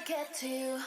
get to you.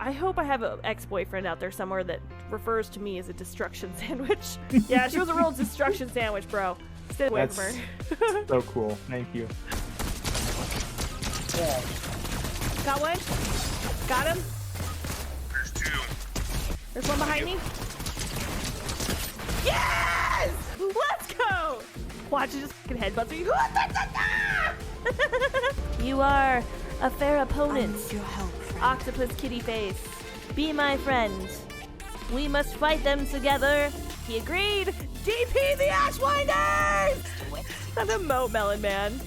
I hope I have an ex-boyfriend out there somewhere that refers to me as a destruction sandwich. Yeah, she was a real destruction sandwich, bro. Stay away That's from her. so cool. Thank you. Yeah. Got one. Got him. There's two. There's one behind me. Yes! Let's go! Watch it just fucking headbutt me. You are a fair opponent. Your help, friend. Octopus kitty face. Be my friend. We must fight them together. He agreed. DP the Ashwinders! That's a moat melon man.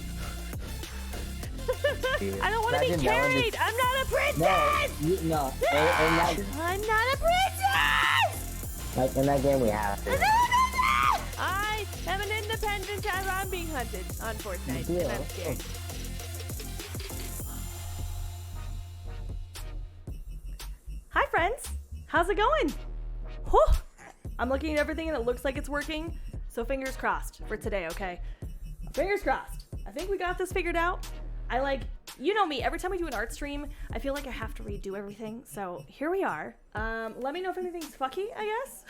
I don't want to be Imagine Melon carried. just- I'm not a princess. No. In that, I'm not a princess. like in that game, we have to. I am an independent child. I'm being hunted on Fortnite, Yeah. and I'm scared. Hi, friends. How's it going? Whew. I'm looking at everything and it looks like it's working. So fingers crossed for today, okay? Fingers crossed. I think we got this figured out. You know me, every time we do an art stream, I feel like I have to redo everything. So here we are. Let me know if anything's fucky, I guess.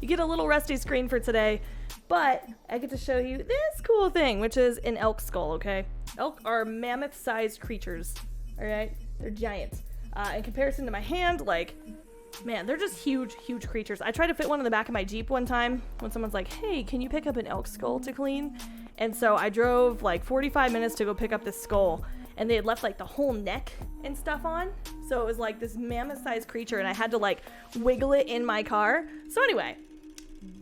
You get a little rusty screen for today, but I get to show you this cool thing, which is an elk skull, okay? Elk are mammoth-sized creatures, all right? They're giant. In comparison to my hand, man, they're just huge, huge creatures. I tried to fit one in the back of my Jeep one time when someone's like, hey, can you pick up an elk skull to clean? And so I drove 45 minutes to go pick up this skull, and they had left the whole neck and stuff on. So it was this mammoth-sized creature, and I had to wiggle it in my car. So anyway,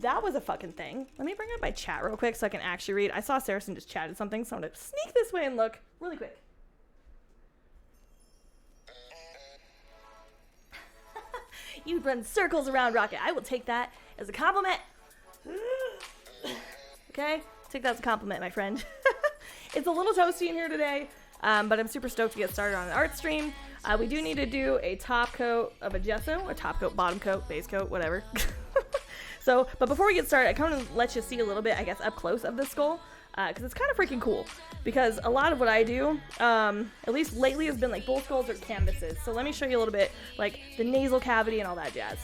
that was a fucking thing. Let me bring up my chat real quick so I can actually read. I saw Saracen just chatted something, so I'm gonna sneak this way and look really quick. You run circles around Rocket. I will take that as a compliment. Okay? Take that as a compliment, my friend. It's a little toasty in here today, but I'm super stoked to get started on an art stream. We do need to do a top coat of a gesso, a top coat, bottom coat, base coat, whatever. But before we get started, I kind of let you see a little bit, I guess, up close of the skull, because it's kind of freaking cool. Because a lot of what I do, at least lately, has been bull skulls or canvases. So let me show you a little bit, the nasal cavity and all that jazz.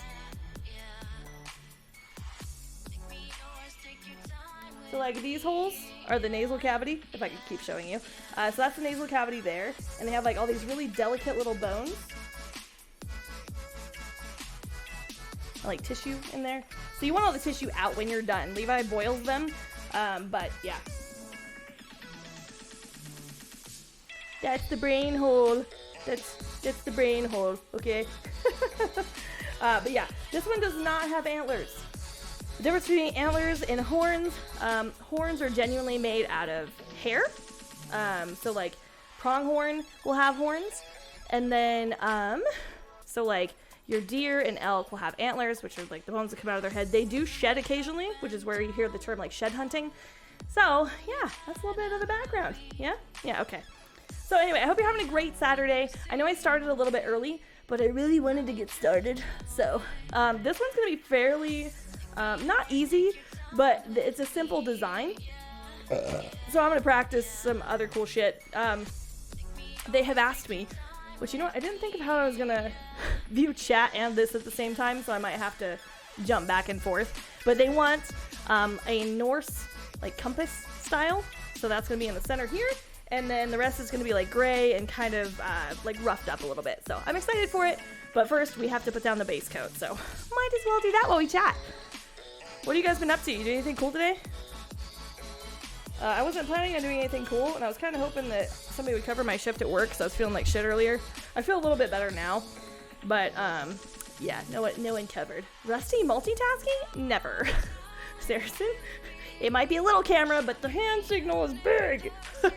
So these holes are the nasal cavity, if I could keep showing you. So that's the nasal cavity there, and they have all these really delicate little bones. Tissue in there. So you want all the tissue out when you're done. Levi boils them, but yeah. That's the brain hole. That's the brain hole, okay? But yeah, this one does not have antlers. The difference between antlers and horns, horns are genuinely made out of hair. So pronghorn will have horns. And then, your deer and elk will have antlers, which are the bones that come out of their head. They do shed occasionally, which is where you hear the term shed hunting. So yeah, that's a little bit of the background. Yeah? Yeah, okay. So anyway, I hope you're having a great Saturday. I know I started a little bit early, but I really wanted to get started. So this one's gonna be fairly, not easy, but it's a simple design. So I'm gonna practice some other cool shit. They have asked me, which I didn't think of how I was gonna view chat and this at the same time, so I might have to jump back and forth. But they want a Norse compass style, so that's gonna be in the center here, and then the rest is gonna be gray and kind of roughed up a little bit. So I'm excited for it, but first we have to put down the base coat, so might as well do that while we chat. What have you guys been up to? You doing anything cool today? I wasn't planning on doing anything cool, and I was kind of hoping that somebody would cover my shift at work, because I was feeling like shit earlier. I feel a little bit better now, but yeah, no one covered. Rusty multitasking? Never. Saracen? It might be a little camera, but the hand signal is big. So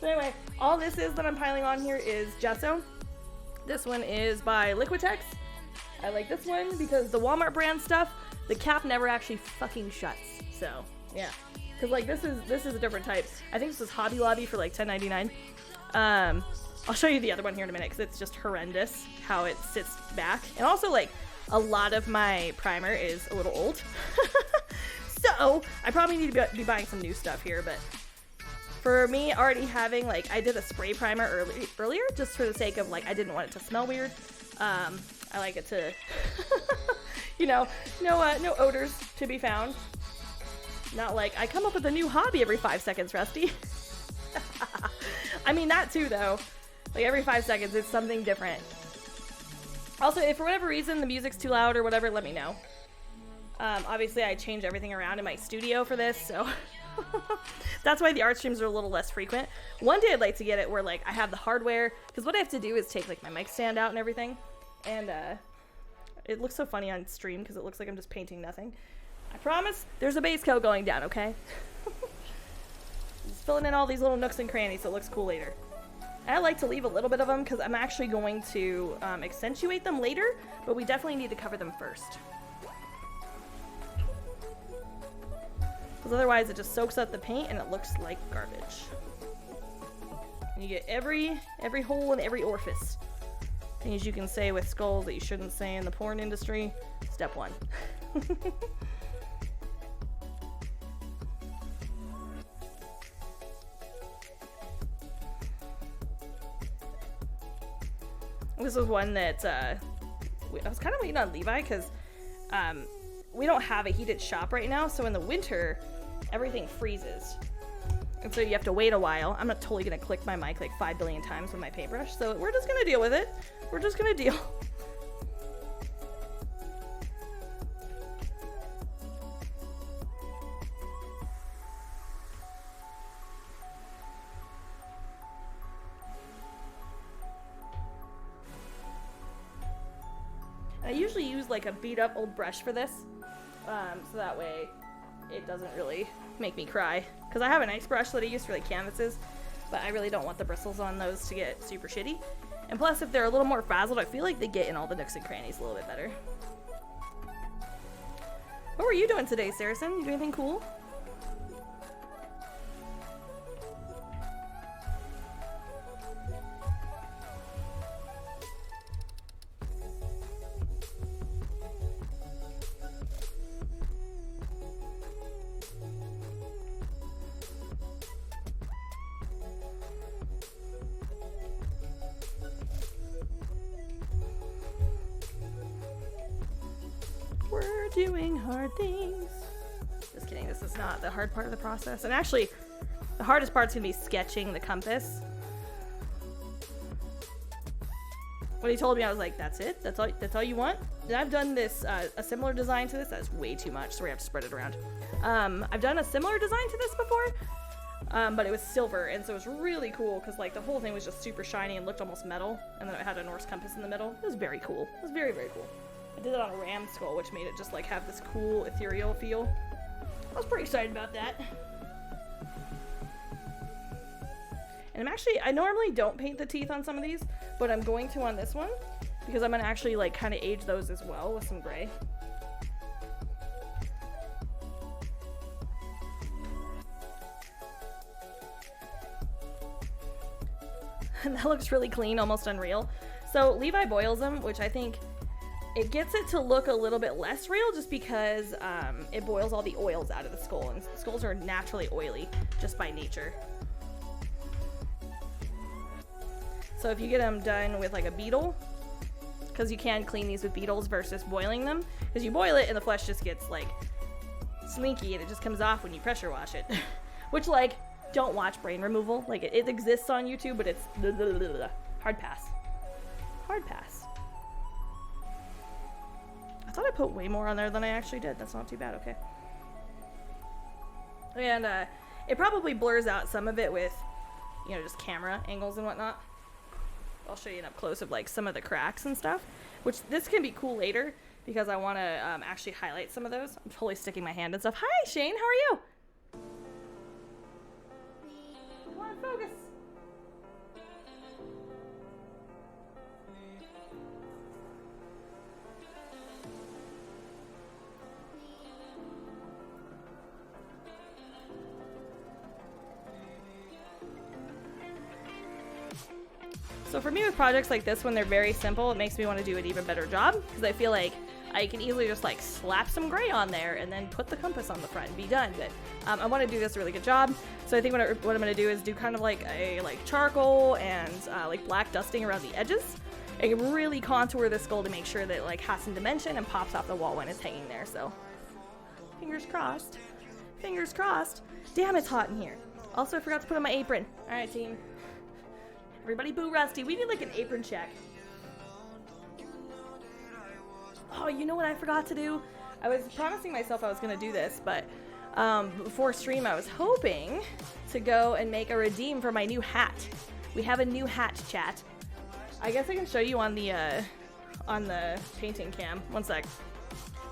anyway, all this is that I'm piling on here is gesso. This one is by Liquitex. I like this one because the Walmart brand stuff, the cap never actually fucking shuts. So yeah. Because this is a different type. I think this is Hobby Lobby for $10.99. I'll show you the other one here in a minute because it's just horrendous how it sits back. And also a lot of my primer is a little old. So I probably need to be buying some new stuff here. But for me already having I did a spray primer earlier just for the sake of I didn't want it to smell weird. I like it to, no odors to be found. Not like, I come up with a new hobby every 5 seconds, Rusty. I mean, that too, though. Like, every 5 seconds, it's something different. Also, if for whatever reason the music's too loud or whatever, let me know. Obviously, I change everything around in my studio for this, so... That's why the art streams are a little less frequent. One day I'd like to get it where, like, I have the hardware, because what I have to do is take, like, my mic stand out and everything, and, it looks so funny on stream, because it looks like I'm just painting nothing. I promise, there's a base coat going down, okay? Just filling in all these little nooks and crannies so it looks cool later. And I like to leave a little bit of them, because I'm actually going to, accentuate them later, but we definitely need to cover them first. Because otherwise it just soaks up the paint and it looks like garbage. And you get every hole and every orifice. Things you can say with skulls that you shouldn't say in the porn industry. Step 1. This is one that I was kind of waiting on Levi because we don't have a heated shop right now, so in the winter, everything freezes. And so you have to wait a while. I'm not totally going to click my mic like 5 billion times with my paintbrush, so we're just going to deal with it. We're just going to deal. I usually use like a beat up old brush for this. So that way it doesn't really make me cry. Because I have a nice brush that I use for like canvases, but I really don't want the bristles on those to get super shitty. And plus, if they're a little more frazzled, I feel like they get in all the nooks and crannies a little bit better. What were you doing today, Saracen? You doing anything cool? We're doing hard things. Just kidding, this is not the hard part of the process. And actually, the hardest part's gonna be sketching the compass. When he told me, I was like, that's it? That's all you want? And I've done this, a similar design to this. That's way too much, so we have to spread it around. I've done a similar design to this before, but it was silver, and so it was really cool, because like the whole thing was just super shiny and looked almost metal, and then it had a Norse compass in the middle. It was very cool. It was very, very cool. I did it on a ram skull, which made it just like have this cool ethereal feel. I was pretty excited about that. And I normally don't paint the teeth on some of these, but I'm going to on this one, because I'm gonna actually like kind of age those as well with some gray. And that looks really clean, almost unreal. So Levi boils them, which I think it gets it to look a little bit less real just because it boils all the oils out of the skull, and skulls are naturally oily just by nature. So if you get them done with like a beetle, because you can clean these with beetles versus boiling them, because you boil it and the flesh just gets like slinky and it just comes off when you pressure wash it. Which, like, don't watch brain removal. Like, it exists on YouTube, but it's hard pass. Hard pass. I thought I put way more on there than I actually did. That's not too bad, okay. And it probably blurs out some of it with, you know, just camera angles and whatnot. I'll show you an up close of like some of the cracks and stuff, which this can be cool later because I want to actually highlight some of those. I'm totally sticking my hand and stuff. Hi, Shane. How are you? Come on, focus. So for me with projects like this, when they're very simple, it makes me want to do an even better job because I feel like I can easily just like slap some gray on there and then put the compass on the front and be done. But I want to do this a really good job. So I think what I'm going to do is do kind of like a charcoal and like black dusting around the edges and really contour the skull to make sure that it like has some dimension and pops off the wall when it's hanging there. So fingers crossed. Fingers crossed. Damn, it's hot in here. Also, I forgot to put on my apron. All right, team. Everybody boo Rusty. We need like an apron check. Oh, you know what I forgot to do? I was promising myself I was going to do this, but before stream I was hoping to go and make a redeem for my new hat. We have a new hat, chat. I guess I can show you on the painting cam. One sec.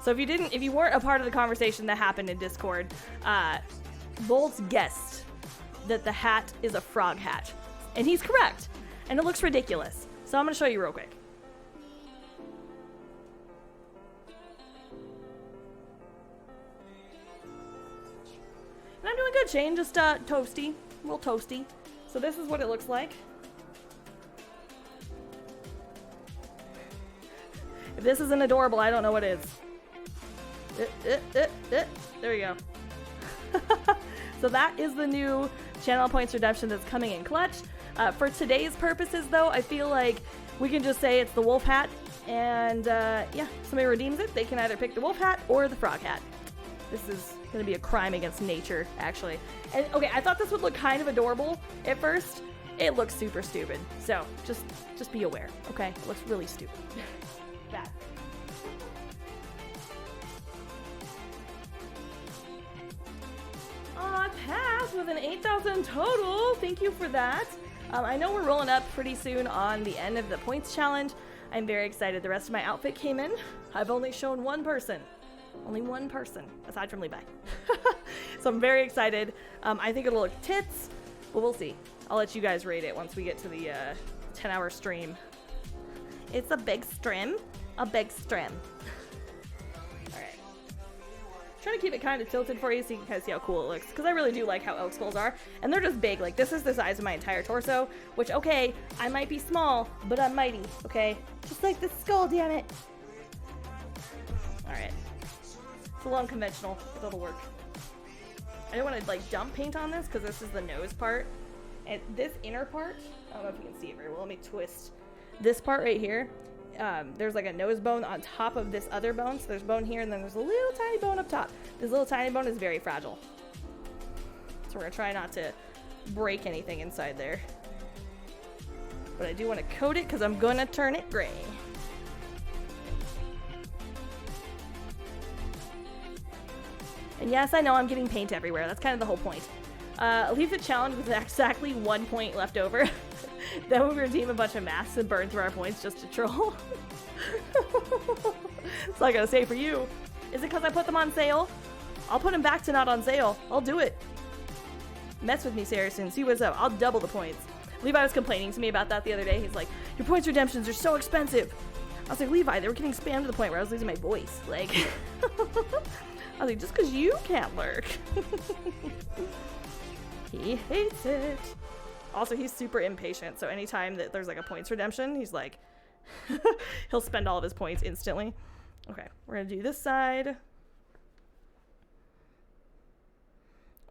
So if you weren't a part of the conversation that happened in Discord, Bolt's guessed that the hat is a frog hat. And he's correct. And it looks ridiculous. So I'm going to show you real quick. And I'm doing good, Shane. Just toasty. A little toasty. So this is what it looks like. If this isn't adorable, I don't know what is. There we go. So that is the new channel points redemption that's coming in clutch. For today's purposes, though, I feel like we can just say it's the wolf hat. And yeah, somebody redeems it. They can either pick the wolf hat or the frog hat. This is going to be a crime against nature, actually. And okay, I thought this would look kind of adorable at first. It looks super stupid. So just be aware, okay? It looks really stupid. Bad. I passed with an 8,000 total. Thank you for that. I know we're rolling up pretty soon on the end of the points challenge. I'm very excited. The rest of my outfit came in. I've only shown one person. Only one person, aside from Levi. So I'm very excited. I think it'll look tits, but we'll see. I'll let you guys rate it once we get to the 10-hour stream. It's a big stream. A big stream. Alright. Trying to keep it kind of tilted for you so you can kind of see how cool it looks. Because I really do like how elk skulls are. And they're just big. Like, this is the size of my entire torso. Which, okay, I might be small, but I'm mighty, okay? Just like this skull, damn it. Alright. It's a little unconventional, but it'll work. I don't want to, like, dump paint on this because this is the nose part. And this inner part, I don't know if you can see it very well. Let me twist this part right here. There's like a nose bone on top of this other bone. So there's bone here and then there's a little tiny bone up top. This little tiny bone is very fragile. So we're going to try not to break anything inside there. But I do want to coat it because I'm going to turn it gray. And yes, I know I'm getting paint everywhere. That's kind of the whole point. Leave the challenge with exactly 1 point left over. Then we redeem a bunch of masks and burn through our points just to troll. That's all I gotta say for you. Is it because I put them on sale? I'll put them back to not on sale. I'll do it. Mess with me, Saracen. See what's up. I'll double the points. Levi was complaining to me about that the other day. He's like, your points redemptions are so expensive. I was like, Levi, they were getting spammed to the point where I was losing my voice. Like, I was like, just because you can't lurk. He hates it. Also, he's super impatient, so anytime that there's like a points redemption, he's like, he'll spend all of his points instantly. Okay, we're gonna do this side.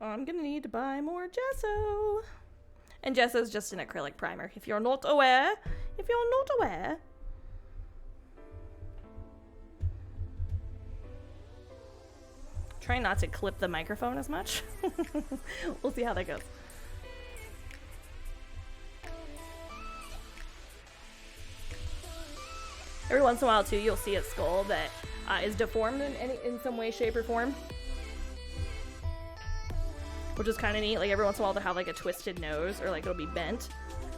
I'm gonna need to buy more gesso. And gesso's just an acrylic primer, if you're not aware. If you're not aware. Try not to clip the microphone as much. We'll see how that goes. Every once in a while, too, you'll see a skull that is deformed in some way, shape, or form. Which is kind of neat. Like, every once in a while, they'll have, like, a twisted nose, or, like, it'll be bent,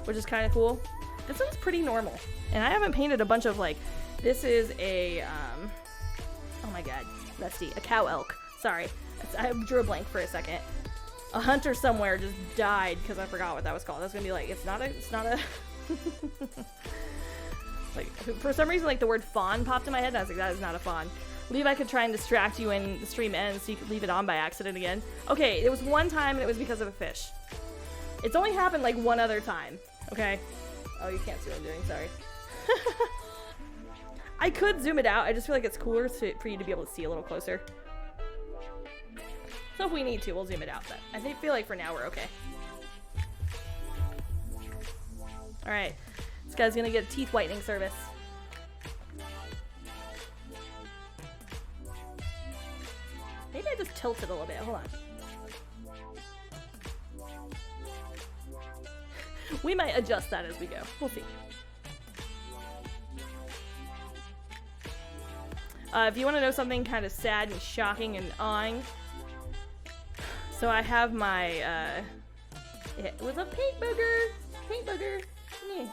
which is kind of cool. This one's pretty normal. And I haven't painted a bunch of, like, this is a, oh my god, Rusty, a cow elk. Sorry, I drew a blank for a second. A hunter somewhere just died because I forgot what that was called. That's gonna be like, it's not a like, for some reason, like, the word fawn popped in my head, and I was like, that is not a fawn. Levi could try and distract you when the stream ends so you could leave it on by accident again. Okay, it was one time, and it was because of a fish. It's only happened, like, one other time, okay? Oh, you can't see what I'm doing, sorry. I could zoom it out. I just feel like it's cooler for you to be able to see a little closer. So if we need to, we'll zoom it out, but I feel like for now we're okay. Alright, this guy's gonna get a teeth whitening service. Maybe I just tilt it a little bit, hold on. We might adjust that as we go. We'll see. If you want to know something kind of sad and shocking and awing, so I have my, it was a paint booger, yeah,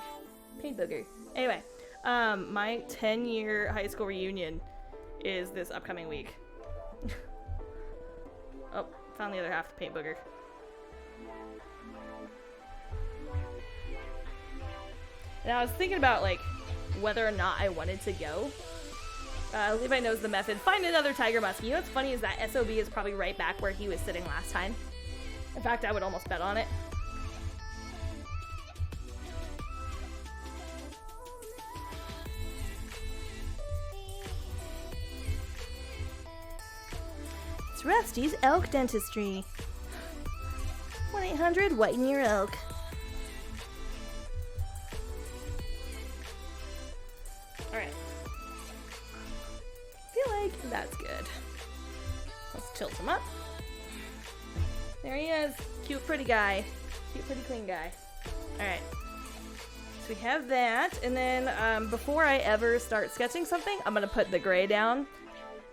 paint booger. Anyway, my 10-year high school reunion is this upcoming week. Oh, found the other half of the paint booger. And I was thinking about, like, whether or not I wanted to go. Levi knows the method. Find another tiger muskie. You know what's funny is that SOB is probably right back where he was sitting last time. In fact, I would almost bet on it. It's Rusty's Elk Dentistry. 1-800-WHITEN YOUR ELK. Alright. I feel like that's good. Let's tilt him up. There he is. Cute, pretty guy. Cute, pretty, clean guy. Alright. So we have that. And then before I ever start sketching something, I'm going to put the gray down.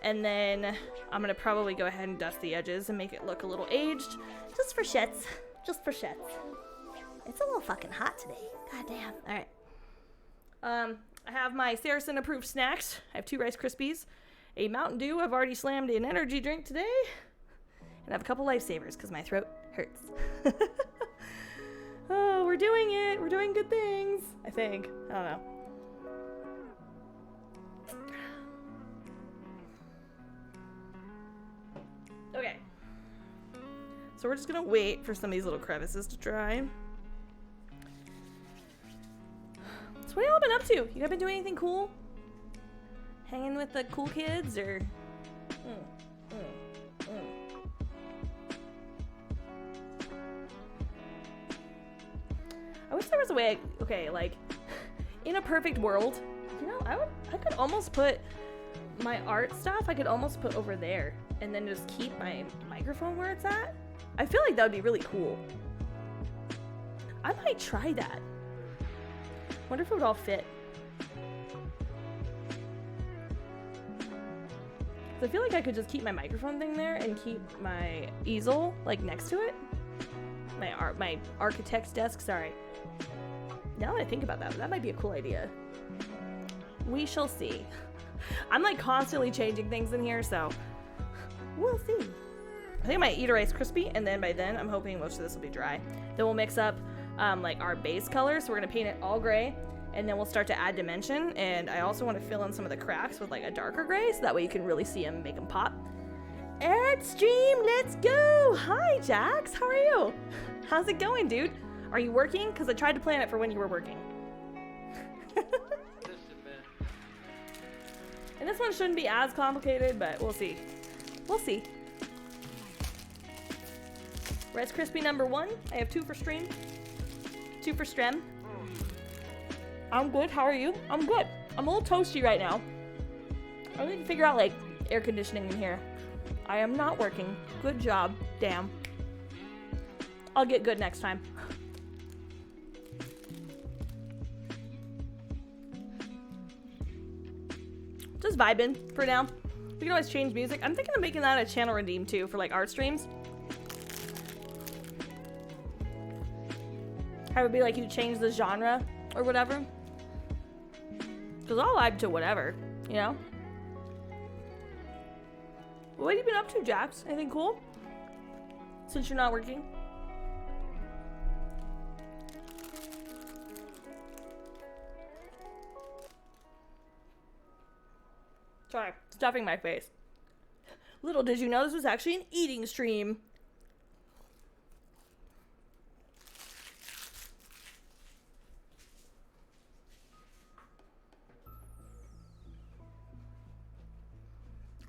And then I'm going to probably go ahead and dust the edges and make it look a little aged. Just for shits. Just for shits. It's a little fucking hot today. God damn. Alright. I have my Saracen approved snacks. I have 2 Rice Krispies, a Mountain Dew. I've already slammed an energy drink today. And I have a couple lifesavers because my throat hurts. Oh, we're doing it. We're doing good things. I think. I don't know. Okay. So we're just gonna wait for some of these little crevices to dry. So what have y'all been up to? You guys been doing anything cool? Hanging with the cool kids or? I wish there was a way, okay, like, in a perfect world, you know, I could almost put my art stuff, I could almost put over there and then just keep my microphone where it's at. I feel like that would be really cool. I might try that. Wonder if it would all fit. I feel like I could just keep my microphone thing there and keep my easel like next to it. My architect's desk, sorry. Now that I think about that, that might be a cool idea. We shall see. I'm like constantly changing things in here, so we'll see. I think I might eat a Rice Krispie, and then by then I'm hoping most of this will be dry. Then we'll mix up like our base color, so we're gonna paint it all gray, and then we'll start to add dimension. And I also want to fill in some of the cracks with like a darker gray, so that way you can really see them, make them pop. Art stream, let's go! Hi, Jax, how are you? How's it going, dude? Are you working? Because I tried to plan it for when you were working. And this one shouldn't be as complicated, but we'll see. We'll see. Rice Krispie number 1. I have 2 for stream. 2 for strem. I'm good. How are you? I'm good. I'm a little toasty right now. I need to figure out like air conditioning in here. I am not working. Good job. Damn. I'll get good next time. Just vibing for now. We can always change music. I'm thinking of making that a channel redeem too for like art streams. Have it be like you change the genre or whatever. Because I'll vibe to whatever, you know? What have you been up to, Jax? Anything cool? Since you're not working? Sorry, stuffing my face. Little did you know this was actually an eating stream.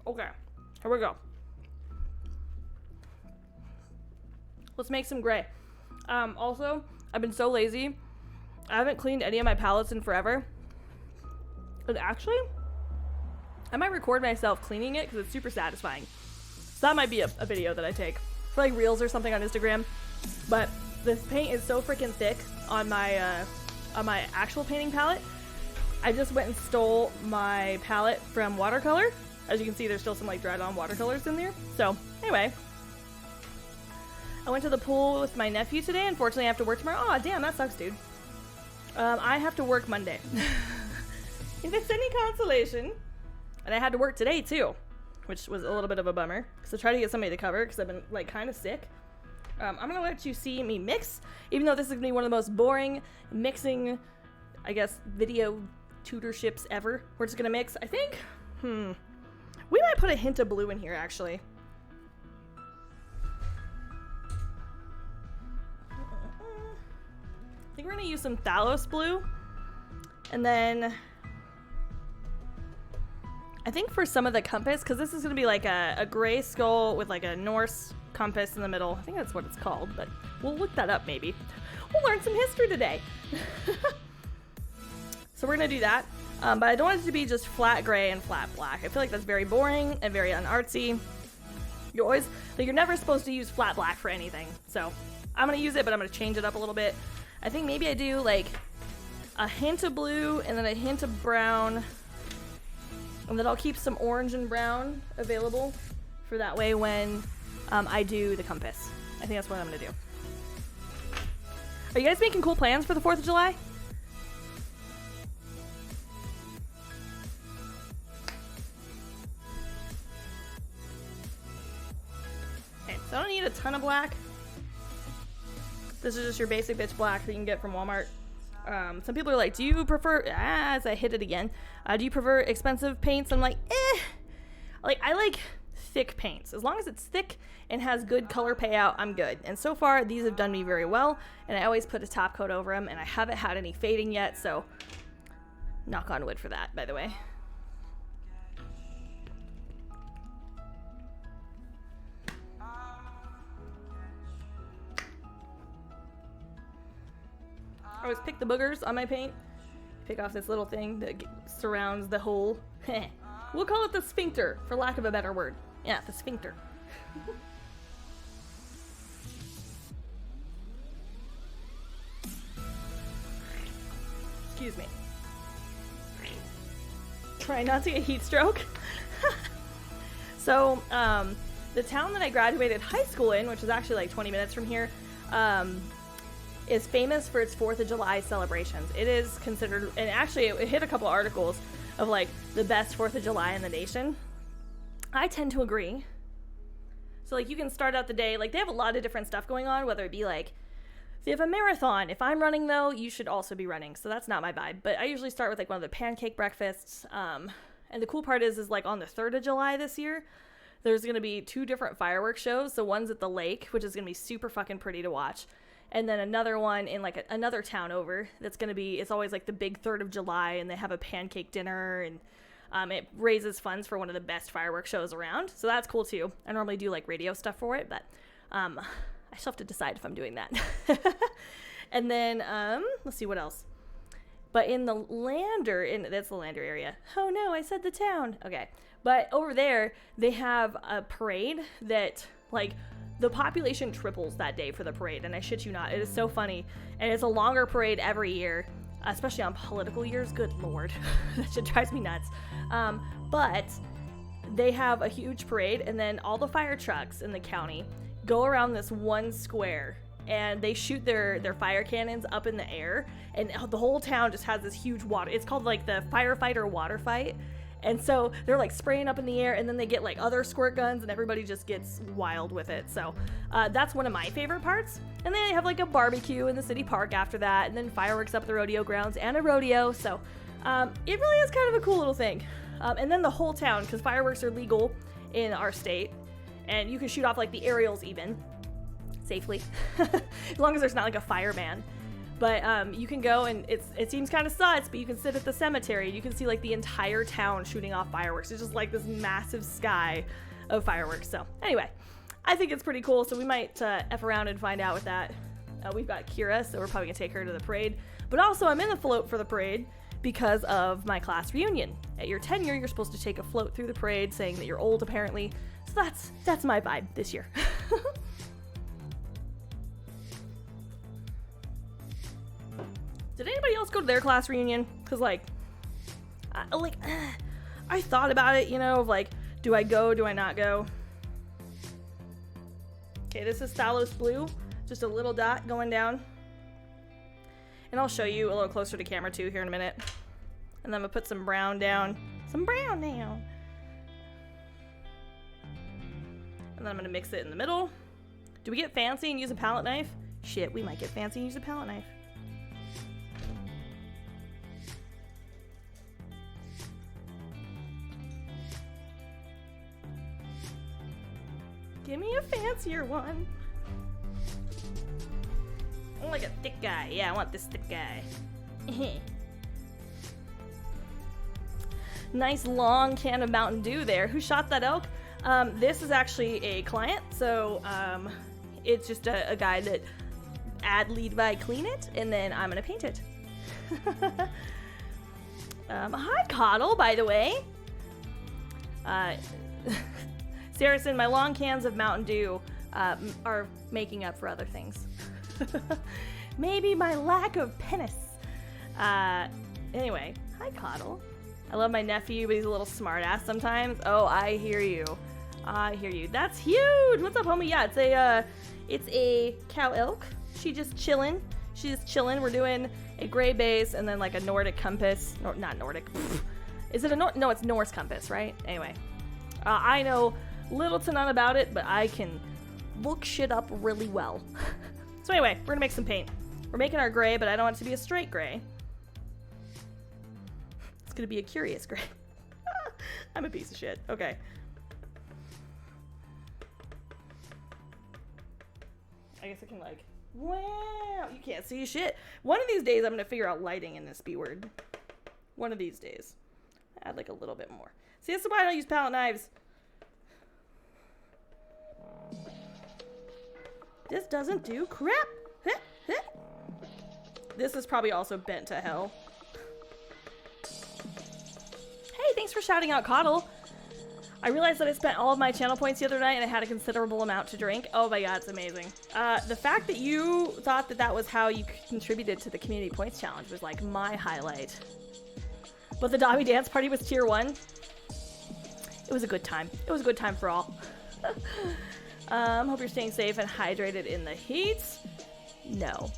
Okay, here we go. Let's make some gray. Also, I've been so lazy. I haven't cleaned any of my palettes in forever. But actually, I might record myself cleaning it because it's super satisfying. So that might be a video that I take for like reels or something on Instagram. But this paint is so freaking thick on my actual painting palette. I just went and stole my palette from watercolor. As you can see, there's still some like dried on watercolors in there. So anyway, I went to the pool with my nephew today. Unfortunately, I have to work tomorrow. Oh damn, that sucks, dude. I have to work Monday. If it's any consolation. And I had to work today too, which was a little bit of a bummer. So I tried to get somebody to cover because I've been like kind of sick. I'm gonna let you see me mix, even though this is gonna be one of the most boring mixing, I guess, video tutorships ever. We're just gonna mix. I think, we might put a hint of blue in here actually. I think we're gonna use some Thalos blue, and then I think for some of the compass, because this is going to be like a gray skull with like a Norse compass in the middle. I think that's what it's called, but we'll look that up maybe. We'll learn some history today. So we're going to do that, but I don't want it to be just flat gray and flat black. I feel like that's very boring and very unartsy. You're always, like, you're never supposed to use flat black for anything. So I'm going to use it, but I'm going to change it up a little bit. I think maybe I do like a hint of blue and then a hint of brown. And then I'll keep some orange and brown available for that way when I do the compass. I think that's what I'm going to do. Are you guys making cool plans for the 4th of July? Okay, so I don't need a ton of black. This is just your basic bitch black that you can get from Walmart. Some people are like, do you prefer, as I hit it again, do you prefer expensive paints? I'm like, like, I like thick paints. As long as it's thick and has good color payout, I'm good. And so far, these have done me very well, and I always put a top coat over them, and I haven't had any fading yet, so knock on wood for that, by the way. I always pick the boogers on my paint. Pick off this little thing that surrounds the hole. We'll call it the sphincter, for lack of a better word. Yeah, the sphincter. Excuse me. Try not to get heat stroke. So, the town that I graduated high school in, which is actually like 20 minutes from here, is famous for its 4th of July celebrations. It is considered, and actually it hit a couple articles of like the best 4th of July in the nation. I tend to agree. So like you can start out the day, like they have a lot of different stuff going on, whether it be like, they have a marathon. If I'm running though, you should also be running. So that's not my vibe. But I usually start with like one of the pancake breakfasts. And the cool part is like on the 3rd of July this year, there's going to be 2 different fireworks shows. So one's at the lake, which is going to be super fucking pretty to watch. And then another one in like another town over that's going to be, it's always like the big 3rd of July, and they have a pancake dinner, and it raises funds for one of the best fireworks shows around. So that's cool too. I normally do like radio stuff for it, but I still have to decide if I'm doing that. And then let's see what else. But in the Lander, that's the Lander area. Oh no, I said the town. Okay. But over there, they have a parade that like the population triples that day for the parade, and I shit you not, it is so funny. And it's a longer parade every year, especially on political years. Good lord. That shit drives me nuts. But they have a huge parade, and then all the fire trucks in the county go around this one square, and they shoot their fire cannons up in the air, and the whole town just has this huge water, it's called like the firefighter water fight. And so they're like spraying up in the air, and then they get like other squirt guns, and everybody just gets wild with it. So that's one of my favorite parts. And then they have like a barbecue in the city park after that, and then fireworks up at the rodeo grounds and a rodeo. So it really is kind of a cool little thing. And then the whole town, because fireworks are legal in our state, and you can shoot off like the aerials even safely, as long as there's not like a fire ban. But you can go, and it seems kind of sus, but you can sit at the cemetery and you can see like the entire town shooting off fireworks. It's just like this massive sky of fireworks. So anyway, I think it's pretty cool. So we might F around and find out with that. We've got Kira, so we're probably gonna take her to the parade. But also I'm in the float for the parade because of my class reunion. At your tenure, you're supposed to take a float through the parade saying that you're old apparently. So that's my vibe this year. Did anybody else go to their class reunion? Because, I thought about it, you know, of like, do I go, do I not go? Okay, this is Thalos Blue. Just a little dot going down. And I'll show you a little closer to camera too here in a minute. And then I'm gonna put some brown down. Some brown down. And then I'm gonna mix it in the middle. Do we get fancy and use a palette knife? Shit, we might get fancy and use a palette knife. Give me a fancier one. I like a thick guy. Yeah, I want this thick guy. Nice long can of Mountain Dew there. Who shot that elk? This is actually a client, so it's just a guy that lead by clean it, and then I'm gonna paint it. Hi, Coddle, by the way. Saracen, my long cans of Mountain Dew are making up for other things. Maybe my lack of penis. Anyway, hi, Coddle. I love my nephew, but he's a little smartass sometimes. Oh, I hear you. I hear you. That's huge. What's up, homie? Yeah, it's a cow elk. She's just chilling. We're doing a gray base and then like a Nordic compass. Not Nordic. Is it a no? It's Norse compass, right? Anyway, I know little to none about it, but I can look shit up really well. So anyway, we're gonna make some paint. We're making our gray, but I don't want it to be a straight gray. It's gonna be a curious gray. I'm a piece of shit. Okay. I guess I can like, wow, you can't see shit. One of these days I'm gonna figure out lighting in this B word. One of these days. Add like a little bit more. See, that's why I don't use palette knives. This doesn't do crap. This is probably also bent to hell. Hey, thanks for shouting out, Coddle. I realized that I spent all of my channel points the other night and I had a considerable amount to drink. Oh my god, it's amazing. The fact that you thought that that was how you contributed to the community points challenge was like my highlight. But the Dobby dance party was tier 1. It was a good time. It was a good time for all. Hope you're staying safe and hydrated in the heat. No.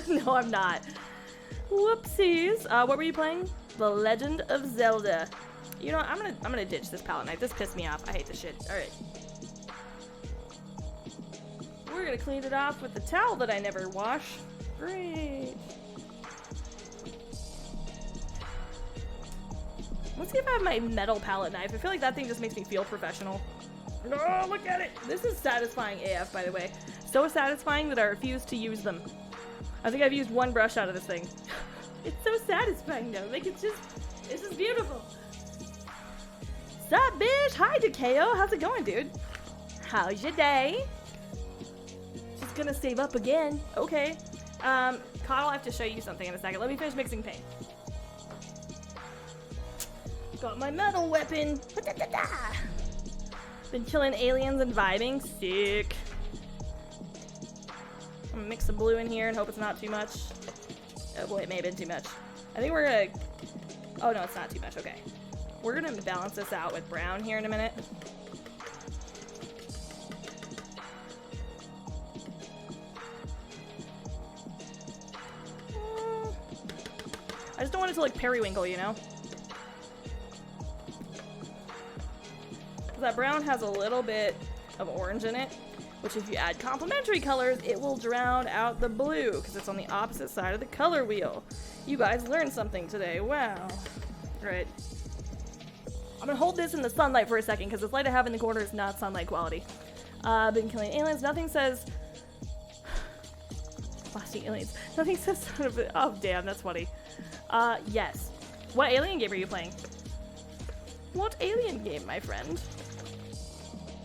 No, I'm not. Whoopsies. What were you playing? The Legend of Zelda. You know what? I'm gonna ditch this palette knife. This pissed me off. I hate this shit. Alright. We're gonna clean it off with the towel that I never wash. Great. Let's see if I have my metal palette knife. I feel like that thing just makes me feel professional. Oh, look at it! This is satisfying AF, by the way. So satisfying that I refuse to use them. I think I've used one brush out of this thing. It's so satisfying though. Like it's just beautiful. Sup, bitch? Hi, Dekeo. How's it going, dude? How's your day? Just gonna save up again. Okay. Kyle, I have to show you something in a second. Let me finish mixing paint. Got my metal weapon. Been killing aliens and vibing. Sick. I'm gonna mix some blue in here and hope it's not too much. Oh boy, it may have been too much. I think we're gonna... Oh no, it's not too much. Okay. We're gonna balance this out with brown here in a minute. I just don't want it to look periwinkle, you know? Because that brown has a little bit of orange in it, which if you add complementary colors, it will drown out the blue, because it's on the opposite side of the color wheel. You guys learned something today. Wow. Right. I'm gonna hold this in the sunlight for a second, because this light I have in the corner is not sunlight quality. Been killing aliens. Nothing says... Blasting aliens. Nothing says sort of... Oh, damn, that's funny. Yes. What alien game are you playing? What alien game, my friend?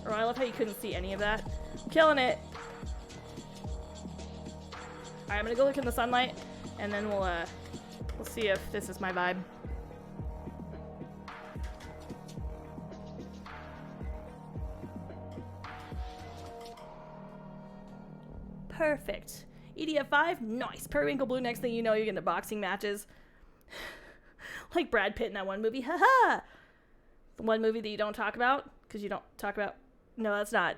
Oh, I love how you couldn't see any of that. Killing it. Alright, I'm gonna go look in the sunlight, and then we'll see if this is my vibe. Perfect. EDF 5, nice. Periwinkle blue, next thing you know, you're getting the boxing matches. Like Brad Pitt in that one movie, haha. The one movie that you don't talk about, because you don't talk about, no, that's not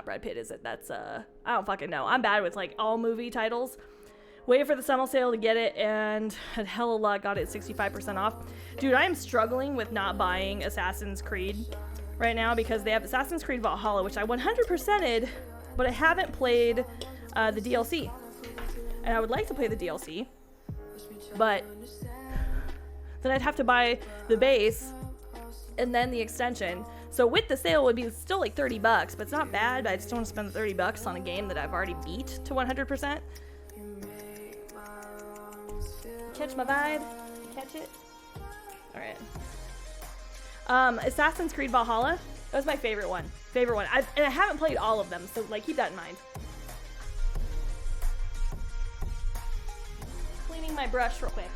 Brad Pitt, is it? That's, I don't fucking know. I'm bad with, like, all movie titles. Waited for the summer sale to get it, and had hella luck, got it 65% off. Dude, I am struggling with not buying Assassin's Creed right now, because they have Assassin's Creed Valhalla, which I 100%ed, but I haven't played the DLC. And I would like to play the DLC, but then I'd have to buy the base and then the extension. So with the sale, it would be still like $30, but it's not bad. But I just don't want to spend the $30 on a game that I've already beat to 100%. Catch my vibe? Catch it? Alright. Assassin's Creed Valhalla. That was my favorite one. And I haven't played all of them, so like keep that in mind. Cleaning my brush real quick.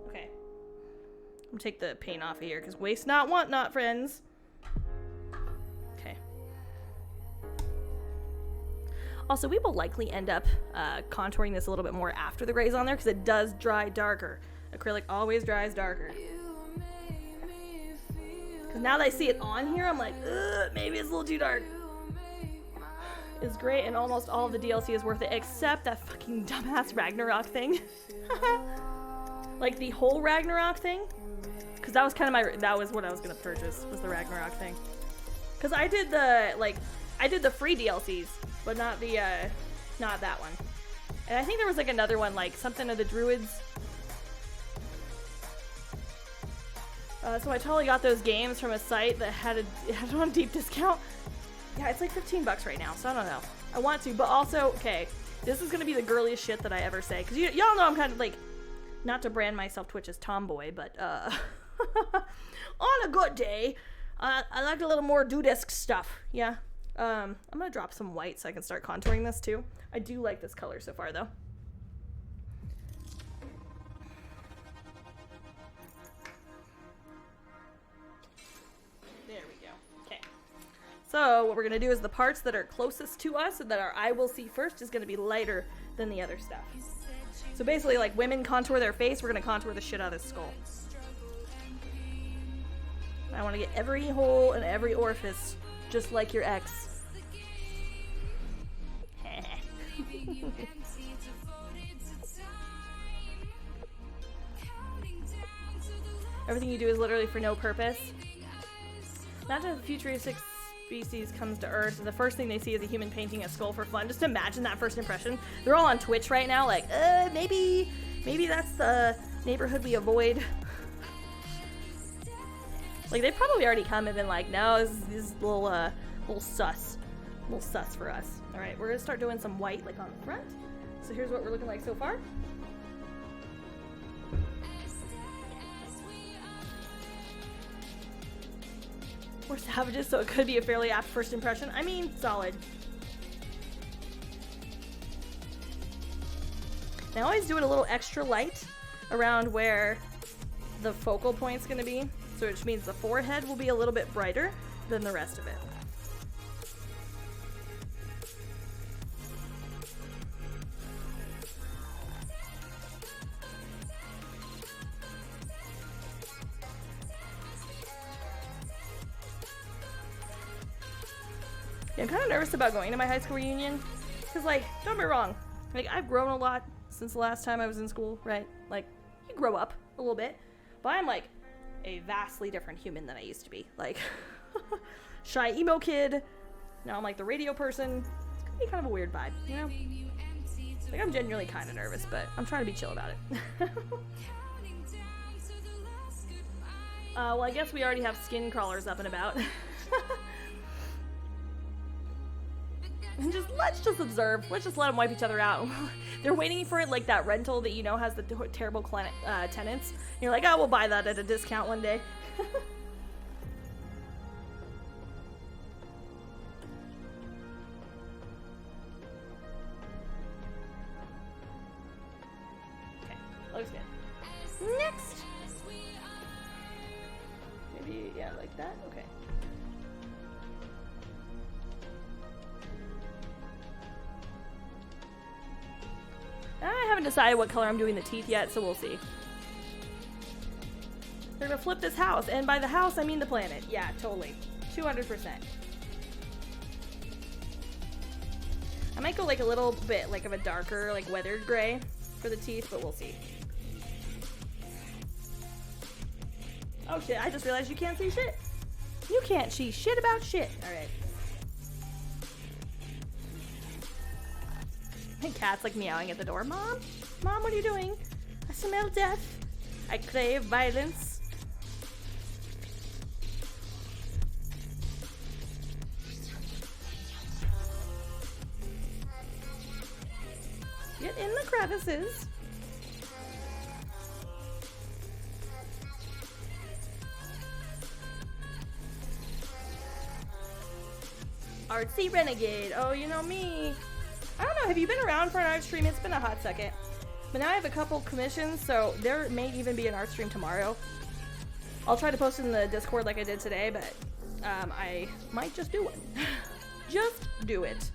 Okay. I'm gonna take the paint off of here, because waste not, want not, friends. Okay. Also, we will likely end up contouring this a little bit more after the gray's on there, because it does dry darker. Acrylic always dries darker. Because now that I see it on here, I'm like, ugh, maybe it's a little too dark. It's great, and almost all of the DLC is worth it, except that fucking dumbass Ragnarok thing. Like the whole Ragnarok thing. Because that was kind of that was what I was going to purchase, was the Ragnarok thing. Because I did the free DLCs, but not that one. And I think there was like another one, like something of the Druids. So I totally got those games from a site that had it on deep discount. Yeah, it's like $15 right now, so I don't know. I want to, but also, okay, this is gonna be the girliest shit that I ever say, because y'all know I'm kind of like, not to brand myself Twitch as tomboy, but on a good day, I like a little more dudesque stuff. Yeah. I'm gonna drop some white so I can start contouring this too. I do like this color so far though. There we go. Okay. So what we're gonna do is the parts that are closest to us and that our eye will see first is gonna be lighter than the other stuff. So basically, like women contour their face, we're gonna contour the shit out of this skull. I want to get every hole and every orifice, just like your ex. Everything you do is literally for no purpose. Imagine if a futuristic species comes to Earth and the first thing they see is a human painting a skull for fun. Just imagine that first impression. They're all on Twitch right now, like, maybe that's the neighborhood we avoid. Like, they probably already come and been like, no, this is a little sus for us. All right, we're gonna start doing some white, like on the front. So here's what we're looking like so far. We're savages, so it could be a fairly apt first impression. I mean, solid. Now I always do it a little extra light around where the focal point's gonna be. So which means the forehead will be a little bit brighter than the rest of it. Yeah, I'm kind of nervous about going to my high school reunion. Because, like, don't be wrong. Like, I've grown a lot since the last time I was in school, right? Like, you grow up a little bit. But I'm, like, a vastly different human than I used to be. Like, shy emo kid. Now I'm, like, the radio person. It's gonna be kind of a weird vibe, you know? Like, I'm genuinely kind of nervous, but I'm trying to be chill about it. Well, I guess we already have skin crawlers up and about. And let's just observe. Let's just let them wipe each other out. They're waiting for it, like that rental that you know has the terrible tenants. You're like, oh, we'll buy that at a discount one day. that? Okay. I haven't decided what color I'm doing the teeth yet, so we'll see. They're gonna flip this house, and by the house, I mean the planet. Yeah, totally. 200%. I might go like a little bit like of a darker, like weathered gray for the teeth, but we'll see. Oh shit, I just realized you can't see shit. You can't see shit about shit. Alright. My cat's like meowing at the door. Mom? Mom, what are you doing? I smell death. I crave violence. Get in the crevices. Artsy Renegade. Oh, you know me. I don't know, have you been around for an art stream? It's been a hot second. But now I have a couple commissions, so there may even be an art stream tomorrow. I'll try to post it in the Discord like I did today, but I might just do one. Just do it.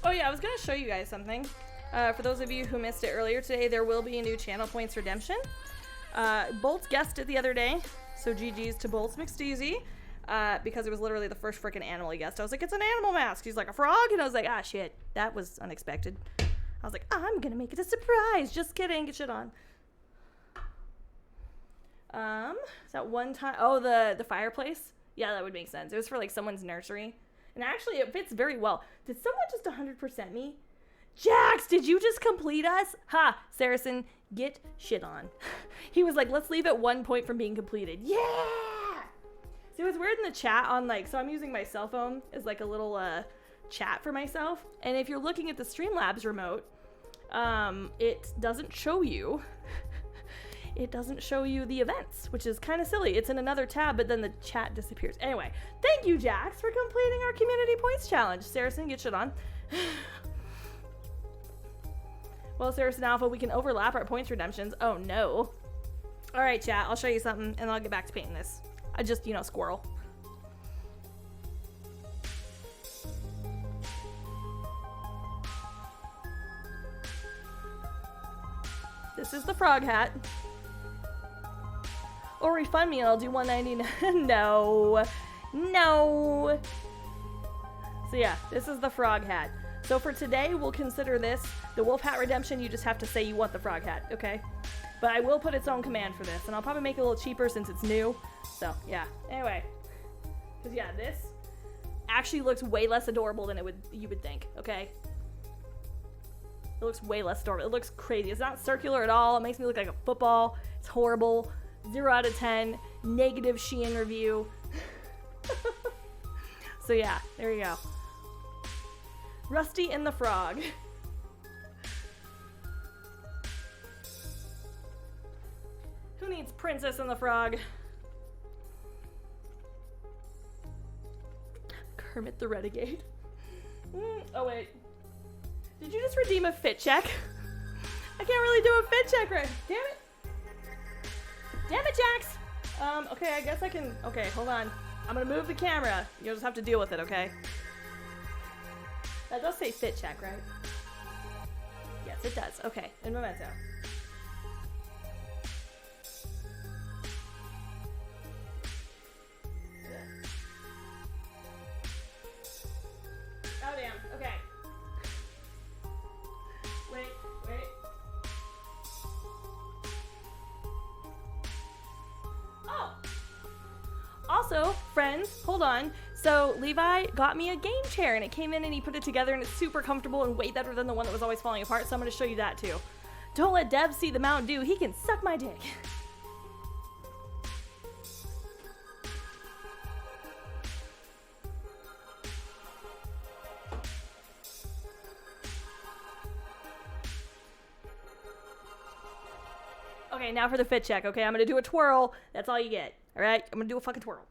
Oh yeah, I was gonna show you guys something. For those of you who missed it earlier today, there will be a new channel points redemption. Bolts guessed it the other day, so GG's to Bolts McSteezy, because it was literally the first freaking animal he guessed. I was like, it's an animal mask. He's like, a frog? And I was like, ah, shit, that was unexpected. I was like, I'm gonna make it a surprise. Just kidding, get shit on. Is that one time? Oh, the fireplace? Yeah, that would make sense. It was for like someone's nursery. And actually, it fits very well. Did someone just 100% me? Jax, did you just complete us? Ha, Saracen, get shit on. He was like, let's leave at 1 point from being completed. Yeah! So it was weird in the chat on like, so I'm using my cell phone as like a little chat for myself. And if you're looking at the Streamlabs remote, it doesn't show you. It doesn't show you the events, which is kind of silly. It's in another tab, but then the chat disappears. Anyway, thank you, Jax, for completing our community points challenge. Saracen, get shit on. Well, Saracen Alpha, we can overlap our points redemptions. Oh, no. All right, chat, I'll show you something, and I'll get back to painting this. I just, you know, squirrel. This is the frog hat. Or refund me and I'll do $1.99. No. No. So yeah, this is the frog hat. So for today, we'll consider this the wolf hat redemption. You just have to say you want the frog hat, okay? But I will put its own command for this, and I'll probably make it a little cheaper since it's new. So yeah, anyway. Because yeah, this actually looks way less adorable than you would think, okay? It looks way less adorable. It looks crazy. It's not circular at all. It makes me look like a football. It's horrible. 0 out of 10. Negative Shein review. So yeah, there you go. Rusty and the Frog. Who needs Princess and the Frog? Kermit the Renegade. Oh wait. Did you just redeem a fit check? I can't really do a fit check right. Damn it. Damn it, Jax. Okay, I guess I can. Okay, hold on. I'm gonna move the camera. You'll just have to deal with it, okay? That does say fit check, right? Yes, it does. Okay, in Memento. Oh, damn. Okay. Wait. Oh! Also, friends, hold on. So, Levi got me a game chair, and it came in and he put it together, and it's super comfortable and way better than the one that was always falling apart, so I'm going to show you that, too. Don't let Dev see the Mountain Dew. He can suck my dick. Okay, now for the fit check, okay? I'm gonna do a twirl. That's all you get, all right? I'm gonna do a fucking twirl.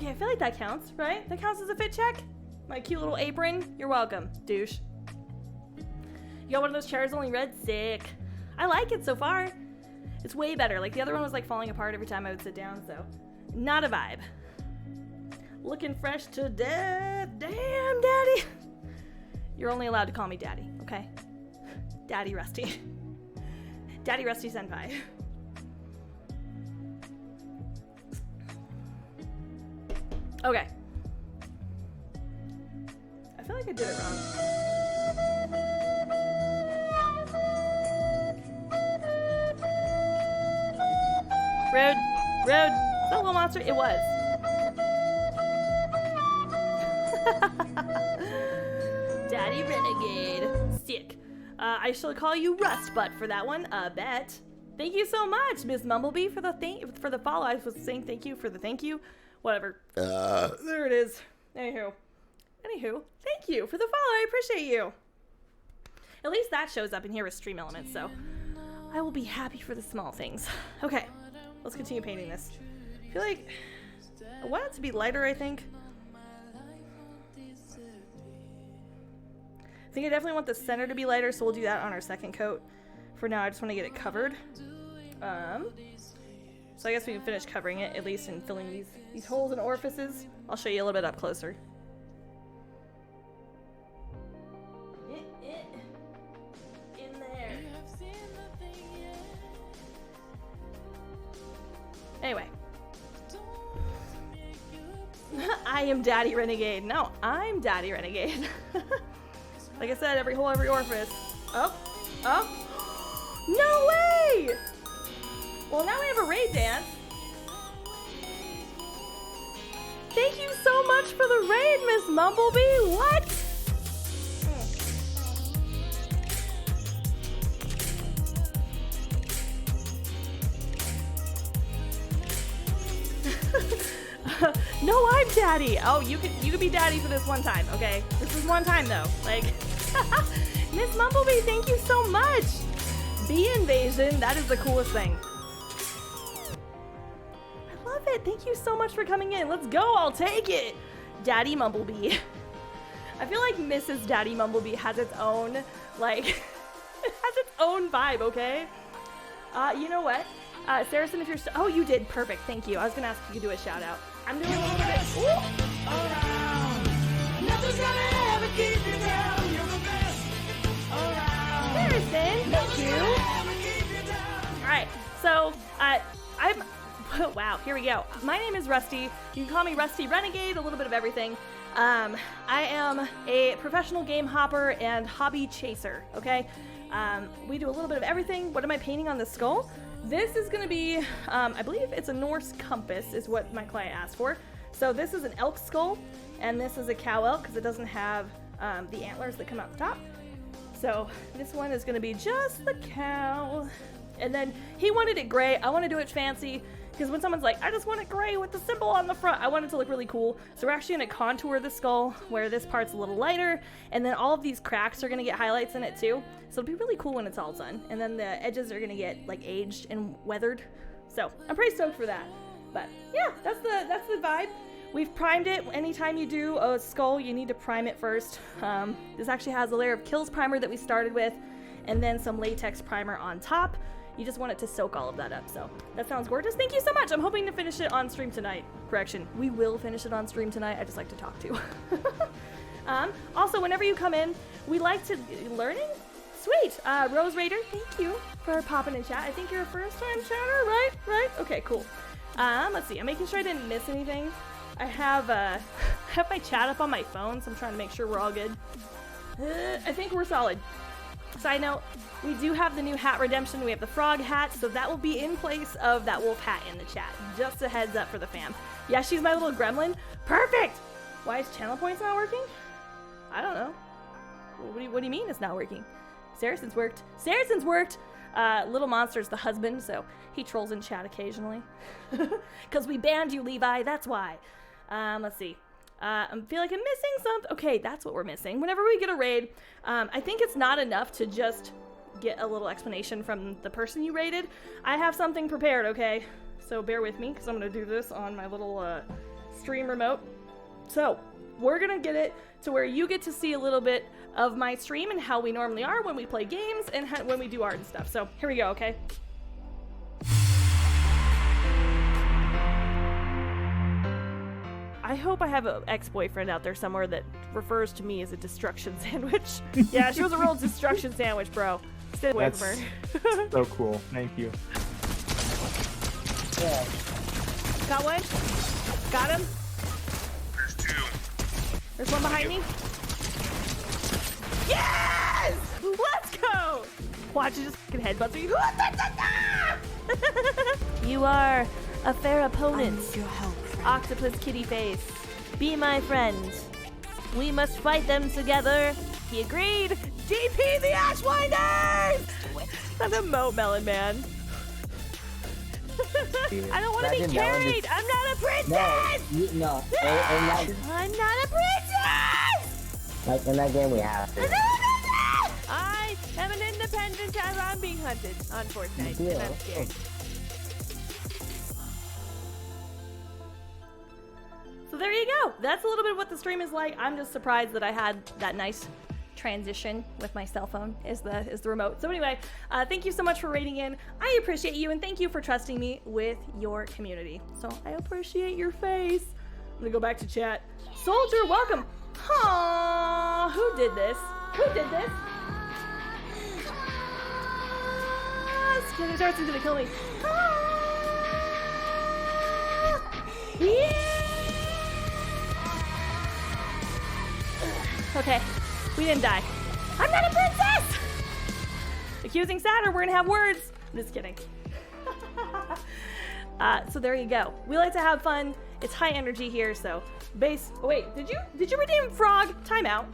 Okay, I feel like that counts, right? That counts as a fit check? My cute little apron? You're welcome, douche. You got one of those chairs only red? Sick. I like it so far. It's way better. Like, the other one was, like, falling apart every time I would sit down, so not a vibe. Looking fresh to death. Damn, Daddy. You're only allowed to call me Daddy, okay? Daddy Rusty. Daddy Rusty Senpai. Okay. I feel like I did it wrong. Rude. Rude. Is that a little monster? It was. Daddy Renegade. Sick. I shall call you Rustbutt for that one. Bet. Thank you so much, Miss Mumblebee, for the follow. I was saying thank you for the thank you. Whatever. There it is. Anywho, thank you for the follow. I appreciate you. At least that shows up in here with stream elements, so I will be happy for the small things. Okay, let's continue painting this. I feel like I want it to be lighter, I think. I think I definitely want the center to be lighter, so we'll do that on our second coat. For now, I just want to get it covered. So I guess we can finish covering it, at least in filling these holes and orifices. I'll show you a little bit up closer. In there. Anyway. I am Daddy Renegade. No, I'm Daddy Renegade. Like I said, every hole, every orifice. Oh. No way! Well, now we have a raid dance. Thank you so much for the raid, Miss Mumblebee. What? No, I'm Daddy. Oh, you could be Daddy for this one time, okay? This is one time though. Like, Miss Mumblebee, thank you so much. Bee invasion, that is the coolest thing. I love it. Thank you so much for coming in. Let's go. I'll take it. Daddy Mumblebee. I feel like Mrs. Daddy Mumblebee has its own, like, it has its own vibe, okay? You know what? Saracen, if you're oh, you did. Perfect. Thank you. I was going to ask if you could do a shout out. I'm doing a little bit. Nothing's gonna ever keep you down. You're the best around. Saracen, thank you. All right. So, I'm wow, here we go. My name is Rusty. You can call me Rusty Renegade, a little bit of everything. I am a professional game hopper and hobby chaser, okay? We do a little bit of everything. What am I painting on the skull? This is going to be, I believe it's a Norse compass is what my client asked for. So this is an elk skull, and this is a cow elk because it doesn't have the antlers that come out the top. So this one is going to be just the cow. And then he wanted it gray. I want to do it fancy because when someone's like, I just want it gray with the symbol on the front, I want it to look really cool. So we're actually going to contour the skull where this part's a little lighter, and then all of these cracks are going to get highlights in it too. So it'll be really cool when it's all done. And then the edges are going to get like aged and weathered. So I'm pretty stoked for that. But yeah, that's the vibe. We've primed it. Anytime you do a skull, you need to prime it first. This actually has a layer of Kills primer that we started with, and then some latex primer on top. You just want it to soak all of that up. So that sounds gorgeous. Thank you so much. I'm hoping to finish it on stream tonight. Correction, we will finish it on stream tonight. I just like to talk to. Also, whenever you come in, we like to learning. Sweet. Rose Raider, thank you for popping in chat. I think you're a first time chatter, right? Right? Okay, cool. Let's see. I'm making sure I didn't miss anything. I have my chat up on my phone, so I'm trying to make sure we're all good. I think we're solid. Side note, we do have the new hat redemption. We have the frog hat, so that will be in place of that wolf hat in the chat. Just a heads up for the fam. Yeah, she's my little gremlin. Perfect! Why is channel points not working? I don't know. What do you mean it's not working? Saracen's worked. Saracen's worked! Little Monster's the husband, so he trolls in chat occasionally. Because we banned you, Levi, that's why. Let's see. I feel like I'm missing something. Okay, that's what we're missing. Whenever we get a raid, I think it's not enough to just get a little explanation from the person you raided. I have something prepared, okay? So bear with me, because I'm going to do this on my little stream remote. So we're gonna get it to where you get to see a little bit of my stream and how we normally are when we play games and when we do art and stuff. So here we go, okay? I hope I have an ex-boyfriend out there somewhere that refers to me as a destruction sandwich. Yeah, she was a real destruction sandwich, bro. Stay away from her. So cool. Thank you. Yeah. Got one? Got him? There's two. There's one behind me. Yes! Let's go! Watch it just fucking headbutts me. You are a fair opponent. Your help. Octopus kitty face. Be my friend. We must fight them together. He agreed. DP the Ashwinders! That's a moat melon man. I don't want to be Imagine Melon carried. just- I'm not a princess. No. And that, I'm not a princess. like in that game, we have to. I am an independent as I'm being hunted on Fortnite. Yeah. And I'm scared. So there you go. That's a little bit of what the stream is like. I'm just surprised that I had that nice transition with my cell phone is the remote. So anyway, thank you so much for rating in. I appreciate you, and thank you for trusting me with your community. So I appreciate your face. I'm gonna go back to chat. Soldier, welcome. Aww, who did this? Who did this? Skinny Darts is gonna kill me. Yeah. Okay, we didn't die. I'm not a princess! Accusing Saturn, we're gonna have words. I'm just kidding. So there you go. We like to have fun. It's high energy here, so base. Oh, wait, did you redeem Frog? Timeout.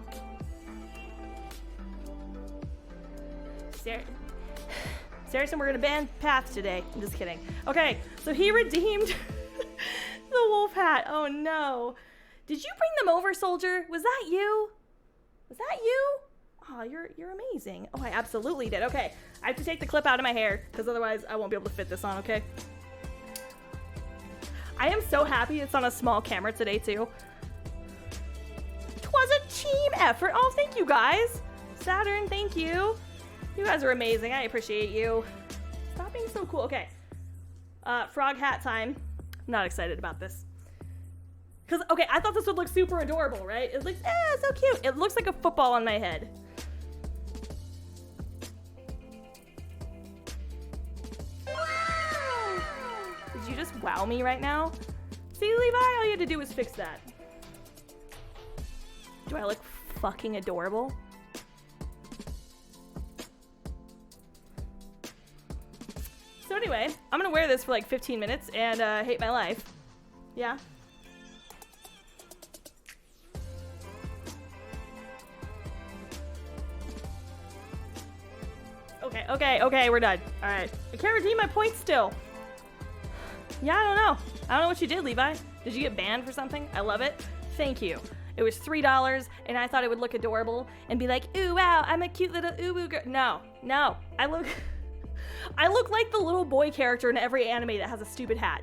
Saracen, we're gonna ban Path today. I'm just kidding. Okay, so he redeemed the wolf hat. Oh no. Did you bring them over, Soldier? Was that you? Was that you? Oh, you're amazing. Oh, I absolutely did. Okay, I have to take the clip out of my hair because otherwise I won't be able to fit this on, okay? I am so happy it's on a small camera today, too. It was a team effort. Oh, thank you, guys. Saturn, thank you. You guys are amazing. I appreciate you. Stop being so cool. Okay. Frog hat time. I'm not excited about this. Because, okay, I thought this would look super adorable, right? It looks, so cute. It looks like a football on my head. Wow! Did you just wow me right now? See, Levi, all you had to do was fix that. Do I look fucking adorable? So anyway, I'm gonna wear this for like 15 minutes and hate my life. Yeah? Okay, we're done. Alright. I can't redeem my points still. Yeah, I don't know. I don't know what you did, Levi. Did you get banned for something? I love it. Thank you. It was $3, and I thought it would look adorable and be like, ooh, wow, I'm a cute little ooh girl. No. I look like the little boy character in every anime that has a stupid hat.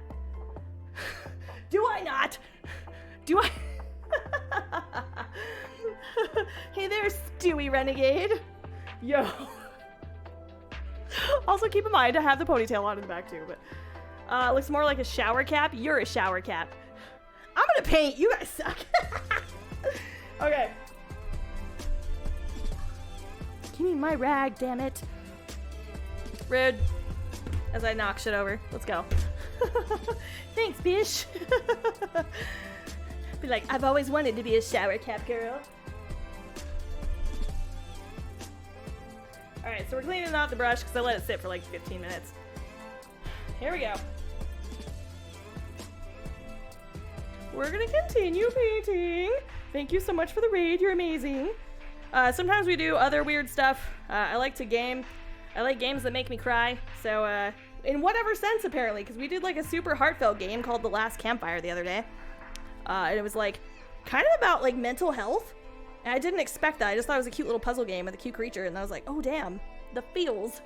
Do I not? Do I? Hey there, Stewie Renegade. Yo. Also, keep in mind, I have the ponytail on in the back too, but looks more like a shower cap. You're a shower cap. I'm gonna paint. You guys suck. Okay. Give me my rag, damn it. Rude. As I knock shit over. Let's go. Thanks, bish. Be like, I've always wanted to be a shower cap girl. Alright, so we're cleaning out the brush because I let it sit for like 15 minutes. Here we go. We're gonna continue painting. Thank you so much for the raid, you're amazing. Sometimes we do other weird stuff. I like to game. I like games that make me cry. So, in whatever sense apparently, because we did like a super heartfelt game called The Last Campfire the other day. And it was like, kind of about like mental health. And I didn't expect that. I just thought it was a cute little puzzle game with a cute creature. And I was like, oh damn, the feels.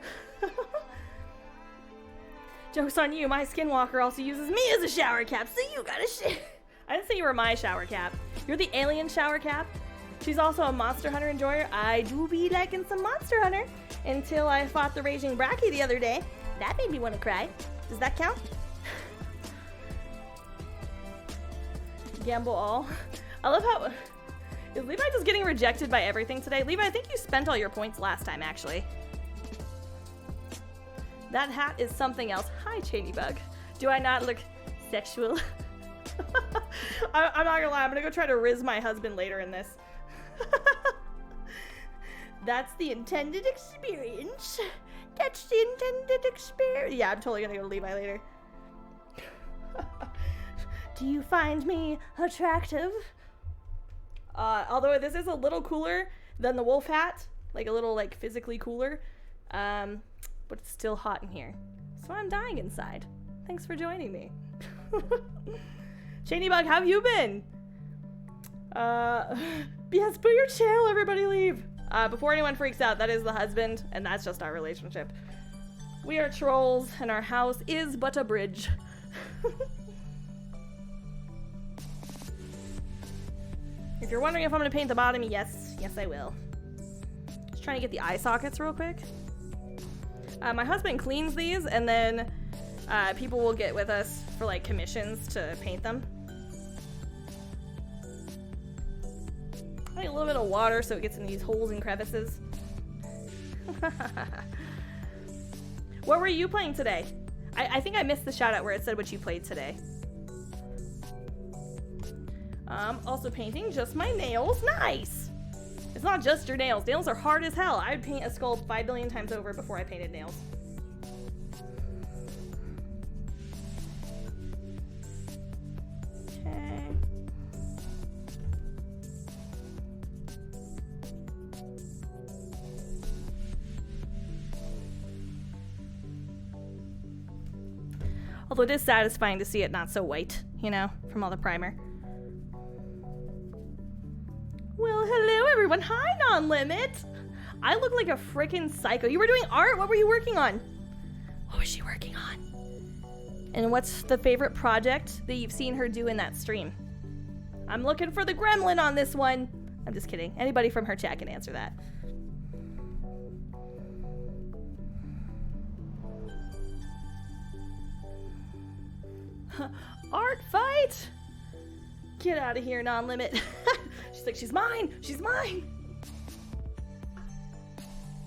Joke's on you, my skinwalker also uses me as a shower cap, so you gotta shit. I didn't say you were my shower cap. You're the alien shower cap. She's also a Monster Hunter enjoyer. I do be liking some Monster Hunter until I fought the Raging Bracky the other day. That made me want to cry. Does that count? Gamble all. I love how... Is Levi just getting rejected by everything today? Levi, I think you spent all your points last time, actually. That hat is something else. Hi, Cheney Bug. Do I not look sexual? I'm not gonna lie. I'm gonna go try to riz my husband later in this. That's the intended experience. That's the intended experience. Yeah, I'm totally gonna go to Levi later. Do you find me attractive? Although this is a little cooler than the wolf hat, like a little like physically cooler, but it's still hot in here, so I'm dying inside. Thanks for joining me. Cheney Bug, how have you been? Yes, put your channel, everybody leave. Before anyone freaks out, that is the husband, and that's just our relationship. We are trolls, and our house is but a bridge. If you're wondering if I'm gonna paint the bottom, yes I will. Just trying to get the eye sockets real quick. My husband cleans these, and then people will get with us for like commissions to paint them. I need a little bit of water so it gets in these holes and crevices. What were you playing today? I think I missed the shout out where it said what you played today. Also painting just my nails. Nice! It's not just your nails. Nails are hard as hell. I would paint a skull 5 billion times over before I painted nails. Okay. Although it is satisfying to see it not so white, you know, from all the primer. Well, hello everyone. Hi, Non-Limit. I look like a freaking psycho. You were doing art? What were you working on? What was she working on? And what's the favorite project that you've seen her do in that stream? I'm looking for the gremlin on this one. I'm just kidding. Anybody from her chat can answer that. Art fight? Get out of here, Non-Limit. She's like, she's mine. She's mine.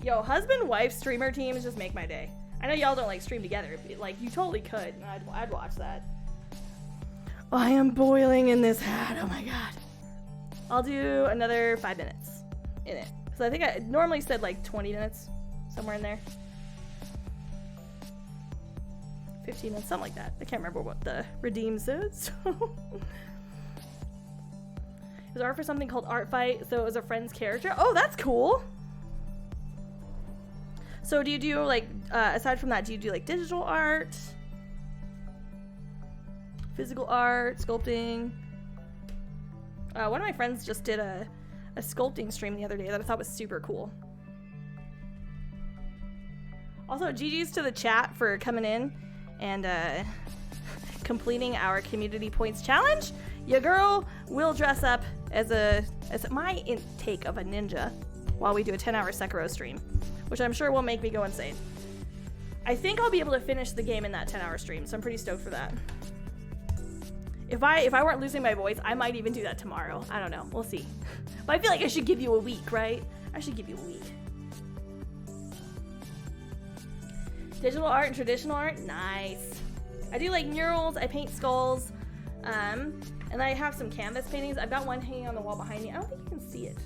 Yo, husband-wife streamer teams just make my day. I know y'all don't like stream together, but like you totally could. I'd watch that. I am boiling in this hat. Oh my god. I'll do another 5 minutes in it. So I think I normally said like 20 minutes, somewhere in there. 15 minutes, something like that. I can't remember what the redeem says. It was art for something called Art Fight, so it was a friend's character. Oh, that's cool. So do you do like, aside from that, do you do like digital art? Physical art, sculpting? One of my friends just did a sculpting stream the other day that I thought was super cool. Also, GG's to the chat for coming in and completing our community points challenge. Your girl will dress up as my intake of a ninja while we do a 10-hour Sekiro stream, which I'm sure will make me go insane. I think I'll be able to finish the game in that 10-hour stream, so I'm pretty stoked for that. If I weren't losing my voice, I might even do that tomorrow. I don't know. We'll see. But I feel like I should give you a week, right? I should give you a week. Digital art and traditional art? Nice. I do like murals. I paint skulls. And I have some canvas paintings. I've got one hanging on the wall behind me. I don't think you can see it.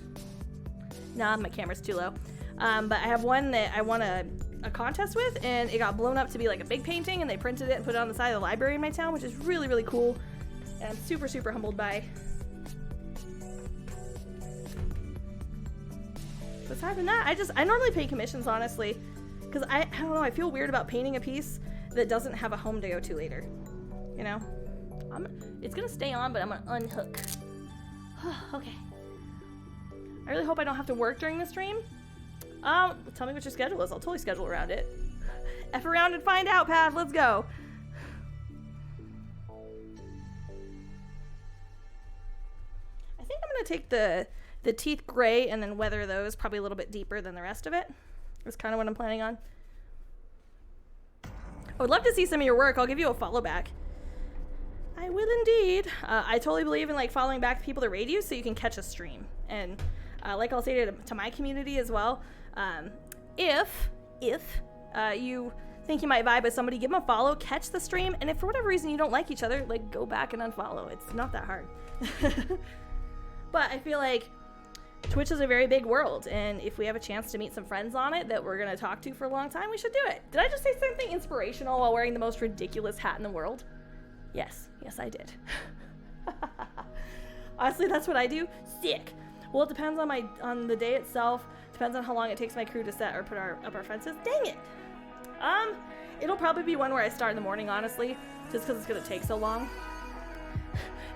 Nah, my camera's too low. But I have one that I won a contest with, and it got blown up to be like a big painting, and they printed it and put it on the side of the library in my town, which is really, really cool. And I'm super, super humbled by. But aside from that, I normally pay commissions, honestly. Because I don't know, I feel weird about painting a piece that doesn't have a home to go to later. You know? It's gonna stay on, but I'm gonna unhook. Okay. I really hope I don't have to work during the stream. Tell me what your schedule is. I'll totally schedule around it. F around and find out, Pav. Let's go. to take the teeth gray and then weather those probably a little bit deeper than the rest of it. That's kind of what I'm planning on. I would love to see some of your work. I'll give you a follow back. I will indeed. I totally believe in like following back people that raid you so you can catch a stream. And like I'll say to my community as well, if you think you might vibe with somebody, give them a follow, catch the stream, and if for whatever reason you don't like each other, like go back and unfollow. It's not that hard. But I feel like Twitch is a very big world, and if we have a chance to meet some friends on it that we're going to talk to for a long time, we should do it. Did I just say something inspirational while wearing the most ridiculous hat in the world? Yes, I did. Honestly, that's what I do. Sick. Well, it depends on the day itself. Depends on how long it takes my crew to set or put up our fences. Dang it. It'll probably be one where I start in the morning, honestly, just because it's going to take so long.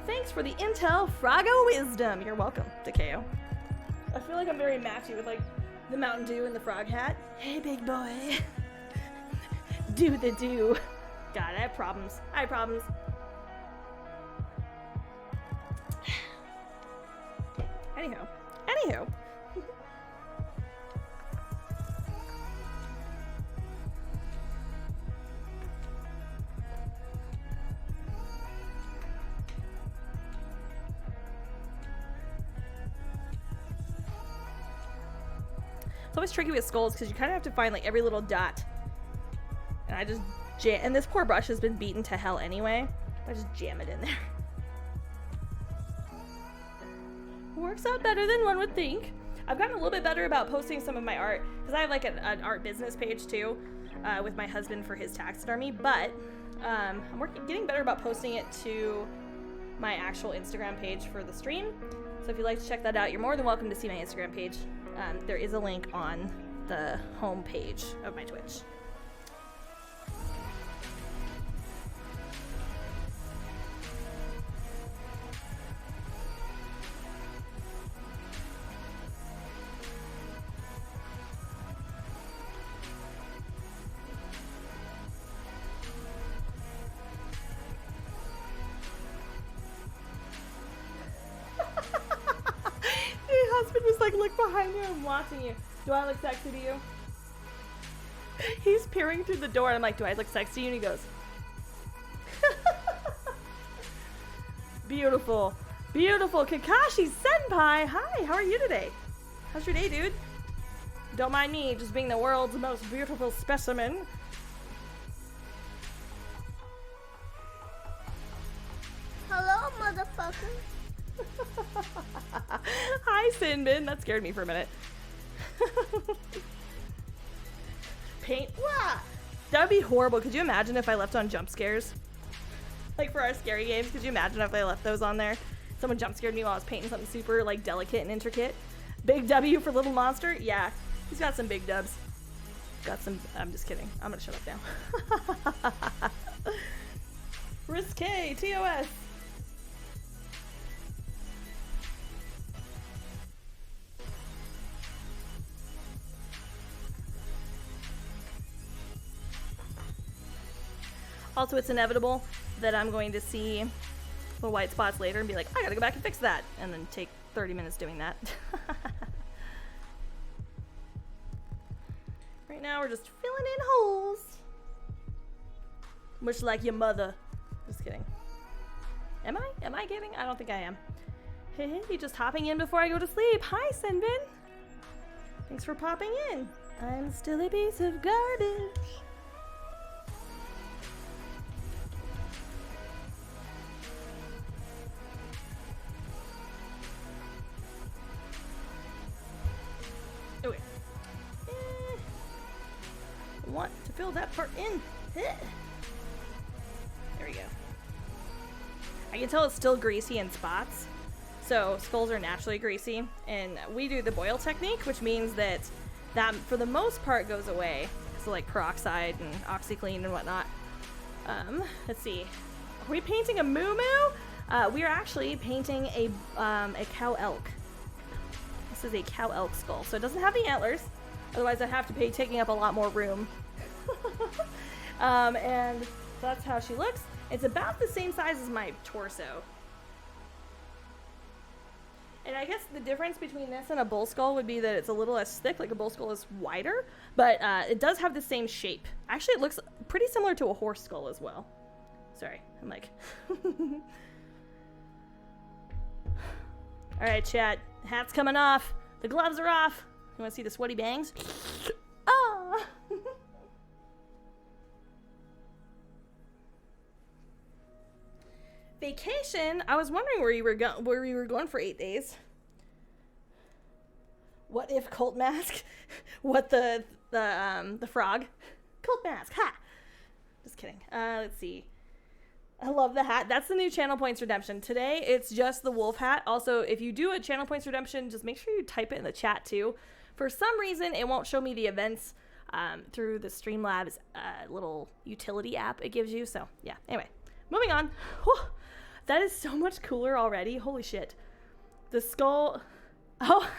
Thanks for the intel, Froggo Wisdom. You're welcome, Takeo. I feel like I'm very matchy with, like, the Mountain Dew and the frog hat. Hey, big boy. Do the do. God, I have problems. Anywho. It's always tricky with skulls because you kind of have to find like every little dot. And I just jam, and this poor brush has been beaten to hell anyway. I just jam it in there. Works out better than one would think. I've gotten a little bit better about posting some of my art because I have like an art business page too with my husband for his taxidermy, but I'm getting better about posting it to my actual Instagram page for the stream. So if you'd like to check that out, you're more than welcome to see my Instagram page. There is a link on the home page of my Twitch. Husband was like, look behind you, I'm watching you. Do I look sexy to you? He's peering through the door and I'm like, do I look sexy to you? And he goes, beautiful, beautiful. Kakashi Senpai, hi, how are you today? How's your day, dude? Don't mind me, just being the world's most beautiful specimen. Hello, motherfucker. Hi, Sinbin. That scared me for a minute. Paint. Wah! That would be horrible. Could you imagine if I left on jump scares? Like for our scary games, could you imagine if I left those on there? Someone jump scared me while I was painting something super like delicate and intricate. Big W for Little Monster? Yeah, he's got some big dubs. Got some. I'm just kidding. I'm gonna shut up now. Risque, TOS. Also, it's inevitable that I'm going to see the white spots later and be like, I gotta go back and fix that, and then take 30 minutes doing that. Right now, we're just filling in holes. Much like your mother. Just kidding. Am I? Am I kidding? I don't think I am. Hey, just hopping in before I go to sleep. Hi, Senbin. Thanks for popping in. I'm still a piece of garbage. Okay. Want to fill that part in. There we go. I can tell it's still greasy in spots. So skulls are naturally greasy, and we do the boil technique, which means that for the most part goes away. So like peroxide and OxyClean and whatnot. Let's see. Are we painting a moo? We are actually painting a cow elk. This is a cow elk skull, so it doesn't have the antlers. Otherwise, I'd have to be taking up a lot more room. And that's how she looks. It's about the same size as my torso. And I guess the difference between this and a bull skull would be that it's a little less thick, like a bull skull is wider, but it does have the same shape. Actually, it looks pretty similar to a horse skull as well. Sorry, I'm like... Alright, chat. Hat's coming off. The gloves are off. You want to see the sweaty bangs? Ah! Vacation? I was wondering where you were going for 8 days. What if cult mask? What the frog? Cult mask. Ha! Just kidding. Let's see. I love the hat. That's the new Channel Points redemption. Today, it's just the wolf hat. Also, if you do a Channel Points redemption, just make sure you type it in the chat too. For some reason, it won't show me the events through the Streamlabs little utility app it gives you. So, yeah. Anyway, moving on. Whew. That is so much cooler already. Holy shit. The skull... Oh,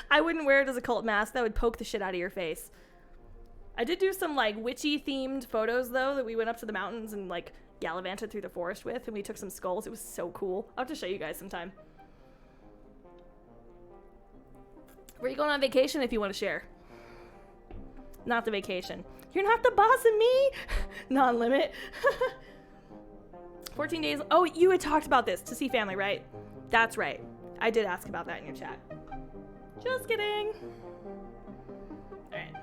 I wouldn't wear it as a cult mask. That would poke the shit out of your face. I did do some, like, witchy-themed photos, though, that we went up to the mountains and, like, gallivanted through the forest with, and we took some skulls. It was so cool. I'll have to show you guys sometime. Where are you going on vacation if you want to share? Not the vacation. You're not the boss of me? Non-limit. 14 days. Oh, you had talked about this to see family, right? That's right. I did ask about that in your chat. Just kidding. All right.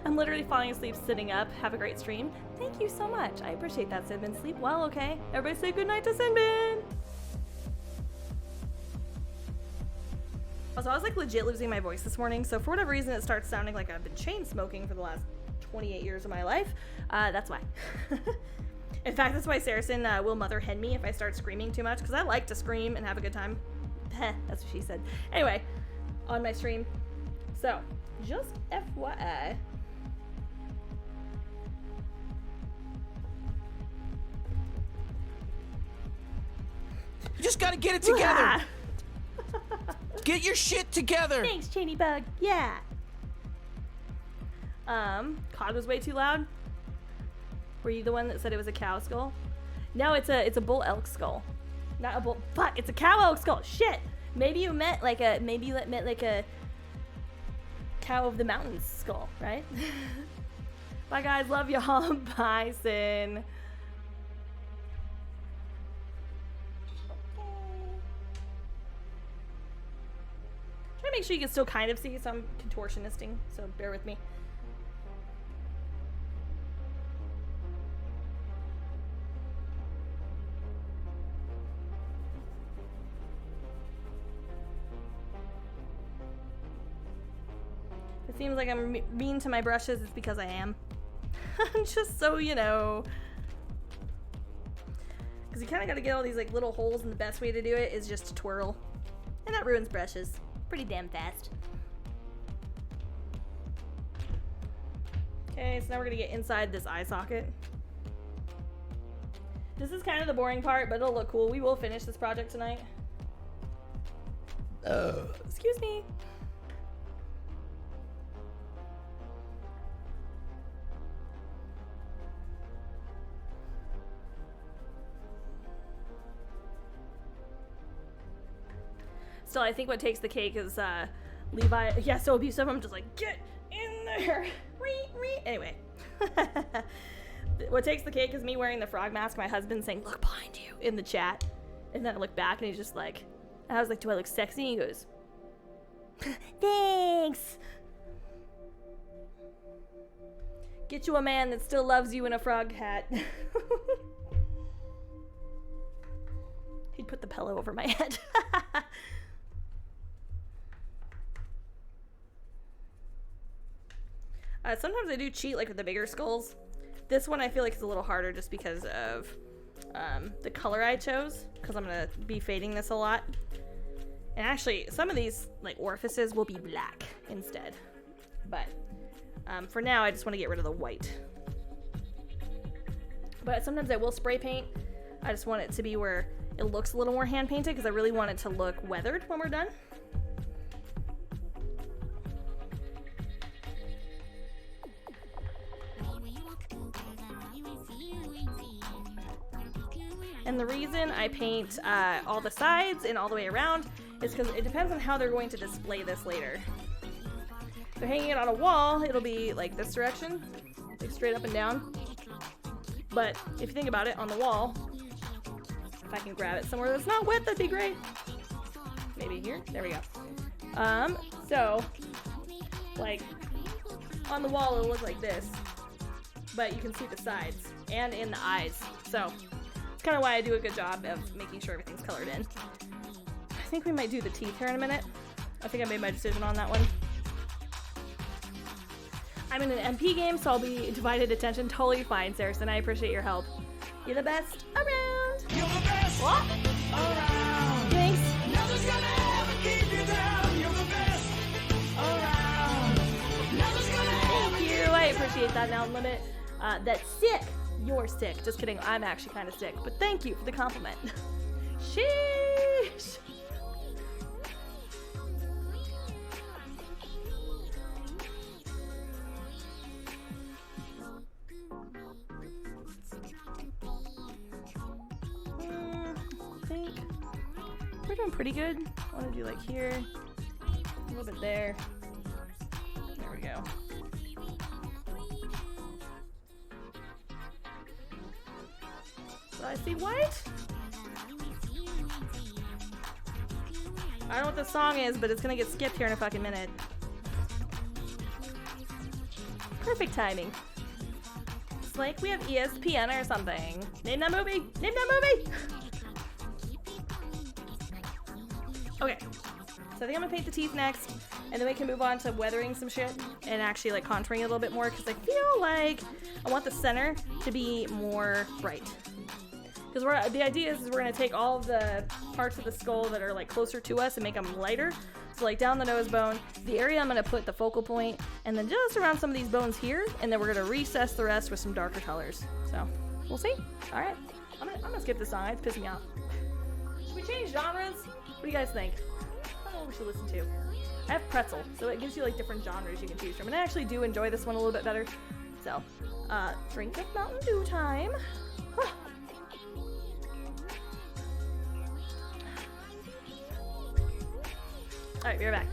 I'm literally falling asleep sitting up. Have a great stream. Thank you so much. I appreciate that, Sinbin. Sleep well, okay? Everybody say goodnight to Sinbin. Also, I was like legit losing my voice this morning, so for whatever reason it starts sounding like I've been chain smoking for the last 28 years of my life. That's why. In fact, that's why Saracen will mother hen me if I start screaming too much, because I like to scream and have a good time. That's what she said. Anyway, on my stream. So, just FYI. You just gotta get it together. Get your shit together. Thanks, Cheney Bug. Yeah. Cod was way too loud. Were you the one that said it was a cow skull? No, it's a bull elk skull. Not a bull. Fuck, it's a cow elk skull. Shit. Maybe you meant like a cow of the mountains skull, right? Bye guys, love y'all. Bye, Sin. Try to make sure you can still kind of see, so I'm contortionisting, so bear with me. It seems like I'm mean to my brushes. It's because I am. Just so you know. Because you kind of got to get all these like little holes, and the best way to do it is just to twirl. And that ruins brushes pretty damn fast. Okay, so now we're going to get inside this eye socket. This is kind of the boring part, but it'll look cool. We will finish this project tonight. Excuse me. Still, I think what takes the cake is Levi. Yeah, so abusive. I'm just like, get in there. Anyway. What takes the cake is me wearing the frog mask, my husband saying, look behind you, in the chat. And then I look back and he's just like, I was like, do I look sexy? And he goes, thanks. Get you a man that still loves you in a frog hat. He'd put the pillow over my head. Sometimes I do cheat like with the bigger skulls. This one I feel like is a little harder just because of the color I chose, because I'm going to be fading this a lot. And actually, some of these like orifices will be black instead. But for now, I just want to get rid of the white. But sometimes I will spray paint. I just want it to be where it looks a little more hand painted because I really want it to look weathered when we're done. And the reason I paint all the sides and all the way around is because it depends on how they're going to display this later. If they're hanging it on a wall, it'll be like this direction, like straight up and down. But if you think about it, on the wall, if I can grab it somewhere that's not wet, that'd be great. Maybe here, there we go. So, like, on the wall it'll look like this, but you can see the sides and in the eyes. So, it's kind of why I do a good job of making sure everything's colored in. I think we might do the teeth here in a minute. I think I made my decision on that one. I'm in an MP game, so I'll be divided attention. Totally fine, Saracen. I appreciate your help. You're the best around. You're the best What? around. Thanks. Nothing's gonna ever keep you down. You're the best around. Nothing's gonna ever Thank you. I appreciate that now limit. That's sick. You're sick. Just kidding. I'm actually kind of sick. But thank you for the compliment. Sheesh. I think we're doing pretty good. I want to do like here, a little bit there. There we go. So I see white. I don't know what the song is, but it's gonna get skipped here in a fucking minute. Perfect timing. It's like we have ESPN or something. Name that movie! Name that movie! Okay. So I think I'm gonna paint the teeth next, and then we can move on to weathering some shit and actually like contouring it a little bit more because I feel like I want the center to be more bright. Because the idea is we're gonna take all of the parts of the skull that are like closer to us and make them lighter. So like down the nose bone, the area I'm gonna put the focal point, and then just around some of these bones here, and then we're gonna recess the rest with some darker colors. So we'll see. All right, I'm gonna skip this song. It's pissing me off. Should we change genres? What do you guys think? I don't know what we should listen to. I have Pretzel, so it gives you like different genres you can choose from, and I actually do enjoy this one a little bit better. So, drink of Mountain Dew time. Alright, be right back.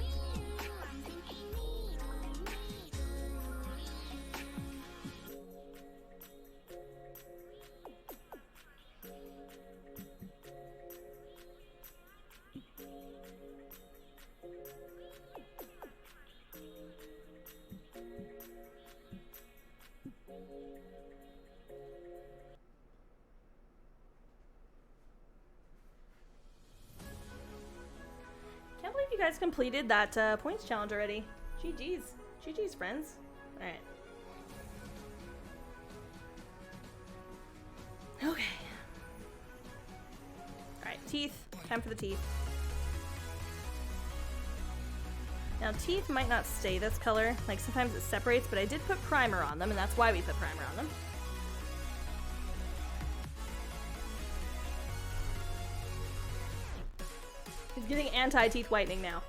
Can't believe you guys completed that points challenge already. GG's. GG's, friends. Alright. Okay. Alright, teeth. Time for the teeth. Now, teeth might not stay this color. Like, sometimes it separates, but I did put primer on them, and that's why we put primer on them. He's getting anti-teeth whitening now.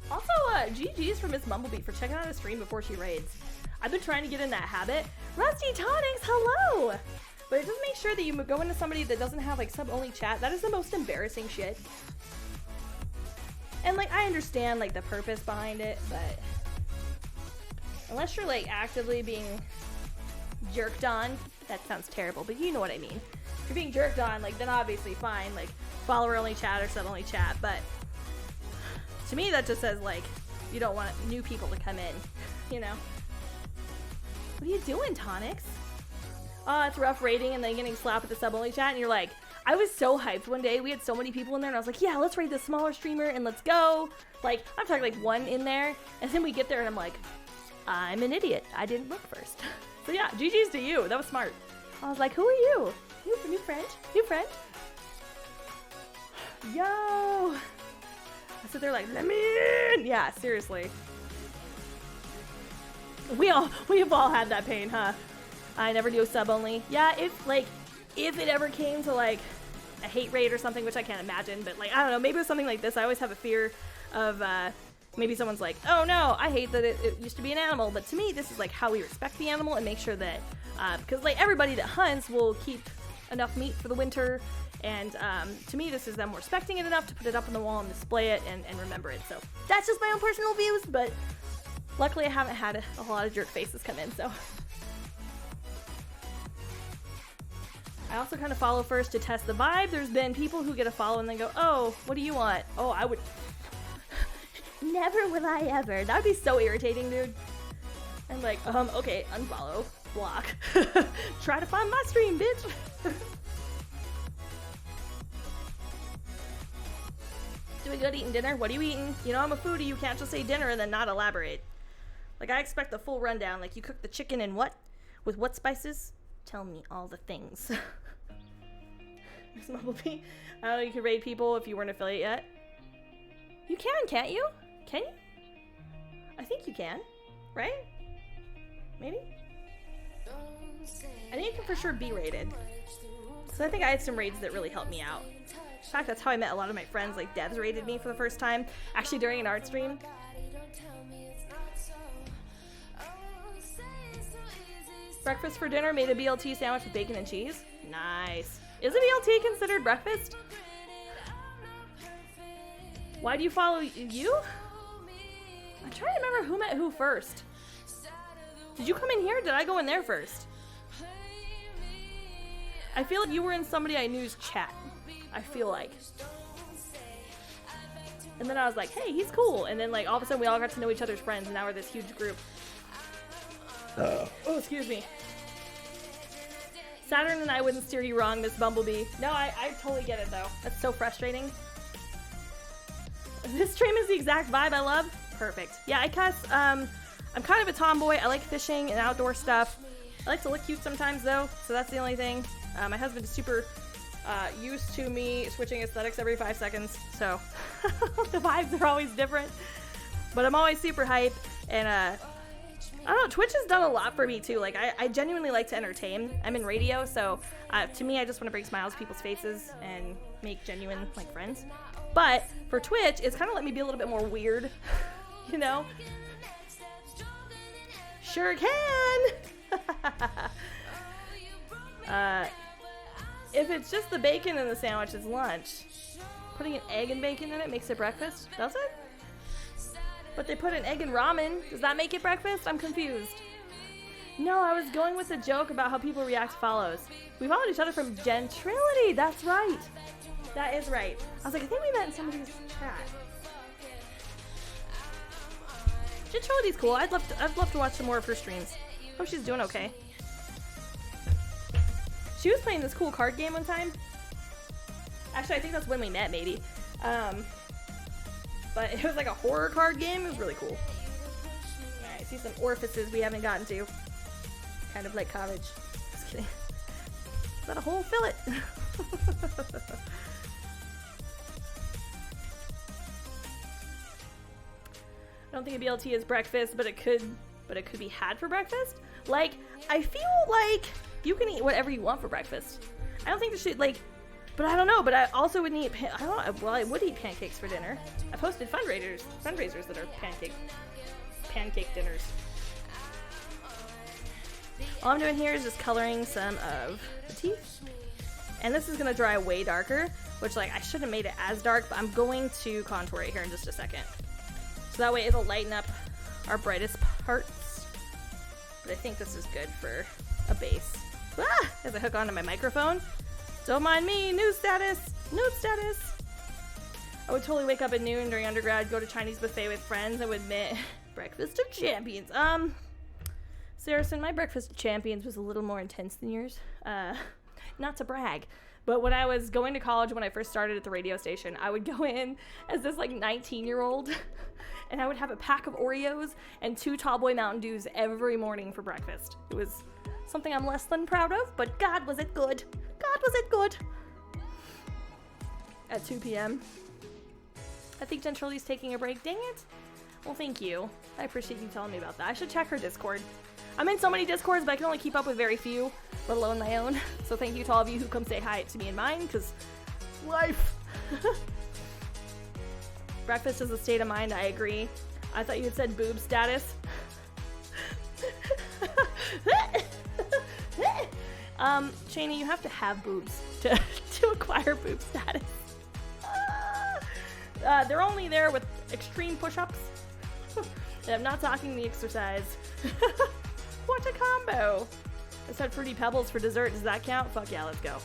Also, GG's for Miss Bumblebee for checking out a stream before she raids. I've been trying to get in that habit. Rusty Tonics, hello! But just make sure that you go into somebody that doesn't have like sub-only chat. That is the most embarrassing shit. And like, I understand like the purpose behind it, but unless you're like actively being jerked on, that sounds terrible, but you know what I mean. If you're being jerked on, like, then obviously fine, like follower only chat or sub-only chat, but to me that just says like you don't want new people to come in, you know? What are you doing, Tonics? Oh, it's rough rating and then getting slapped with the sub-only chat, and you're like, I was so hyped one day. We had so many people in there, and I was like, yeah, let's raid this smaller streamer, and let's go. Like, I'm talking like one in there, and then we get there, and I'm like, I'm an idiot. I didn't look first. So yeah, GG's to you. That was smart. I was like, who are you? New friend? New friend? Yo! I sit there like, let me in! Yeah, seriously. We've all had that pain, huh? I never do sub only. Yeah, if it ever came to like a hate raid or something, which I can't imagine, but like, I don't know, maybe it was something like this. I always have a fear of maybe someone's like, oh no, I hate that it used to be an animal, but to me, this is like how we respect the animal and make sure that, because like everybody that hunts will keep enough meat for the winter, and to me, this is them respecting it enough to put it up on the wall and display it and remember it. So that's just my own personal views, but luckily I haven't had a whole lot of jerk faces come in, so. I also kind of follow first to test the vibe. There's been people who get a follow and then go, oh, what do you want? Oh, I would... Never will I ever. That would be so irritating, dude. I'm like, okay, unfollow, block. Try to find my stream, bitch. Doing good eating dinner? What are you eating? You know I'm a foodie, you can't just say dinner and then not elaborate. Like, I expect the full rundown. Like, you cook the chicken in what? With what spices? Tell me all the things. Miss Bumblebee. I don't know, you could raid people if you weren't affiliate yet. You can, can't you? Can you? I think you can. Right? Maybe? I think you can for sure be raided. So I think I had some raids that really helped me out. In fact, that's how I met a lot of my friends. Like, Devs raided me for the first time. Actually, during an art stream. Breakfast for dinner, made a BLT sandwich with bacon and cheese. Nice. Is a BLT considered breakfast? Why do you follow you? I'm trying to remember who met who first. Did you come in here? Did I go in there first? I feel like you were in somebody I knew's chat. I feel like. And then I was like, hey, he's cool. And then like all of a sudden we all got to know each other's friends, and now we're this huge group. Oh, excuse me. Saturn and I wouldn't steer you wrong, Miss Bumblebee. No, I totally get it though. That's so frustrating. This stream is the exact vibe I love. Perfect. Yeah, I cuss. I'm kind of a tomboy. I like fishing and outdoor stuff. I like to look cute sometimes though, so that's the only thing. My husband is super used to me switching aesthetics every 5 seconds, so the vibes are always different. But I'm always super hype, and I don't know, Twitch has done a lot for me too. Like, I genuinely like to entertain. I'm in radio, so to me, I just want to bring smiles to people's faces and make genuine, like, friends. But for Twitch, it's kind of let me be a little bit more weird, you know? Sure can! If it's just the bacon in the sandwich, it's lunch. Putting an egg and bacon in it makes it breakfast, does it? But they put an egg in ramen. Does that make it breakfast? I'm confused. No, I was going with a joke about how people react to follows. We followed each other from Gentrility. That's right. That is right. I was like, I think we met in somebody's chat. Gentrility's cool. I'd love to watch some more of her streams. Hope she's doing okay. She was playing this cool card game one time. Actually, I think that's when we met, maybe. But it was like a horror card game. It was really cool. Alright, I see some orifices we haven't gotten to. Kind of like cabbage. Just kidding. Is that a whole fillet? I don't think a BLT is breakfast, but it could be had for breakfast. Like, I feel like you can eat whatever you want for breakfast. I don't think there should, like, but I don't know, but I also would eat, I would eat pancakes for dinner. I posted fundraisers that are pancake dinners. All I'm doing here is just coloring some of the teeth. And this is gonna dry way darker, which, like, I shouldn't have made it as dark, but I'm going to contour it here in just a second. So that way it'll lighten up our brightest parts. But I think this is good for a base. Ah! As I hook onto my microphone. Don't mind me, nude status! Nude status! I would totally wake up at noon during undergrad, go to Chinese buffet with friends, and would admit, breakfast of champions. Saracen, my breakfast of champions was a little more intense than yours. Not to brag, But when I was going to college, when I first started at the radio station, I would go in as this like 19-year-old and I would have a pack of Oreos and 2 Tallboy Mountain Dews every morning for breakfast. It was something I'm less than proud of, but God, was it good. God, was it good. At 2 p.m. I think Jen Shirley's taking a break. Dang it. Well, thank you. I appreciate you telling me about that. I should check her Discord. I'm in so many Discords, but I can only keep up with very few, let alone my own. So thank you to all of you who come say hi to me and mine, because life. Breakfast is a state of mind, I agree. I thought you had said boob status. Shani, you have to have boobs to acquire boob status. They're only there with extreme push-ups. And I'm not talking the exercise. What a combo! I said Fruity Pebbles for dessert. Does that count? Fuck yeah, let's go.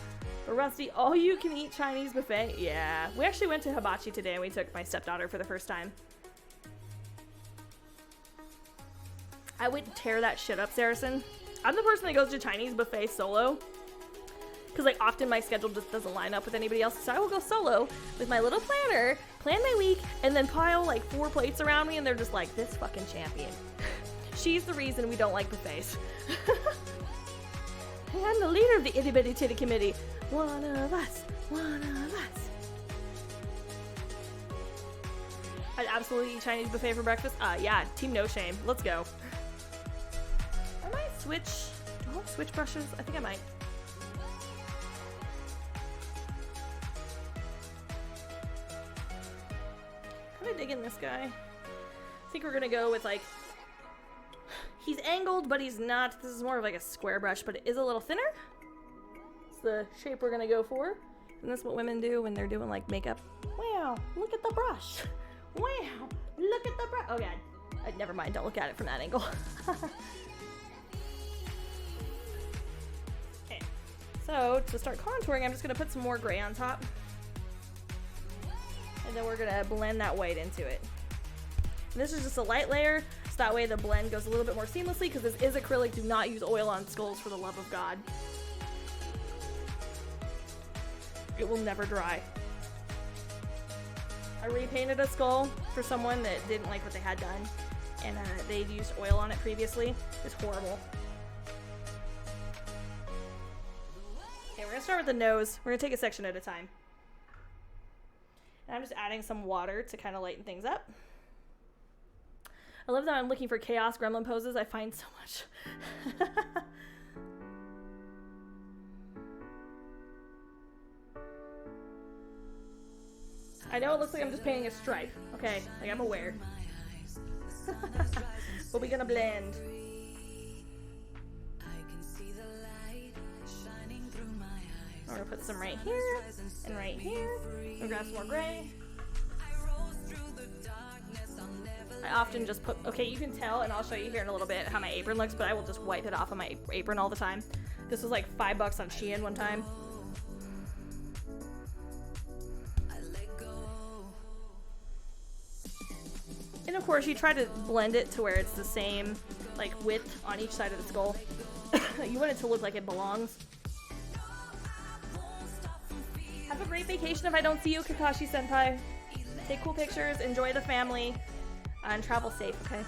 But Rusty, all you can eat Chinese buffet? Yeah. We actually went to Hibachi today and we took my stepdaughter for the first time. I would tear that shit up, Saracen. I'm the person that goes to Chinese buffet solo. Because like often my schedule just doesn't line up with anybody else. So I will go solo with my little planner, plan my week, and then pile like 4 plates around me and they're just like, this fucking champion. She's the reason we don't like buffets. Hey, I'm the leader of the itty bitty titty committee. One of us. One of us. I'd absolutely eat Chinese buffet for breakfast. Yeah, team no shame. Let's go. I might switch. Do I want to switch brushes? I think I might. Kind of digging this guy. I think we're gonna go with like. He's angled, but he's not. This is more of like a square brush, but it is a little thinner. It's the shape we're gonna go for. And that's what women do when they're doing like makeup. Wow, look at the brush. Wow, look at the brush. Oh god, never mind, don't look at it from that angle. Okay, so to start contouring, I'm just gonna put some more gray on top. And then we're gonna blend that white into it. And this is just a light layer. That way the blend goes a little bit more seamlessly because this is acrylic. Do not use oil on skulls for the love of God. It will never dry. I repainted a skull for someone that didn't like what they had done and they'd used oil on it previously. It's horrible. Okay, we're gonna start with the nose. We're gonna take a section at a time. And I'm just adding some water to kind of lighten things up. I love that I'm looking for chaos gremlin poses. I find so much. I know it looks like I'm just painting a stripe. Okay, like I'm aware. But we're gonna blend. I'm gonna put some right here and right here. I'm gonna grab some more gray. I often just put, okay, you can tell, and I'll show you here in a little bit how my apron looks, but I will just wipe it off on my apron all the time. This was like $5 on Shein one time. And of course, you try to blend it to where it's the same, like, width on each side of the skull. You want it to look like it belongs. Have a great vacation if I don't see you, Kakashi-senpai. Take cool pictures, enjoy the family. And travel safe, okay?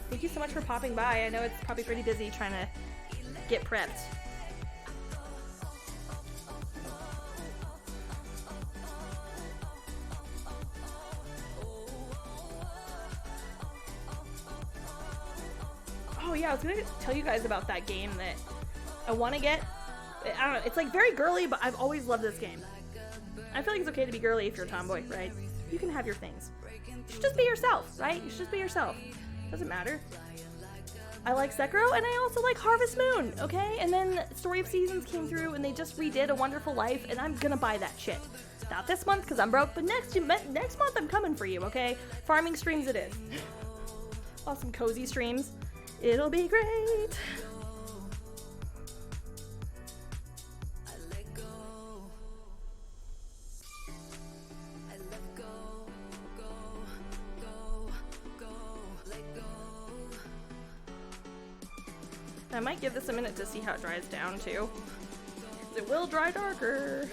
Thank you so much for popping by. I know it's probably pretty busy trying to get prepped. Oh yeah, I was gonna tell you guys about that game that I want to get. I don't know, it's like very girly, but I've always loved this game. I feel like it's okay to be girly if you're a tomboy, right? You can have your things. You should just be yourself, right? You should just be yourself. Doesn't matter. I like Sekiro, and I also like Harvest Moon, okay? And then Story of Seasons came through, and they just redid A Wonderful Life, and I'm gonna buy that shit. Not this month, because I'm broke, but next month I'm coming for you, okay? Farming streams it is. Awesome cozy streams. It'll be great. I might give this a minute to see how it dries down too. It will dry darker.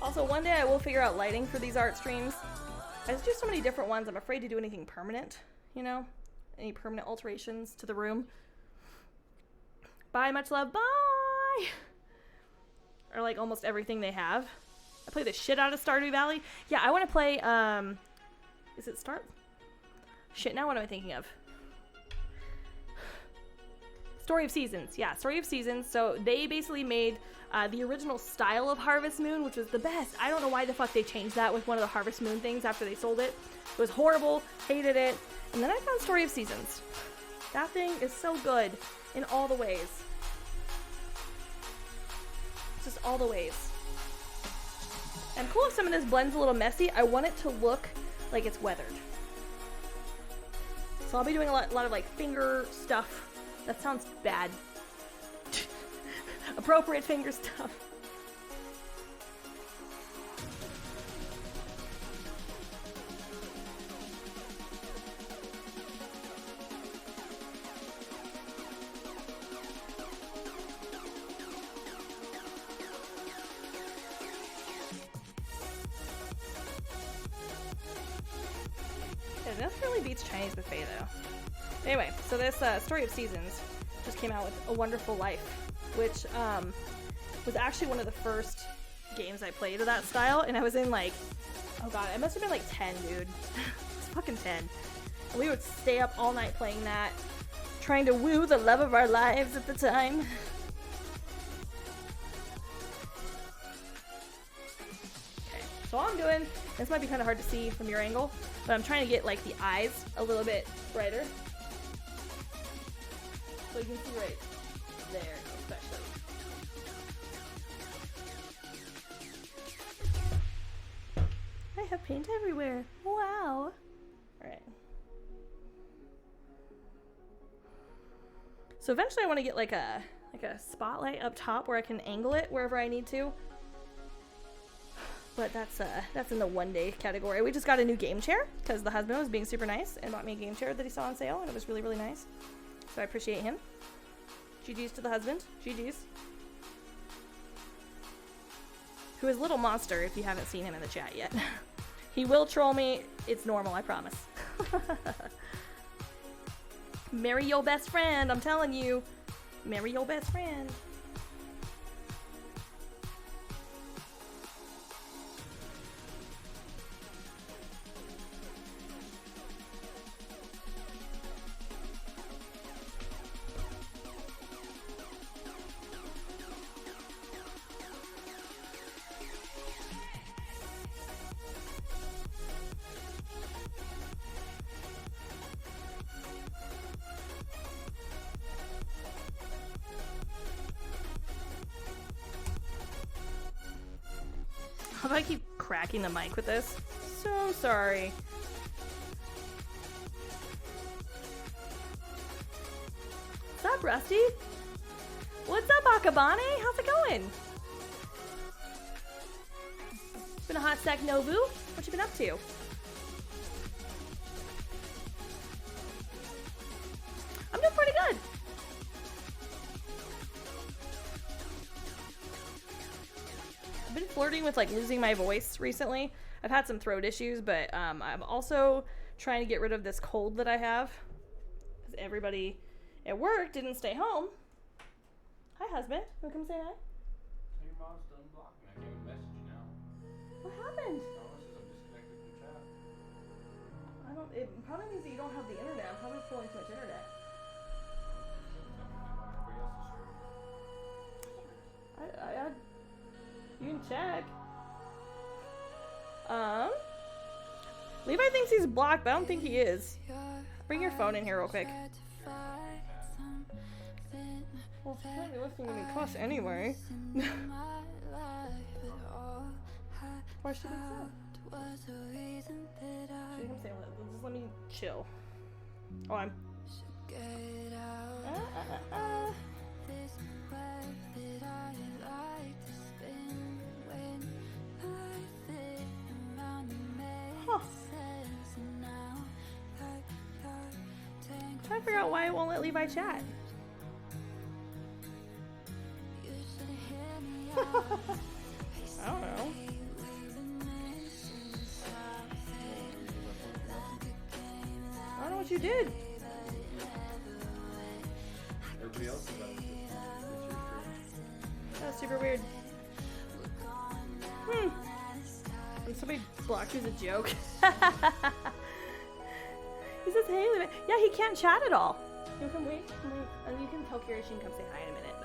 Also, one day I will figure out lighting for these art streams. I just do so many different ones, I'm afraid to do anything permanent, you know? Any permanent alterations to the room. Bye, much love, bye! Or like almost everything they have. I play the shit out of Stardew Valley. Yeah, I want to play, is it Start? Shit, now what am I thinking of? Story of Seasons. Yeah, Story of Seasons. So they basically made the original style of Harvest Moon, which was the best. I don't know why the fuck they changed that with one of the Harvest Moon things after they sold it. It was horrible, hated it. And then I found Story of Seasons. That thing is so good in all the ways. Just all the ways. I'm cool if some of this blend's a little messy. I want it to look like it's weathered. So I'll be doing a lot of like finger stuff. That sounds bad. Appropriate finger stuff. Yeah, nothing really beats Chinese buffet though. Anyway, so this Story of Seasons just came out with A Wonderful Life, which was actually one of the first games I played of that style, and I was in like, oh god, I must have been like 10, dude. It's fucking 10. And we would stay up all night playing that, trying to woo the love of our lives at the time. Okay, so all I'm doing, this might be kind of hard to see from your angle, but I'm trying to get like the eyes a little bit brighter. So you can see right there, especially. I have paint everywhere. Wow. Alright. So eventually I want to get like a spotlight up top where I can angle it wherever I need to. But that's in the one day category. We just got a new game chair because the husband was being super nice and bought me a game chair that he saw on sale, and it was really, really nice. So I appreciate him. GG's to the husband. GG's. Who is Little Monster if you haven't seen him in the chat yet. He will troll me. It's normal, I promise. Marry your best friend, I'm telling you. Marry your best friend. How do I keep cracking the mic with this? So sorry. What's up, Rusty? What's up, Akabane? How's it going? It's been a hot sec, Nobu. What you been up to? I'm doing pretty good. I've been flirting with like losing my voice recently. I've had some throat issues, but I'm also trying to get rid of this cold that I have because everybody at work didn't stay home. Hi, husband. You wanna come say hi? Your mom's still unblocked me. I can't even message you now. What happened? No, it says I'm disconnected from chat. I don't. It probably means that you don't have the internet. I'm probably pulling too much internet. You can check. Levi thinks he's blocked, but I don't think he is. Bring your phone in here real quick. Well, apparently listening to me cuss anyway. Why should we say? She come say, just let me chill. Oh, I'm. Huh. Trying to figure out why it won't let Levi chat. I don't know. I don't know what you did. Everybody else is on it. That's super weird. And somebody blocked you as a joke. He says, hey, Levi. Yeah, he can't chat at all. You can wait. And you can tell Kira she can come say hi in a minute,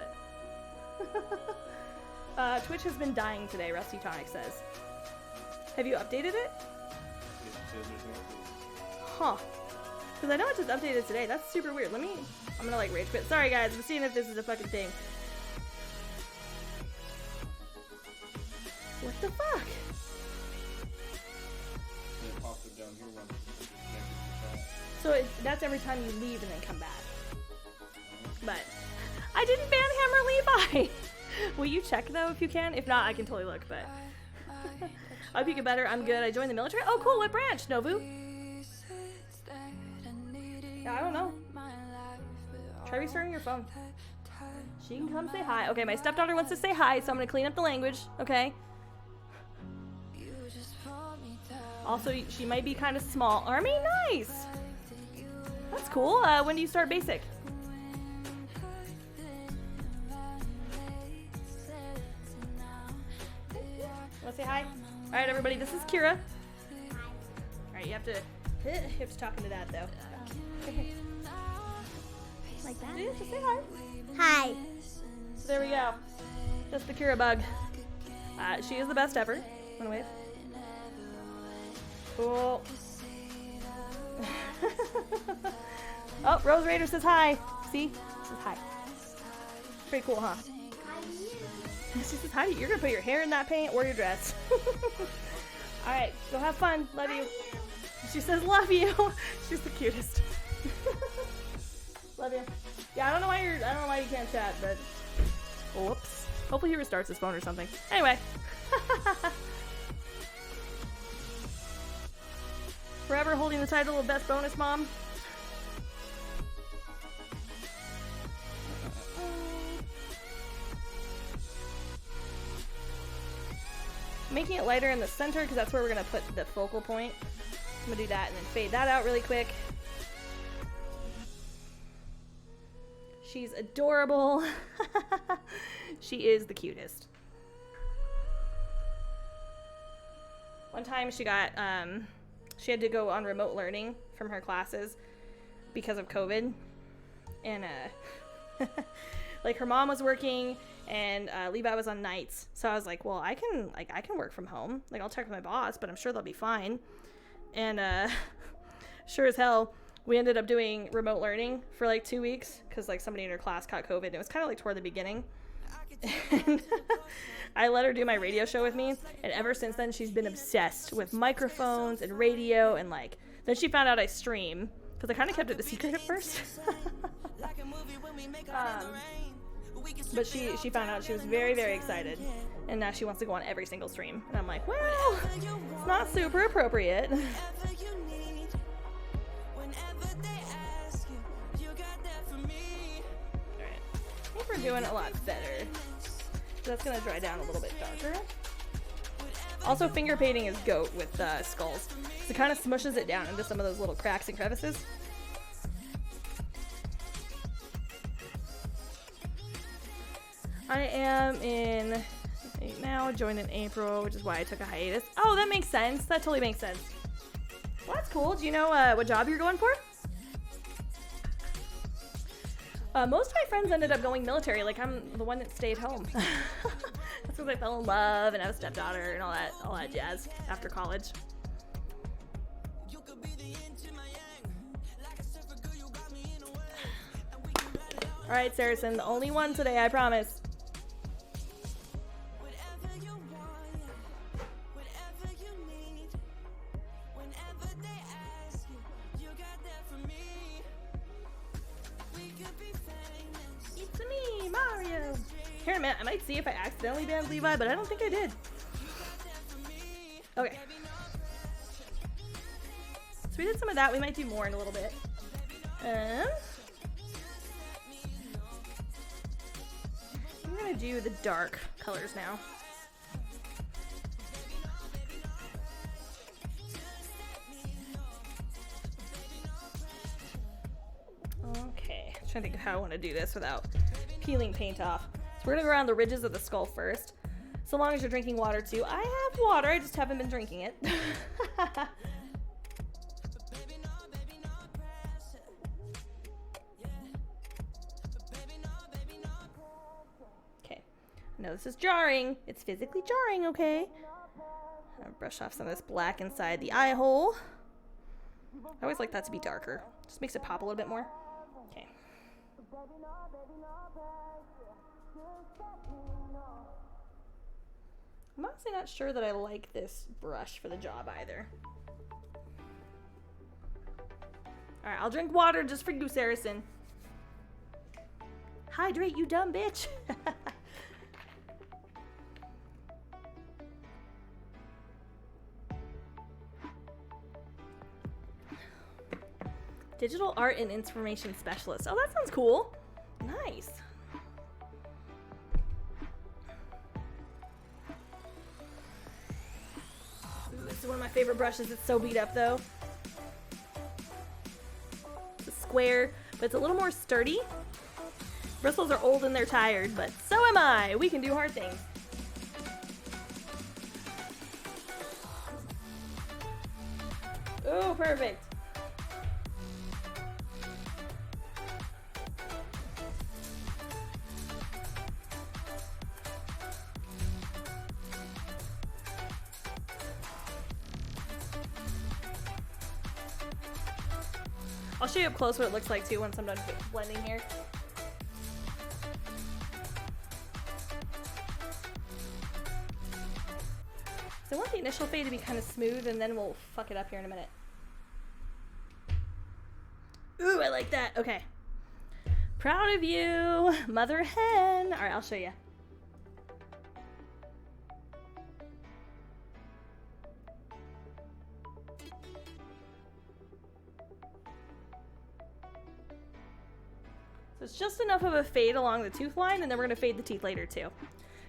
but... Twitch has been dying today, Rusty Tonic says. Have you updated it? It says there's no update. Huh. Because I know it just updated today. That's super weird. I'm gonna like rage quit. Sorry guys, I'm seeing if this is a fucking thing. What the fuck? And it pops up down here once it's connected to the chat. So that's every time you leave and then come back. But I didn't ban Hammer Levi. Will you check though if you can? If not, I can totally look. But I hope you get better. I'm good. I joined the military. Oh, cool. What branch, Novu? Yeah, I don't know. Try restarting your phone. She can come say hi. Okay, my stepdaughter wants to say hi, so I'm gonna clean up the language. Okay. Also, she might be kind of small. Army, nice. That's cool. When do you start basic? Want to say hi? All right, everybody. This is Kira. All right, you have to talk into that though. Like that? Yeah, just say hi. Hi. So there we go. Just the Kira bug. She is the best ever. Wanna wave? Cool. Oh, Rose Raider says hi. See? Says hi. Pretty cool, huh? She says hi to you. You're gonna put your hair in that paint or your dress. Alright, go have fun. Love you. She says love you. She's the cutest. Love you. Yeah, I don't know why you can't chat, but whoops. Hopefully he restarts his phone or something. Anyway. Forever holding the title of best bonus mom. Making it lighter in the center because that's where we're gonna put the focal point. I'm gonna do that and then fade that out really quick. She's adorable. She is the cutest. One time she got, she had to go on remote learning from her classes because of COVID. And, like her mom was working and Levi was on nights. So I was like, well, I can work from home. Like I'll check with my boss, but I'm sure they'll be fine. And, sure as hell, we ended up doing remote learning for like 2 weeks because like somebody in her class caught COVID. And it was kind of like toward the beginning. And I let her do my radio show with me. And ever since then, she's been obsessed with microphones and radio. And like, then she found out I stream because I kind of kept it a secret at first. But she found out. She was very, very excited. And now she wants to go on every single stream. And I'm like, well, it's not super appropriate. We're doing a lot better. So that's gonna dry down a little bit darker. Also, finger painting is goat with skulls. So it kind of smushes it down into some of those little cracks and crevices. I am in now, joined in April, which is why I took a hiatus. Oh, that makes sense. That totally makes sense. Well, that's cool. Do you know what job you're going for? Most of my friends ended up going military. Like I'm the one that stayed home. That's because I fell in love and have a stepdaughter and all that jazz after college. All right, Saracen, the only one today, I promise. Whatever you want, whatever you need, whenever they ask you, you got that for me. We could be famous. It's me, Mario. Here in a minute, I might see if I accidentally banned Levi, but I don't think I did. Okay. So we did some of that. We might do more in a little bit. I'm gonna do the dark colors now. Okay, I'm trying to think of how I want to do this without peeling paint off. So we're gonna go around the ridges of the skull first. So long as you're drinking water too. I have water, I just haven't been drinking it. Okay, I know this is jarring. It's physically jarring, okay? I'm gonna brush off some of this black inside the eye hole. I always like that to be darker. Just makes it pop a little bit more. Okay. I'm honestly not sure that I like this brush for the job either. Alright, I'll drink water just for you, Saracen. Hydrate, you dumb bitch! Digital art and information specialist. Oh, that sounds cool. Nice. Ooh, this is one of my favorite brushes. It's so beat up though. It's a square, but it's a little more sturdy. Bristles are old and they're tired, but so am I. We can do hard things. Ooh, perfect. I'll show you up close what it looks like too once I'm done blending here. So I want the initial fade to be kind of smooth and then we'll fuck it up here in a minute. Ooh, I like that. Okay. Proud of you, mother hen. All right, I'll show you. So it's just enough of a fade along the tooth line, and then we're going to fade the teeth later too.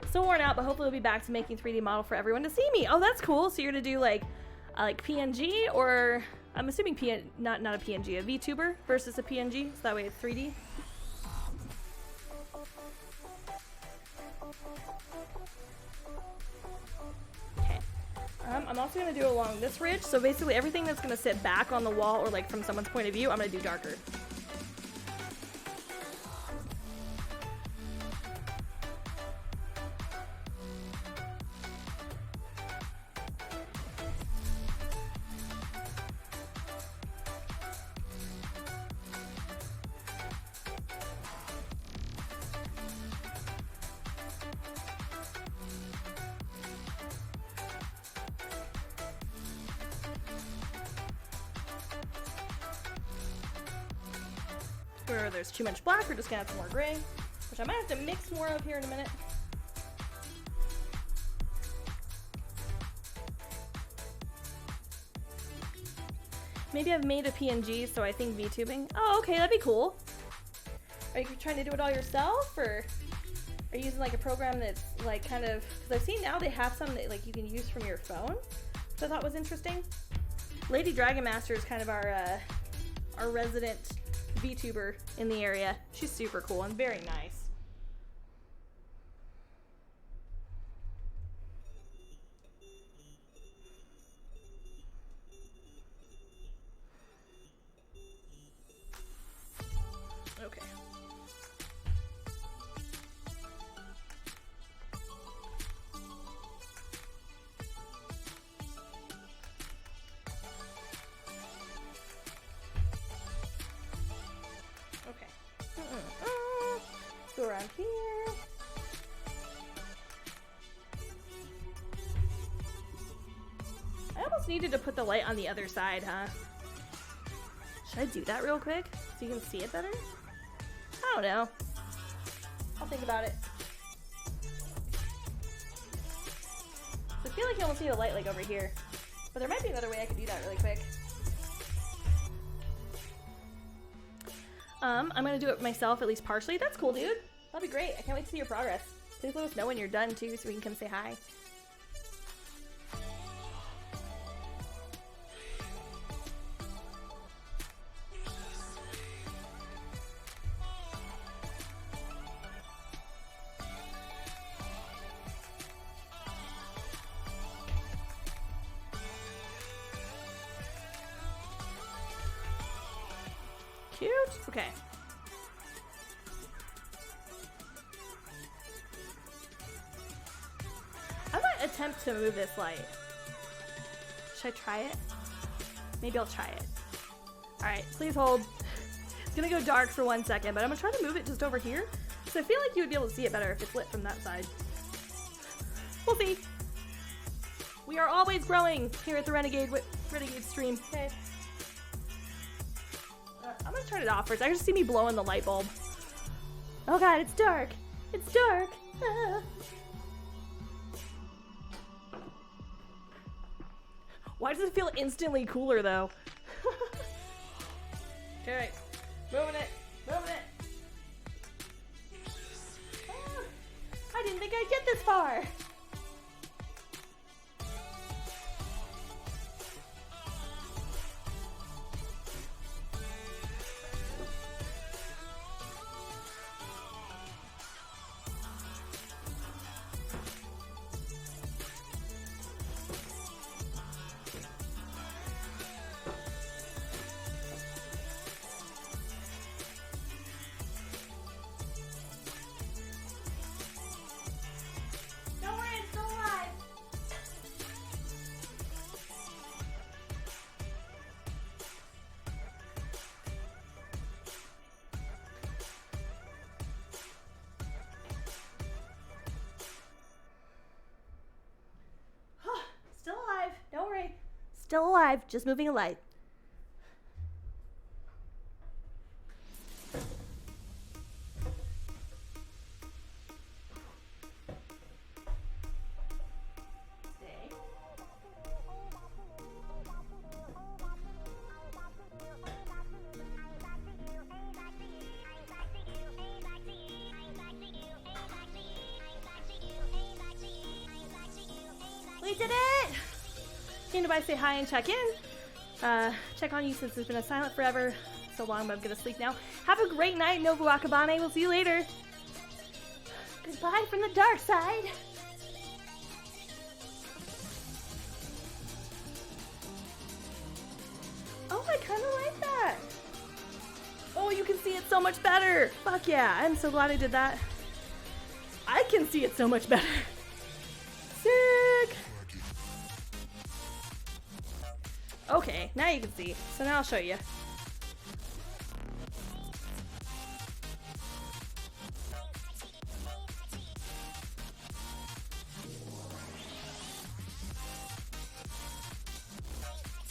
Still worn out, but hopefully we'll be back to making 3D model for everyone to see me. Oh, that's cool. So you're going to do like PNG, or I'm assuming not a PNG, a VTuber versus a PNG, so that way it's 3D. Okay. I'm also going to do along this ridge, so basically everything that's going to sit back on the wall or like from someone's point of view, I'm going to do darker. Where there's too much black, we're just gonna add some more gray, which I might have to mix more of here in a minute. Maybe I've made a PNG, so I think VTubing. Oh, okay, that'd be cool. Are you trying to do it all yourself, or are you using like a program that's like kind of, because I've seen now they have some that like you can use from your phone, which I thought was interesting. Lady Dragon Master is kind of our resident VTuber in the area. She's super cool and very nice. Okay. Okay. around here. I almost needed to put the light on the other side, huh? Should I do that real quick so you can see it better? I don't know. I'll think about it. I feel like you almost need a light like over here. But there might be another way I could do that really quick. I'm gonna do it myself, at least partially. That's cool, dude. That'll be great. I can't wait to see your progress. Please let us know when you're done, too, so we can come say hi. Cute. Okay. I might attempt to move this light. Should I try it? Maybe I'll try it. Alright, please hold. It's gonna go dark for 1 second, but I'm gonna try to move it just over here. So I feel like you would be able to see it better if it's lit from that side. We'll see. We are always growing here at the Renegade stream. Okay. I'm gonna turn it off first. I just see me blowing the light bulb. Oh god, it's dark. It's dark. Ah. Why does it feel instantly cooler though? Okay, moving it, moving it. Ah, I didn't think I'd get this far. Don't worry, it's still alive. Still alive. Don't worry. Still alive. Just moving a light. Stay. We did it! Came to by say hi and check in. Check on you since it's been silent forever. So long, but I'm gonna sleep now. Have a great night, Nobu Akabane. We'll see you later. Goodbye from the dark side. Oh, I kind of like that. Oh, you can see it so much better. Fuck yeah, I'm so glad I did that. I can see it so much better. Sick. Okay, now you can see. So now I'll show you.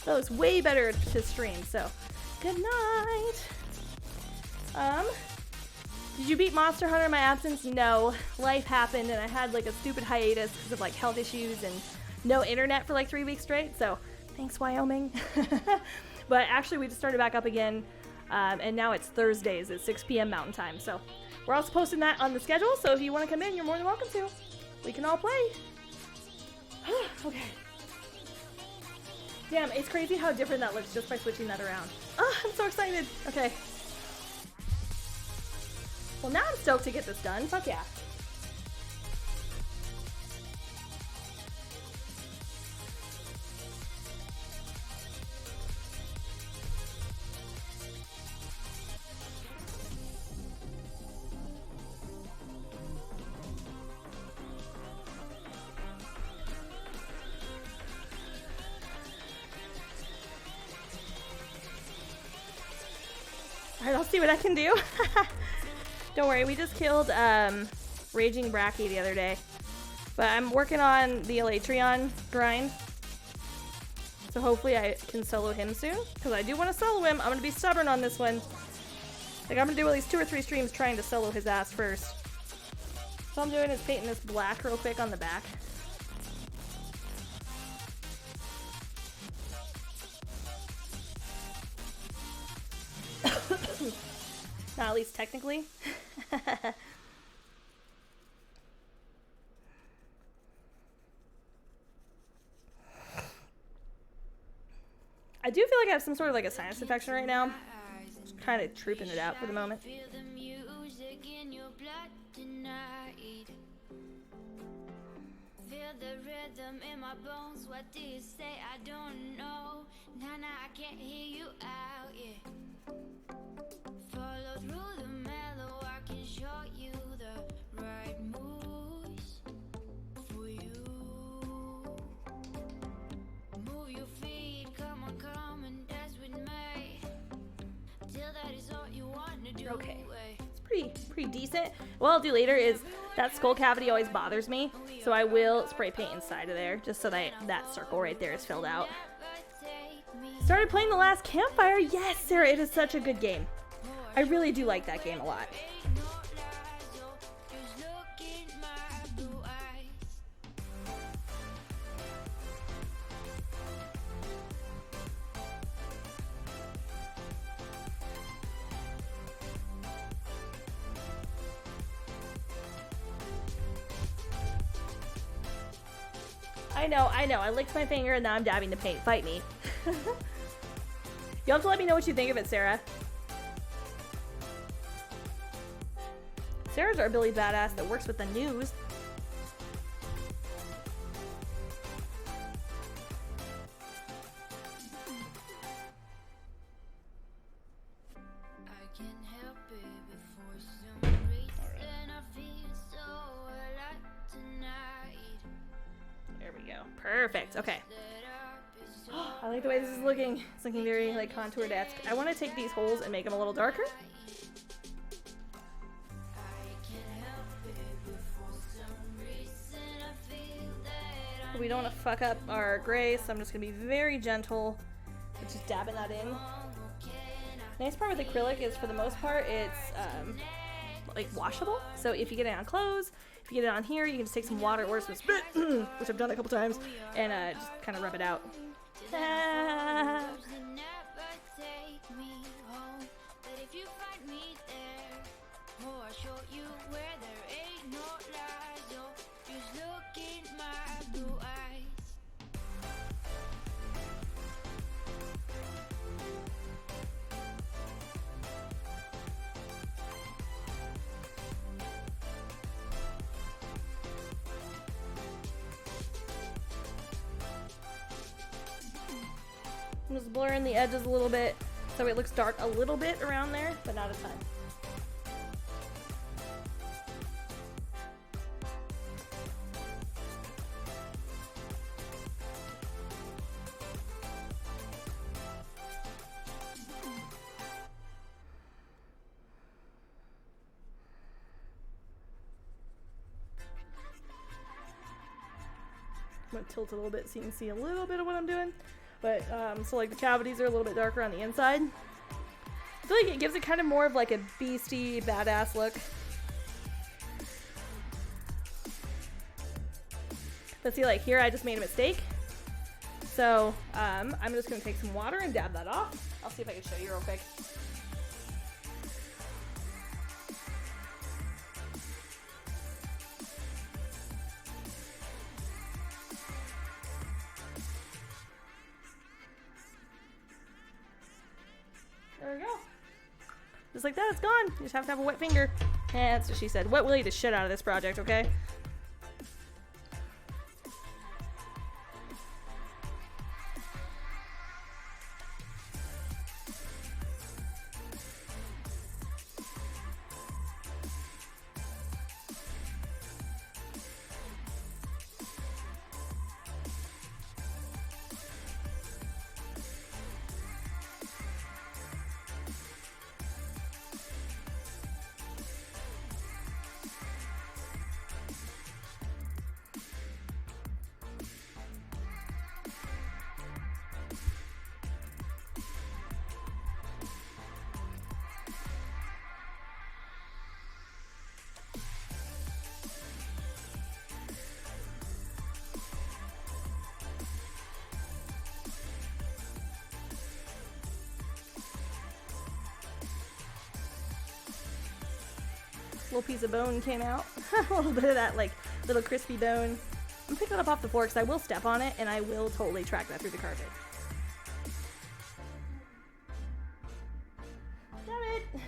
That was way better to stream, so good night. Did you beat Monster Hunter in my absence? No. Life happened and I had like a stupid hiatus because of like health issues and no internet for like 3 weeks straight, so thanks, Wyoming. But actually we just started back up again, and now it's Thursdays at 6 p.m. Mountain Time, so we're also posting that on the schedule, so if you want to come in, you're more than welcome to. We can all play. Okay. Damn, it's crazy how different that looks just by switching that around. Oh, I'm so excited. Okay. Well, now I'm stoked to get this done. Fuck yeah. Alright, I'll see what I can do. Don't worry, we just killed Raging Bracky the other day. But I'm working on the Elytrion grind. So hopefully I can solo him soon. Because I do want to solo him. I'm going to be stubborn on this one. Like, I'm going to do at least 2 or 3 streams trying to solo his ass first. So all I'm doing is painting this black real quick on the back. Not at least technically. I do feel like I have some sort of like a sinus infection right now. Just kind of trooping it out for the moment. Feel the music in your blood tonight. Feel the rhythm in my bones. What do you say? I don't know. Nah, I can't hear you out, yeah. Follow through the mellow. I can show you the right moves for you. Move your feet, come and dance with me. Till that is all you want to do. Okay. It's pretty decent. What I'll do later is that skull cavity always bothers me, so I will spray paint inside of there just so that that circle right there is filled out. Started playing The Last Campfire. Yes, Sarah, it is such a good game. I really do like that game a lot. I know. I licked my finger and now I'm dabbing the paint. Fight me. You'll have to let me know what you think of it, Sarah. Sarah's our Billy Badass that works with the news. I can't help it before some reason I feel so alive tonight. There we go. Perfect. Okay. I like the way this is looking. It's looking very like contoured-esque. I want to take these holes and make them a little darker. We don't want to fuck up our gray, so I'm just going to be very gentle with just dabbing that in. Nice part with acrylic is, for the most part, it's like washable. So if you get it on clothes, if you get it on here, you can just take some water or some spit, which I've done a couple times, and just kind of rub it out. I'm just blurring the edges a little bit so it looks dark a little bit around there, but not a ton. I'm gonna tilt a little bit so you can see a little bit of what I'm doing. But, so like the cavities are a little bit darker on the inside. I feel like it gives it kind of more of like a beastie, badass look. But see, like here I just made a mistake. So, I'm just gonna take some water and dab that off. I'll see if I can show you real quick. There we go. Just like that, it's gone. You just have to have a wet finger. And that's what she said. Wet Willie the shit out of this project, okay? Little piece of bone came out. A little bit of that, like, little crispy bone. I'm picking it up off the floor because I will step on it and I will totally track that through the carpet. Damn it!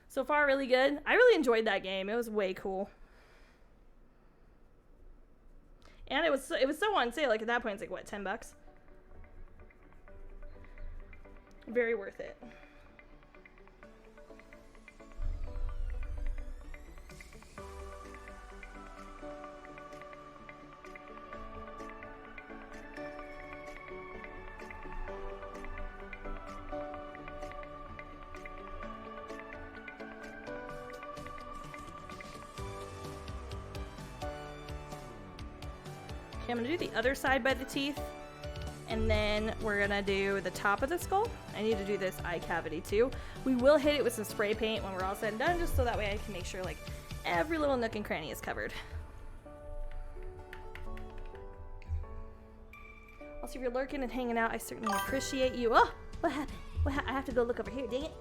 So far, really good. I really enjoyed that game. It was way cool. And it was so on sale. Like, at that point, it's like, what, $10? Very worth it. Okay, I'm gonna do the other side by the teeth, and then we're gonna do the top of the skull. I need to do this eye cavity too. We will hit it with some spray paint when we're all said and done, just so that way I can make sure like every little nook and cranny is covered. Also, if you're lurking and hanging out, I certainly appreciate you. Oh, what happened? I have to go look over here, dang it.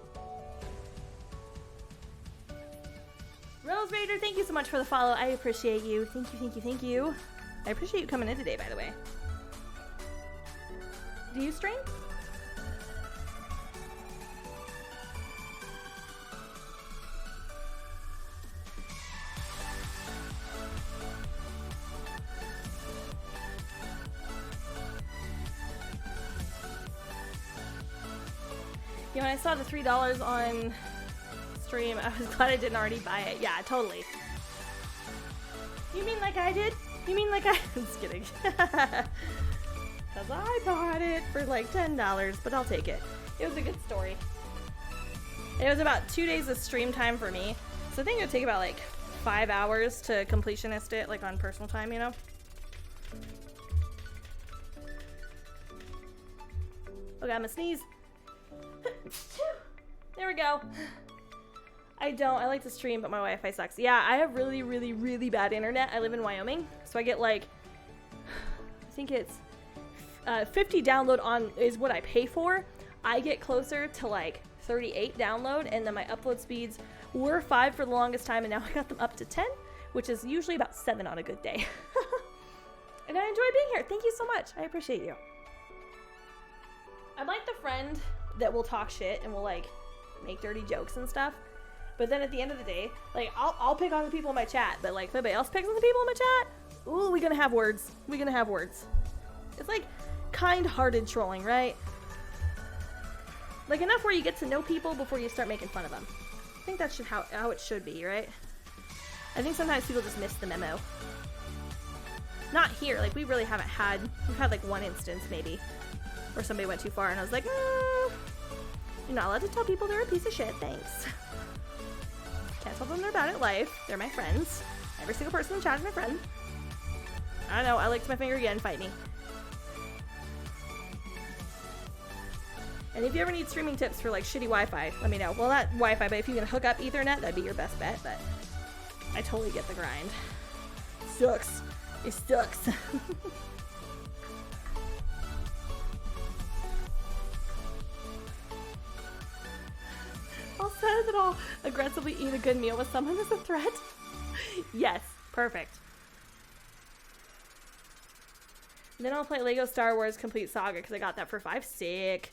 Rose Raider, thank you so much for the follow. I appreciate you. Thank you, thank you, thank you. I appreciate you coming in today, by the way. Do you stream? Yeah, when I saw the $3 on stream, I was glad I didn't already buy it. Yeah, totally. You mean like I did? You mean like I... I'm just kidding. Because I bought it for like $10, but I'll take it. It was a good story. It was about 2 days of stream time for me. So I think it would take about like 5 hours to completionist it, like on personal time, you know? Okay, I'm gonna sneeze. There we go. I like to stream, but my Wi-Fi sucks. Yeah, I have really, really, really bad internet. I live in Wyoming, so I get like, I think it's 50 download on is what I pay for. I get closer to like 38 download, and then my upload speeds were 5 for the longest time, and now I got them up to 10, which is usually about 7 on a good day. And I enjoy being here. Thank you so much. I appreciate you. I'm like the friend that will talk shit and will like make dirty jokes and stuff. But then at the end of the day, like, I'll pick on the people in my chat, but like, if anybody else picks on the people in my chat, ooh, we're gonna have words. We're gonna have words. It's like kind-hearted trolling, right? Like enough where you get to know people before you start making fun of them. I think that's how it should be, right? I think sometimes people just miss the memo. Not here, like we really haven't had, we've had like one instance maybe, where somebody went too far and I was like, you're not allowed to tell people they're a piece of shit, thanks. Can't tell them they're bad at life. They're my friends. Every single person in the chat is my friend. I don't know, I licked my finger again, fight me. And if you ever need streaming tips for like shitty Wi-Fi, let me know. Well, not Wi-Fi, but if you can hook up Ethernet, that'd be your best bet, but I totally get the grind. Sucks. It sucks. I'll say that I'll aggressively eat a good meal with someone as a threat. Yes, perfect. And then I'll play Lego Star Wars Complete Saga because I got that for $5. Sick.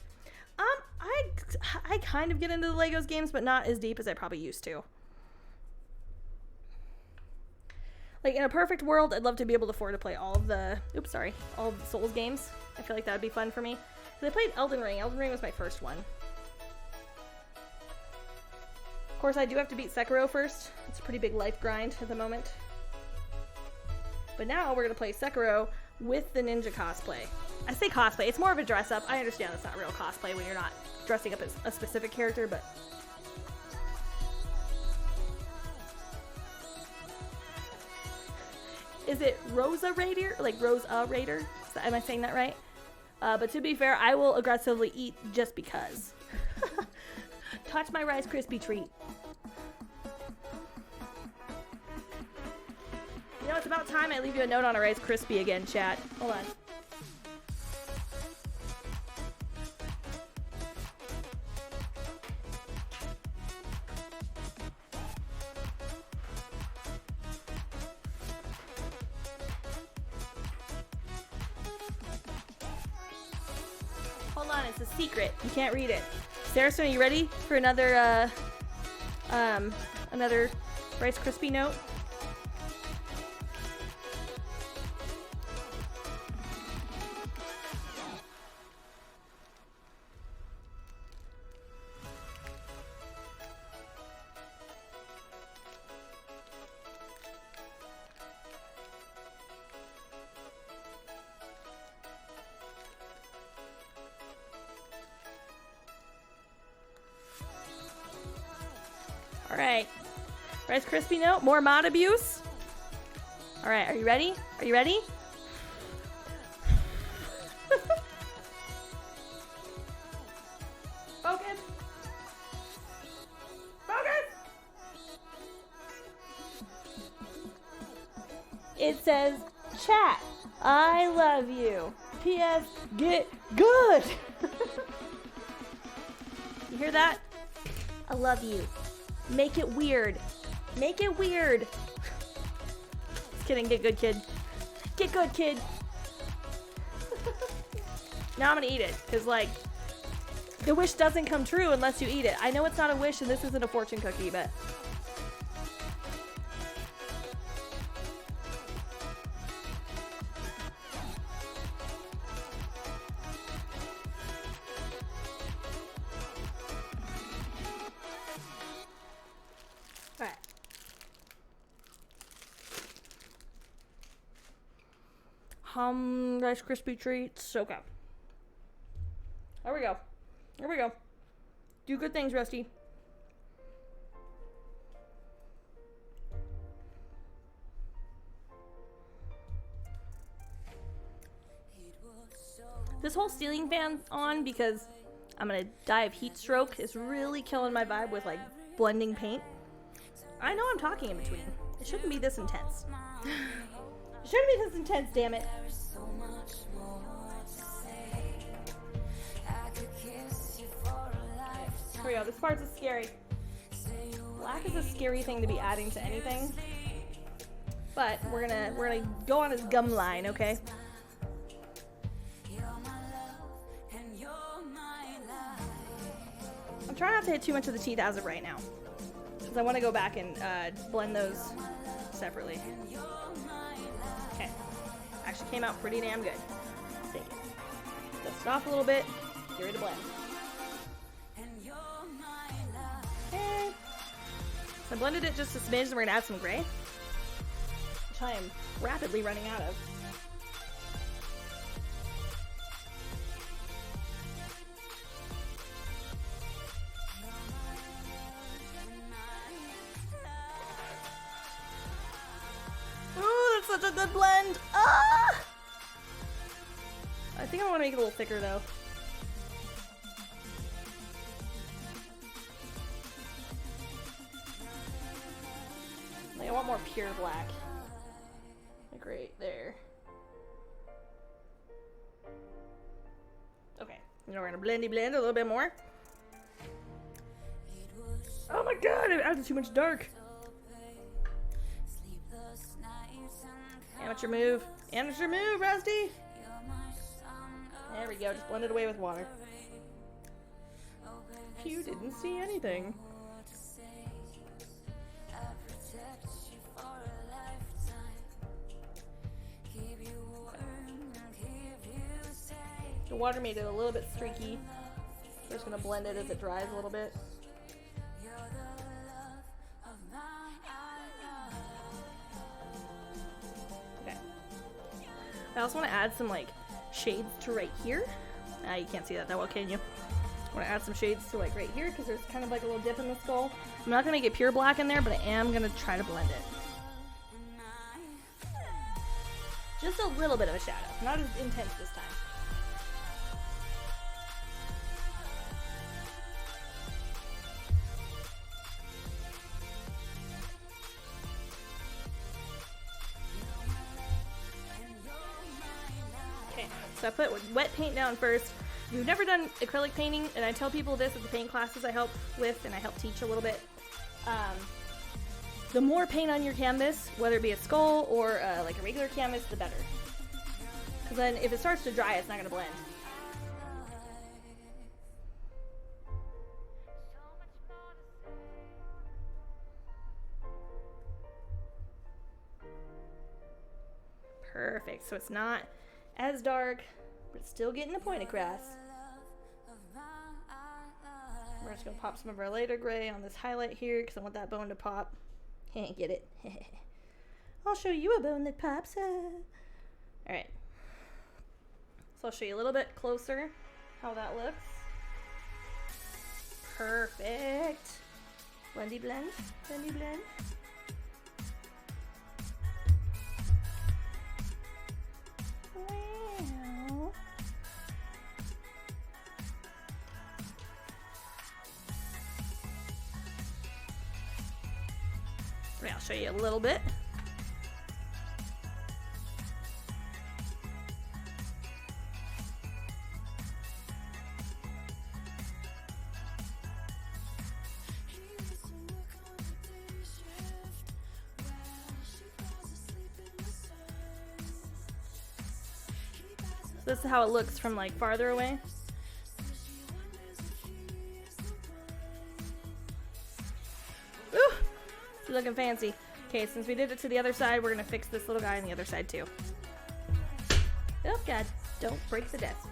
I kind of get into the Legos games, but not as deep as I probably used to. Like in a perfect world, I'd love to be able to afford to play all of the all of the Souls games. I feel like that would be fun for me. I played Elden Ring. Elden Ring was my first one. Of course, I do have to beat Sekiro first. It's a pretty big life grind at the moment. But now we're gonna play Sekiro with the ninja cosplay. I say cosplay, it's more of a dress up. I understand that's not real cosplay when you're not dressing up as a specific character, but... Is it Rosa Raider? Like Rosa Raider? Am I saying that right? But to be fair, I will aggressively eat just because. Touch my Rice Krispie treat. You know, it's about time I leave you a note on a Rice Krispie again, chat. Hold on. Hold on, it's a secret. You can't read it. Saracen, are you ready for another another Rice Krispie note? All right, Rice Krispie note, more mod abuse. All right, are you ready? Are you ready? Focus. Focus. It says, chat, I love you. P.S. Get good. You hear that? I love you. Make it weird. Make it weird. Just kidding. Get good, kid. Get good, kid. Now I'm gonna eat it, because, like, the wish doesn't come true unless you eat it. I know it's not a wish and this isn't a fortune cookie, but... Alright. Rice Krispie treats. Okay. There we go. Here we go. Do good things, Rusty. This whole ceiling fan on because I'm gonna die of heat stroke is really killing my vibe with, like, blending paint. I know I'm talking in between. It shouldn't be this intense. It shouldn't be this intense, damn it. Here we go. This part is scary. Black is a scary thing to be adding to anything. But we're gonna go on his gum line, okay? I'm trying not to hit too much of the teeth as of right now, because I want to go back and blend those separately. Okay. Actually came out pretty damn good. Let's take it. Dust it off a little bit. Get ready to blend. Okay. So I blended it just a smidge, and we're gonna add some gray, which I am rapidly running out of. Ooh, that's such a good blend. Ah! I think I want to make it a little thicker though. Like, I want more pure black. Like right there. Okay, now we're gonna blend a little bit more. Oh my god, I added too much dark. Amateur move. Amateur move, Rusty! There we go, just blend it away with water. You didn't see anything. The water made it a little bit streaky. We're just gonna blend it as it dries a little bit. Okay. I also want to add some, like, shades to right here. You can't see that well, can you? I want to add some shades to, like, right here because there's kind of like a little dip in the skull. I'm not gonna get pure black in there, but I am gonna try to blend it. Just a little bit of a shadow, not as intense this time. Okay, so I put wet paint down first. If you've never done acrylic painting, and I tell people this at the paint classes I help with and I help teach a little bit, the more paint on your canvas, whether it be a skull or like a regular canvas, the better. Because then if it starts to dry, it's not going to blend. so it's not as dark, but it's still getting the point across. We're just gonna pop some of our lighter gray on this highlight here because I want that bone to pop. Get it? I'll show you a bone that pops. Alright. So I'll show you a little bit closer how that looks. Perfect. Blendy blend. Blendy blend. Wow. I'll show you a little bit. So this is how it looks from like farther away. Ooh, it's looking fancy. Okay, since we did it to the other side, we're gonna fix this little guy on the other side too. Oh God, don't break the desk.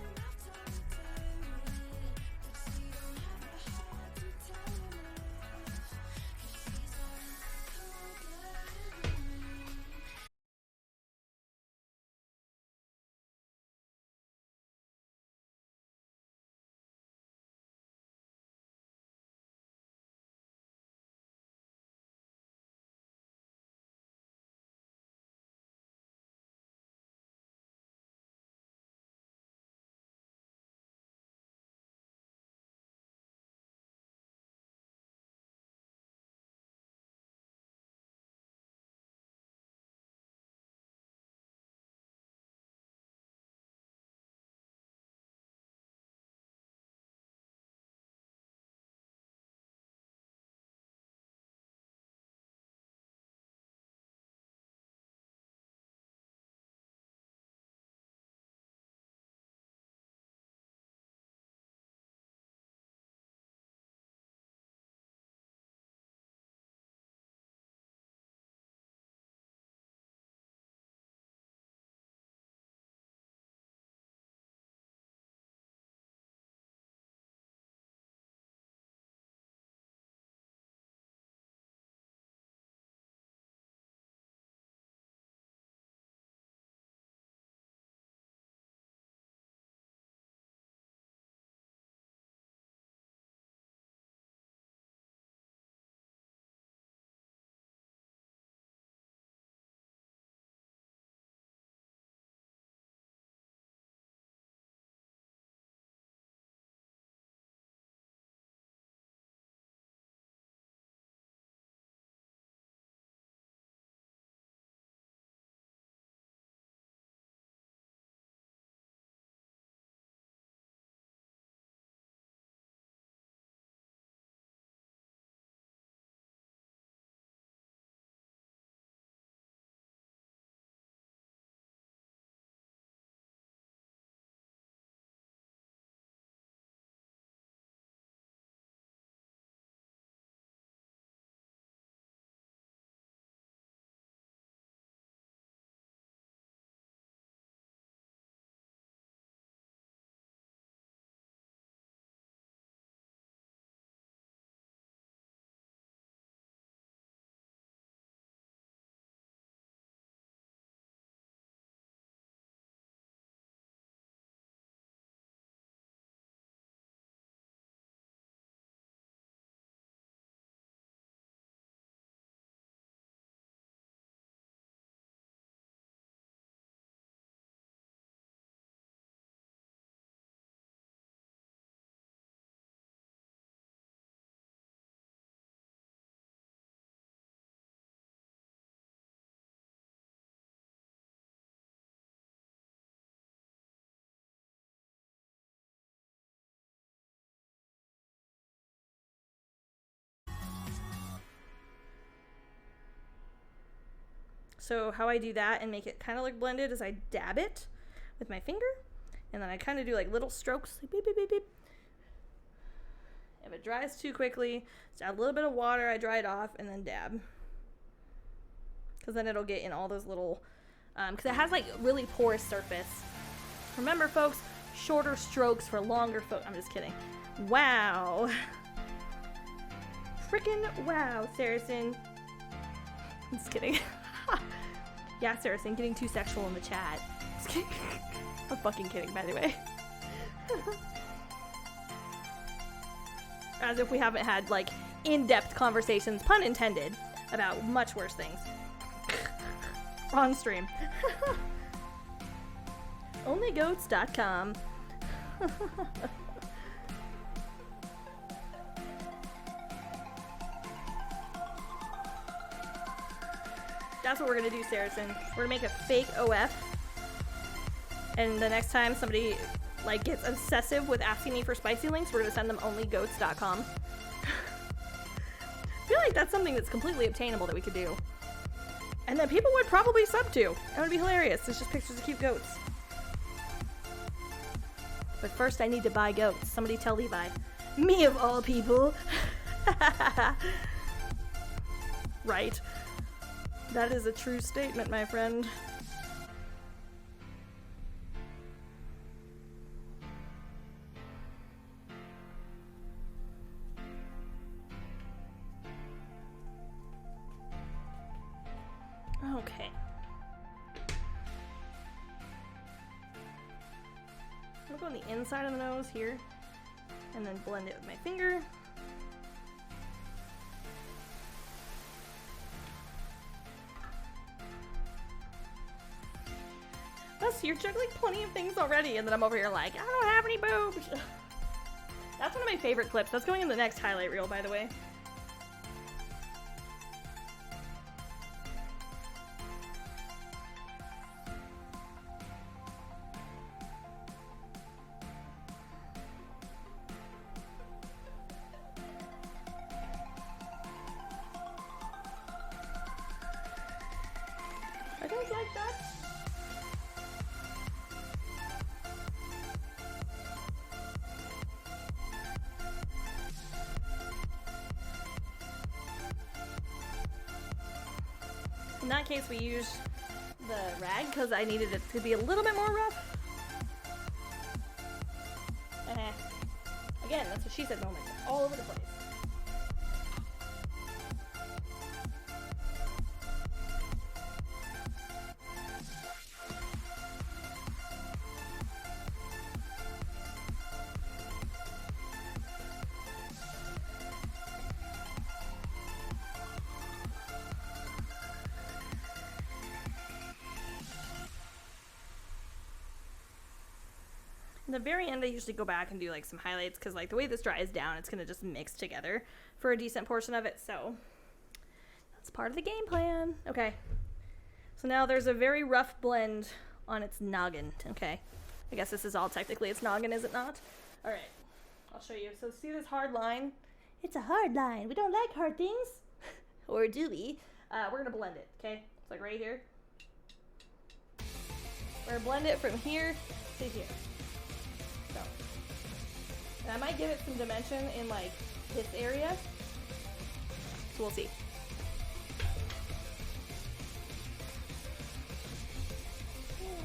So how I do that and make it kind of look blended is I dab it with my finger, and then I kind of do like little strokes, like beep, beep, beep, beep. If it dries too quickly, just add a little bit of water, I dry it off, and then dab. Because then it'll get in all those little because it has like really porous surface. Remember, folks, shorter strokes for longer I'm just kidding. Wow. Frickin' wow, Saracen. I'm just kidding. Yeah, Saracen, getting too sexual in the chat. Just kidding. I'm fucking kidding, by the way. As if we haven't had, like, in-depth conversations, pun intended, about much worse things. On stream. Onlygoats.com. That's what we're gonna do, Saracen. We're gonna make a fake OF. And the next time somebody like gets obsessive with asking me for spicy links, we're gonna send them onlygoats.com. I feel like that's something that's completely obtainable that we could do. And that people would probably sub to. That would be hilarious. It's just pictures of cute goats. But first I need to buy goats. Somebody tell Levi. Me of all people. Right. That is a true statement, my friend. Okay. I'm gonna go on the inside of the nose here, and then blend it with my finger. Plus, you're juggling plenty of things already, and then I'm over here like, I don't have any boobs. That's one of my favorite clips. That's going in the next highlight reel, by the way. I don't like that. In that case, we use the rag because I needed it to be a little bit more rough. Again, that's what she said moment. All over the place. In the very end, I usually go back and do like some highlights because like the way this dries down, it's gonna just mix together for a decent portion of it. So that's part of the game plan. Okay. So now there's a very rough blend on its noggin. Okay. I guess this is all technically its noggin, is it not? All right. I'll show you. So see this hard line? It's a hard line. We don't like hard things. Or do we? We're gonna blend it. Okay. It's like right here. We're gonna blend it from here to here. So, and I might give it some dimension in like this area, so we'll see.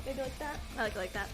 Maybe like that. I like it like that.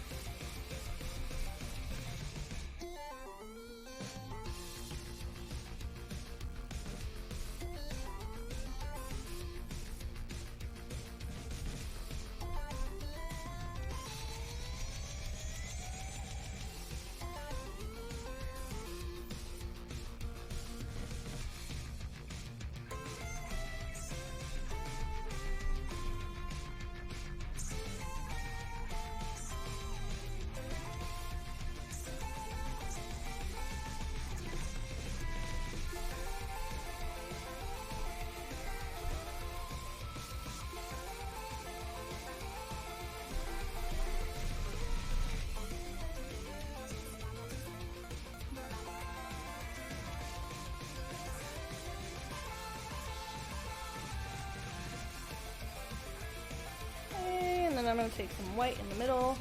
And then I'm going to take some white in the middle,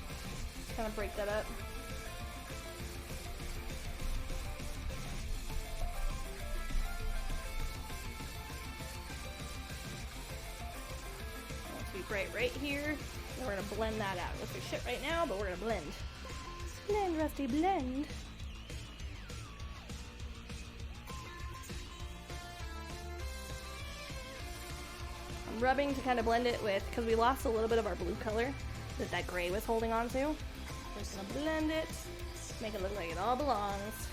kind of break that up. Let's be bright right here. And we're gonna blend that out. Looks like shit right now, but we're gonna blend. Blend, Rusty, blend. I'm rubbing to kind of blend it with, because we lost a little bit of our blue color that gray was holding on to. We're just gonna blend it, make it look like it all belongs.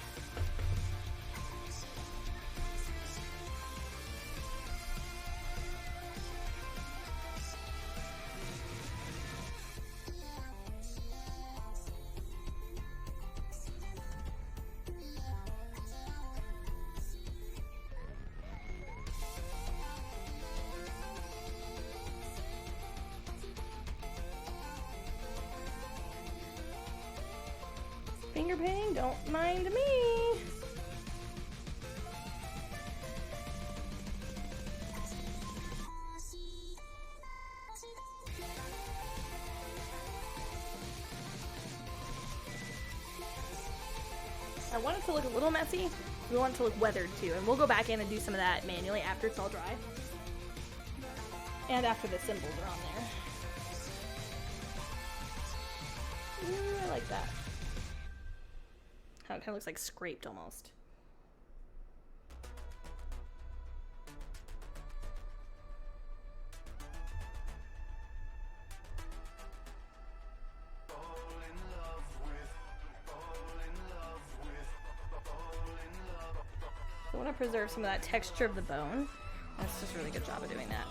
Finger painting, don't mind me. I want it to look a little messy. We want it to look weathered too, and we'll go back in and do some of that manually after it's all dry. And after the symbols are on there. Ooh, I like that. How it kind of looks like scraped almost. I want to preserve some of that texture of the bone. That's just a really good job of doing that.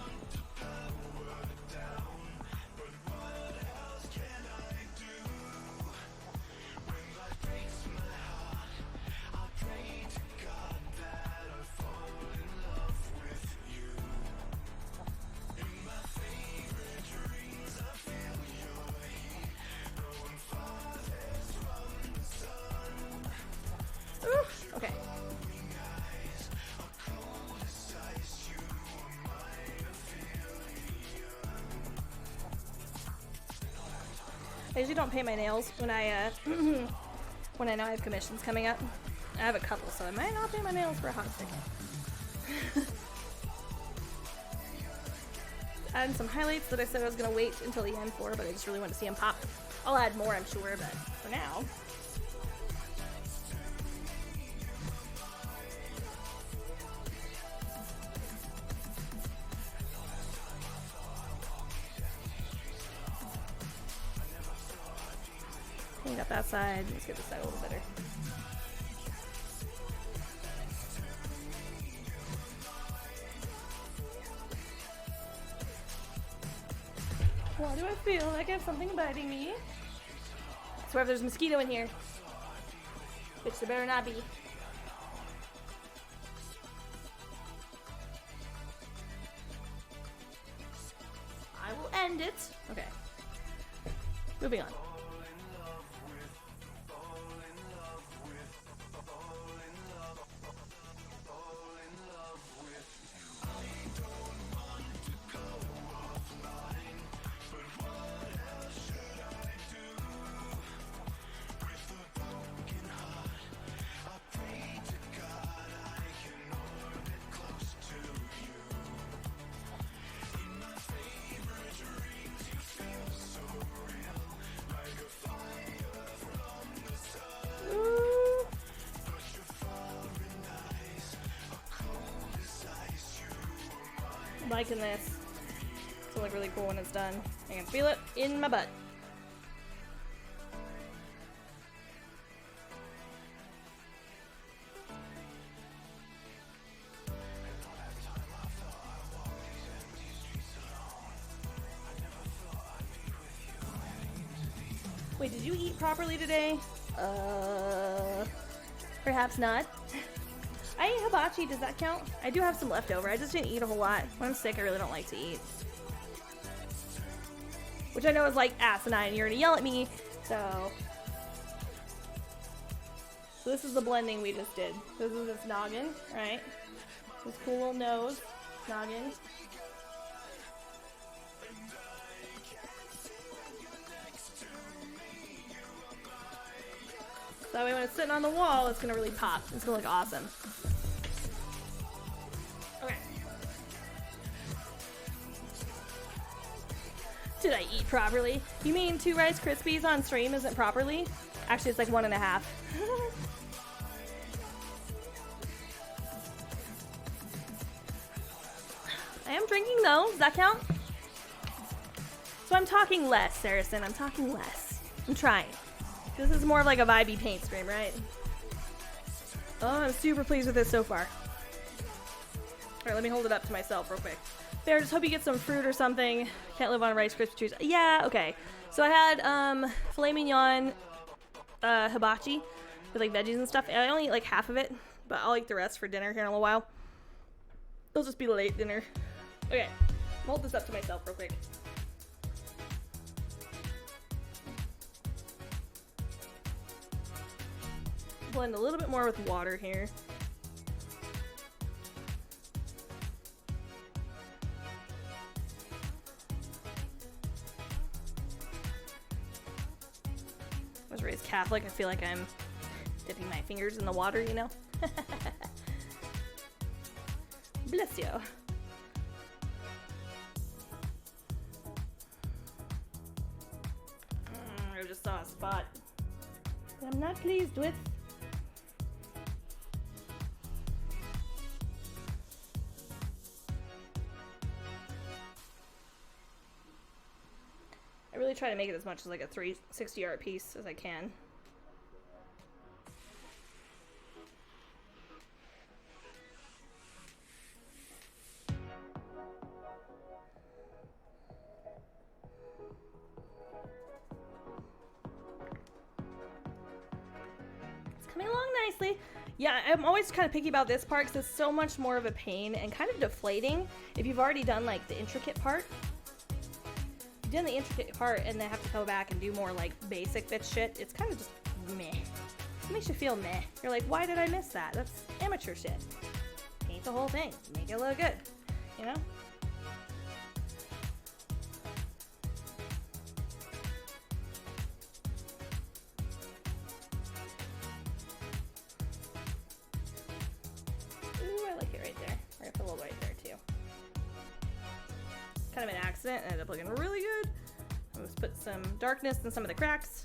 Okay. I usually don't paint my nails when I when I know I have commissions coming up. I have a couple, so I might not paint my nails for a hot second. Adding some highlights that I said I was gonna wait until the end for, but I just really want to see them pop. I'll add more, I'm sure, but for now. Clean up that side. Let's get this side a little better. Why do I feel like I have something biting me? I swear if there's a mosquito in here. Which there better not be. I will end it. Okay. Moving on. Liking this. It's look really cool when it's done. I can feel it in my butt. Wait, did you eat properly today? Perhaps not. I ate hibachi, does that count? I do have some leftover, I just didn't eat a whole lot. When I'm sick, I really don't like to eat. Which I know is like asinine, you're gonna yell at me, so... So this is the blending we just did. This is this noggin, right? This cool little nose, noggin. So that way when it's sitting on the wall, it's gonna really pop. It's gonna look awesome. Okay. Did I eat properly? You mean 2 Rice Krispies on stream isn't properly? Actually, it's like 1.5. I am drinking though. Does that count? So I'm talking less, Saracen. I'm talking less. I'm trying. This is more of like a vibey paint stream, right? Oh, I'm super pleased with this so far. Alright, let me hold it up to myself real quick. Bear, just hope you get some fruit or something. Can't live on Rice Krispie trees. Yeah, okay. So I had filet mignon hibachi with like veggies and stuff. And I only eat like half of it, but I'll eat the rest for dinner here in a little while. It'll just be late dinner. Okay, hold this up to myself real quick. Blend a little bit more with water here. I was raised Catholic. I feel like I'm dipping my fingers in the water, you know? Bless you. I just saw a spot that I'm not pleased with. I really try to make it as much as like a 360 art piece as I can. It's coming along nicely. Yeah, I'm always kind of picky about this part because it's so much more of a pain and kind of deflating if you've already done like the intricate part. Doing the intricate part and then have to go back and do more like basic bitch shit, it's kind of just meh. It makes you feel meh. You're like, why did I miss that? That's amateur shit. Paint the whole thing. Make it look good. You know? Ooh, I like it right there. We're gonna put a little white there too. Kind of an accident, ended up looking really good. Let's put some darkness in some of the cracks.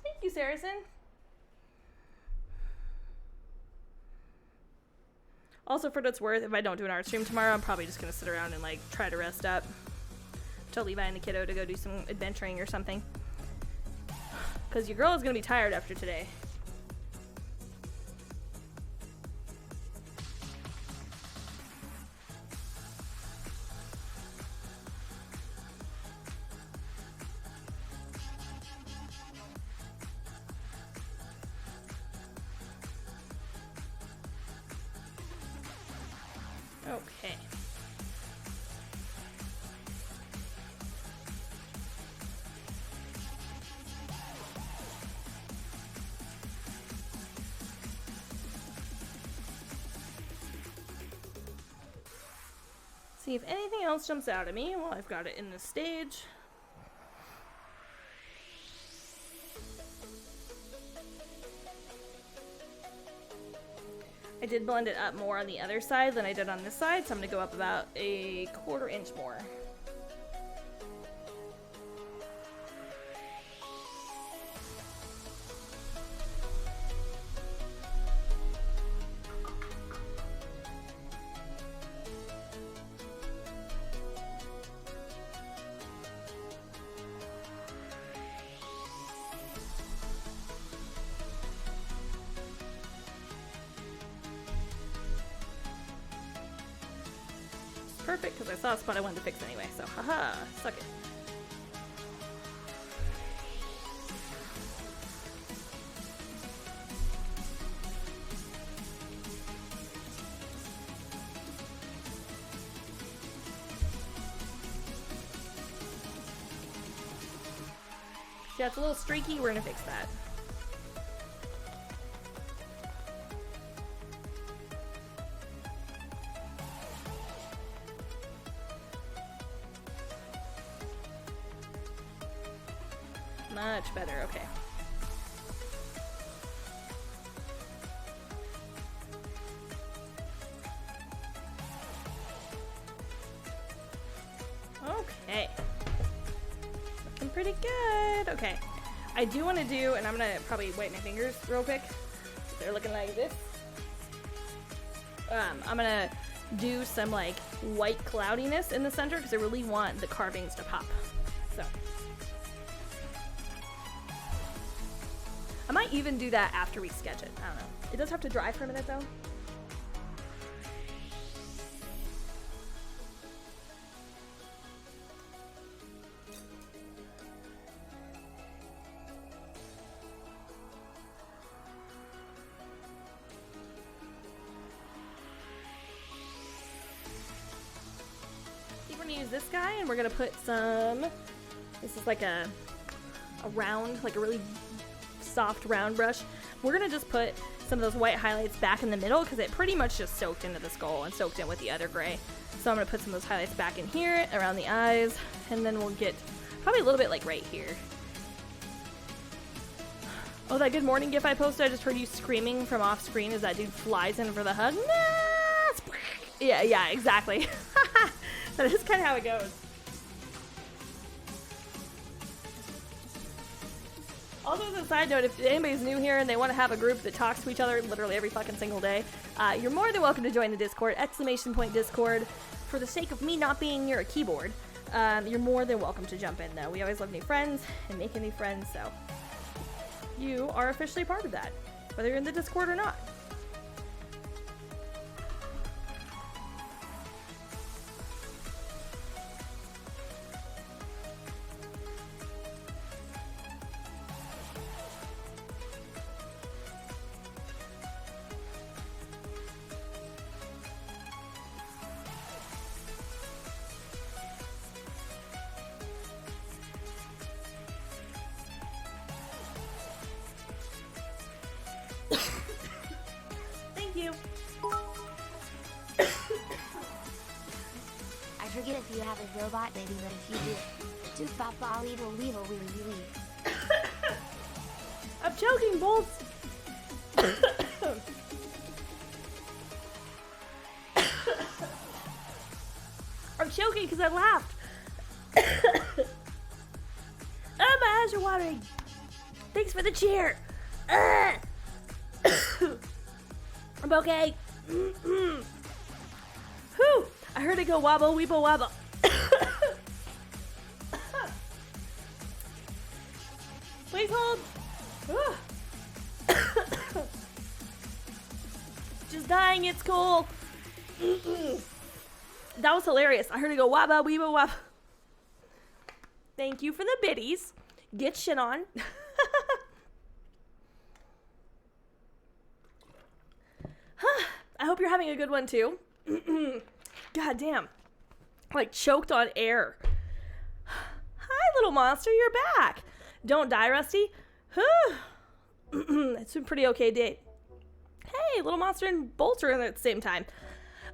Thank you, Saracen. Also, for what it's worth, if I don't do an art stream tomorrow, I'm probably just gonna sit around and like try to rest up. Tell Levi and the kiddo to go do some adventuring or something. Because your girl is going to be tired after today. Okay. See if anything else jumps out at me while I've got it in this stage. I did blend it up more on the other side than I did on this side, so I'm going to go up about a 1/4 inch more. Perfect, because I saw a spot I wanted to fix anyway, so haha, suck it. Yeah, it's a little streaky, we're gonna fix that. Much better, okay. Okay. Looking pretty good. Okay. I do want to do, and I'm going to probably wipe my fingers real quick. They're looking like this. I'm going to do some like white cloudiness in the center because I really want the carvings to pop. So. I might even do that after we sketch it. I don't know. It does have to dry for a minute though. We're gonna use this guy and we're gonna put some, this is like a round, like a really soft round brush. We're gonna just put some of those white highlights back in the middle because it pretty much just soaked into the skull and soaked in with the other gray. So I'm gonna put some of those highlights back in here, around the eyes, and then we'll get probably a little bit like right here. Oh, that good morning gif I posted, I just heard you screaming from off screen as that dude flies in for the hug. Nah! Yeah, exactly. That is kind of how it goes. Also, as a side note, if anybody's new here and they want to have a group that talks to each other literally every fucking single day, you're more than welcome to join the Discord, !Discord. For the sake of me not being near a keyboard, you're more than welcome to jump in, though. We always love new friends and making new friends, so you are officially part of that, whether you're in the Discord or not. I forget if you have a robot baby, but if you do, just pop leave. I'm choking, Bolts. I'm choking because I laughed. Oh, my eyes are watering. Thanks for the cheer. I'm okay. Whew. I heard it go wobble, weeble, wobble. Please hold. Just dying, it's cool. That was hilarious. I heard it go wabba, weeble, wabba. Thank you for the biddies. Get shit on. I hope you're having a good one too. God damn. Like choked on air. Hi, little monster, you're back. Don't die, Rusty. It's been a pretty okay day. Hey, little monster and Bolts are in there at the same time.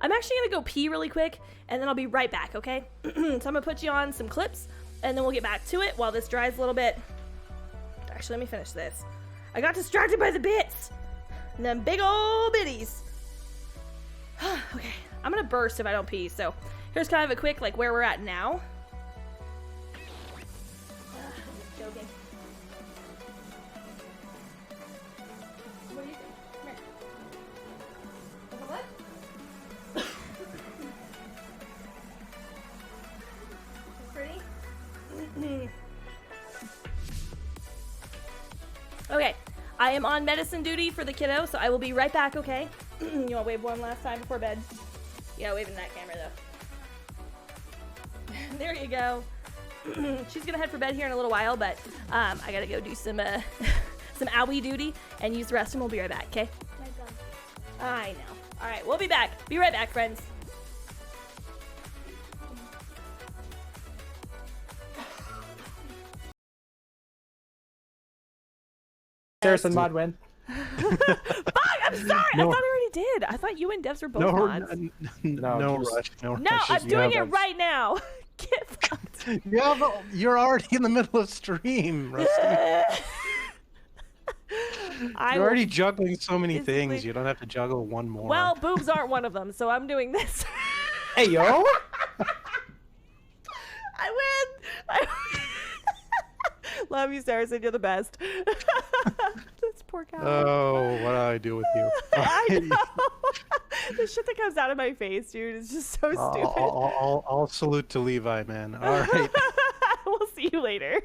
I'm actually gonna go pee really quick and then I'll be right back, okay? So I'm gonna put you on some clips and then we'll get back to it while this dries a little bit. Actually, let me finish this. I got distracted by the bits. And them big old bitties. Okay, I'm gonna burst if I don't pee, so here's kind of a quick, like, where we're at now. I'm just joking. What do you think? Come here. What? Pretty? Okay, I am on medicine duty for the kiddo, so I will be right back, okay? You want to wave one last time before bed? Yeah, waving that camera, though. There you go. She's going to head for bed here in a little while, but I got to go do some owie duty and use the restroom. We'll be right back, okay? My God. I know. All right, we'll be back. Be right back, friends. Saracen mod win. Fuck, I'm sorry. No. I thought I already did. I thought you and Devs were both mods. No No, rush. No I'm rush. doing it right now. Get fucked. Yeah, but you're already in the middle of stream, Rusty. You're already juggling so many things. You don't have to juggle one more. Well, boobs aren't one of them, so I'm doing this. Hey, yo! I win! Love you, Saracen. You're the best. This poor cow. Oh, what do I do with you? I know. The shit that comes out of my face, dude, is just so stupid. I'll salute to Levi, man. All right. We'll see you later.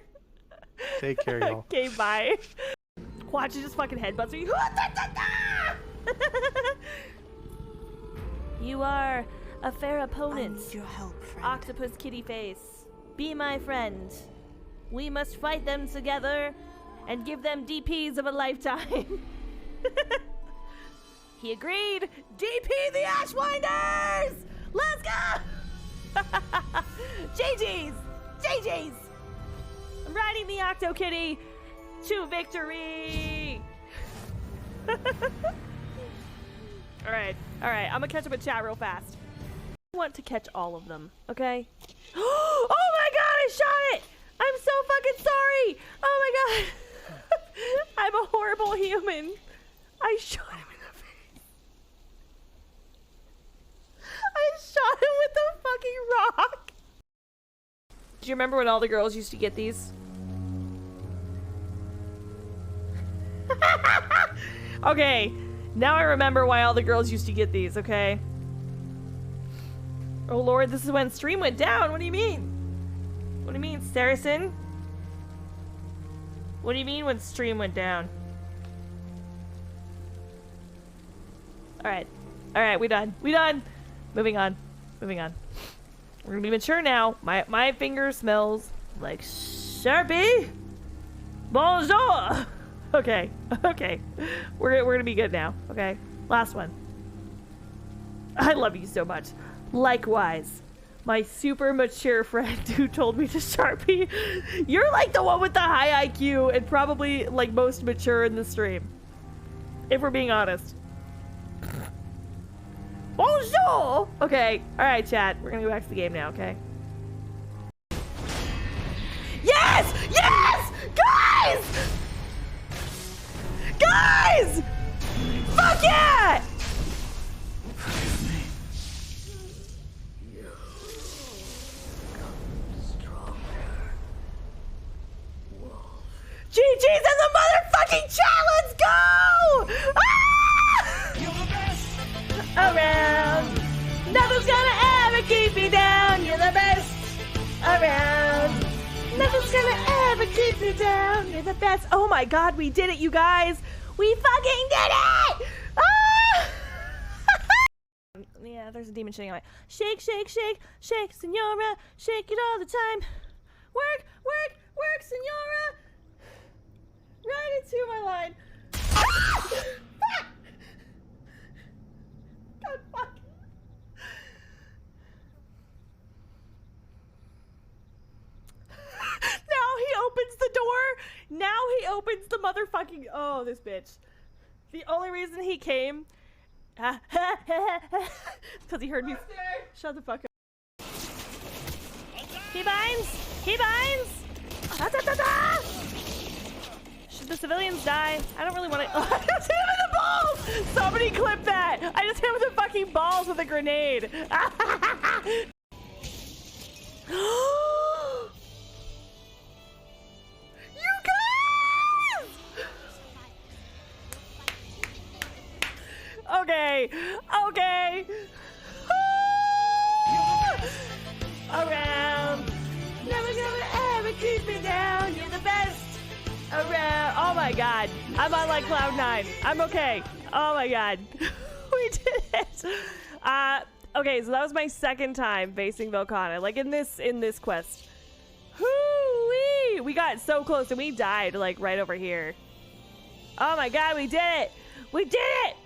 Take care, y'all. Okay, bye. Watch, it just fucking headbutts me. You are a fair opponent. I need your help, friend. Octopus kitty face. Be my friend. We must fight them together and give them DPs of a lifetime. He agreed. DP the Ashwinders! Let's go! GG's! GG's! I'm riding the Octo Kitty to victory! Alright, I'm gonna catch up with chat real fast. I want to catch all of them, okay? Oh my god, I shot it! I'm so fucking sorry! Oh my god! I'm a horrible human. I shot him in the face. I shot him with a fucking rock! Do you remember when all the girls used to get these? Okay, now I remember why all the girls used to get these, okay? Oh lord, this is when stream went down. What do you mean? What do you mean, Saracen? What do you mean when stream went down? Alright, we done. Moving on. We're gonna be mature now. My finger smells like Sharpie. Bonjour! Okay. We're gonna be good now, okay? Last one. I love you so much. Likewise. My super mature friend who told me to Sharpie. You're like the one with the high IQ and probably like most mature in the stream. If we're being honest. Bonjour! Okay, alright chat. We're gonna go back to the game now, okay? Yes! Yes! Guys! Fuck yeah! GG's in the motherfucking chat! Let's go! Ah! You're the best around. Nothing's gonna ever keep me down. You're the best around. Nothing's gonna ever keep me down. You're the best. Oh my god, we did it, you guys! We fucking did it! Ah! Yeah, there's a demon shitting on my. Shake, shake, shake, shake, senora. Shake it all the time. Work, work, work, senora. Right into my line. Ah! Fuck! God fuck. Now he opens the door. Now he opens the motherfucking. Oh, this bitch. The only reason he came. Because he heard me. Shut the fuck up. He binds. He binds. Da, da, da, da. Should the civilians die? I don't really want to. Oh, I just hit him in the balls! Somebody clip that! I just hit him with the fucking balls with a grenade. You guys! Okay. Around. Never gonna ever keep me down. You're the best. Around. Oh my god. I'm on like cloud 9. I'm okay. Oh my god. We did it. Okay, so that was my second time facing Volcana. Like in this quest. Hoo-wee! We got so close and we died like right over here. Oh my god, we did it! We did it!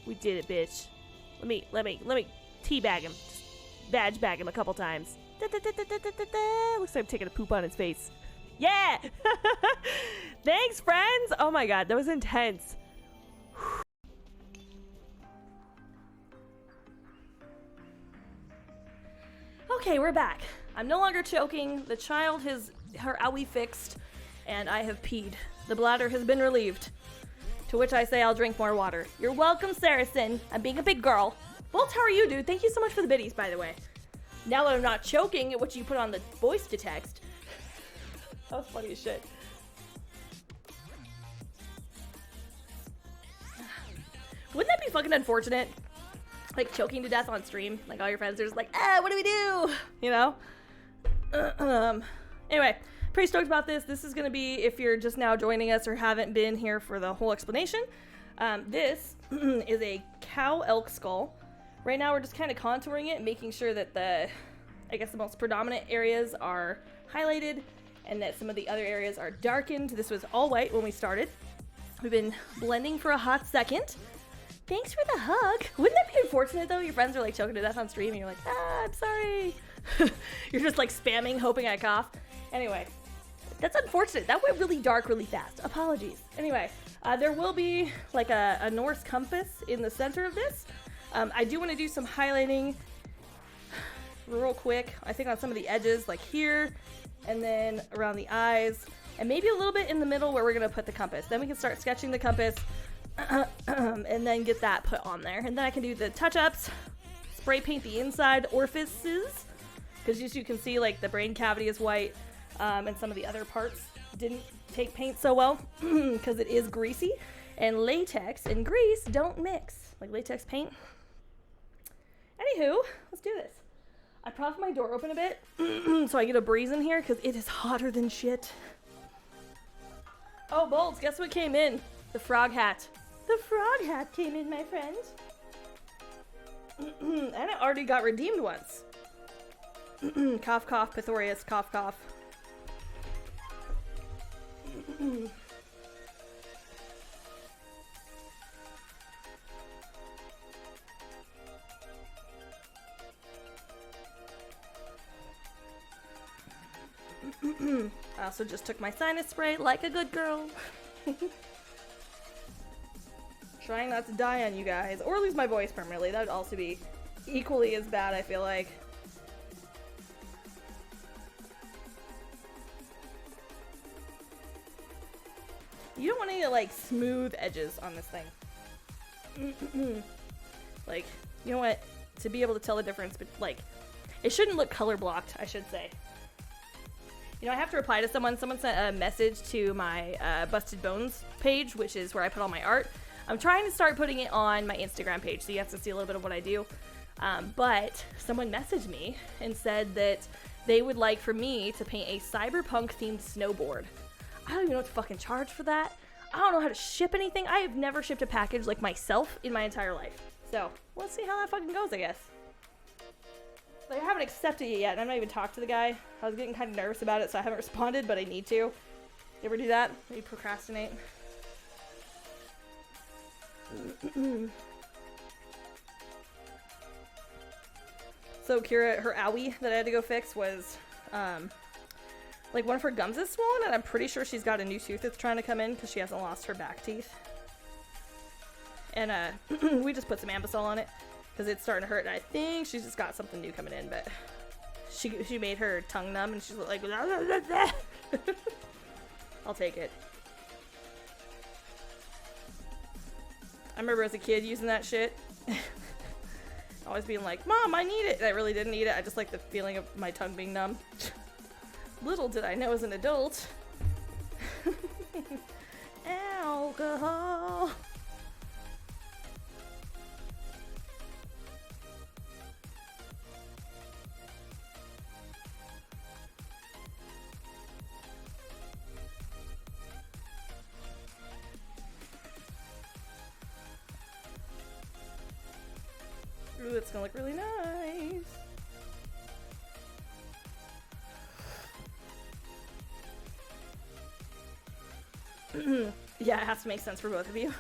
We did it, bitch. Let me teabag him. Just badge bag him a couple times. Looks like I'm taking a poop on his face. Yeah! Thanks, friends! Oh my god, that was intense. Okay, we're back. I'm no longer choking. The child has her owie fixed, and I have peed. The bladder has been relieved. To which I say I'll drink more water. You're welcome, Saracen. I'm being a big girl. Bolt, how are you, dude? Thank you so much for the biddies, by the way. Now that I'm not choking at what you put on the voice to text. That was funny as shit. Wouldn't that be fucking unfortunate? Like choking to death on stream. Like all your friends are just like, what do we do? You know? Anyway, pretty stoked about this. This is going to be, if you're just now joining us or haven't been here for the whole explanation, this is a cow elk skull. Right now we're just kind of contouring it, making sure that the most predominant areas are highlighted and that some of the other areas are darkened. This was all white when we started. We've been blending for a hot second. Thanks for the hug. Wouldn't that be unfortunate though? Your friends are like choking to death on stream and you're like, I'm sorry. You're just like spamming, hoping I cough. Anyway, that's unfortunate. That went really dark really fast. Apologies. Anyway, there will be like a Norse compass in the center of this. I do want to do some highlighting real quick. I think on some of the edges like here and then around the eyes and maybe a little bit in the middle where we're going to put the compass. Then we can start sketching the compass and then get that put on there. And then I can do the touch-ups, spray paint the inside orifices because as you can see like the brain cavity is white and some of the other parts didn't take paint so well because it is greasy and latex and grease don't mix like latex paint. Anywho, let's do this. I propped my door open a bit so I get a breeze in here because it is hotter than shit. Oh, Bolts, guess what came in? The frog hat. The frog hat came in, my friend. And it already got redeemed once. Cough, cough, Pythoreus, cough, cough. I also just took my sinus spray like a good girl. Trying not to die on you guys or lose my voice permanently. That would also be equally as bad, I feel like. You don't want any like smooth edges on this thing. Like, you know what? To be able to tell the difference, but like, it shouldn't look color blocked, I should say. You know, I have to reply to someone. Someone sent a message to my Busted Bones page, which is where I put all my art. I'm trying to start putting it on my Instagram page, so you have to see a little bit of what I do. But someone messaged me and said that they would like for me to paint a cyberpunk-themed snowboard. I don't even know what to fucking charge for that. I don't know how to ship anything. I have never shipped a package like myself in my entire life. So, let's see how that fucking goes, I guess. Like, I haven't accepted it yet. I've not even talked to the guy. I was getting kind of nervous about it, so I haven't responded, but I need to. You ever do that? Maybe procrastinate? So Kira, her owie that I had to go fix was, like one of her gums is swollen, and I'm pretty sure she's got a new tooth that's trying to come in because she hasn't lost her back teeth. And we just put some Ambisol on it because it's starting to hurt, and I think she's just got something new coming in, but she made her tongue numb, and she's like, I'll take it. I remember as a kid using that shit. Always being like, Mom, I need it. And I really didn't need it. I just like the feeling of my tongue being numb. Little did I know as an adult. Alcohol. Ooh, it's gonna look really nice. Yeah, it has to make sense for both of you.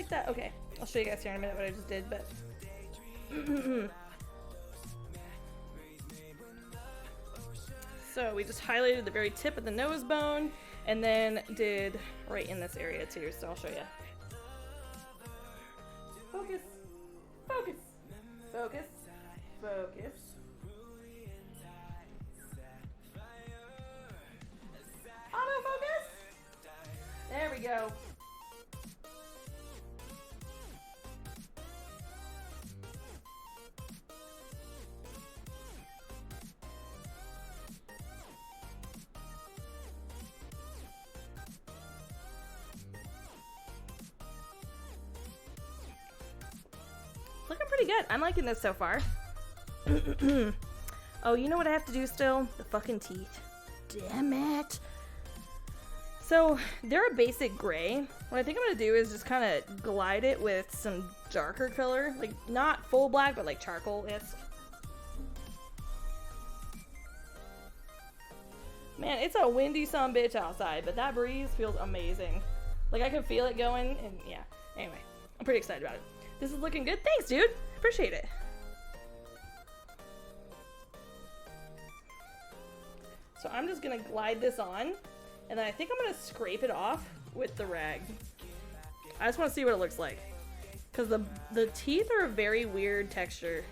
like that? Okay, I'll show you guys here in a minute what I just did, but. So we just highlighted the very tip of the nose bone and then did right in this area too, so I'll show you. Focus, focus, focus, focus. Autofocus! There we go. Looking pretty good. I'm liking this so far. Oh, you know what I have to do still? The fucking teeth. Damn it. So they're a basic gray. What I think I'm gonna do is just kind of glide it with some darker color. Like not full black, but like charcoal-esque. Man, it's a windy sumbitch outside, but that breeze feels amazing. Like I can feel it going, and yeah. Anyway, I'm pretty excited about it. This is looking good. Thanks, dude. Appreciate it. So I'm just gonna glide this on, and then I think I'm gonna scrape it off with the rag. I just want to see what it looks like, because the teeth are a very weird texture.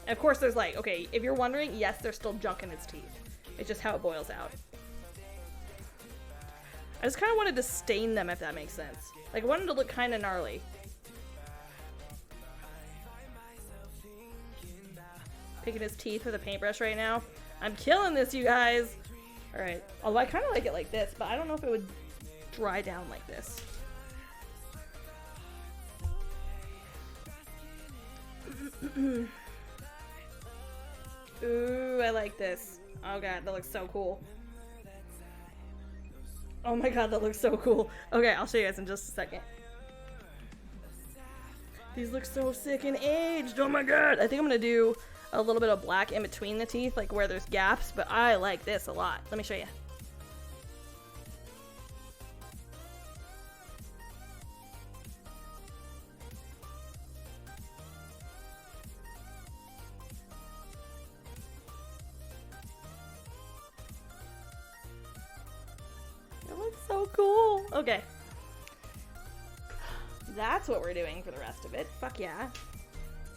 And of course, there's like, okay, if you're wondering, yes, there's still junk in its teeth. It's just how it boils out. I just kind of wanted to stain them, if that makes sense. Like, I wanted to look kind of gnarly. Picking his teeth with a paintbrush right now. I'm killing this, you guys. All right. Although I kind of like it like this, but I don't know if it would dry down like this. Ooh, I like this. Oh god, that looks so cool. Oh my god, that looks so cool. Okay, I'll show you guys in just a second. These look so sick and aged. Oh my god. I think I'm gonna do a little bit of black in between the teeth, like where there's gaps, but I like this a lot. Let me show you. It looks so cool. Okay. That's what we're doing for the rest of it. Fuck yeah.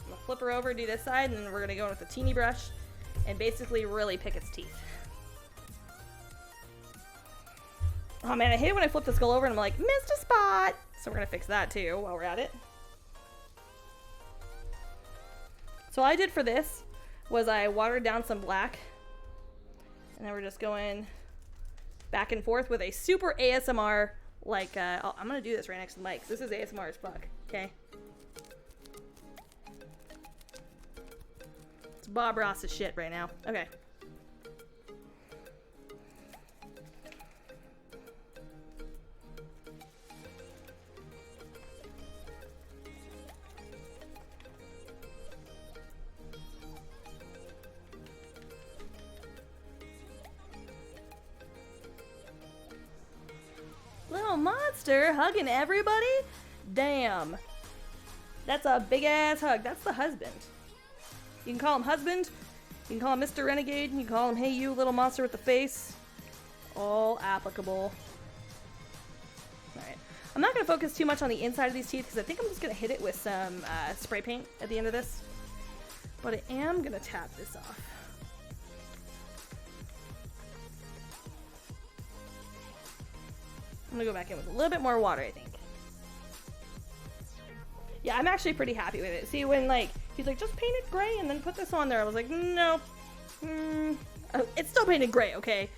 I'm gonna flip her over, do this side, and then we're gonna go in with a teeny brush and basically really pick its teeth. Oh man, I hate it when I flip the skull over and I'm like, missed a spot! So we're gonna fix that too while we're at it. So all I did for this was I watered down some black, and then we're just going back and forth with a super ASMR, like, I'm gonna do this right next to the mic. This is ASMR as fuck, okay? It's Bob Ross's shit right now. Okay. Little monster hugging everybody? Damn. That's a big ass hug. That's the husband. You can call him husband. You can call him Mr. Renegade. You can call him, hey you little monster with the face. All applicable. Alright. I'm not going to focus too much on the inside of these teeth because I think I'm just going to hit it with some spray paint at the end of this. But I am going to tap this off. I'm going to go back in with a little bit more water, I think. Yeah, I'm actually pretty happy with it. See, when, like, he's like, just paint it gray and then put this on there. I was like, no. Oh, it's still painted gray, okay?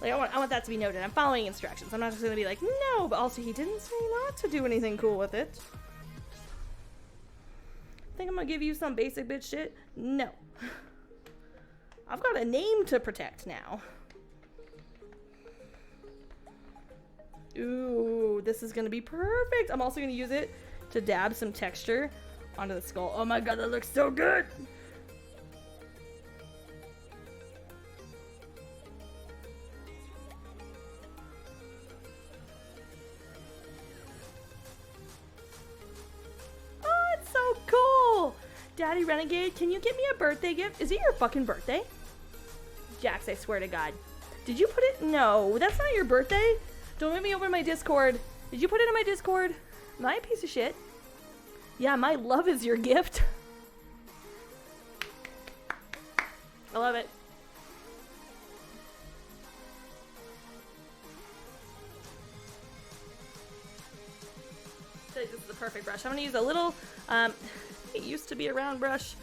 Like, I want that to be noted. I'm following instructions. I'm not just going to be like, no. But also, he didn't say not to do anything cool with it. Think I'm going to give you some basic bitch shit? No. I've got a name to protect now. Ooh, this is going to be perfect. I'm also going to use it to dab some texture onto the skull. Oh my god, that looks so good! Daddy Renegade, can you get me a birthday gift? Is it your fucking birthday? Jax, I swear to God. Did you put it? No, that's not your birthday. Don't let me open my Discord. Did you put it in my Discord? Am I a piece of shit? Yeah, my love is your gift. I love it. This is the perfect brush. I'm gonna use a little, it used to be a round brush,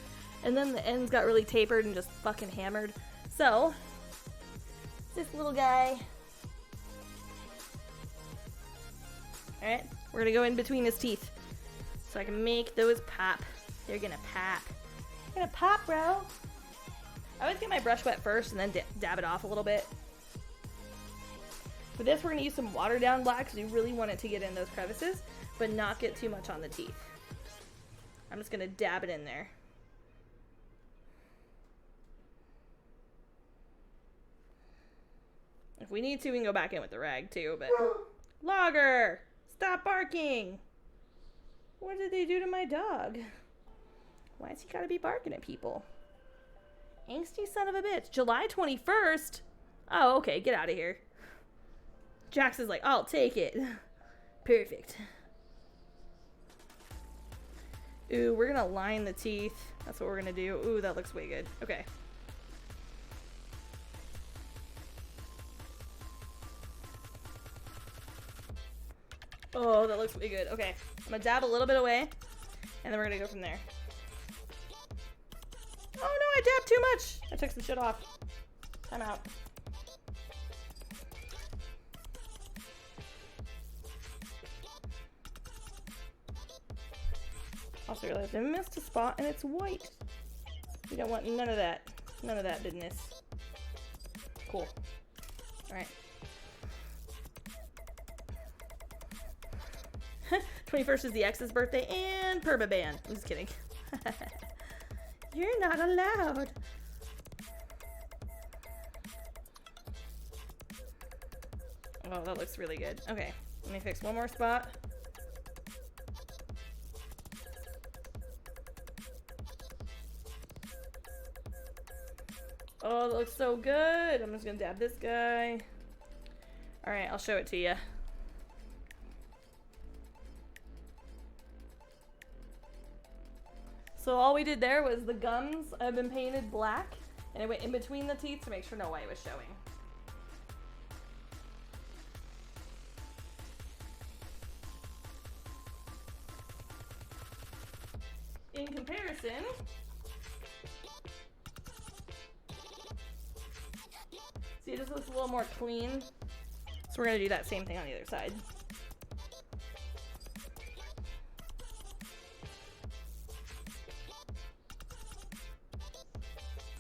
and then the ends got really tapered and just fucking hammered. So, this little guy. Alright, we're gonna go in between his teeth so I can make those pop. They're gonna pop. They're gonna pop, bro. I always get my brush wet first and then dab it off a little bit. For this, we're gonna use some watered down black because we really want it to get in those crevices, but not get too much on the teeth. I'm just gonna dab it in there. If we need to, we can go back in with the rag too, but... Logger! Stop barking! What did they do to my dog? Why has he gotta be barking at people? Angsty son of a bitch. July 21st? Oh, okay, get out of here. Jax is like, I'll take it. Perfect. Ooh, we're gonna line the teeth. That's what we're gonna do. Ooh, that looks way good. Okay. Oh, that looks way good. Okay, I'm gonna dab a little bit away, and then we're gonna go from there. Oh no, I dabbed too much. I took some shit off. I'm out. Also realized I missed a spot and it's white. We don't want none of that. None of that business. Cool. Alright. 21st is the ex's birthday and permaban. I'm just kidding. You're not allowed. Oh, that looks really good. Okay, let me fix one more spot. Oh, that looks so good. I'm just gonna dab this guy. Alright, I'll show it to you. So all we did there was the gums have been painted black, and it went in between the teeth to make sure no white was showing. In comparison, see, it just looks a little more clean. So we're gonna do that same thing on the other side.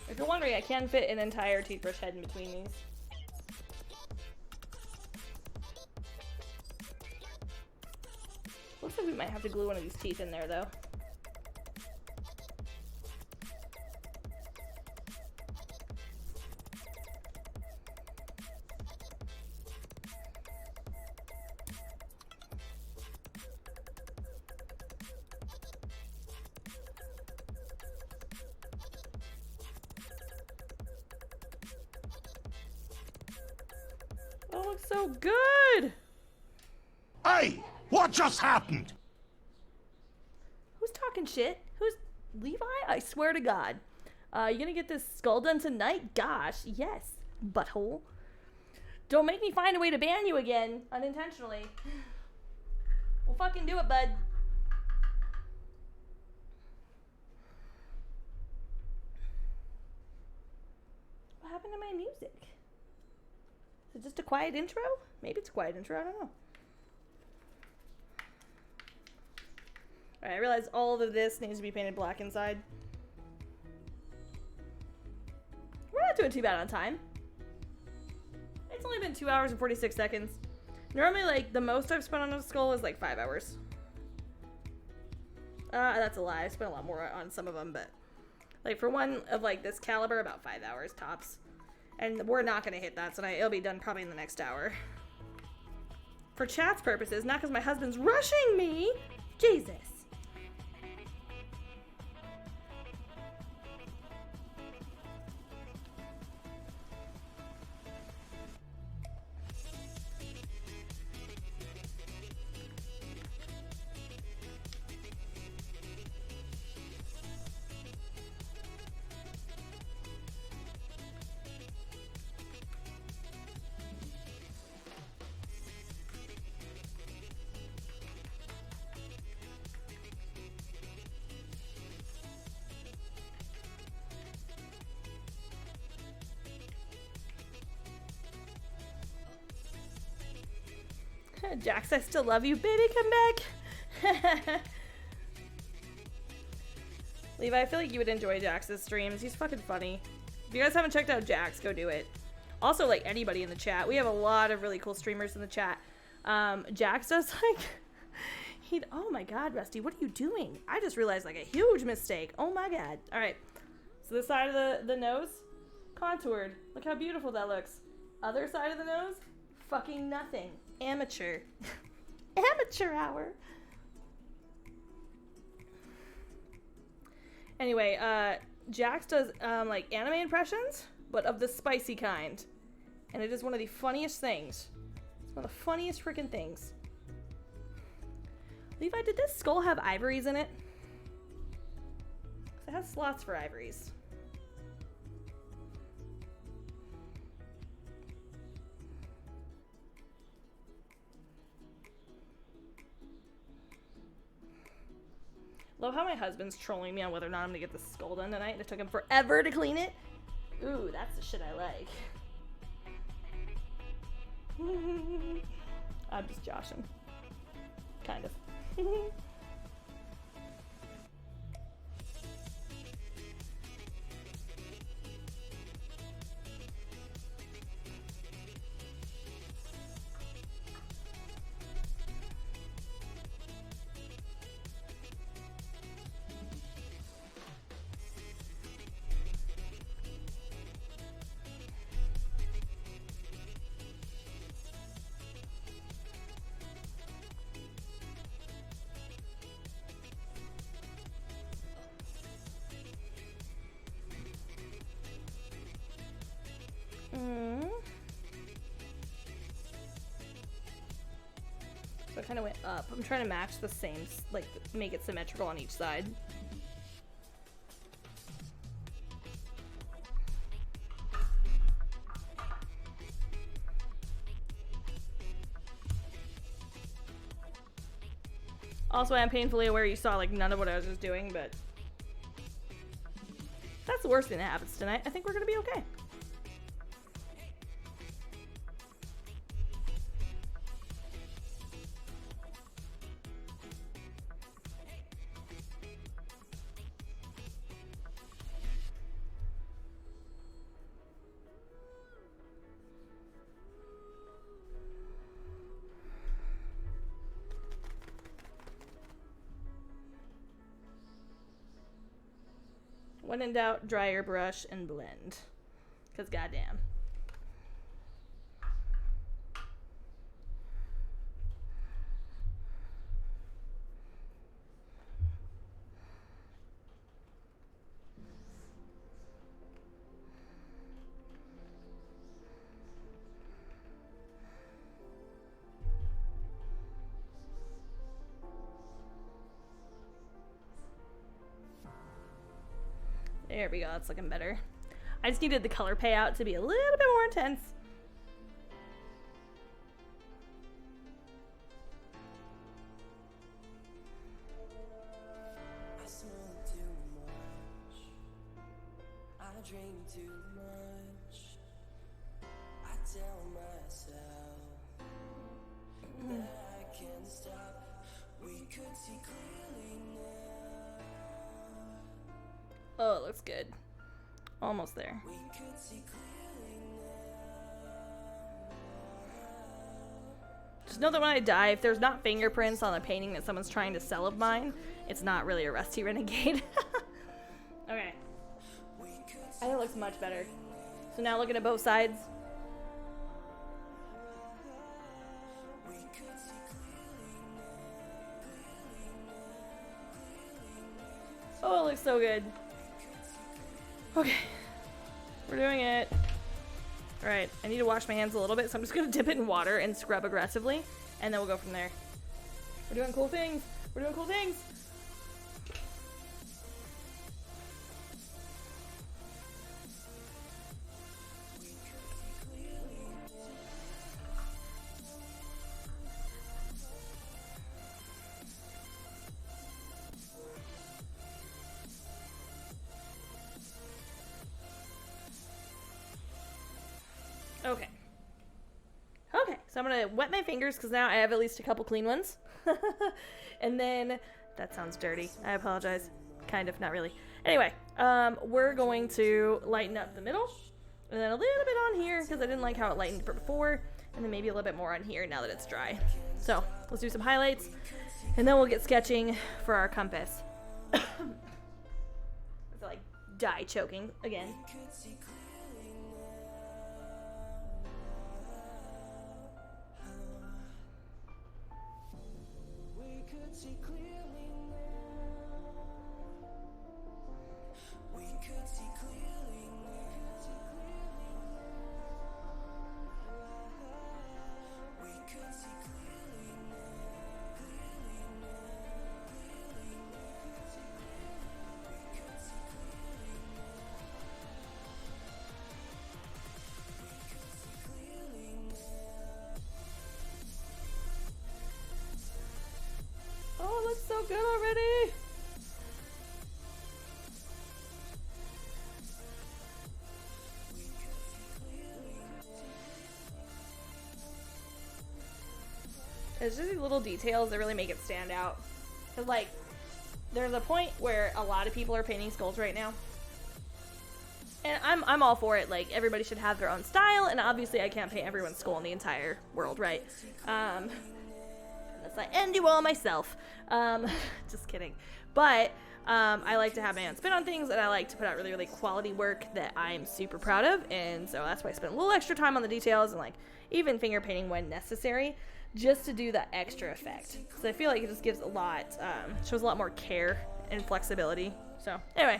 If you're wondering, I can fit an entire toothbrush head in between these. Looks like we might have to glue one of these teeth in there, though. Oh, it looks so good! Hey! What just happened? Who's talking shit? Who's Levi? I swear to God. You gonna get this skull done tonight? Gosh, yes, butthole. Don't make me find a way to ban you again, unintentionally. We'll fucking do it, bud. What happened to my music? Is it just a quiet intro? Maybe it's a quiet intro, I don't know. Alright, I realize all of this needs to be painted black inside. We're not doing too bad on time. It's only been 2 hours and 46 seconds. Normally, like, the most I've spent on a skull is like 5 hours. That's a lie. I spent a lot more on some of them, but like for one of like this caliber, about 5 hours tops. And we're not gonna hit that tonight. It'll be done probably in the next hour. For chat's purposes, not because my husband's rushing me. Jesus. Jax, I still love you. Baby, come back. Levi, I feel like you would enjoy Jax's streams. He's fucking funny. If you guys haven't checked out Jax, go do it. Also, like, anybody in the chat. We have a lot of really cool streamers in the chat. Jax does, like... Oh my god, Rusty, what are you doing? I just realized, like, a huge mistake. Oh my god. Alright. So this side of the nose, contoured. Look how beautiful that looks. Other side of the nose, fucking nothing. Amateur. Amateur hour. Anyway, Jax does, like, anime impressions, but of the spicy kind. And it is one of the funniest things. It's one of the funniest freaking things. Levi, did this skull have ivories in it? 'Cause it has slots for ivories. Love how my husband's trolling me on whether or not I'm gonna get the skull done tonight, and it took him forever to clean it. Ooh, that's the shit I like. I'm just joshing. Kind of. So I kind of went up. I'm trying to match the same, like, make it symmetrical on each side. Also, I am painfully aware you saw, like, none of what I was just doing, but that's the worst thing that happens tonight. I think we're gonna be okay. When in doubt, dry your brush and blend. Because goddamn. There we go, that's looking better. I just needed the color payout to be a little bit more intense. I smoke too much. I drink too much. I tell myself that I can't stop. We could see clearly now. Oh, it looks good. Almost there. We could see clearly Just know that when I die, if there's not fingerprints on the painting that someone's trying to sell of mine, it's not really a Rusty Renegade. Okay. I think it looks much better. So now looking at both sides. Oh, it looks so good. Okay. We're doing it. Alright, I need to wash my hands a little bit, so I'm just gonna dip it in water and scrub aggressively, and then we'll go from there. We're doing cool things. We're doing cool things. Okay. Okay, so I'm gonna wet my fingers because now I have at least a couple clean ones. And then, that sounds dirty. I apologize. Kind of, not really. Anyway, we're going to lighten up the middle. And then a little bit on here because I didn't like how it lightened before. And then maybe a little bit more on here now that it's dry. So, let's do some highlights. And then we'll get sketching for our compass. I feel like die choking again. Oh, it looks so good already. It's just these little details that really make it stand out. Cause like, there's a point where a lot of people are painting skulls right now. And I'm all for it. Like, everybody should have their own style, and obviously I can't paint everyone's skull in the entire world, right? Unless I end you all myself. Just kidding. But I like to have my own spin on things, and I like to put out really, really quality work that I'm super proud of, and so that's why I spent a little extra time on the details and like even finger painting when necessary, just to do that extra effect. So I feel like it just gives a lot, shows a lot more care and flexibility. So anyway,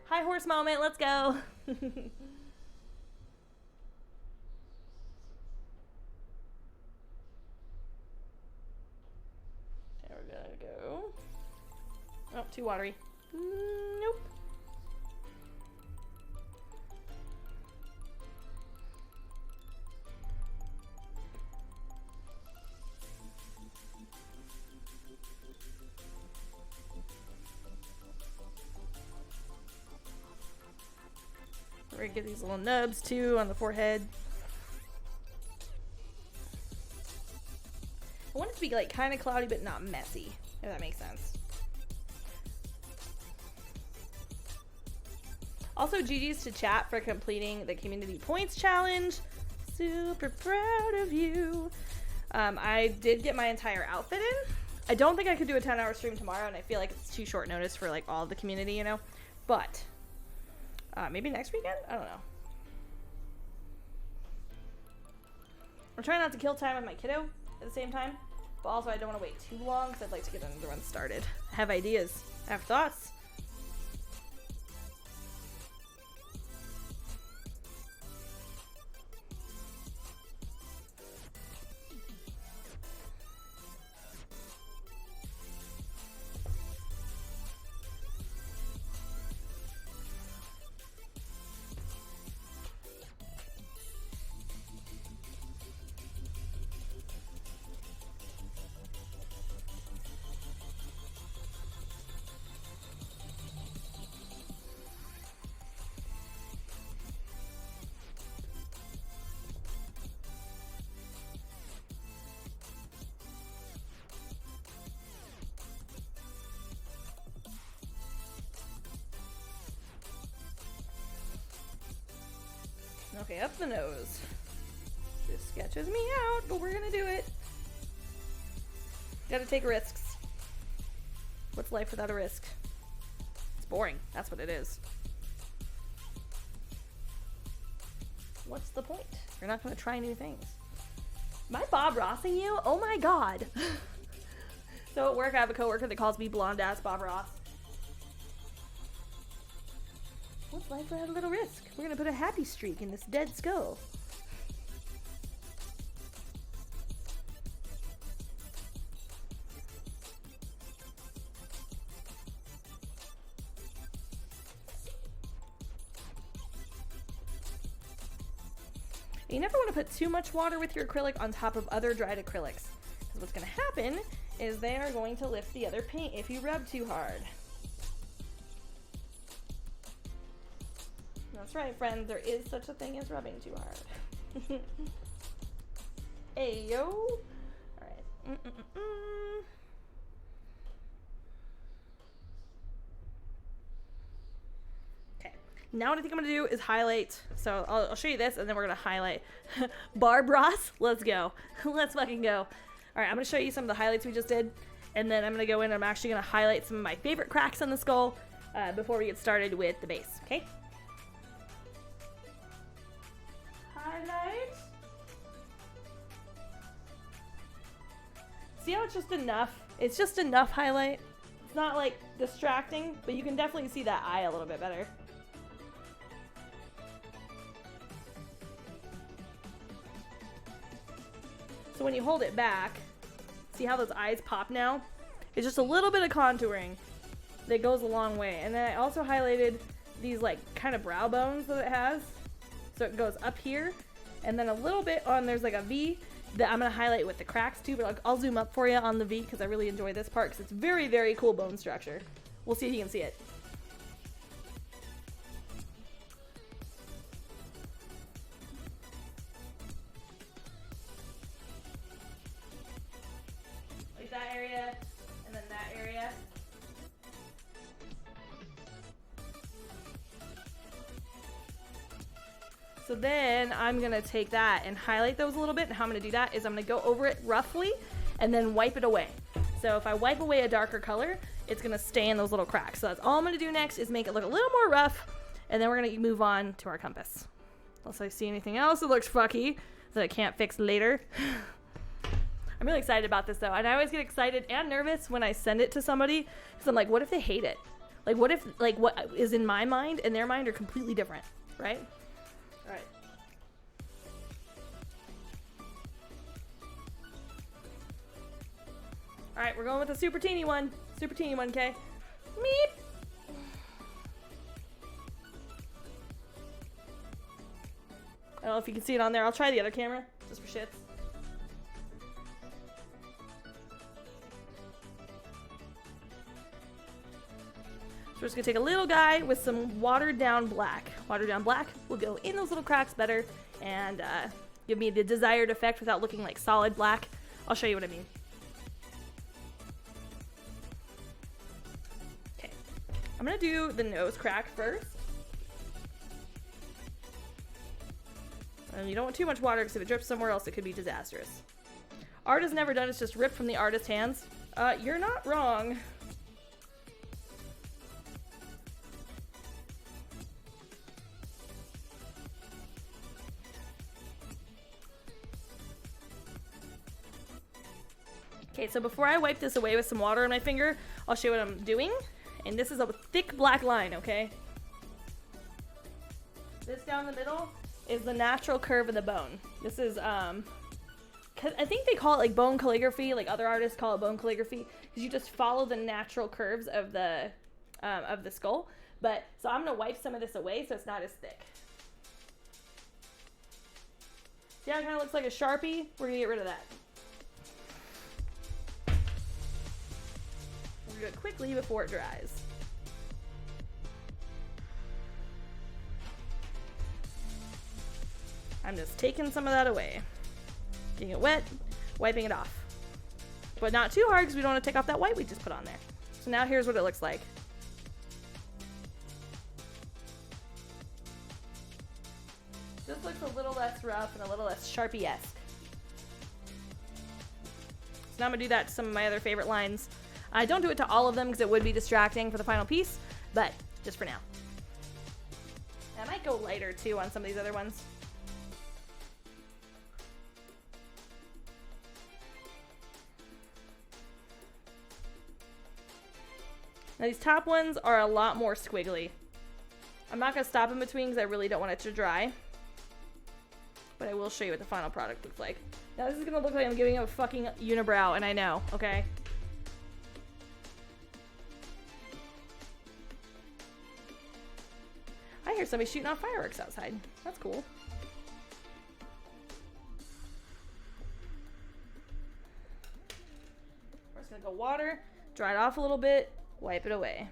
high horse moment, let's go. And we're gonna go, oh, too watery. Nope. We're gonna get these little nubs too on the forehead. I want it to be like kind of cloudy but not messy, if that makes sense. Also, GG's to chat for completing the community points challenge. Super proud of you. I did get my entire outfit in. I don't think I could do a 10-hour stream tomorrow, and I feel like it's too short notice for like all the community, you know. But maybe next weekend? I don't know. I'm trying not to kill time with my kiddo at the same time, but also I don't want to wait too long because I'd like to get another one started. I have ideas. I have thoughts. Okay, up the nose. This sketches me out, but we're gonna do it. Gotta take risks. What's life without a risk? It's boring. That's what it is. What's the point? You're not gonna try new things. Am I Bob Rossing you? Oh my god. So at work, I have a coworker that calls me blonde ass Bob Ross. What's life without a little risk? We're gonna put a happy streak in this dead skull. You never want to put too much water with your acrylic on top of other dried acrylics, because what's going to happen is they are going to lift the other paint if you rub too hard. That's right, friends. There is such a thing as rubbing too hard. Hey, yo. All right. Okay. Now what I think I'm going to do is highlight. So I'll show you this, and then we're going to highlight. Barb Ross, let's go. Let's fucking go. All right, I'm going to show you some of the highlights we just did. And then I'm going to go in and I'm actually going to highlight some of my favorite cracks on the skull before we get started with the base, okay? Highlight. See how it's just enough? It's just enough highlight. It's not like distracting, but you can definitely see that eye a little bit better. So when you hold it back, see how those eyes pop now? It's just a little bit of contouring that goes a long way. And then I also highlighted these like kind of brow bones that it has. So it goes up here and then a little bit on, there's like a V that I'm going to highlight with the cracks too, but I'll zoom up for you on the V because I really enjoy this part because it's very, very cool bone structure. We'll see if you can see it. Like that area, and then that area. So then I'm gonna take that and highlight those a little bit, and how I'm gonna do that is I'm gonna go over it roughly and then wipe it away. So if I wipe away a darker color, it's gonna stay in those little cracks. So that's all I'm gonna do next is make it look a little more rough, and then we're gonna move on to our compass. Unless I see anything else that looks fucky that I can't fix later. I'm really excited about this though, and I always get excited and nervous when I send it to somebody because I'm like, what if they hate it? Like what if like what is in my mind and their mind are completely different, right? All right. All right, we're going with a super teeny one, okay? Meep. I don't know if you can see it on there. I'll try the other camera just for shits. So we're just gonna take a little guy with some watered down black. Watered down black will go in those little cracks better and give me the desired effect without looking like solid black. I'll show you what I mean. Okay, I'm gonna do the nose crack first. And you don't want too much water because if it drips somewhere else, it could be disastrous. Art is never done, it's just ripped from the artist's hands. You're not wrong. Okay, so before I wipe this away with some water on my finger, I'll show you what I'm doing. And this is a thick black line, okay? This down the middle is the natural curve of the bone. This is, I think they call it like bone calligraphy, like other artists call it bone calligraphy, because you just follow the natural curves of the skull. But, so I'm gonna wipe some of this away so it's not as thick. See how it kind of looks like a Sharpie? We're gonna get rid of that. Do it quickly before it dries. I'm just taking some of that away. Getting it wet, wiping it off. But not too hard because we don't want to take off that white we just put on there. So now here's what it looks like. This looks a little less rough and a little less Sharpie-esque. So now I'm going to do that to some of my other favorite lines. I don't do it to all of them because it would be distracting for the final piece, but just for now. I might go lighter too on some of these other ones. Now these top ones are a lot more squiggly. I'm not going to stop in between because I really don't want it to dry. But I will show you what the final product looks like. Now this is going to look like I'm giving him a fucking unibrow, and I know, okay? I hear somebody shooting off fireworks outside. That's cool. We're just gonna go water, dry it off a little bit, wipe it away.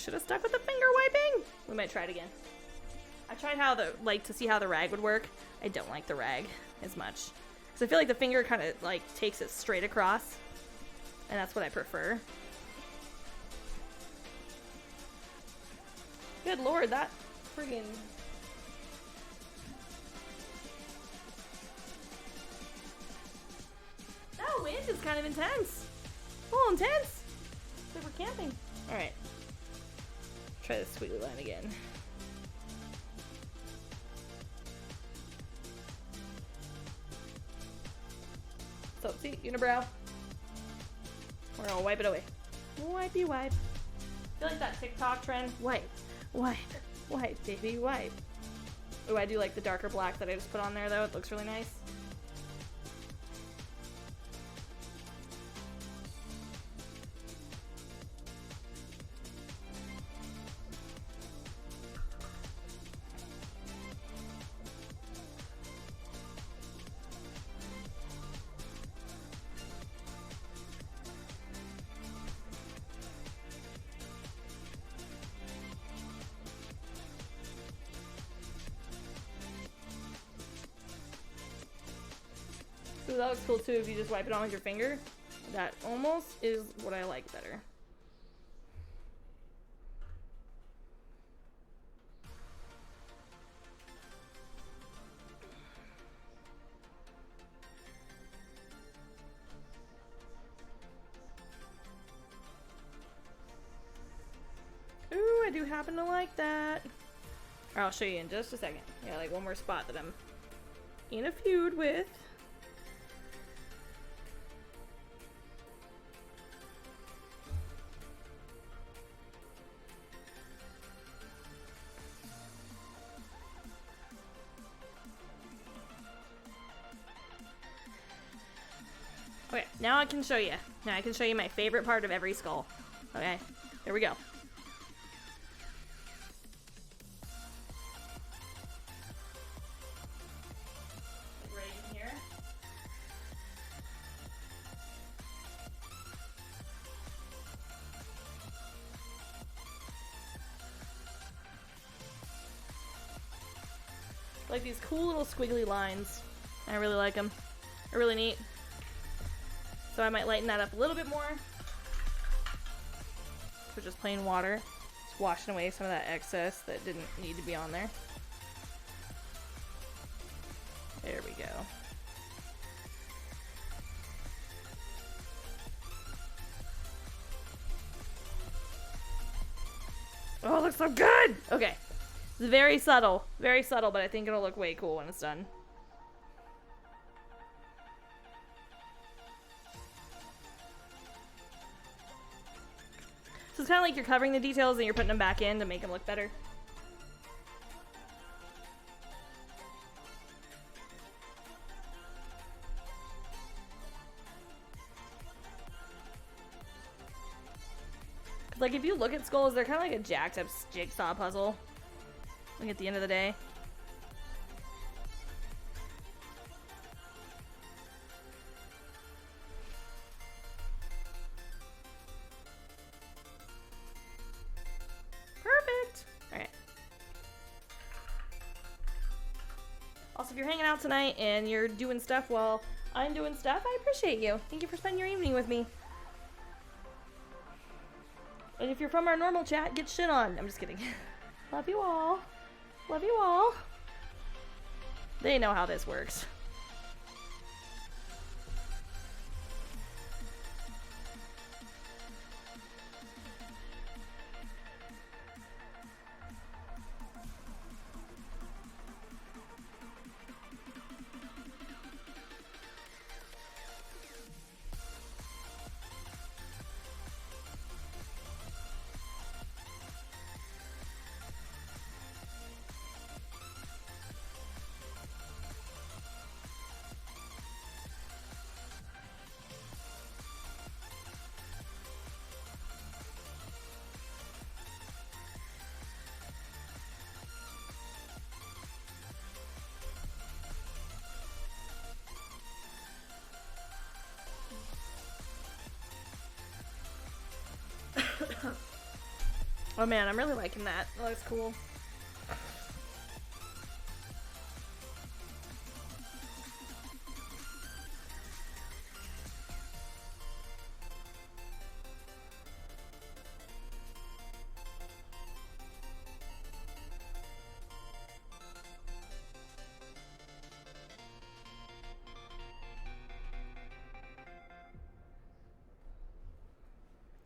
should have stuck with the finger wiping. We might try it again. I tried how to see how the rag would work. I don't like the rag as much. Because I feel like the finger kind of, like, takes it straight across. And that's what I prefer. Good lord, that friggin'... That wind is kind of intense. A little intense. It's like we're camping. Alright. Try the squiggly line again. So, see, unibrow. We're gonna wipe it away. Wipey wipe. I feel like that TikTok trend. Wipe, wipe, wipe, baby, wipe. Oh, I do like the darker black that I just put on there, though. It looks really nice. So that looks cool too if you just wipe it on with your finger. That almost is what I like better. Ooh, I do happen to like that. I'll show you in just a second. Yeah, like one more spot that I'm in a feud with. Okay, now I can show you. Now I can show you my favorite part of every skull. Okay, here we go. Right in here. Like these cool little squiggly lines. I really like them. They're really neat. So I might lighten that up a little bit more. So just plain water. Just washing away some of that excess that didn't need to be on there. There we go. Oh, it looks so good! Okay. It's very subtle, but I think it'll look way cool when it's done. So it's kind of like you're covering the details and you're putting them back in to make them look better. Like, if you look at skulls, they're kind of like a jacked up jigsaw puzzle. Like, at the end of the day. Perfect! Alright. Also, if you're hanging out tonight and you're doing stuff while I'm doing stuff, I appreciate you. Thank you for spending your evening with me. And if you're from our normal chat, get shit on. I'm just kidding. Love you all. Love you all. They know how this works. Oh man, I'm really liking that. That looks cool.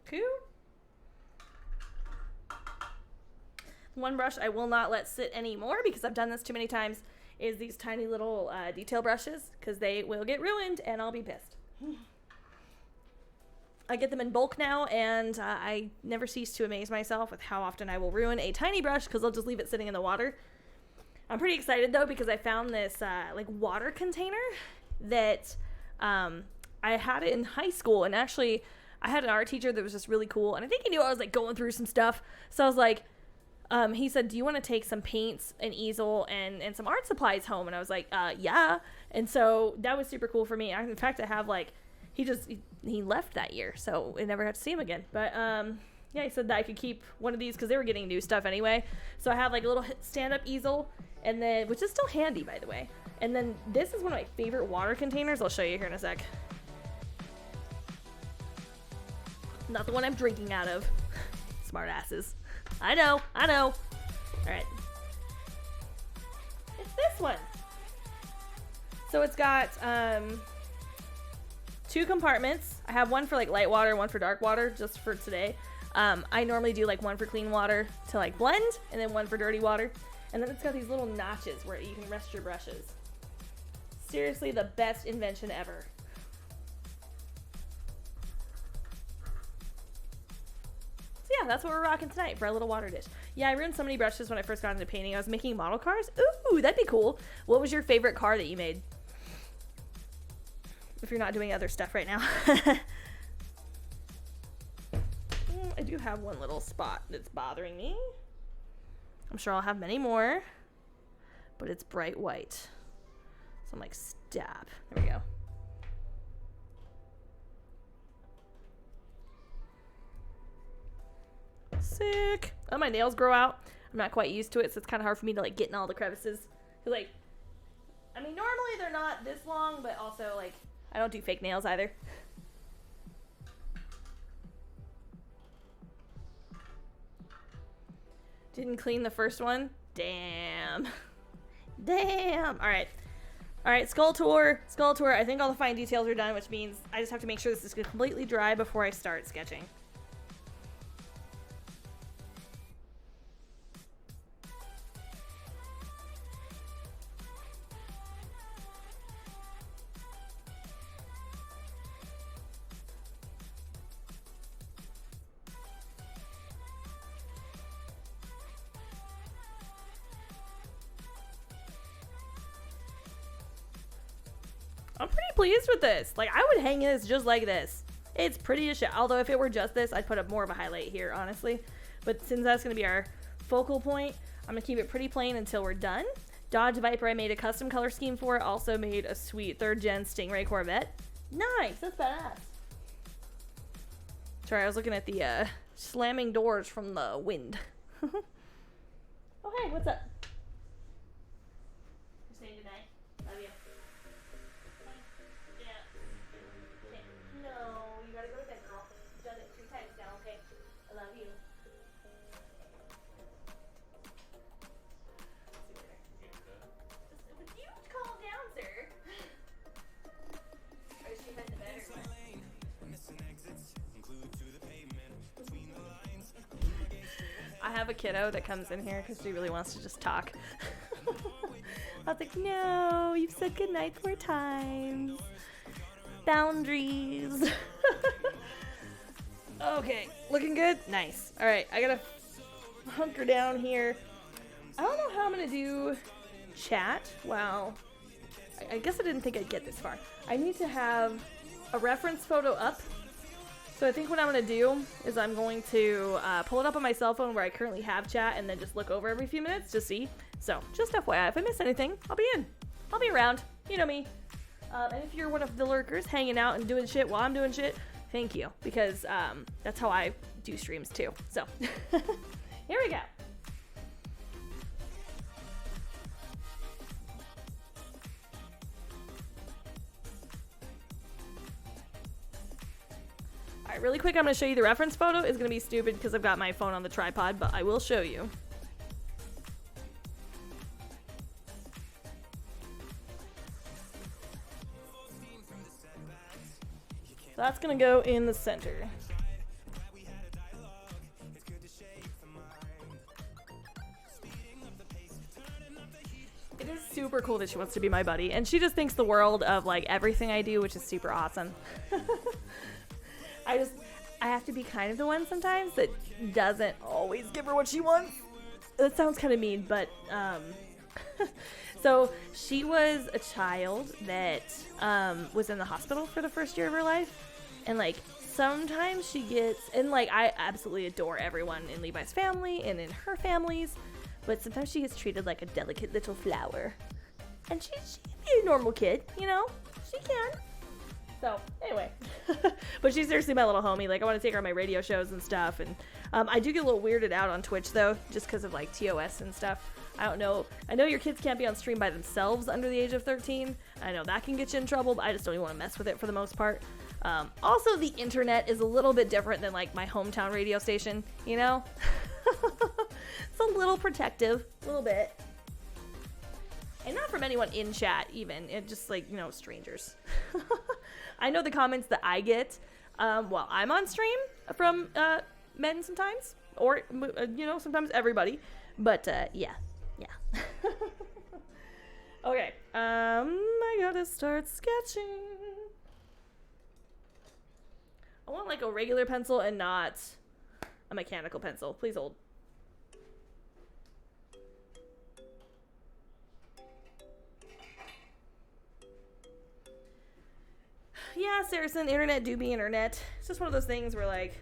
Cool. One brush I will not let sit anymore because I've done this too many times is these tiny little detail brushes because they will get ruined and I'll be pissed. I get them in bulk now and I never cease to amaze myself with how often I will ruin a tiny brush because I'll just leave it sitting in the water. I'm pretty excited though because I found this like water container that I had it in high school, and actually I had an art teacher that was just really cool, and I think he knew I was like going through some stuff, so I was like, he said, do you want to take some paints, an easel, and some art supplies home? And I was like, yeah. And so that was super cool for me. In fact, I have like, he left that year, so I never got to see him again. But yeah, he said that I could keep one of these because they were getting new stuff anyway. So I have like a little stand-up easel, and then, which is still handy, by the way. And then this is one of my favorite water containers. I'll show you here in a sec. Not the one I'm drinking out of. Smart asses. I know. All right. It's this one. So it's got 2 compartments. I have one for like light water, one for dark water, just for today. I normally do like one for clean water to like blend, and then one for dirty water. And then it's got these little notches where you can rest your brushes. Seriously, the best invention ever. So yeah, that's what we're rocking tonight for our little water dish. Yeah, I ruined so many brushes when I first got into painting. I was making model cars. Ooh, that'd be cool. What was your favorite car that you made? If you're not doing other stuff right now. I do have one little spot that's bothering me. I'm sure I'll have many more, but it's bright white. So I'm like, stop. There we go. Sick. Oh, my nails grow out. I'm not quite used to it, so it's kind of hard for me to like get in all the crevices. Like, I mean, normally they're not this long, but also like, I don't do fake nails either. Didn't clean the first one? Damn. Damn. All right, Skull Tour. I think all the fine details are done, which means I just have to make sure this is completely dry before I start sketching. I'm pretty pleased with this. Like, I would hang this just like this. It's pretty as shit. Although if it were just this, I'd put up more of a highlight here, honestly. But since that's going to be our focal point, I'm going to keep it pretty plain until we're done. Dodge Viper, I made a custom color scheme for it. Also made a sweet 3rd gen Stingray Corvette. Nice. That's badass. Sorry, I was looking at the slamming doors from the wind. Oh, hey, what's up? You're saying goodnight? Love you. Yeah. Okay. No, you gotta go to bed, girl. You've done it 2 times now, okay? I love you. Would you calm down, sir? Or is she heading to bed or what? I have a kiddo that comes in here because she really wants to just talk. I was like, no, you've said goodnight 4 times. Boundaries. Okay, looking good? Nice. All right, I gotta hunker down here. I don't know how I'm gonna do chat. Wow. I guess I didn't think I'd get this far. I need to have a reference photo up. So I think what I'm going to do is I'm going to pull it up on my cell phone where I currently have chat and then just look over every few minutes to see. So just FYI, if I miss anything, I'll be in. I'll be around. You know me. And if you're one of the lurkers hanging out and doing shit while I'm doing shit, Thank you, because that's how I do streams too. So here we go. All right, really quick, I'm going to show you the reference photo. It's going to be stupid because I've got my phone on the tripod, but I will show you. So that's going to go in the center. It is super cool that she wants to be my buddy, and she just thinks the world of like everything I do, which is super awesome. I have to be kind of the one sometimes that doesn't always give her what she wants. That sounds kind of mean, but so she was a child that was in the hospital for the first year of her life, and like sometimes she gets, and like I absolutely adore everyone in Levi's family and in her families, but sometimes she gets treated like a delicate little flower, and she can be a normal kid, you know, she can. So anyway, but she's seriously my little homie. Like I want to take her on my radio shows and stuff, and I do get a little weirded out on Twitch though, just because of like TOS and stuff. I don't know. I know your kids can't be on stream by themselves under the age of 13. I know that can get you in trouble, but I just don't even want to mess with it for the most part. Also, the internet is a little bit different than like my hometown radio station, you know? It's a little protective, a little bit. And not from anyone in chat even, it just like, you know, strangers. I know the comments that I get while I'm on stream from men sometimes, or, you know, sometimes everybody. But, yeah. Okay, I gotta start sketching. I want like a regular pencil and not a mechanical pencil. Please hold. Yeah, Saracen, internet do be internet. It's just one of those things where like,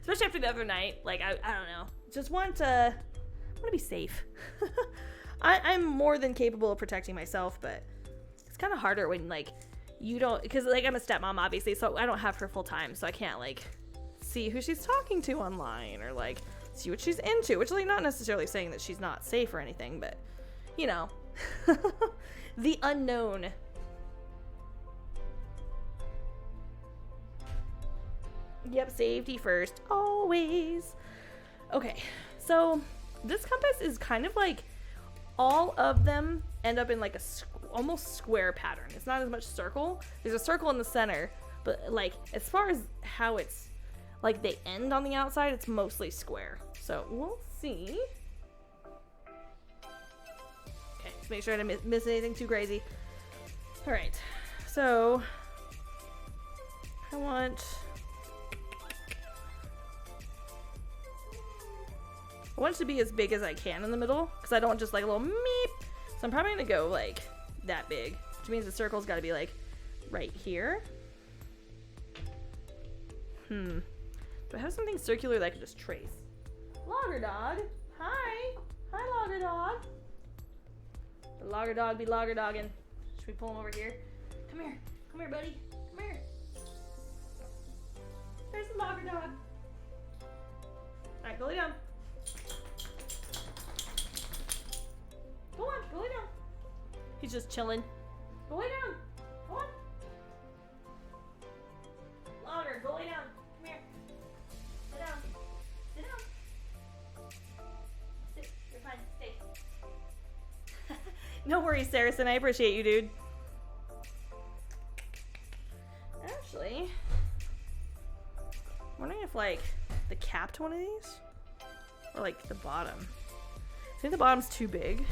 especially after the other night, like I don't know, just want to be safe. I'm more than capable of protecting myself, but it's kind of harder when like you don't, because like I'm a stepmom obviously, so I don't have her full time, so I can't like see who she's talking to online or like see what she's into, which is like not necessarily saying that she's not safe or anything, but you know, the unknown. Yep, safety first, always. Okay, so this compass is kind of like all of them end up in like a almost square pattern. It's not as much circle. There's a circle in the center, but like as far as how it's like they end on the outside, it's mostly square. So we'll see. Okay, just make sure I didn't miss anything too crazy. All right, so I want it to be as big as I can in the middle, because I don't want just like a little meep. So I'm probably gonna go like that big, which means the circle's gotta be like right here. Do I have something circular that I can just trace? Logger dog, hi logger dog. The logger dog be logger dogging. Should we pull him over here? Come here, buddy, come here. There's the logger dog. All right, go lay down. Go on, go lay down. He's just chilling. Go lay down. Go on. Logger, go lay down. Come here. Sit down. Sit down. Sit. You're fine. Stay. No worries, Saracen. I appreciate you, dude. Actually, I'm wondering if like the cap to one of these, or like the bottom. I think the bottom's too big.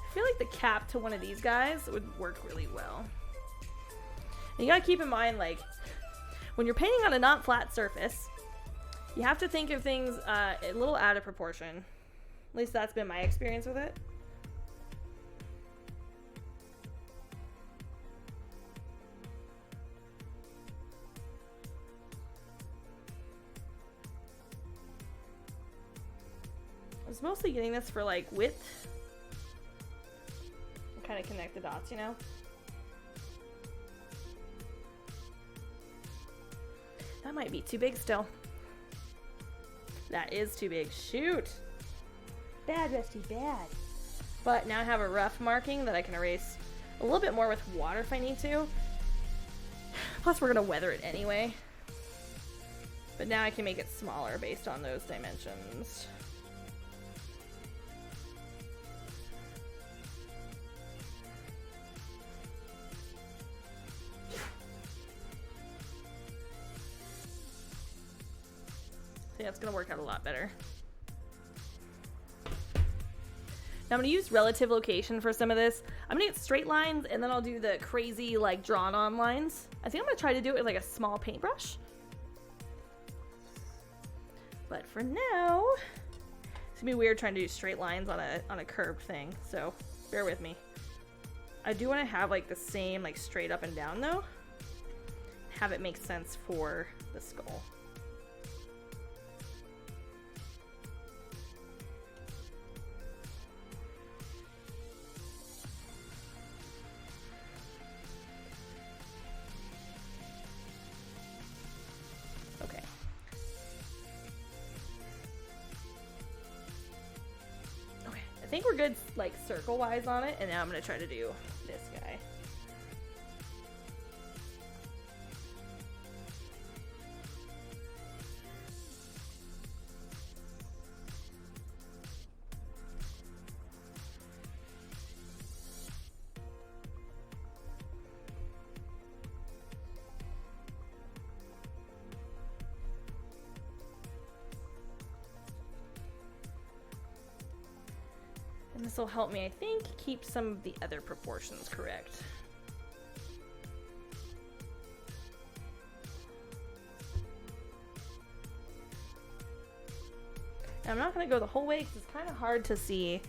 I feel like the cap to one of these guys would work really well. And you gotta keep in mind, like, when you're painting on a not flat surface, you have to think of things a little out of proportion. At least that's been my experience with it. I was mostly getting this for like width. Kind of connect the dots, you know? that might be too big still. That is too big. Shoot. Bad, Rusty, bad. But now I have a rough marking that I can erase a little bit more with water if I need to. Plus, we're going to weather it anyway. But now I can make it smaller based on those dimensions. Yeah, it's gonna work out a lot better. Now I'm gonna use relative location for some of this. I'm gonna get straight lines and then I'll do the crazy like drawn on lines. I think I'm gonna try to do it with like a small paintbrush. But for now, it's gonna be weird trying to do straight lines on a curved thing, so bear with me. I do wanna have like the same like straight up and down though. Have it make sense for the skull. I think we're good like circle wise on it, and now I'm gonna try to do this guy. And this will help me, I think, keep some of the other proportions correct. Now, I'm not going to go the whole way because it's kind of hard to see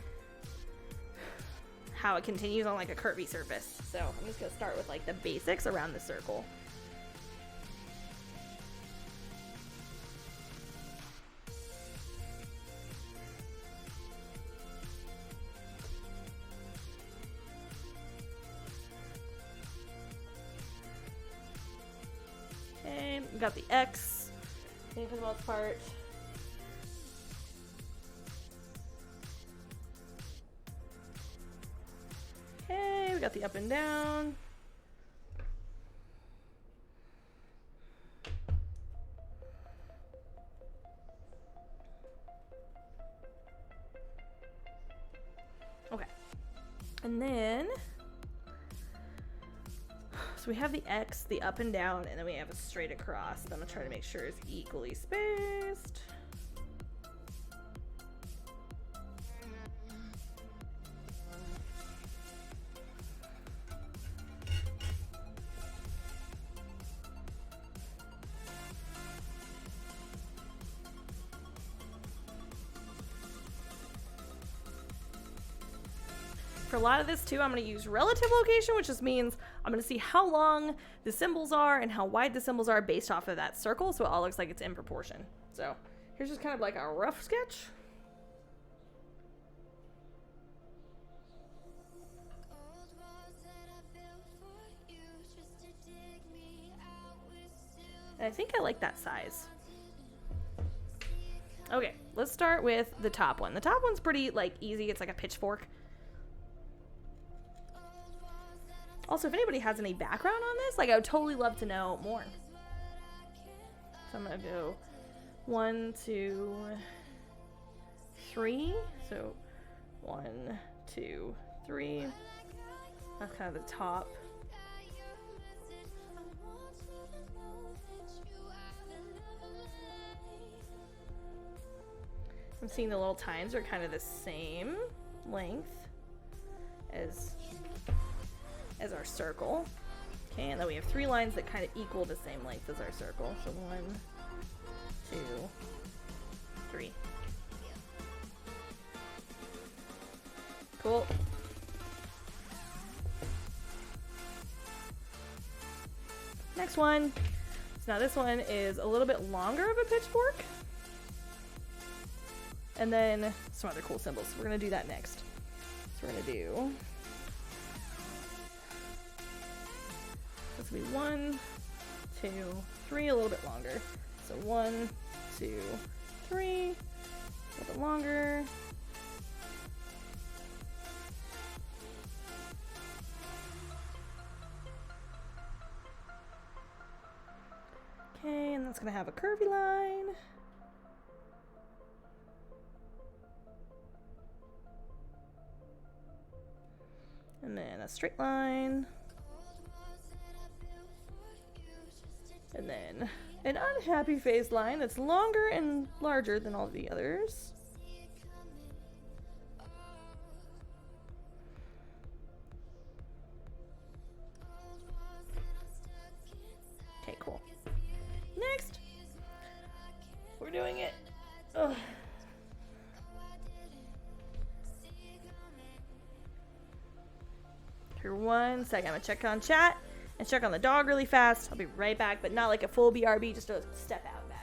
how it continues on like a curvy surface. So I'm just going to start with like the basics around the circle. We got the X, I think for the most part. Okay, we got the up and down. Okay, and then so we have the X, the up and down, and then we have a straight across. I'm gonna try to make sure it's equally spaced. For a lot of this too, I'm going to use relative location, which just means I'm going to see how long the symbols are and how wide the symbols are based off of that circle, so it all looks like it's in proportion. So here's just kind of like a rough sketch. And I think I like that size. Okay, let's start with the top one. The top one's pretty like easy. It's like a pitchfork. Also, if anybody has any background on this, like I would totally love to know more. So I'm gonna go 1, 2, 3. So 1, 2, 3. That's kind of the top. I'm seeing the little tines are kind of the same length as our circle. Okay, and then we have 3 lines that kind of equal the same length as our circle. So 1, 2, 3. Cool. Next one. So now this one is a little bit longer of a pitchfork. And then some other cool symbols. We're gonna do that next. So we're gonna do, this will be 1, 2, 3, a little bit longer. So 1, 2, 3, a little bit longer. Okay, and that's gonna have a curvy line. And then a straight line. And then an unhappy face line that's longer and larger than all the others. Okay, cool. Next, we're doing it. Ugh. For 1 second, I'm gonna check on chat and check on the dog really fast. I'll be right back, but not like a full BRB, just a step out back.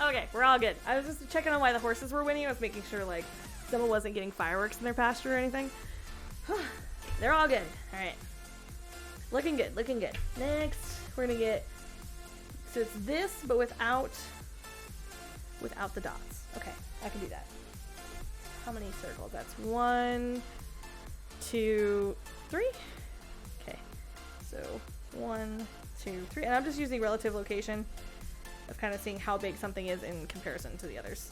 Okay, we're all good. I was just checking on why the horses were winning. I was making sure, like, someone wasn't getting fireworks in their pasture or anything. They're all good. Alright. Looking good, looking good. Next, we're gonna get... So it's this, but without the dots. Okay, I can do that. How many circles? That's 1, 2, 3. Okay, so 1, 2, 3. And I'm just using relative location of kind of seeing how big something is in comparison to the others.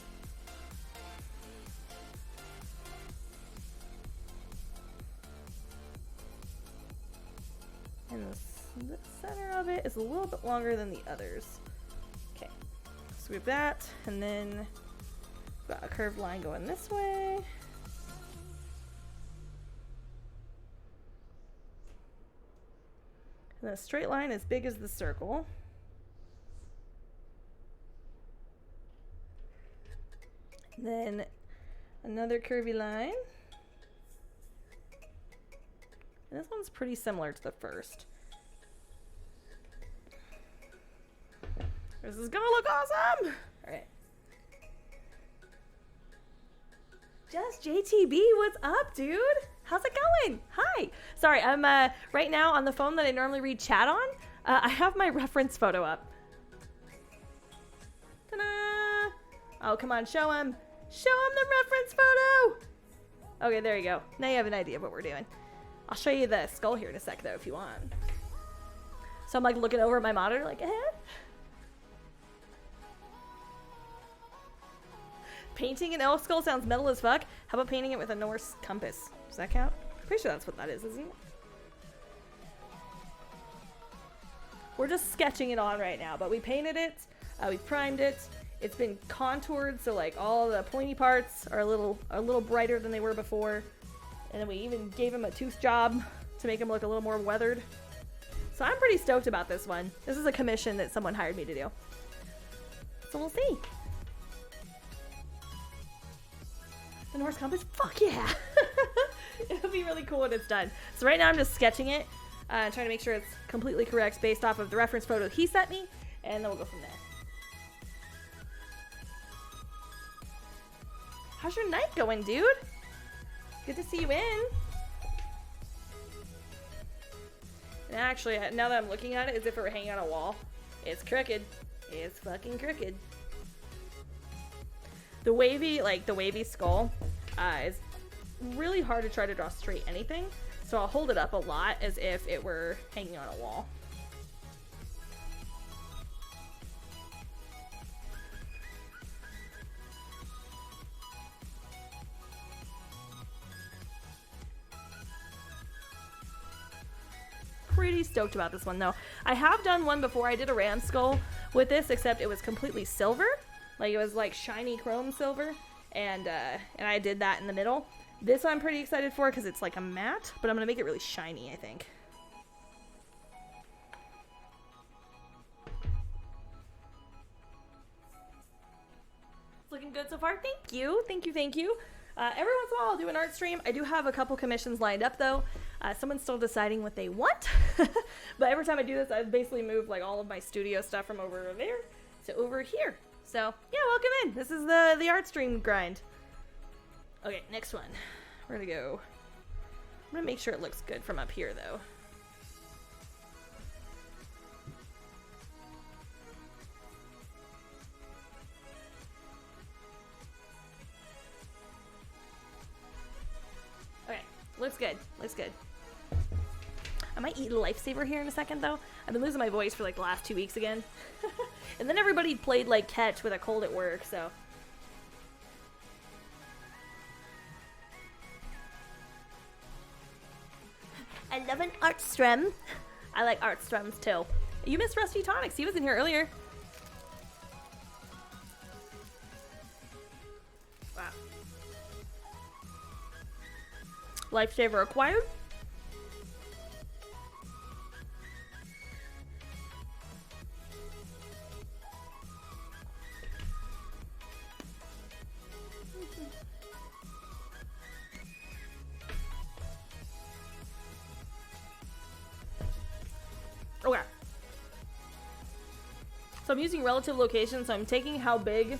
And the center of it is a little bit longer than the others. Okay, so we have that, and then we've got a curved line going this way. And then a straight line as big as the circle. Then another curvy line. And this one's pretty similar to the first. This is gonna look awesome! Alright. Just JTB, what's up, dude? How's it going? Hi! Sorry, I'm right now on the phone that I normally read chat on. I have my reference photo up. Ta-da! Oh, come on, show him. Show him the reference photo! Okay, there you go. Now you have an idea of what we're doing. I'll show you the skull here in a sec, though, if you want. So I'm, like, looking over at my monitor, like, Painting an elk skull sounds metal as fuck. How about painting it with a Norse compass? Does that count? Pretty sure that's what that is, isn't it? We're just sketching it on right now, but we painted it. We primed it. It's been contoured, so like all the pointy parts are a little brighter than they were before. And then we even gave him a tooth job to make him look a little more weathered. So I'm pretty stoked about this one. This is a commission that someone hired me to do. So we'll see. The Norse compass? Fuck yeah! It'll be really cool when it's done. So right now I'm just sketching it, trying to make sure it's completely correct based off of the reference photo he sent me, and then we'll go from there. How's your night going, dude? Good to see you in. And actually, now that I'm looking at it, as if it were hanging on a wall, it's crooked. It's fucking crooked. The wavy skull is really hard to try to draw straight anything, so I'll hold it up a lot as if it were hanging on a wall. Pretty stoked about this one though. I have done one before. I did a ram skull with this, except it was completely silver. Like it was like shiny chrome silver, and I did that in the middle. This I'm pretty excited for because it's like a matte, but I'm going to make it really shiny, I think. It's looking good so far. Thank you. Thank you. Thank you. Every once in a while I'll do an art stream. I do have a couple commissions lined up though. Someone's still deciding what they want. But every time I do this, I basically move like all of my studio stuff from over there to over here. So yeah, welcome in. This is the art stream grind. Okay, next one. We're gonna go. I'm gonna make sure it looks good from up here though. Okay, looks good. Looks good. I might eat a lifesaver here in a second though. I've been losing my voice for like the last 2 weeks again. And then everybody played like catch with a cold at work, so. I love an art stream. I like art streams too. You missed Rusty Tonics. He was in here earlier. Wow. Lifesaver acquired. Okay. So I'm using relative location, so I'm taking how big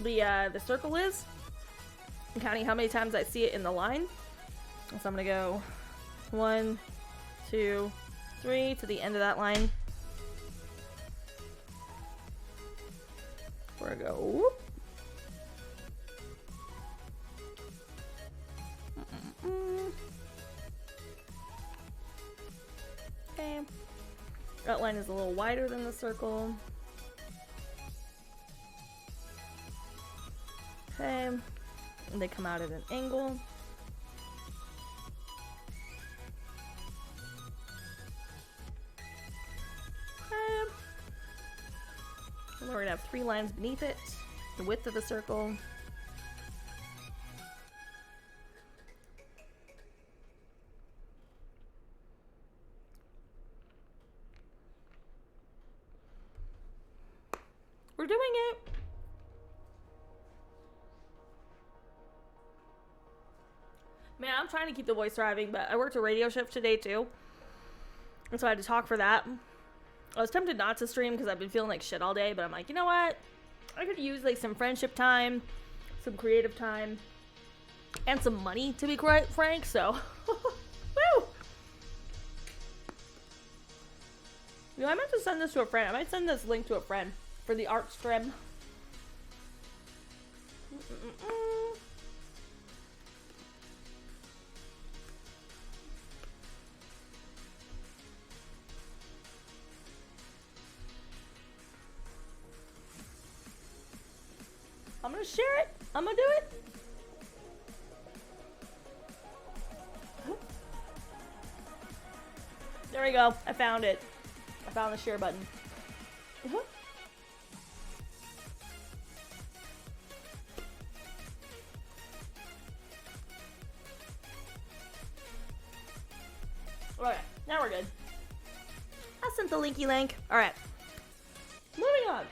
the circle is and counting how many times I see it in the line. So I'm gonna go 1, 2, 3 to the end of that line. We're gonna go whoop. Okay. Outline is a little wider than the circle. Okay. And they come out at an angle. Okay. And then we're gonna have 3 lines beneath it. The width of the circle. We're doing it. Man, I'm trying to keep the voice thriving, but I worked a radio shift today too. And so I had to talk for that. I was tempted not to stream because I've been feeling like shit all day, but I'm like, you know what? I could use like some friendship time, some creative time, and some money, to be quite frank, so. Woo! You know, I meant to send this to a friend. I might send this link to a friend. For the art stream. I'm gonna share it. I'm gonna do it. There we go. I found it. I found the share button. Okay, now we're good. I sent the linky link. Alright. Moving on.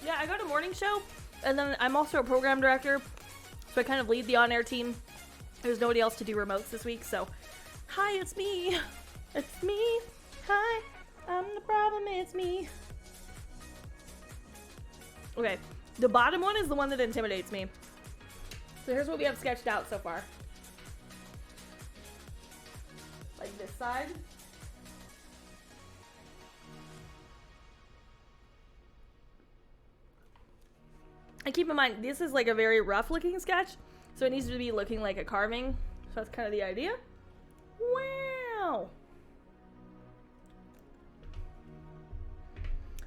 Yeah, I got a morning show, and then I'm also a program director, so I kind of lead the on-air team. There's nobody else to do remotes this week, so hi, it's me. It's me. Hi, I'm the problem, it's me. Okay, the bottom one is the one that intimidates me. So here's what we have sketched out so far. Like this side. And keep in mind, this is like a very rough looking sketch, so it needs to be looking like a carving. So that's kind of the idea. Wow.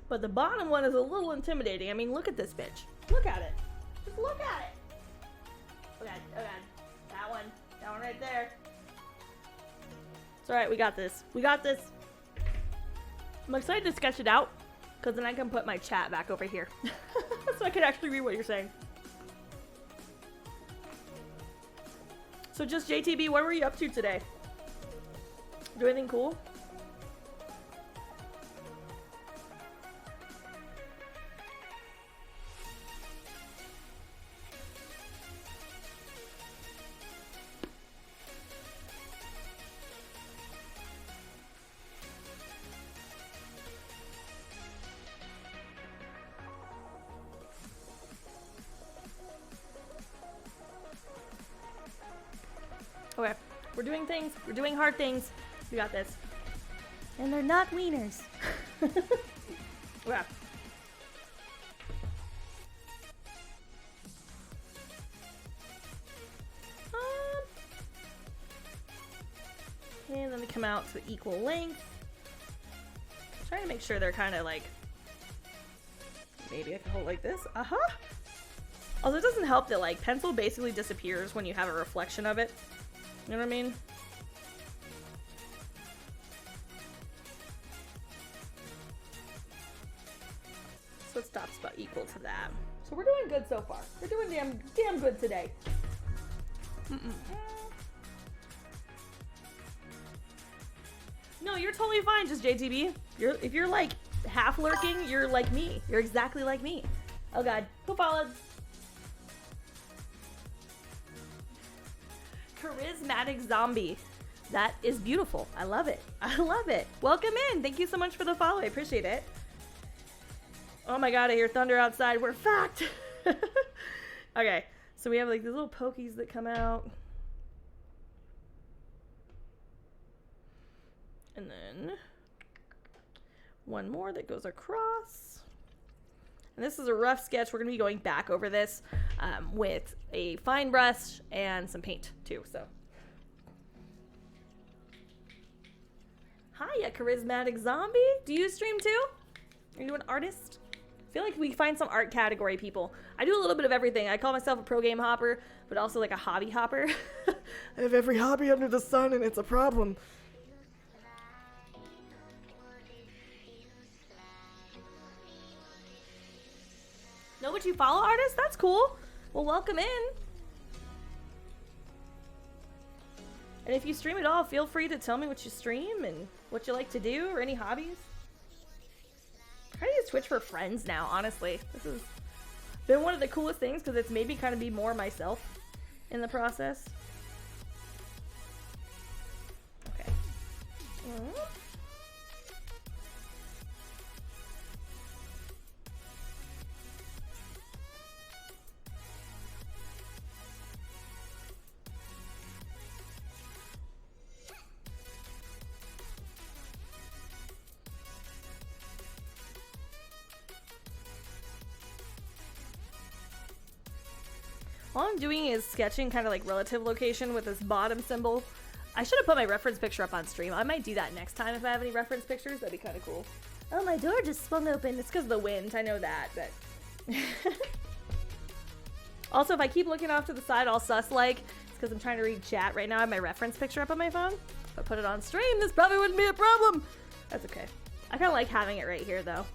But the bottom one is a little intimidating. I mean, look at this bitch. Look at it. Just look at it. Okay, okay. That one right there. It's alright, we got this. We got this. I'm excited to sketch it out, because then I can put my chat back over here. So I can actually read what you're saying. So just JTB, what were you up to today? Do anything cool? Okay, we're doing things. We're doing hard things. We got this. And they're not wieners. Okay. And then they come out to equal length. Trying to make sure they're kind of like... Maybe I can hold like this. Uh-huh. Although it doesn't help that like pencil basically disappears when you have a reflection of it. You know what I mean? So it stops about equal to that. So we're doing good so far. We're doing damn good today. No, you're totally fine, just JTB. If you're like half lurking, you're like me. You're exactly like me. Oh god, who followed? Charismatic zombie. That is beautiful. I love it. I love it. Welcome in. Thank you so much for the follow. I appreciate it. Oh my god, I hear thunder outside. We're fucked. Okay, so we have like these little pokies that come out. And then one more that goes across. And this is a rough sketch. We're going to be going back over this with a fine brush and some paint too. So, hiya, charismatic zombie. Do you stream too? Are you an artist? I feel like we find some art category people. I do a little bit of everything. I call myself a pro game hopper, but also like a hobby hopper. I have every hobby under the sun, and it's a problem. Know what you follow, artists? That's cool. Well, welcome in. And if you stream at all, feel free to tell me what you stream and what you like to do or any hobbies. I try to use Twitch for friends now, honestly. This has been one of the coolest things because it's made me kind of be more myself in the process. Okay. All I'm doing is sketching kind of like relative location with this bottom symbol. I should have put my reference picture up on stream. I might do that next time if I have any reference pictures. That'd be kind of cool. Oh, my door just swung open. It's because of the wind. I know that, but... Also, if I keep looking off to the side all sus-like, it's because I'm trying to read chat. Right now I have my reference picture up on my phone. If I put it on stream, this probably wouldn't be a problem. That's okay. I kind of like having it right here, though.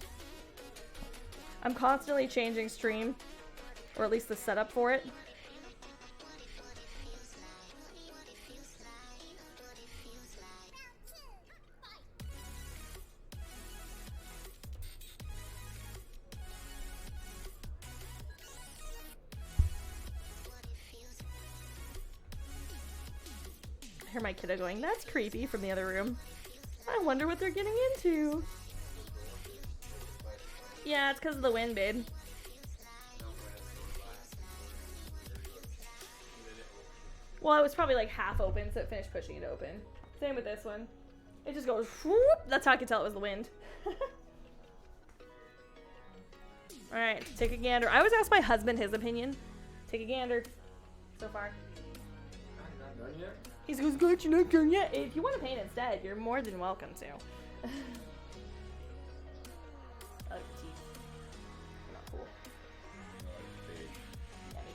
I'm constantly changing stream, or at least the setup for it. I hear my kiddo going, "That's creepy," from the other room. I wonder what they're getting into. Yeah, it's because of the wind, babe. Well, it was probably like half open, so it finished pushing it open. Same with this one. It just goes whoop. That's how I could tell it was the wind. Alright, take a gander. I always ask my husband his opinion. Take a gander. So far. Not done yet? He goes, "Good, you're not done yet." If you want to paint instead, you're more than welcome to. Oh, teeth. Not cool. Yeah, me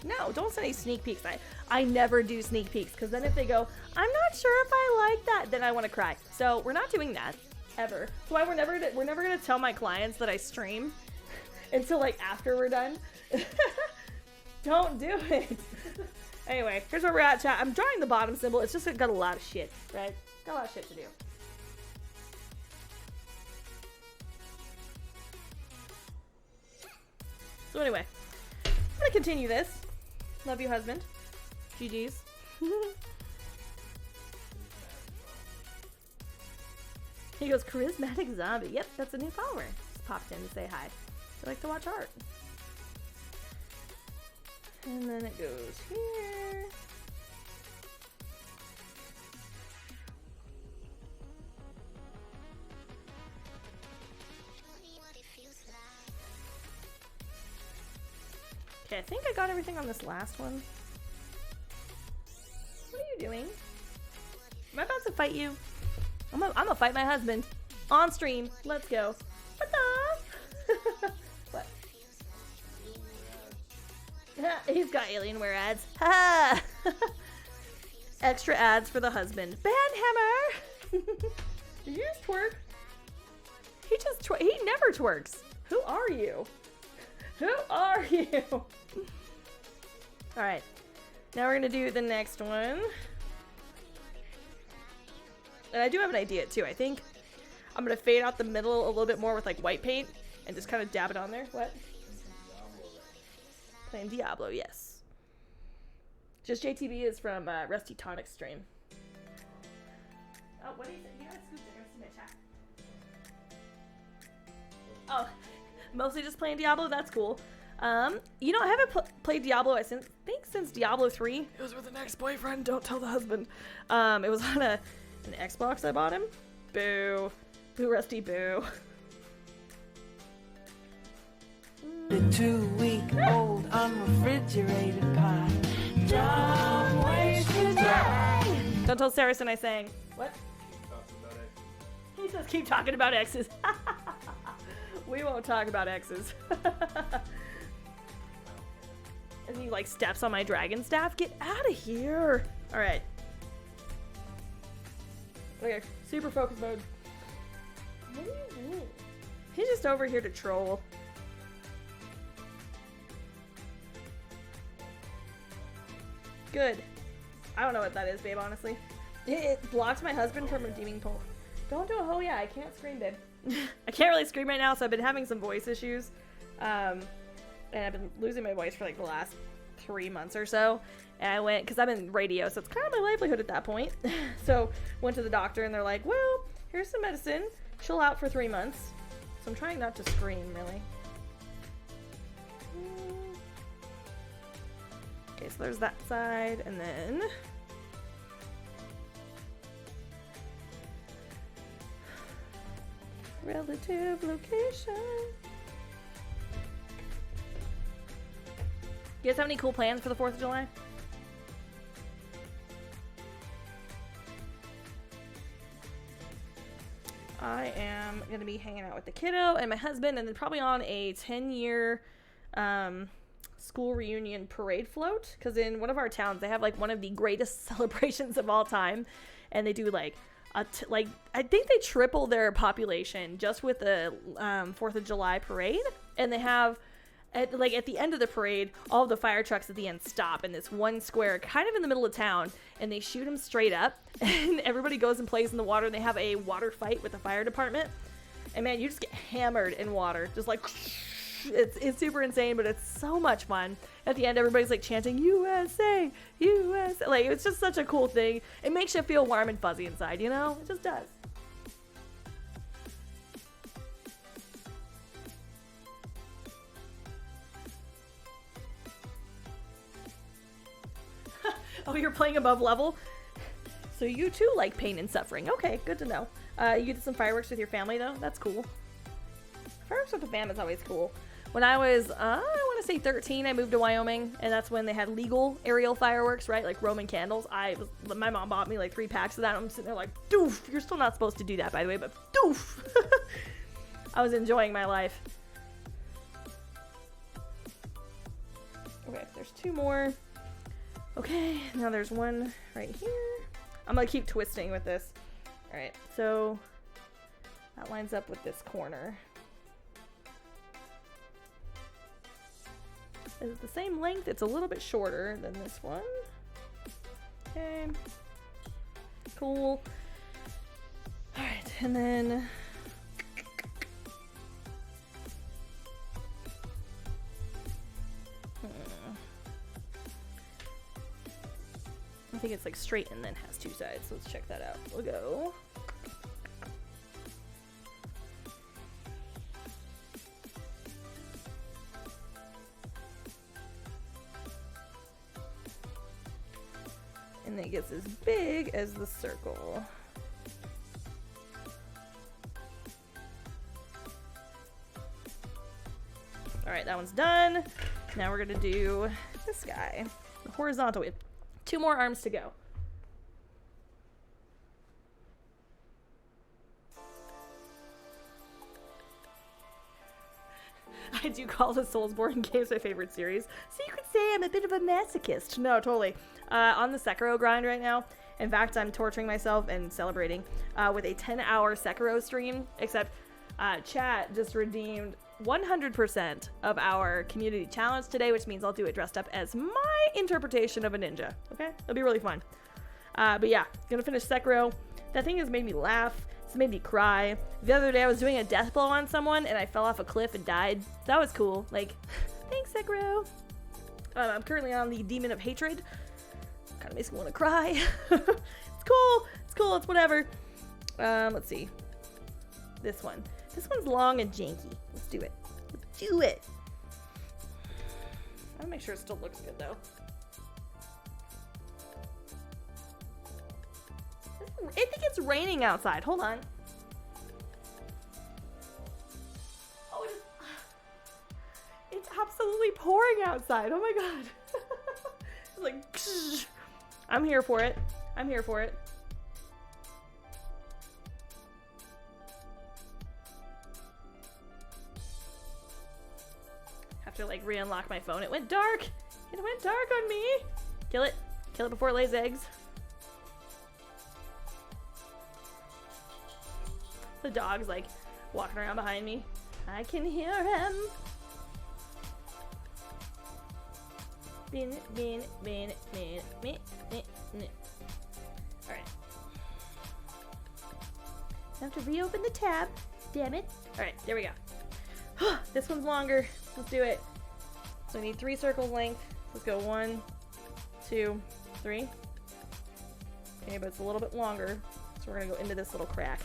too. No, don't send any sneak peeks. I never do sneak peeks, because then if they go, "I'm not sure if I like that," then I want to cry. So we're not doing that, ever. That's why we're never gonna tell my clients that I stream. until like after we're done. Don't do it. Anyway, here's where we're at, chat. I'm drawing the bottom symbol. It's just got a lot of shit, right? Got a lot of shit to do. So anyway, I'm gonna continue this. Love you, husband. GG's. He goes, charismatic zombie. Yep, that's a new follower. Just popped in to say hi. I like to watch art. And then it goes here. Okay, I think I got everything on this last one. What are you doing? Am I about to fight you? I'm gonna fight my husband on stream. Let's go. What's up? What? He's got Alienware ads. Ha! Extra ads for the husband. Bandhammer! Did you just twerk? He never twerks. Who are you? Who are you? Alright. Now we're gonna do the next one. And I do have an idea too. I think I'm gonna fade out the middle a little bit more with like white paint and just kind of dab it on there. What? Playing Diablo, yes. Just JTB is from Rusty Tonic's stream. Oh, what do you say? You gotta scoop it. You're gonna see my chat. Oh, mostly just playing Diablo. That's cool. You know, I haven't played Diablo since Diablo 3. It was with an ex-boyfriend. Don't tell the husband. It was on an Xbox I bought him. Boo. Boo, Rusty, boo. The 2-week-old unrefrigerated pie. Don't waste your time. Don't tell Saracen I sang. What? He says keep talking about exes. We won't talk about exes. And he like steps on my dragon staff. Get out of here. All right. Okay, super focus mode. What are you doing? He's just over here to troll. Good. I don't know what that is, babe, honestly. It blocks my husband from redeeming poll. Don't do a oh yeah, I can't scream, babe. I can't really scream right now, so I've been having some voice issues. And I've been losing my voice for like the last 3 months or so. And I went, because I'm in radio, so it's kind of my livelihood at that point. So went to the doctor and they're like, well, here's some medicine. Chill out for 3 months. So I'm trying not to scream, really. Okay, so there's that side, and then relative location. You guys have any cool plans for the 4th of July? I am going to be hanging out with the kiddo and my husband, and then probably on a 10-year school reunion parade float, because in one of our towns they have like one of the greatest celebrations of all time, and they do like I think they triple their population just with the 4th of July parade, and they have at the end of the parade, all of the fire trucks at the end stop in this one square kind of in the middle of town, and they shoot them straight up, and everybody goes and plays in the water, and they have a water fight with the fire department, and man, you just get hammered in water, just like it's super insane, but it's so much fun. At the end, everybody's like chanting USA, USA. Like, it's just such a cool thing. It makes you feel warm and fuzzy inside, you know? It just does. Oh, you're playing above level? So you too like pain and suffering. Okay, good to know. You did some fireworks with your family though? That's cool. Fireworks with the fam is always cool. When I was, I want to say 13, I moved to Wyoming, and that's when they had legal aerial fireworks, right? Like Roman candles. My mom bought me like 3 packs of that. I'm sitting there like, doof. You're still not supposed to do that, by the way, but doof. I was enjoying my life. Okay, there's 2 more. Okay, now there's one right here. I'm gonna keep twisting with this. All right, so that lines up with this corner. is the same length. It's a little bit shorter than this one. Okay. Cool. Alright, and then I think it's like straight and then has two sides. So let's check that out. We'll go. And then it gets as big as the circle. Alright, that one's done. Now we're gonna do this guy, the horizontal. We have 2 more arms to go. I do call the Soulsborne games my favorite series, so you could say I'm a bit of a masochist. No, totally. On the Sekiro grind right now. In fact, I'm torturing myself and celebrating with a 10-hour Sekiro stream, except chat just redeemed 100% of our community challenge today, which means I'll do it dressed up as my interpretation of a ninja. Okay? It'll be really fun. But yeah, gonna finish Sekiro. That thing has made me laugh. It's made me cry. The other day I was doing a death blow on someone and I fell off a cliff and died. That was cool. Like, thanks, Sekiro. I'm currently on the Demon of Hatred. Kind of makes me want to cry. It's cool. It's cool. It's whatever. Let's see. This one. This one's long and janky. Let's do it. Let's do it. I want to make sure it still looks good, though. I think it's raining outside. Hold on. Oh, it's absolutely pouring outside. Oh my god. It's like, psh. I'm here for it. I'm here for it. Have to like re-unlock my phone. It went dark. It went dark on me. Kill it. Kill it before it lays eggs. The dog's like walking around behind me. I can hear him. Alright. I have to reopen the tab. Damn it. Alright, there we go. This one's longer. Let's do it. So I need 3 circles length. Let's go 1, 2, 3. Okay, but it's a little bit longer. So we're gonna go into this little crack.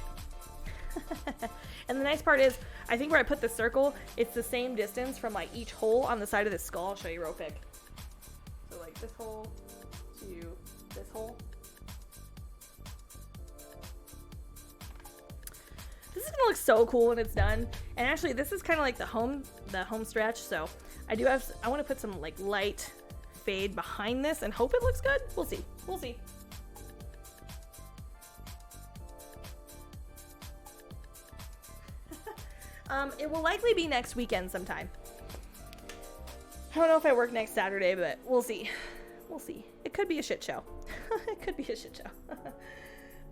And the nice part is, I think where I put the circle, it's the same distance from like each hole on the side of the skull. I'll show you real quick. So like this hole to this hole. This is gonna look so cool when it's done. And actually, this is kind of like the home stretch. So I want to put some like light fade behind this and hope it looks good. We'll see. We'll see. It will likely be next weekend sometime. I don't know if I work next Saturday, but we'll see. We'll see. It could be a shit show. It could be a shit show.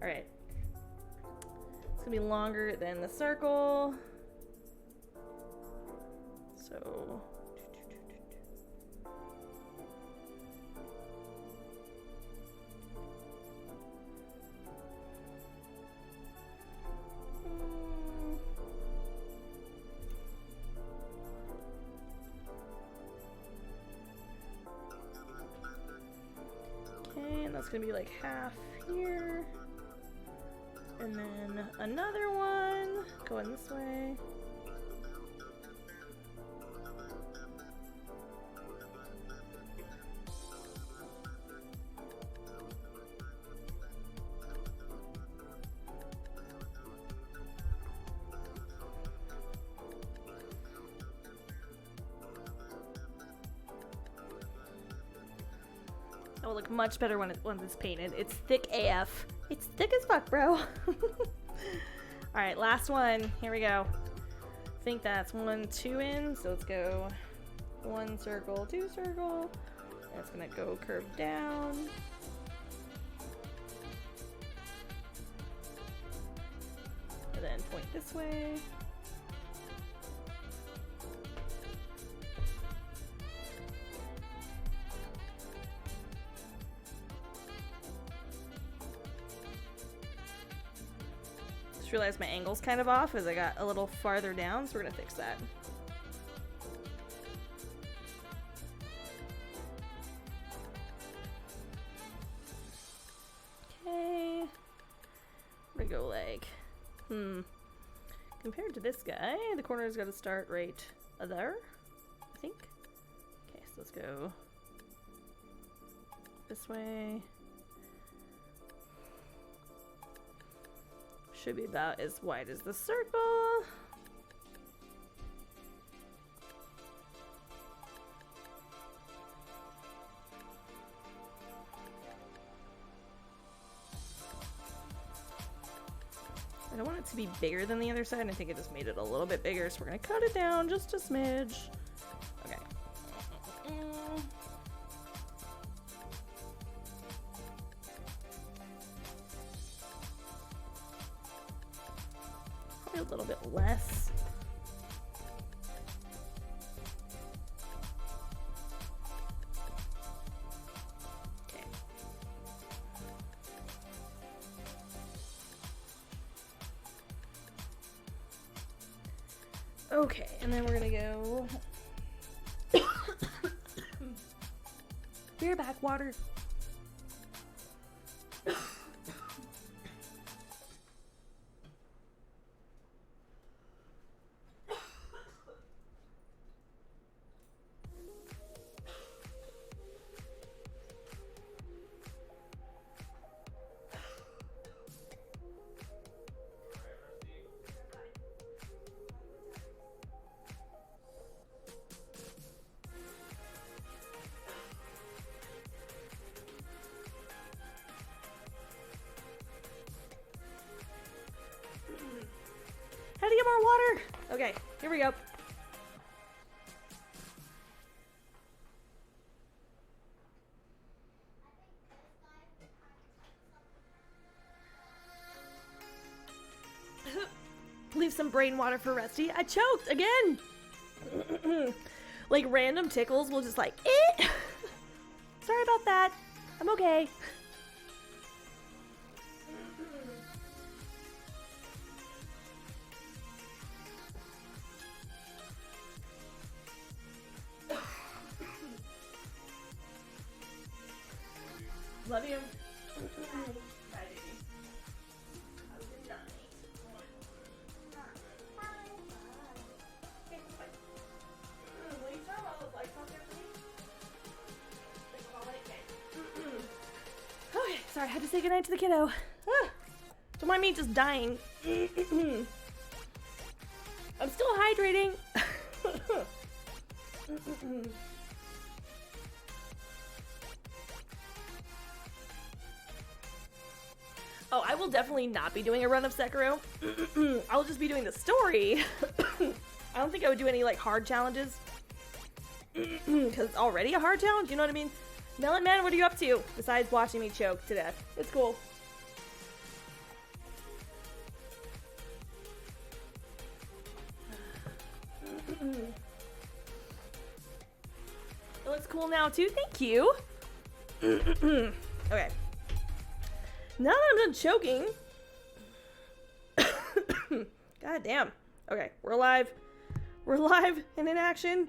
Alright. It's gonna be longer than the circle. So... Okay, and that's gonna be like half here. And then another one going this way. That will look much better when it's painted. It's thick AF. It's thick as fuck, bro. Alright, last one. Here we go. I think that's 1, 2 in. So let's go 1 circle, 2 circle. And it's gonna go curve down. And then point this way. Just realized my angle's kind of off as I got a little farther down, so we're gonna fix that. Okay. We're gonna go like, compared to this guy, the corner's gotta start right there, I think. Okay, so let's go this way. Should be about as wide as the circle. I don't want it to be bigger than the other side. I think it just made it a little bit bigger, so we're gonna cut it down just a smidge. Okay. Probably a little bit less. Okay, and then we're gonna go. Beer back, water. How to get more water? Okay, here we go. Leave some brain water for Rusty. I choked again. Like random tickles will just like, eh. Sorry about that. I'm okay. Love you. Bye, baby. Have a good night. Okay, bye. Will you turn all those lights on there, please? Okay, sorry, I had to say goodnight to the kiddo. Don't mind me just dying. I'm still hydrating. Oh, I will definitely not be doing a run of Sekiro. I'll just be doing the story. I don't think I would do any like hard challenges. Because it's already a hard challenge, you know what I mean? Melon Man, what are you up to? Besides watching me choke to death. It's cool. It looks cool now too, thank you. Okay. Now that I'm done choking. God damn. Okay, we're alive. We're alive and in action.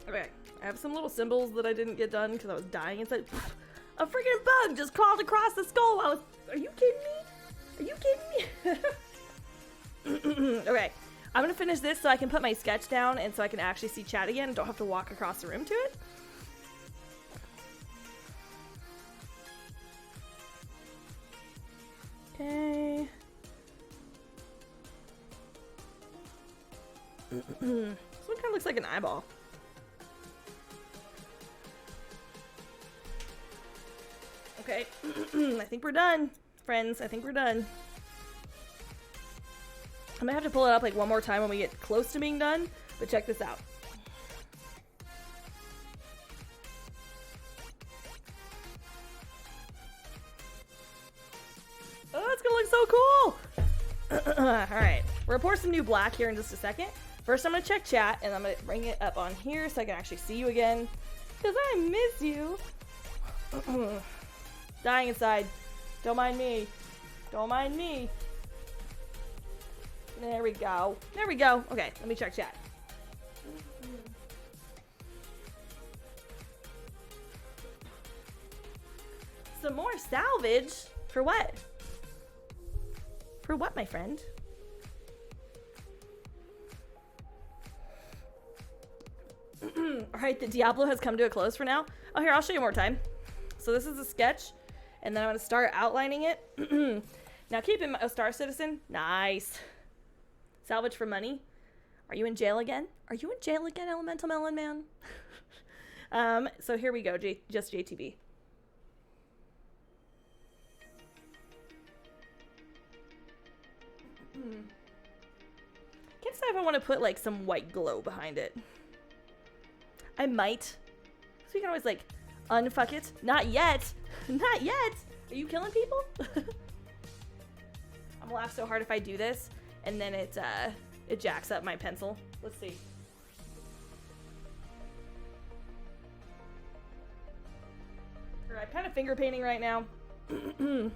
Okay, I have some little symbols that I didn't get done because I was dying inside. A freaking bug just crawled across the skull. Are you kidding me? Are you kidding me? Okay, I'm gonna finish this so I can put my sketch down and so I can actually see chat again and don't have to walk across the room to it. Okay. This one kind of looks like an eyeball. Okay, I think we're done, friends. I think we're done. I might have to pull it up like one more time when we get close to being done, but check this out. gonna pour some new black here in just a second. First, I'm gonna check chat, and I'm gonna bring it up on here so I can actually see you again, because I miss you. Dying inside. Don't mind me. Don't mind me. There we go. There we go. Okay, let me check chat. Some more salvage? For what? For what, my friend? Alright, the Diablo has come to a close for now. Oh, here, I'll show you more time. So this is a sketch, and then I'm going to start outlining it. Now, keep in mind, oh, Star Citizen? Nice. Salvage for money. Are you in jail again? Are you in jail again, Elemental Melon Man? So here we go, just JTB. Can't decide if I want to put like some white glow behind it. I might. So you can always like unfuck it. Not yet. Not yet. Are you killing people? I'm gonna laugh so hard if I do this and then it jacks up my pencil. Let's see. I'm kind of finger painting right now. I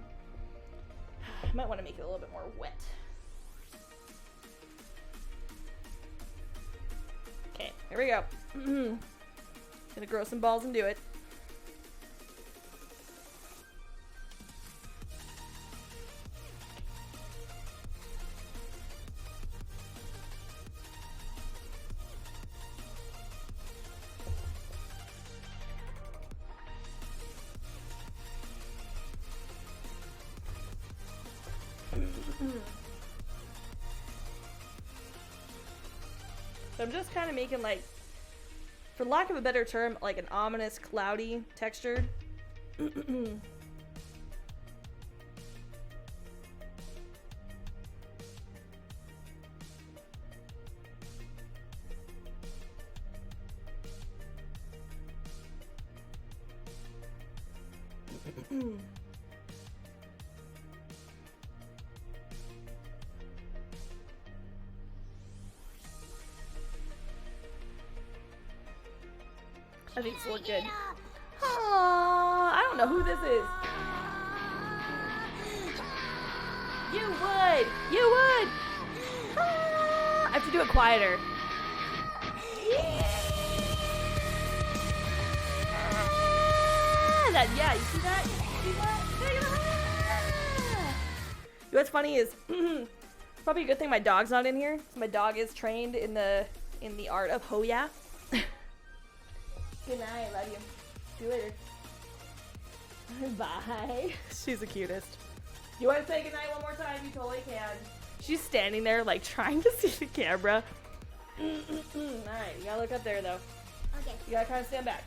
might want to make it a little bit more wet. Okay, here we go. Gonna grow some balls and do it. So I'm just kind of making like, for lack of a better term, like an ominous, cloudy texture. I think this look good. Aww, I don't know who this is. You would! You would! I have to do it quieter. That, yeah, you see that? You see that? You know what's funny is, probably a good thing my dog's not in here. My dog is trained in the art of Hoya. Good night, I love you. See you later. Bye. She's the cutest. You want to say goodnight one more time? You totally can. She's standing there like trying to see the camera. Alright, you gotta look up there though. Okay. You gotta kind of stand back.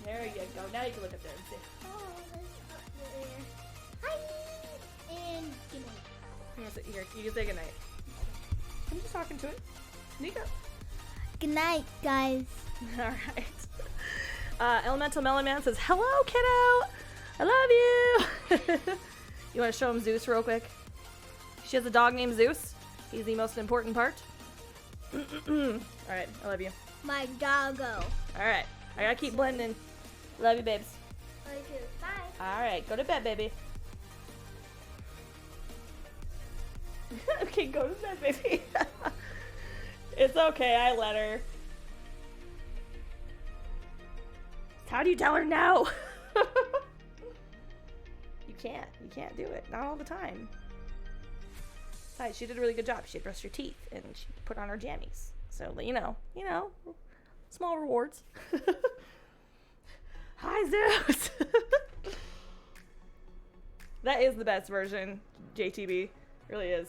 There you go. Now you can look up there and see. Oh, that's up there. Hi! And good night. Here, you can say goodnight. I'm just talking to it. Nico. Good night, guys. Alright. Elemental Melon Man says, hello, kiddo! I love you! You want to show him Zeus real quick? She has a dog named Zeus. He's the most important part. Alright, I love you. My doggo. Alright, I gotta keep blending. Love you, babes. Love you too. Bye. Alright, go to bed, baby. Okay, go to bed, baby. It's okay, I let her. How do you tell her no? You can't do it. Not all the time. Besides, she did a really good job. She brushed her teeth and she put on her jammies. So, you know, small rewards. Hi, Zeus. That is the best version, JTB. Really is.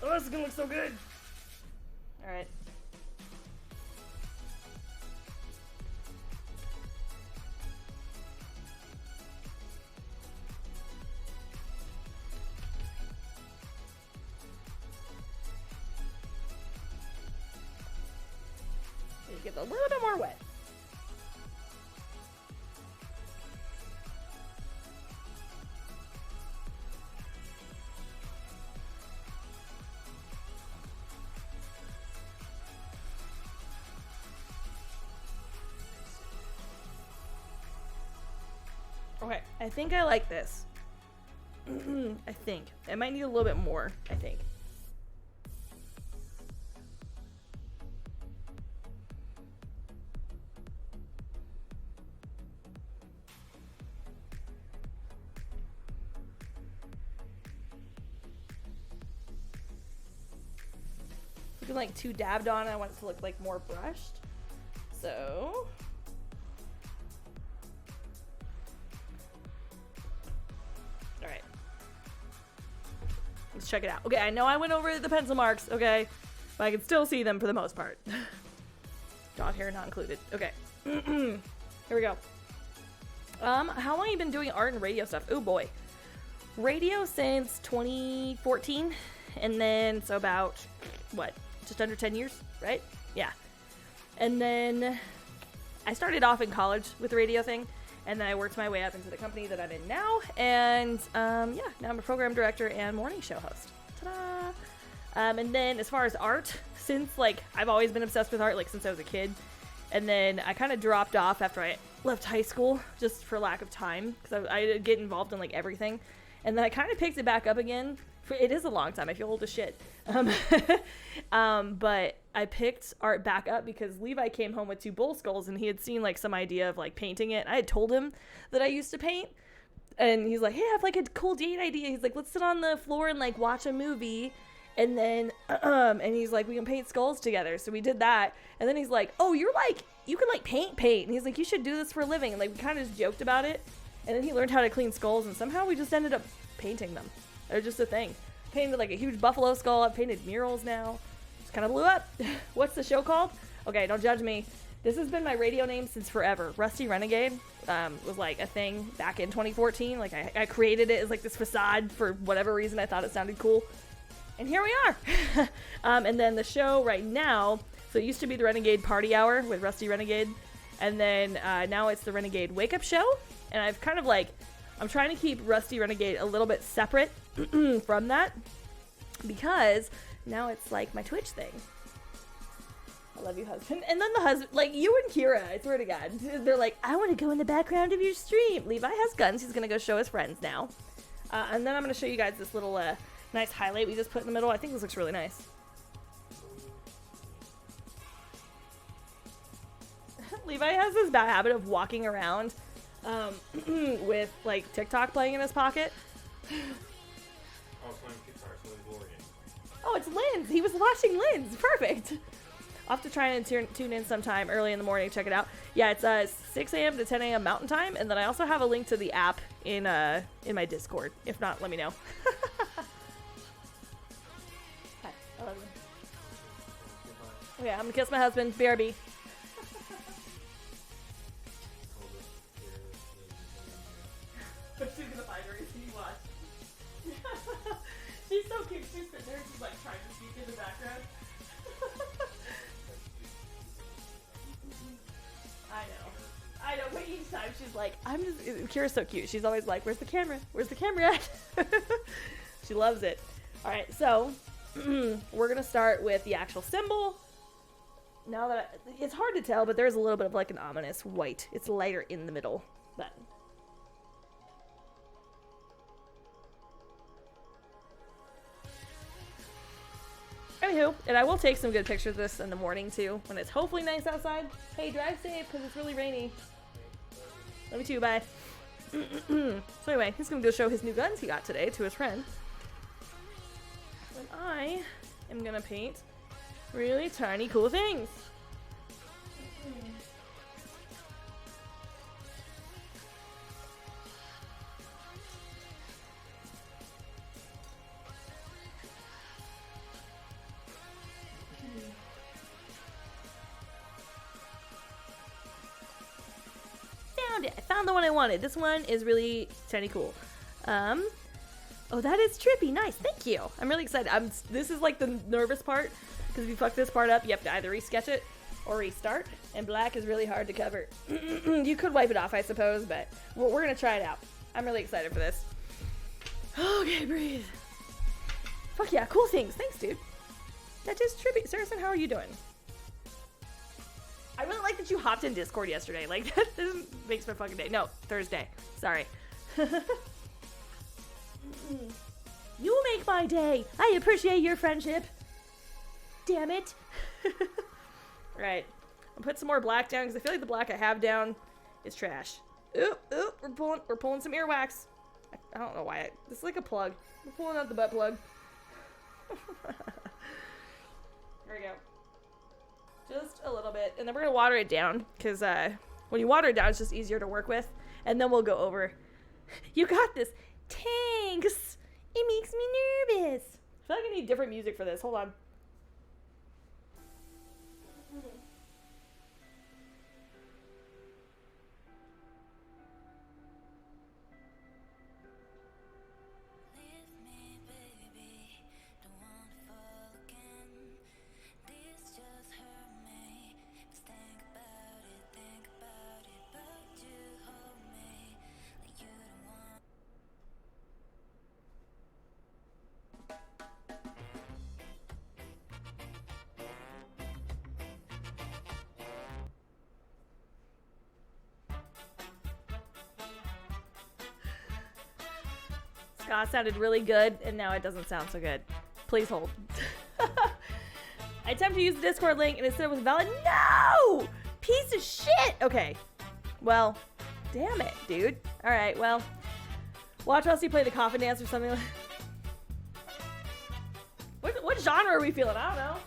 Oh, this is gonna look so good. All right. It gets a little bit more wet. Okay, I think I like this. I think. It might need a little bit more, I think. Looking like too dabbed on, I want it to look like more brushed. So alright. Let's check it out. Okay, I know I went over the pencil marks, okay? But I can still see them for the most part. Dog hair not included. Okay. Here we go. How long have you been doing art and radio stuff? Oh boy. Radio since 2014. And then, so about, what? Just under 10 years, right? Yeah. And then I started off in college with the radio thing. And then I worked my way up into the company that I'm in now. And yeah, now I'm a program director and morning show host. Ta-da! And then as far as art, since like I've always been obsessed with art, like since I was a kid. And then I kind of dropped off after I left high school just for lack of time. Because I get involved in like everything. And then I kind of picked it back up again. It is a long time. I feel old as shit. But I picked art back up because Levi came home with 2 bull skulls and he had seen like some idea of like painting it. I had told him that I used to paint and he's like, hey, I have like a cool date idea. He's like, let's sit on the floor and like watch a movie. And then, and he's like, we can paint skulls together. So we did that. And then he's like, oh, you're like, you can like paint. And he's like, you should do this for a living. And like, we kind of just joked about it. And then he learned how to clean skulls and somehow we just ended up painting them. They're just a thing. Painted like a huge buffalo skull. I've painted murals now. Just kind of blew up. What's the show called? Okay, don't judge me. This has been my radio name since forever. Rusty Renegade was like a thing back in 2014. Like I created it as like this facade for whatever reason. I thought it sounded cool. And here we are. And then the show right now, so it used to be the Renegade Party Hour with Rusty Renegade. And then now it's the Renegade Wake Up Show. And I've kind of like, I'm trying to keep Rusty Renegade a little bit separate from that. Because now it's like my Twitch thing. I love you, husband. And then the husband, like you and Kira, I swear to God, they're like, I want to go in the background of your stream. Levi has guns. He's going to go show his friends now. And then I'm going to show you guys this little nice highlight we just put in the middle. I think this looks really nice. Levi has this bad habit of walking around with like TikTok playing in his pocket. Oh, it's Lynn's. He was watching Lynn's. Perfect. I'll have to try and tune in sometime early in the morning. Check it out. Yeah, it's 6 a.m. to 10 a.m. Mountain Time. And then I also have a link to the app in my Discord. If not, let me know. Hi. I love you. Okay, I'm going to kiss my husband. BRB. She's gonna find her if you watch. She's so cute. She's sitting there. She's like trying to speak in the background. I know. But each time she's like, I'm just. Kira's so cute. She's always like, "Where's the camera? Where's the camera at?" She loves it. All right, so we're gonna start with the actual symbol. Now that it's hard to tell, but there's a little bit of like an ominous white. It's lighter in the middle, but. Anywho, and I will take some good pictures of this in the morning too, when it's hopefully nice outside. Hey, drive safe, because it's really rainy. Love you too, bye. So anyway, he's going to go show his new guns he got today to his friend. And I am going to paint really tiny cool things. I found the one I wanted. This one is really tiny cool. Oh, that is trippy. Nice. Thank you. I'm really excited. This is like the nervous part, because if you fuck this part up, you have to either resketch it or restart, and black is really hard to cover. You could wipe it off, I suppose, but we're gonna try it out. I'm really excited for this. Okay, breathe. Fuck yeah, cool things. Thanks, dude. That is trippy. Saracen, how are you doing? I really like that you hopped in Discord yesterday. Like, that makes my fucking day. No, Thursday. Sorry. You make my day. I appreciate your friendship. Damn it. Right. I'll put some more black down because I feel like the black I have down is trash. Ooh, we're pulling some earwax. I don't know why. This is like a plug. We're pulling out the butt plug. There we go. Just a little bit. And then we're going to water it down because when you water it down, it's just easier to work with. And then we'll go over. You got this. Thanks. It makes me nervous. I feel like I need different music for this. Hold on. Ska sounded really good, and now it doesn't sound so good. Please hold. I attempt to use the Discord link, and instead it was valid. No! Piece of shit! Okay. Well, damn it, dude. Alright, well. Watch us play the coffin dance or something. What genre are we feeling? I don't know.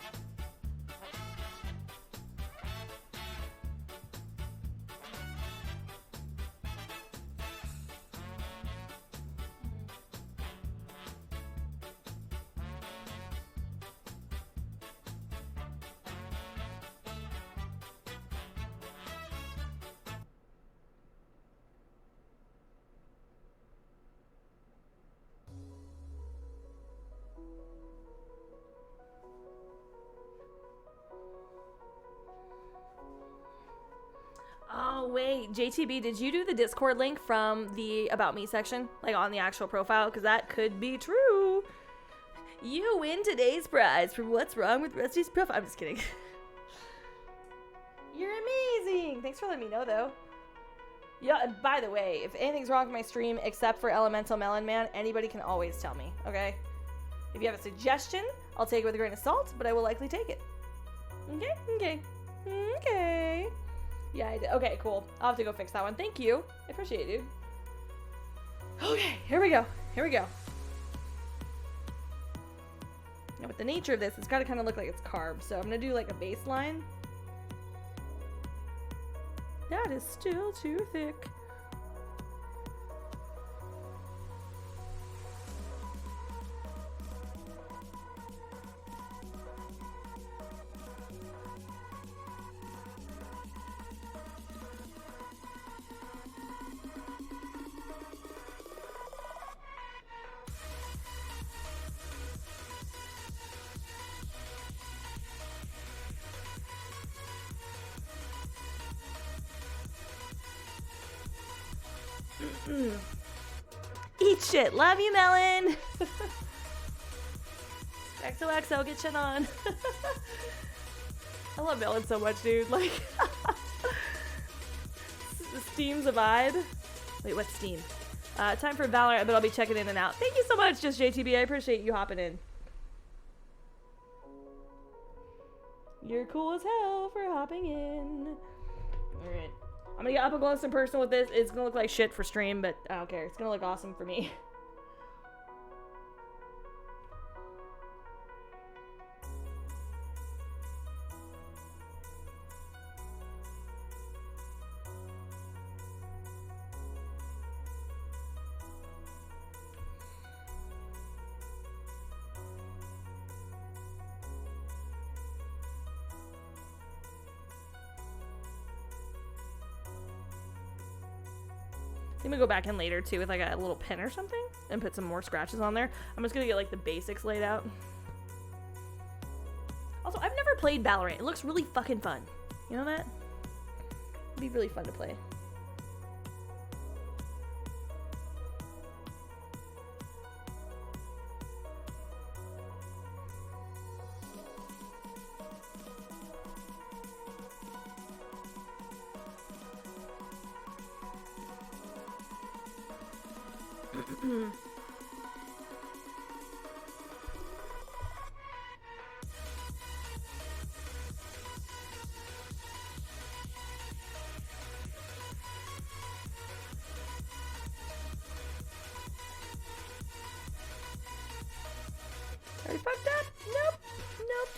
Oh, wait. JTB, did you do the Discord link from the About Me section? Like, on the actual profile? Because that could be true. You win today's prize for What's Wrong with Rusty's Profile. I'm just kidding. You're amazing. Thanks for letting me know, though. Yeah, and by the way, if anything's wrong with my stream except for Elemental Melon Man, anybody can always tell me, okay? If you have a suggestion, I'll take it with a grain of salt, but I will likely take it. Okay? Okay. Okay. Yeah, I did. Okay, cool. I'll have to go fix that one. Thank you. I appreciate it, dude. Okay, here we go. Here we go. Now, with the nature of this, it's got to kind of look like it's carved. So I'm going to do like a baseline. That is still too thick. Eat shit. Love you, Melon. XOXO, get shit on. I love Melon so much, dude. Like, Steam's a vibe. Wait, what's Steam? Time for Valorant, but I'll be checking in and out. Thank you so much, Just JTB. I appreciate you hopping in. You're cool as hell for hopping in. Alright. I'm gonna get up close and personal with this. It's gonna look like shit for stream, but I don't care. It's gonna look awesome for me. I'm gonna go back in later too with like a little pin or something and put some more scratches on there. I'm just gonna get like the basics laid out. Also, I've never played Valorant. It looks really fucking fun. You know that? It'd be really fun to play.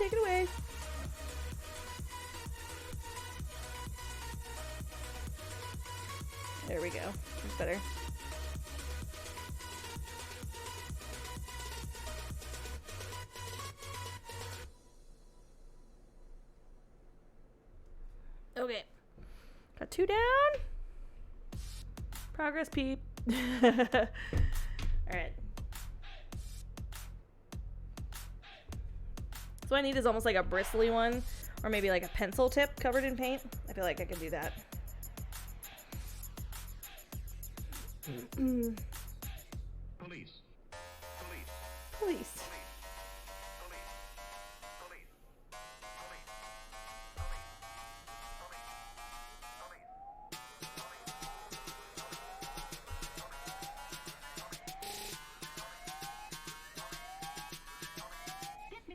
take it away. There we go. That's better. Okay. Got 2 down. Progress peep. Alright. So what I need is almost like a bristly one, or maybe like a pencil tip covered in paint. I feel like I can do that. Police. Police.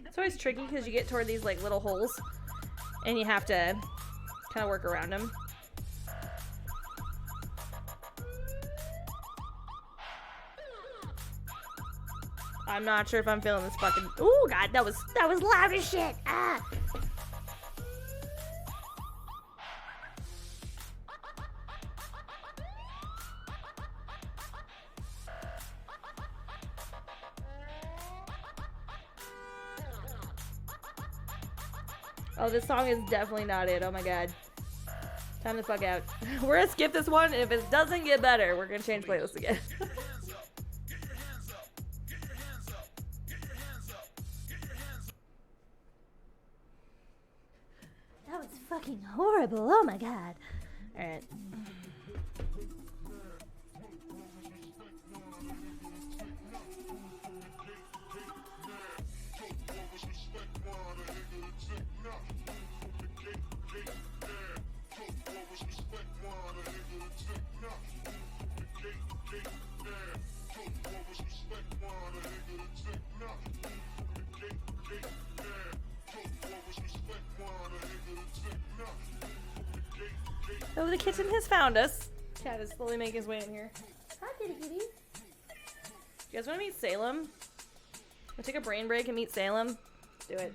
It's always tricky because you get toward these like little holes and you have to kind of work around them. I'm not sure if I'm feeling this fucking. Oh god, that was loud as shit. Ah. Oh, this song is definitely not it. Oh my god. Time to fuck out. We're gonna skip this one, and if it doesn't get better, we're gonna change playlist again. That was fucking horrible. Oh my god. Alright. Oh, the kitten has found us. Cat is slowly making his way in here. Hi, kitty kitty. You guys want to meet Salem? We'll take a brain break and meet Salem. Let's do it.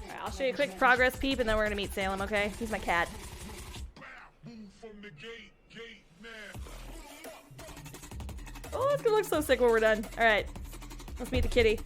Alright, I'll show you a quick progress peep and then we're gonna meet Salem, okay? He's my cat. Oh, it's gonna look so sick when we're done. Alright, let's meet the kitty.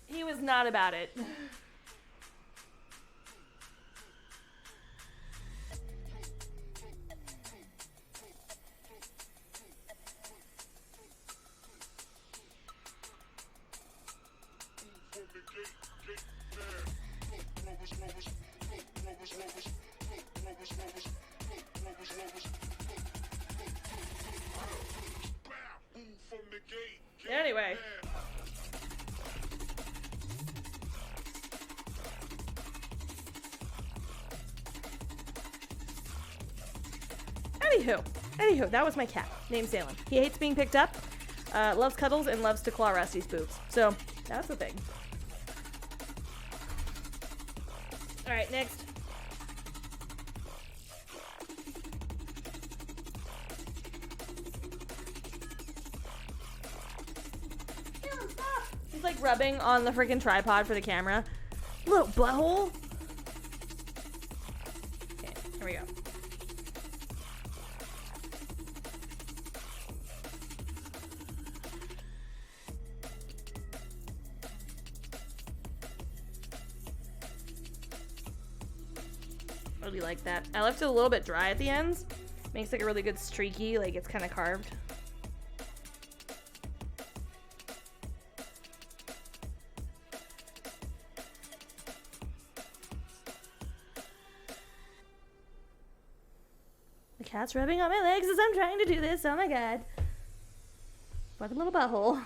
He was not about it. Anyway. Anywho, that was my cat, named Salem. He hates being picked up, loves cuddles, and loves to claw Rusty's boobs. So, that's the thing. Alright, next. Salem, stop! He's like rubbing on the freaking tripod for the camera. Little butthole. Okay, here we go. Really like that. I left it a little bit dry at the ends. Makes like a really good streaky, like it's kind of carved. The cat's rubbing on my legs as I'm trying to do this. Oh my god. Fucking little butthole.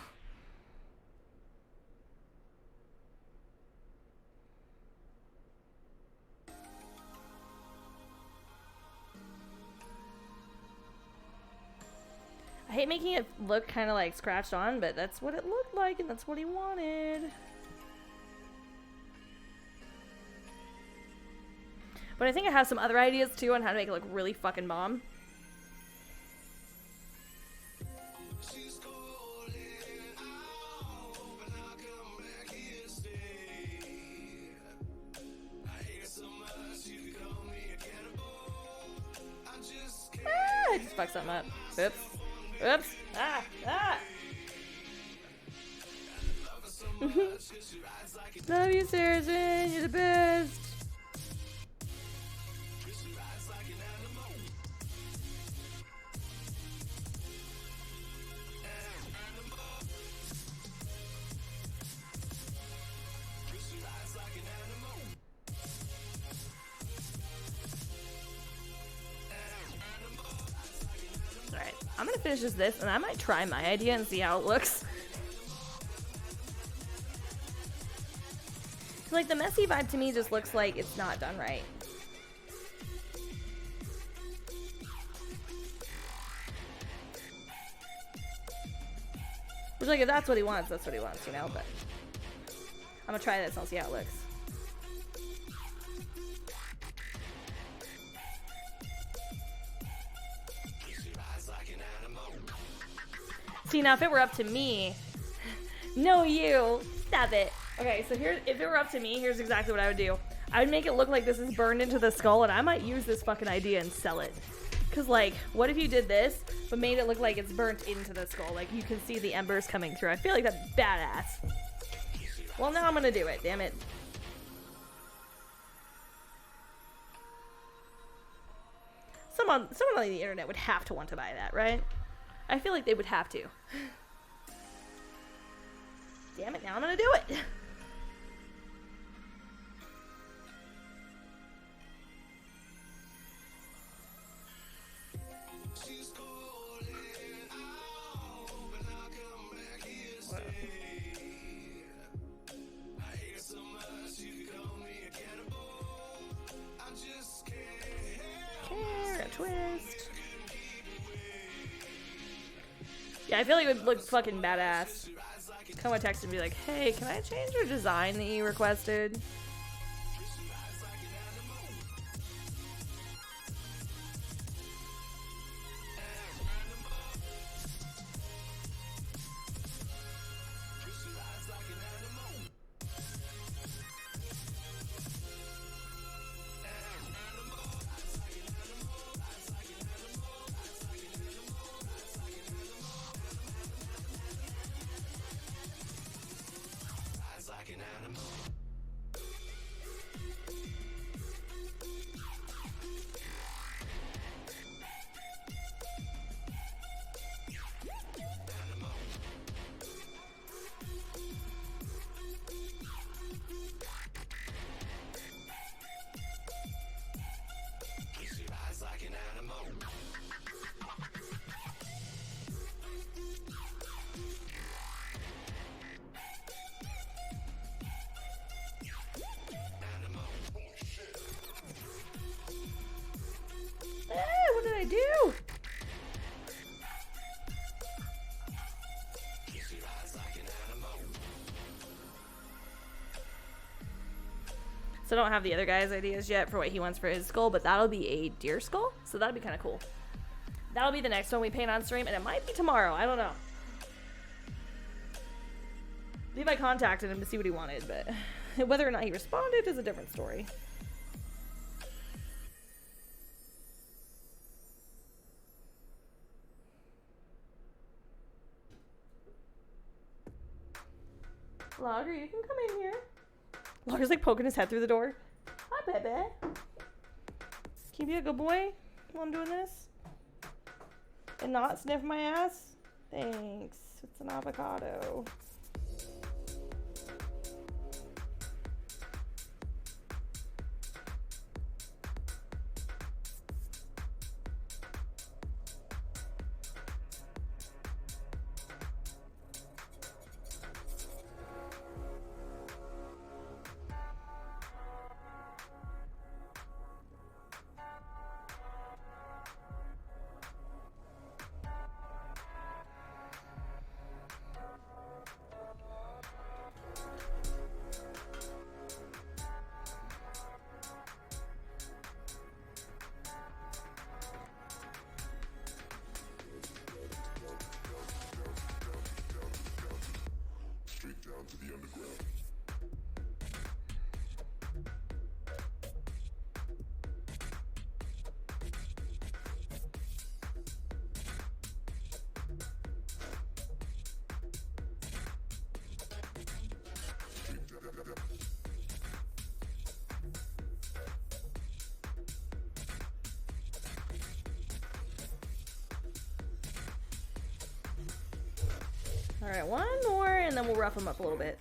I hate making it look kind of like scratched on, but that's what it looked like and that's what he wanted. But I think I have some other ideas too on how to make it look really fucking bomb. Ah, I just fucked something up. Oops. Oops. Ah. Ah. Love you, Saracen. You're the best. Alright, I'm gonna finish just this, and I might try my idea and see how it looks. Like, the messy vibe to me just looks like it's not done right. Which, like, if that's what he wants, that's what he wants, you know? But I'm gonna try this and I'll see how it looks. See, now if it were up to me... No, you! Stop it! Okay, so here, if it were up to me, here's exactly what I would do. I would make it look like this is burned into the skull, and I might use this fucking idea and sell it. Because, like, what if you did this, but made it look like it's burnt into the skull? Like, you can see the embers coming through. I feel like that's badass. Well, now I'm gonna do it, damn it. Someone on the internet would have to want to buy that, right? I feel like they would have to. Damn it, now I'm gonna do it! Twist. Yeah, I feel like it would look fucking badass. Come on, text and be like, hey, can I change your design that you requested? What did I do? So I don't have the other guy's ideas yet for what he wants for his skull, but that'll be a deer skull, so that'll be kind of cool. That'll be the next one we paint on stream, and it might be tomorrow. I don't know. Levi contacted him to see what he wanted, but whether or not he responded is a different story. Logger, you can come in here. Logger's like poking his head through the door. Hi, baby. Can you be a good boy while I'm doing this? And not sniff my ass? Thanks. It's an avocado. Alright, one more, and then we'll rough him up a little bit.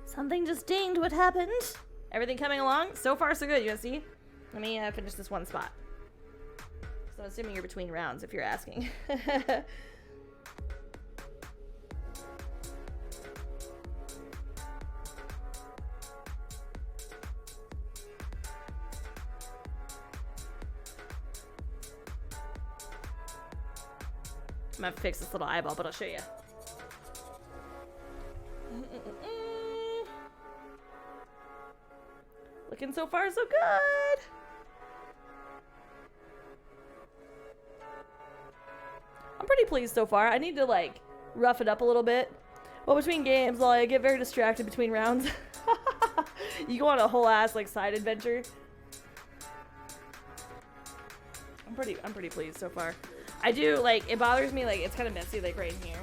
Something just dinged. What happened? Everything coming along? So far, so good. You guys see? Let me finish this one spot. So I'm assuming you're between rounds, if you're asking. I'm gonna fix this little eyeball, but I'll show you. Looking so far so good. I'm pretty pleased so far. I need to like rough it up a little bit. Well, between games, I get very distracted between rounds. You go on a whole ass like side adventure. I'm pretty pleased so far. I do like it bothers me like it's kind of messy like right in here.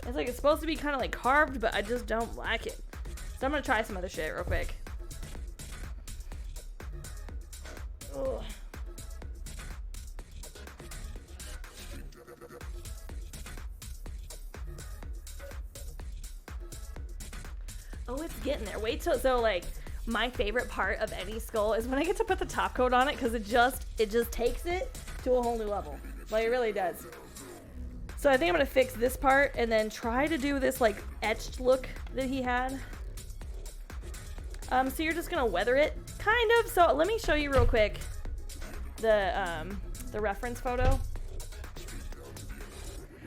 It's like it's supposed to be kind of like carved, but I just don't like it. So I'm gonna try some other shit real quick. Ugh. Oh, it's getting there. Wait till so like my favorite part of any skull is when I get to put the top coat on it because it just takes it to a whole new level. Like it really does. So I think I'm gonna fix this part and then try to do this like etched look that he had. So you're just gonna weather it, kind of. So let me show you real quick the reference photo,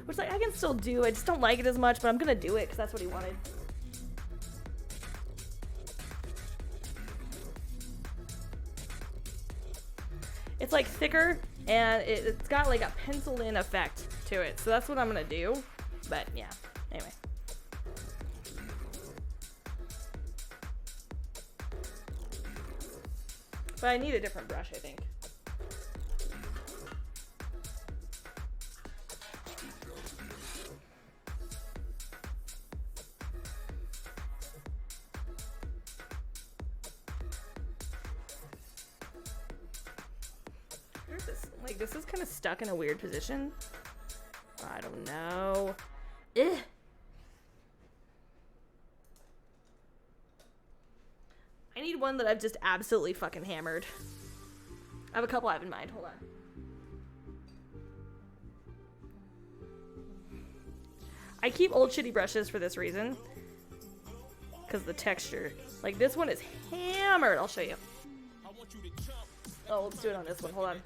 which like I can still do. I just don't like it as much, but I'm gonna do it because that's what he wanted. It's like thicker and it's got like a penciled in effect to it. So that's what I'm gonna do. But yeah, anyway. But I need a different brush, I think. Like this is kind of stuck in a weird position. I don't know. Ugh. I need one that I've just absolutely fucking hammered. I have a couple I have in mind. Hold on. I keep old shitty brushes for this reason. Because the texture. Like this one is hammered. I'll show you. Oh, let's do it on this one. Hold on.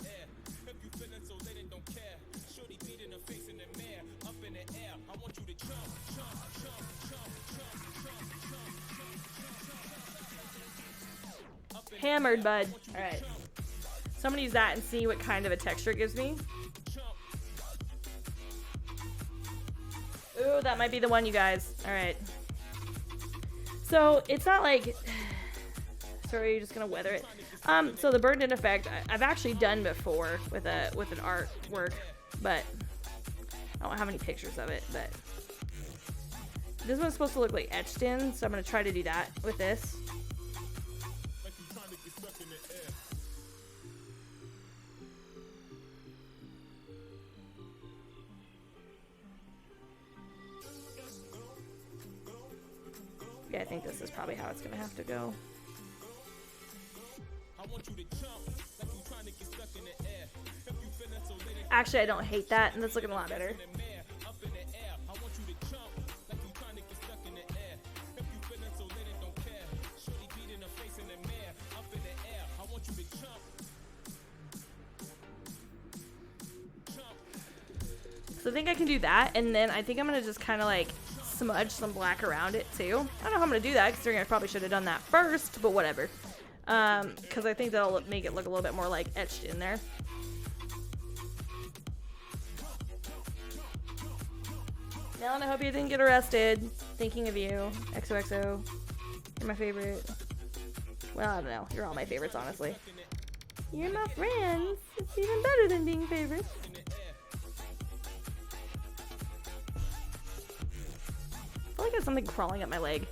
Hammered, bud. Alright. So I'm gonna use that and see what kind of a texture it gives me. Ooh, that might be the one, you guys. Alright. So it's not like... Sorry, you're just gonna weather it. So the burned in effect, I've actually done before with an artwork, but I don't have any pictures of it, but this one's supposed to look like etched in, so I'm gonna try to do that with this. Yeah, I think this is probably how it's gonna have to go. Actually, I don't hate that, and that's looking a lot better. So I think I can do that, and then I think I'm gonna just kind of like smudge some black around it too. I don't know how I'm gonna do that, considering I probably should have done that first, but whatever. Because I think that'll make it look a little bit more like etched in there. Melon, I hope you didn't get arrested. Thinking of you. XOXO. You're my favorite. Well, I don't know. You're all my favorites, honestly. You're my friends. It's even better than being favorites. I feel like there's something crawling up my leg.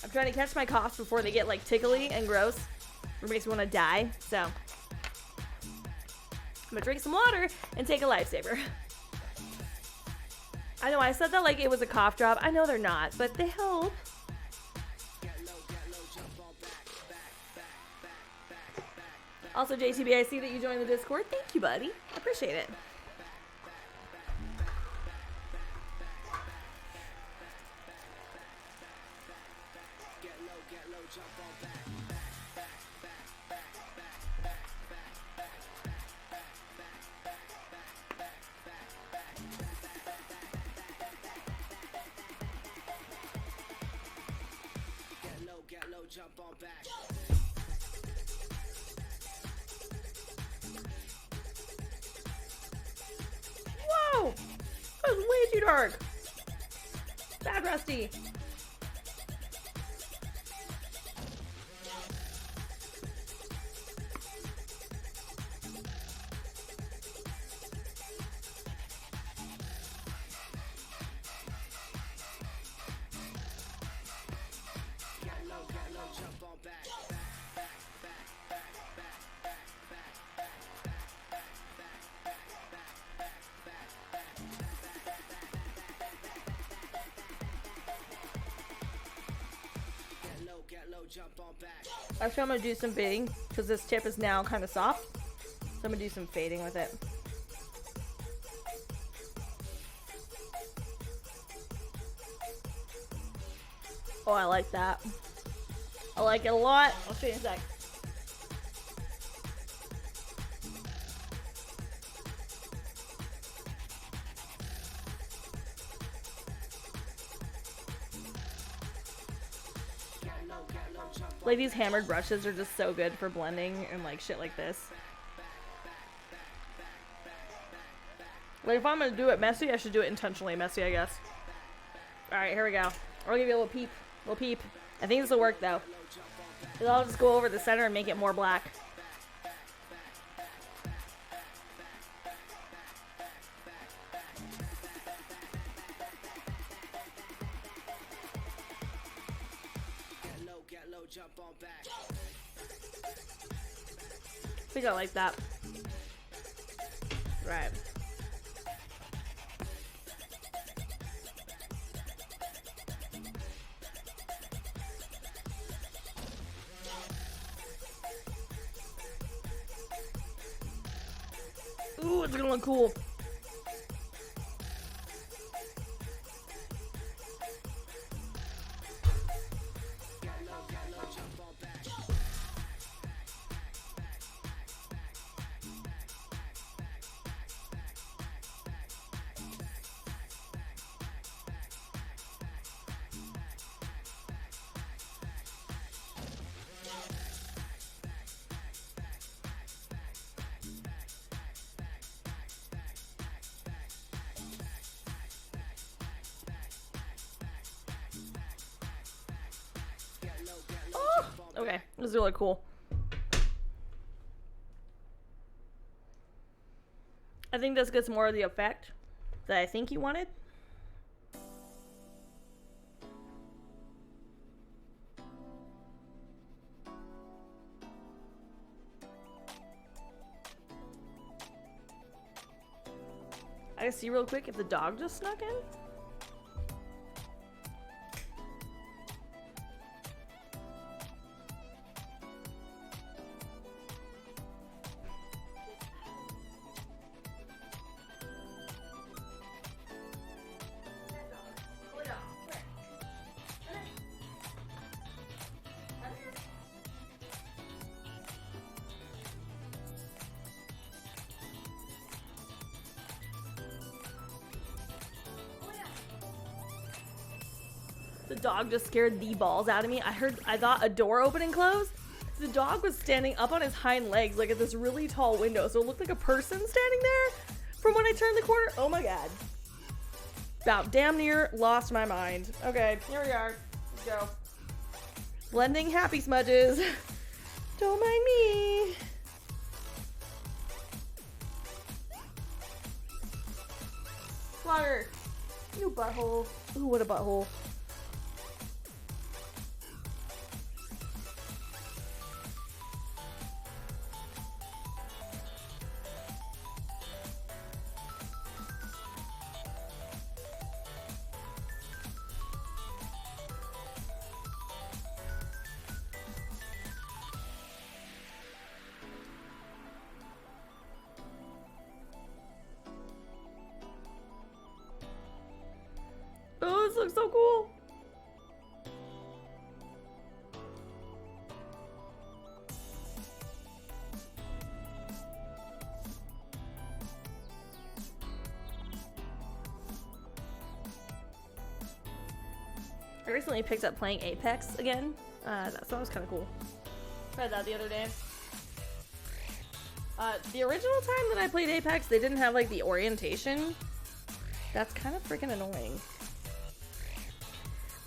I'm trying to catch my coughs before they get like tickly and gross. It makes me want to die. So I'm gonna drink some water and take a lifesaver. I know I said that like it was a cough drop. I know they're not, but they help. Also, JTB, I see that you joined the Discord. Thank you, buddy. I appreciate it. Whoa! That was way too dark. Bad Rusty. Actually, I'm gonna do some fading because this tip is now kind of soft. So I'm gonna do some fading with it. Oh, I like that. I like it a lot. I'll show you in a sec. Like, these hammered brushes are just so good for blending and like shit like this. Like, if I'm gonna do it messy, I should do it intentionally messy, I guess. Alright, here we go. I'll give you a little peep. Little peep. I think this will work though. I'll just go over the center and make it more black. I think I like that. Right. Ooh, it's gonna look cool. Okay, this is really cool. I think this gets more of the effect that I think you wanted. I gotta see real quick if the dog just snuck in. The dog just scared the balls out of me. I thought a door opened and closed. The dog was standing up on his hind legs like at this really tall window, so it looked like a person standing there from when I turned the corner. Oh my god. About damn near lost my mind. Okay, here we are. Let's go. Blending happy smudges. Don't mind me. Slaughter. You butthole. Ooh, what a butthole. Oh, this looks so cool. I recently picked up playing Apex again. That was kind of cool. Tried that the other day. The original time that I played Apex, they didn't have like the orientation. That's kind of freaking annoying.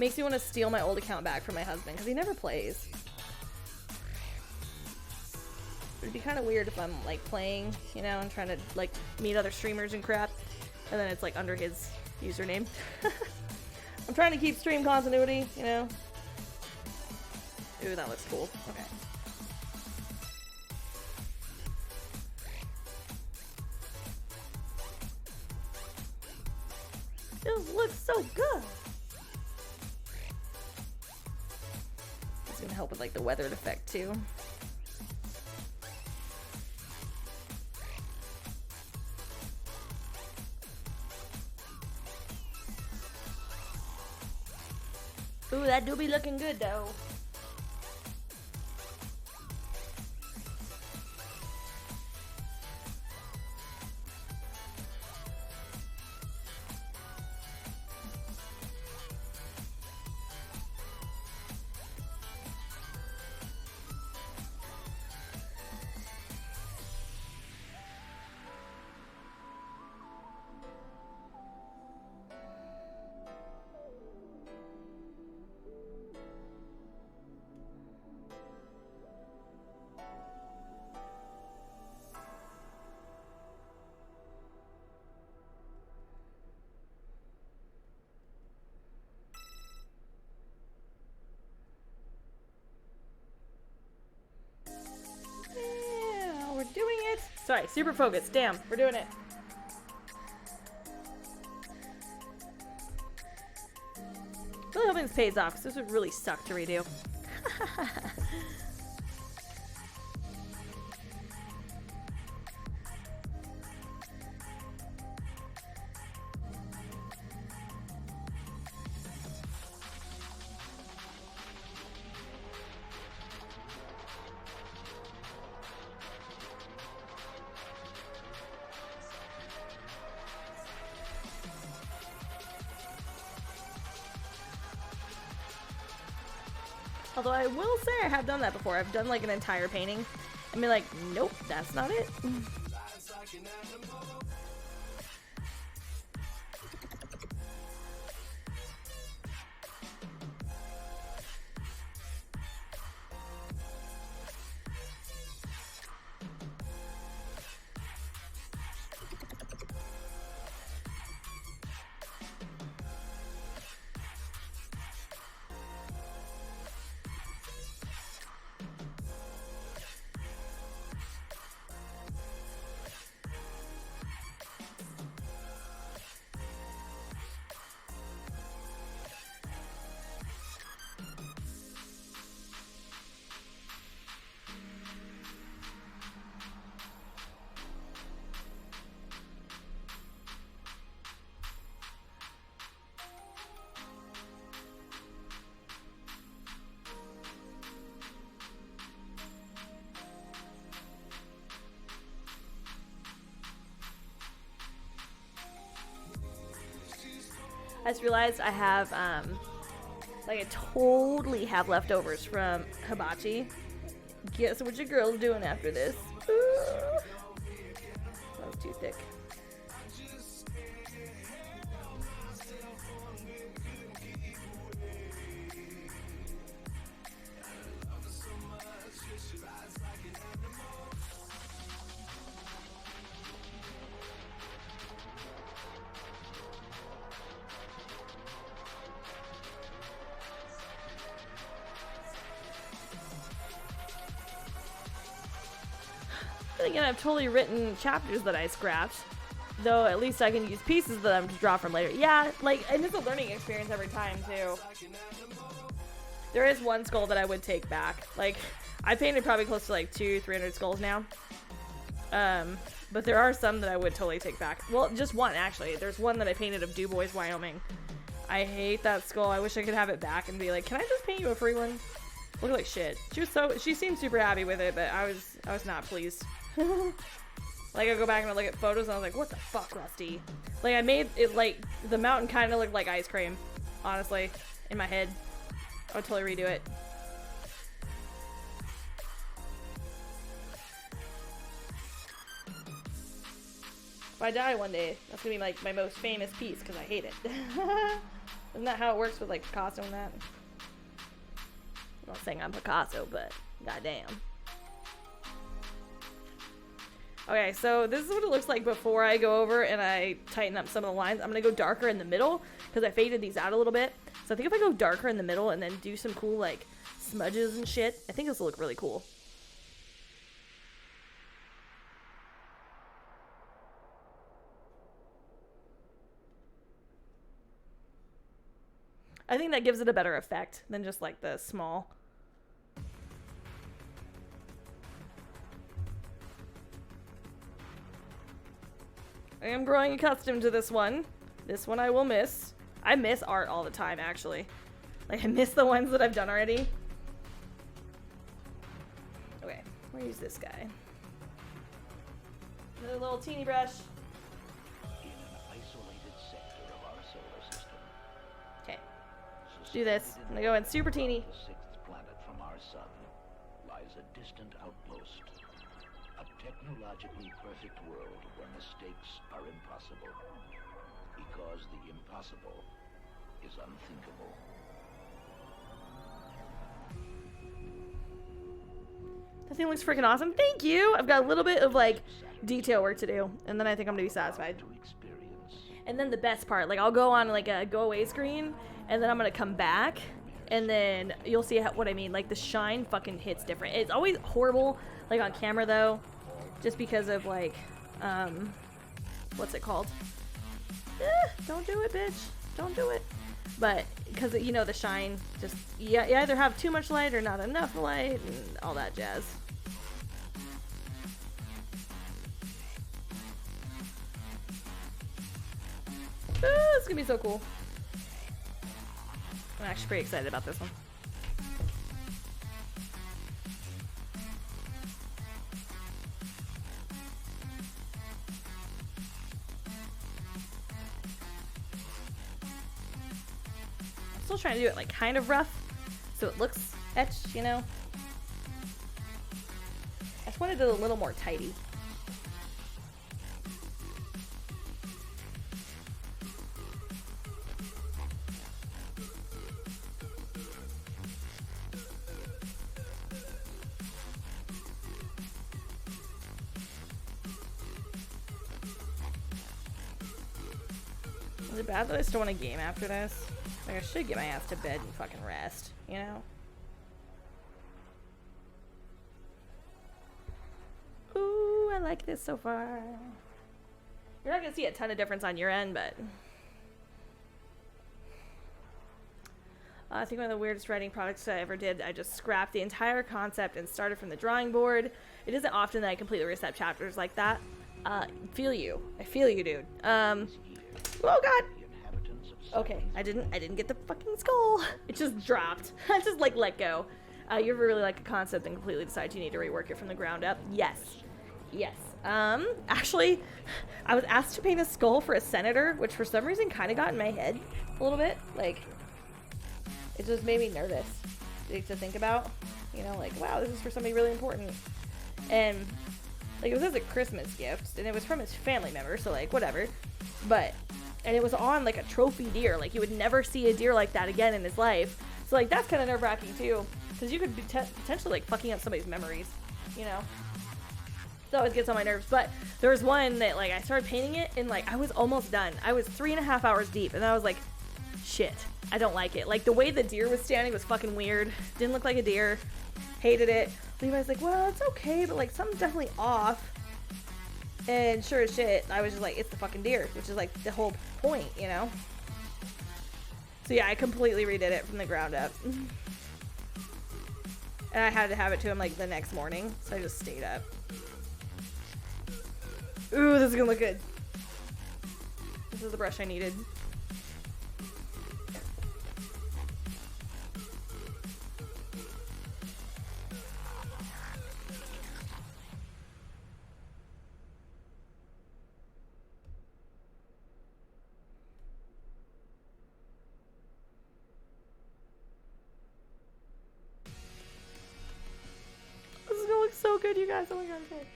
Makes me want to steal my old account back from my husband because he never plays. It'd be kind of weird if I'm like playing, you know, and trying to like meet other streamers and crap, and then it's like under his username. I'm trying to keep stream continuity, you know. Ooh, that looks cool. Okay. It looks so good. It's gonna help with like the weathered effect too. Ooh, that do be looking good though. Doing it. Sorry, super focused. Damn, we're doing it. Really hoping this pays off because this would really suck to redo. Although I will say I have done that before. I've done like an entire painting. I mean, like, nope, that's not it. I just realized I have, like I totally have leftovers from hibachi. Guess what your girl's doing after this? Ooh. That was too thick. Then again, I've totally written chapters that I scrapped, though at least I can use pieces of them to draw from later. Yeah, like, and it's a learning experience every time, too. There is one skull that I would take back. Like, I painted probably close to, like, 200-300 skulls now. But there are some that I would totally take back. Well, just one, actually. There's one that I painted of DuBois, Wyoming. I hate that skull. I wish I could have it back and be like, can I just paint you a free one? Look like shit. She seemed super happy with it, but I was not pleased. Like, I go back and I look at photos and I was like, what the fuck, Rusty? Like, I made it, like, the mountain kind of looked like ice cream, honestly, in my head. I would totally redo it. If I die one day, that's gonna be, like, my most famous piece, because I hate it. Isn't that how it works with, like, Picasso and that? I'm not saying I'm Picasso, but goddamn. Okay, so this is what it looks like before I go over and I tighten up some of the lines. I'm going to go darker in the middle because I faded these out a little bit. So I think if I go darker in the middle and then do some cool, like, smudges and shit, I think this will look really cool. I think that gives it a better effect than just, like, the small. I am growing accustomed to this one. This one I will miss. I miss art all the time, actually. Like, I miss the ones that I've done already. Okay, we'll use this guy. Another little teeny brush. In an isolated sector of our solar system. Okay, do this. I'm gonna go in super teeny. The sixth planet from our sun lies a distant outpost. A technologically perfect world where mistakes are impossible. Because the impossible is unthinkable. That thing looks freaking awesome. Thank you! I've got a little bit of, like, detail work to do, and then I think I'm gonna be satisfied. And then the best part, like, I'll go on, like, a go-away screen, and then I'm gonna come back, and then you'll see what I mean. Like, the shine fucking hits different. It's always horrible, like, on camera, though, just because of, like, what's it called? Don't do it, bitch. Don't do it. But, because, you know, the shine, just, you either have too much light or not enough light, and all that jazz. It's gonna be so cool. I'm actually pretty excited about this one. Still trying to do it, like, kind of rough, so it looks etched, you know? I just wanted it a little more tidy. Is it bad that I still want to game after this? Like, I should get my ass to bed and fucking rest, you know? Ooh, I like this so far. You're not gonna see a ton of difference on your end, but... I think one of the weirdest writing projects I ever did, I just scrapped the entire concept and started from the drawing board. It isn't often that I completely reset chapters like that. Feel you. I feel you, dude. Oh god! Okay, I didn't get the fucking skull. It just dropped. I just, like, let go. You ever really like a concept and completely decide you need to rework it from the ground up? Yes. Yes. Actually, I was asked to paint a skull for a senator, which for some reason kind of got in my head a little bit. Like, it just made me nervous to think about. You know, like, wow, this is for somebody really important. And, like, it was as a Christmas gift, and it was from his family member, so, like, whatever. But, and it was on, like, a trophy deer. Like, you would never see a deer like that again in his life. So, like, that's kind of nerve-wracking, too. Because you could be potentially, like, fucking up somebody's memories, you know? So it always gets on my nerves. But there was one that, like, I started painting it, and, like, I was almost done. I was 3.5 hours deep, and I was like, shit, I don't like it. Like, the way the deer was standing was fucking weird. Didn't look like a deer. Hated it. Levi's like, well, it's okay, but, like, something's definitely off. And sure as shit, I was just like, it's the fucking deer, which is, like, the whole point, you know? So, yeah, I completely redid it from the ground up. And I had to have it to him, like, the next morning, so I just stayed up. Ooh, this is gonna look good. This is the brush I needed. This is gonna look so good, you guys. Oh my god, okay.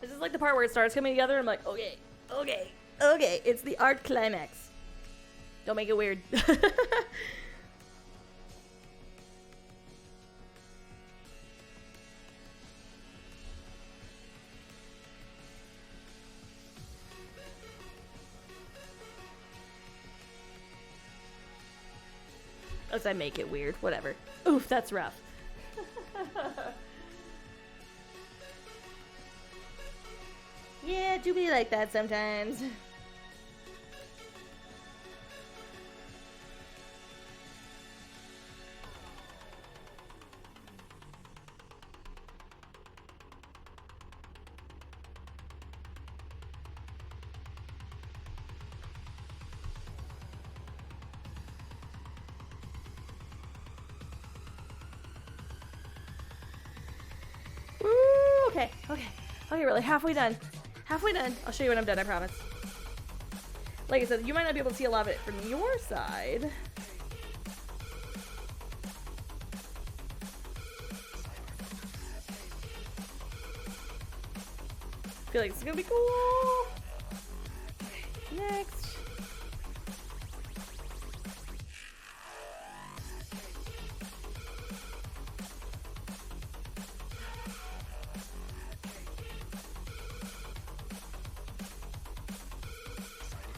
This is like the part where it starts coming together. I'm like, okay, okay, okay. It's the art climax. Don't make it weird. As I make it weird. Whatever. Oof, that's rough. Yeah, do be like that sometimes. Woo, okay, okay. Okay, really, halfway done. Halfway done. I'll show you when I'm done, I promise. Like I said, you might not be able to see a lot of it from your side. I feel like this is gonna be cool. Okay, next.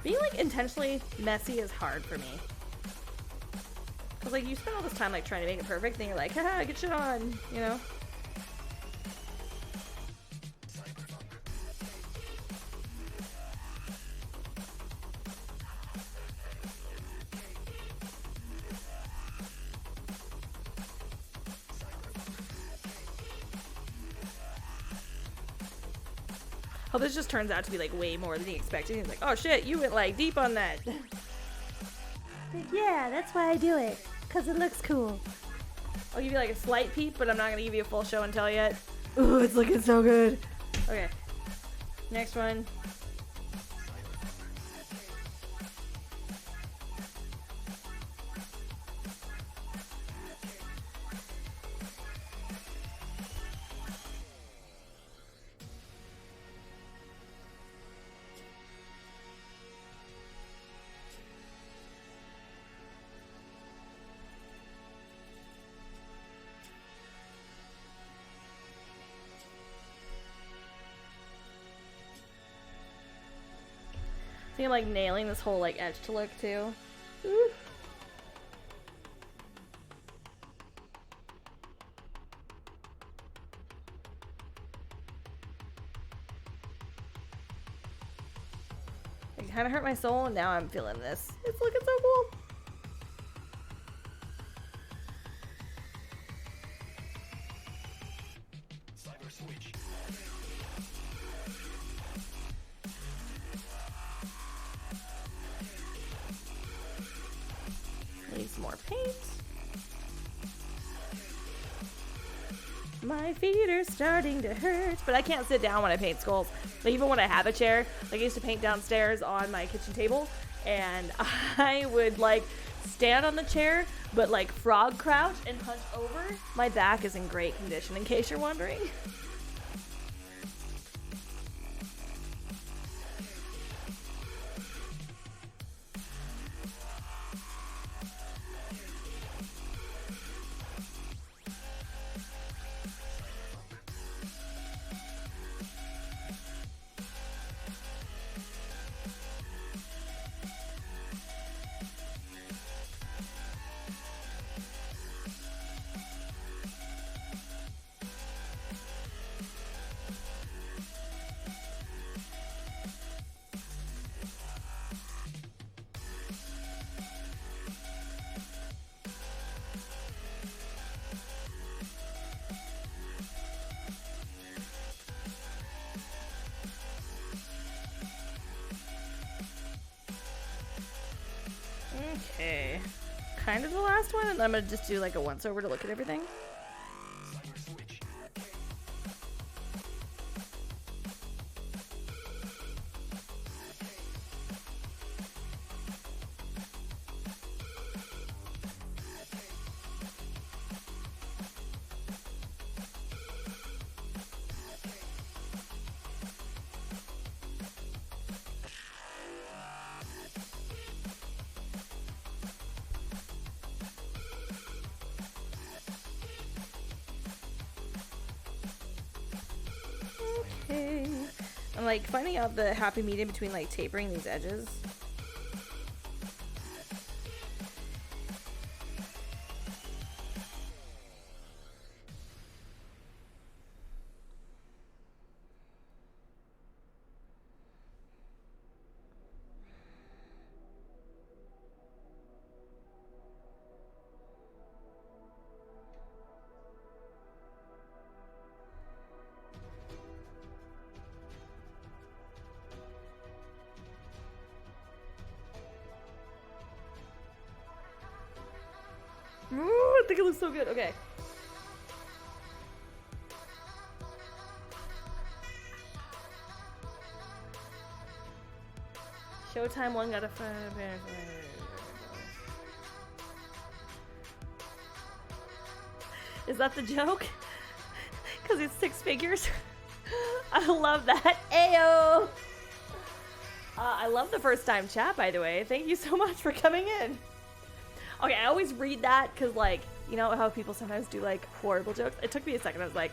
Being, like, intentionally messy is hard for me. Because, like, you spend all this time, like, trying to make it perfect, and you're like, haha, get shit on, you know? Oh, this just turns out to be, like, way more than he expected. He's like, oh shit, you went, like, deep on that. Like, yeah, that's why I do it. Because it looks cool. I'll give you, like, a slight peek, but I'm not going to give you a full show and tell yet. Ooh, it's looking so good. Okay. Next one. I think I'm, like, nailing this whole, like, edge to look too. Ooh. It kind of hurt my soul, and now I'm feeling this. It's looking so cool. Need some more paint. My feet are starting to hurt. But I can't sit down when I paint skulls. Like, even when I have a chair, like I used to paint downstairs on my kitchen table, and I would like stand on the chair, but like frog crouch and hunch over. My back is in great condition, in case you're wondering. Okay, kind of the last one, and I'm gonna just do like a once over to look at everything. Okay. I'm like finding out the happy medium between like tapering these edges. Ooh, I think it looks so good. Okay. Showtime 1 got a 5. Is that the joke? Because it's 6 figures? I love that. Ayo! I love the first time chat, by the way. Thank you so much for coming in. Okay, I always read that because, like, you know how people sometimes do, like, horrible jokes? It took me a second. I was like,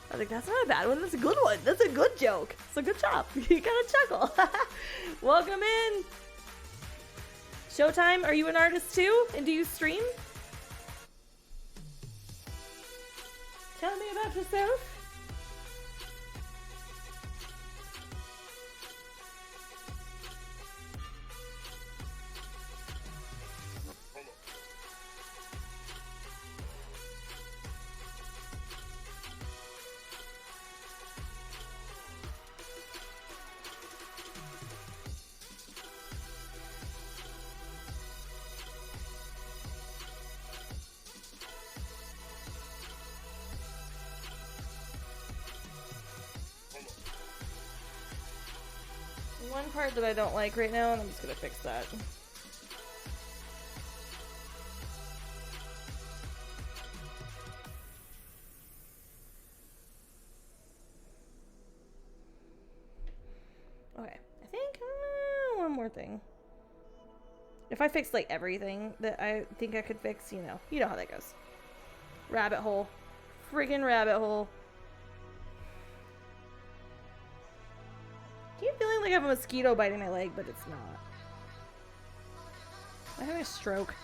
that's not a bad one. That's a good one. That's a good joke. So good job. You gotta chuckle. Welcome in. Showtime, are you an artist too? And do you stream? Tell me about yourself. One part that I don't like right now, and I'm just gonna fix that. Okay, I think one more thing. If I fix like everything that I think I could fix, you know how that goes. Rabbit hole, friggin' rabbit hole. I keep feeling like I have a mosquito biting my leg, but it's not. I'm having a stroke.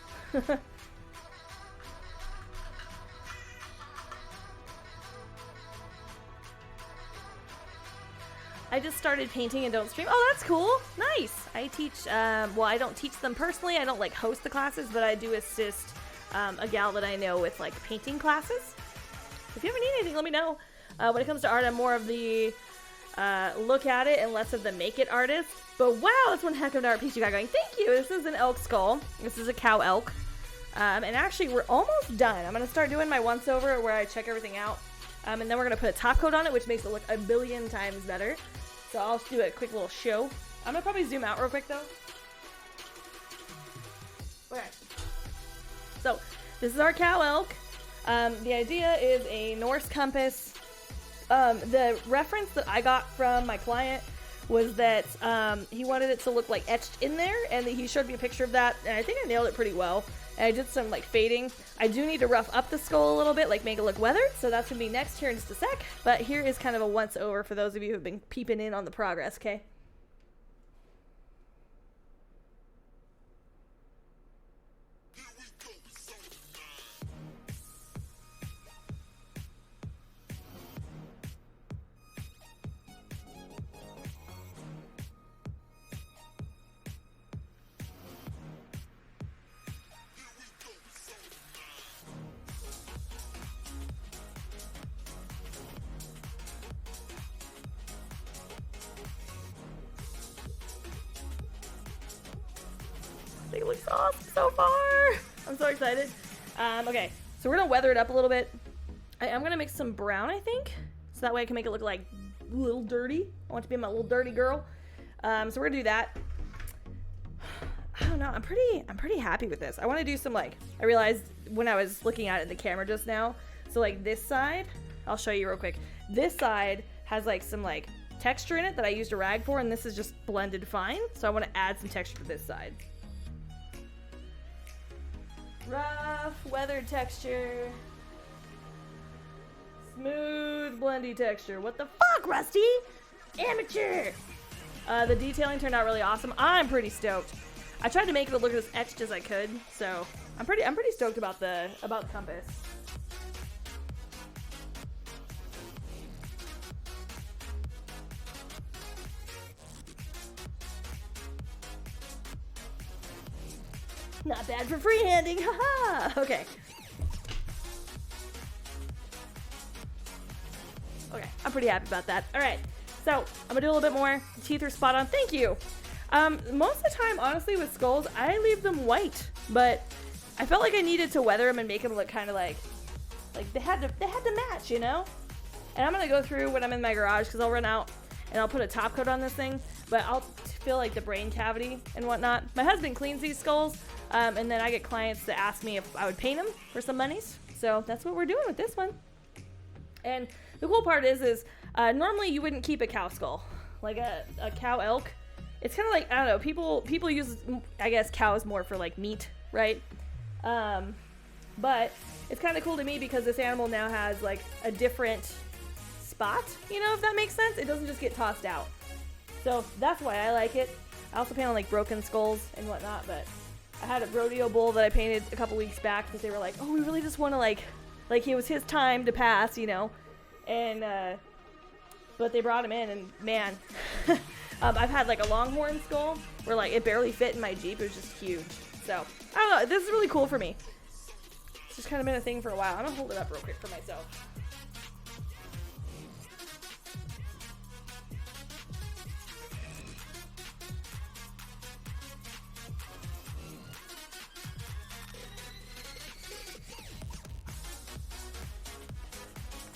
I just started painting and don't stream. Oh, that's cool. Nice. I teach, well, I don't teach them personally. I don't like host the classes, but I do assist a gal that I know with like painting classes. If you ever need anything, let me know. When it comes to art, I'm more of the look at it and less of the make it artist. But wow, that's one heck of an art piece you got going. Thank you. This is an elk skull. This is a cow elk. And actually, we're almost done. I'm going to start doing my once over where I check everything out. And then we're gonna put a top coat on it, which makes it look a billion times better. So I'll do a quick little show. I'm gonna probably zoom out real quick though. Okay. So this is our cow elk. The idea is a Norse compass. The reference that I got from my client was that he wanted it to look like etched in there, and he showed me a picture of that, and I think I nailed it pretty well. And I did some like fading. I do need to rough up the skull a little bit, like make it look weathered, so that's gonna be next here in just a sec. But here is kind of a once over for those of you who've been peeping in on the progress, okay? I think it looks awesome so far. I'm so excited. Okay, so we're gonna weather it up a little bit. I'm gonna mix some brown, I think, so that way I can make it look like a little dirty. I want to be my little dirty girl. So we're gonna do that. I don't know. I'm pretty happy with this. I want to do some like. I realized when I was looking at it in the camera just now. So like this side, I'll show you real quick. This side has like some like texture in it that I used a rag for, and this is just blended fine. So I want to add some texture to this side. Rough, weathered texture. Smooth, blendy texture. What the fuck, Rusty? Amateur! The detailing turned out really awesome. I'm pretty stoked. I tried to make it look as etched as I could, so I'm pretty stoked about the compass. Not bad for freehanding, haha! Okay. Okay, I'm pretty happy about that. Alright, so I'm gonna do a little bit more. The teeth are spot on. Thank you! Most of the time, honestly, with skulls, I leave them white, but I felt like I needed to weather them and make them look kind of like they had to match, you know? And I'm gonna go through when I'm in my garage, because I'll run out and I'll put a top coat on this thing, but I'll fill like the brain cavity and whatnot. My husband cleans these skulls, and then I get clients that ask me if I would paint them for some monies. So that's what we're doing with this one. And the cool part is normally you wouldn't keep a cow skull, like a cow elk. It's kind of like, I don't know, people use, I guess, cows more for like meat, right? But it's kind of cool to me because this animal now has like a different spot, you know, if that makes sense. It doesn't just get tossed out. So that's why I like it. I also paint on like broken skulls and whatnot, but I had a rodeo bull that I painted a couple weeks back because they were like, oh, we really just want to like it was his time to pass, you know? And, but they brought him in and man, I've had like a longhorn skull where like it barely fit in my Jeep. It was just huge. So I don't know. This is really cool for me. It's just kind of been a thing for a while. I'm gonna hold it up real quick for myself.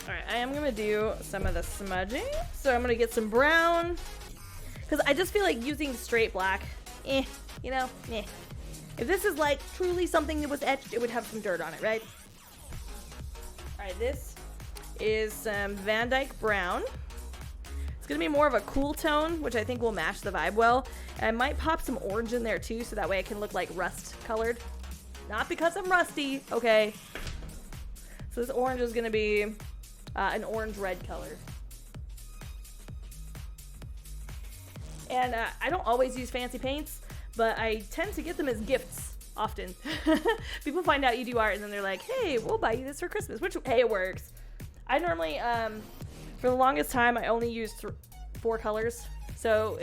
Alright, I am gonna do some of the smudging. So I'm gonna get some brown. Because I just feel like using straight black, you know, If this is like truly something that was etched, it would have some dirt on it, right? Alright, this is some Van Dyke brown. It's gonna be more of a cool tone, which I think will match the vibe well. And I might pop some orange in there too, so that way I can look like rust colored. Not because I'm rusty, okay? So this orange is gonna be an orange-red color. And I don't always use fancy paints, but I tend to get them as gifts often. People find out you do art and then they're like, hey, we'll buy you this for Christmas, which, hey, it works. I normally, for the longest time, I only used 4 colors. So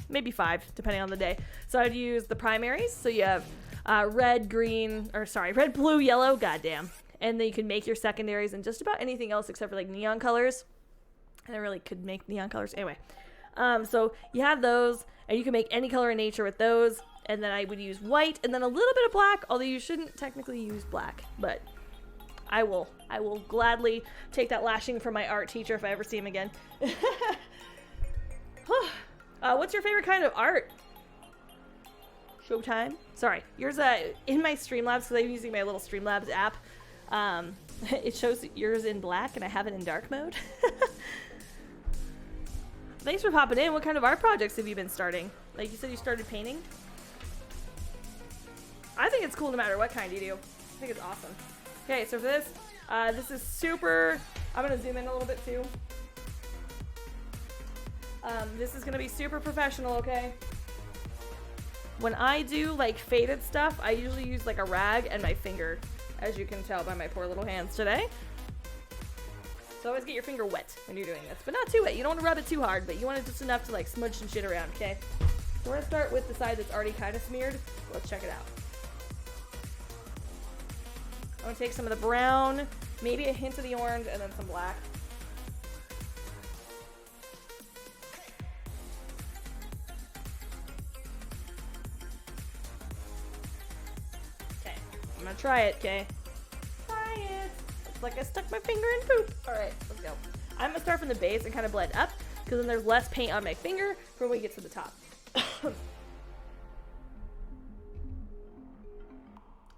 maybe 5, depending on the day. So I'd use the primaries. So you have red, blue, yellow, goddamn. And then you can make your secondaries and just about anything else except for like neon colors. And I really could make neon colors. Anyway, so you have those, and you can make any color in nature with those. And then I would use white and then a little bit of black, although you shouldn't technically use black. But I will gladly take that lashing from my art teacher if I ever see him again. What's your favorite kind of art? Showtime. Sorry, yours in my Streamlabs, because I'm using my little Streamlabs app. It shows yours in black, and I have it in dark mode. Thanks for popping in. What kind of art projects have you been starting? Like you said, you started painting. I think it's cool no matter what kind you do. I think it's awesome. Okay, so for this is super. I'm gonna zoom in a little bit too. This is gonna be super professional, okay? When I do like faded stuff, I usually use like a rag and my finger, as you can tell by my poor little hands today. So always get your finger wet when you're doing this, but not too wet. You don't want to rub it too hard, but you want it just enough to like smudge some shit around, okay? So we're gonna start with the side that's already kind of smeared. Let's check it out. I'm gonna take some of the brown, maybe a hint of the orange, and then some black. Okay, I'm gonna try it, okay? Try it. Looks like I stuck my finger in poop. Alright, let's go. I'm gonna start from the base and kind of blend up, because then there's less paint on my finger for when we get to the top.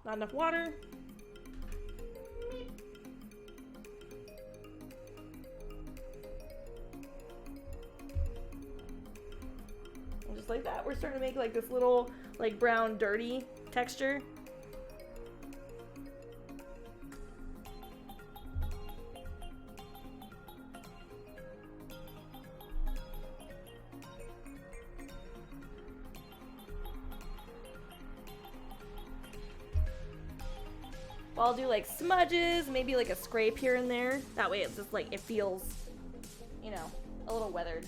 Not enough water. And just like that, we're starting to make like this little like brown dirty texture. I'll do like smudges, maybe like a scrape here and there. That way it's just like, it feels, you know, a little weathered.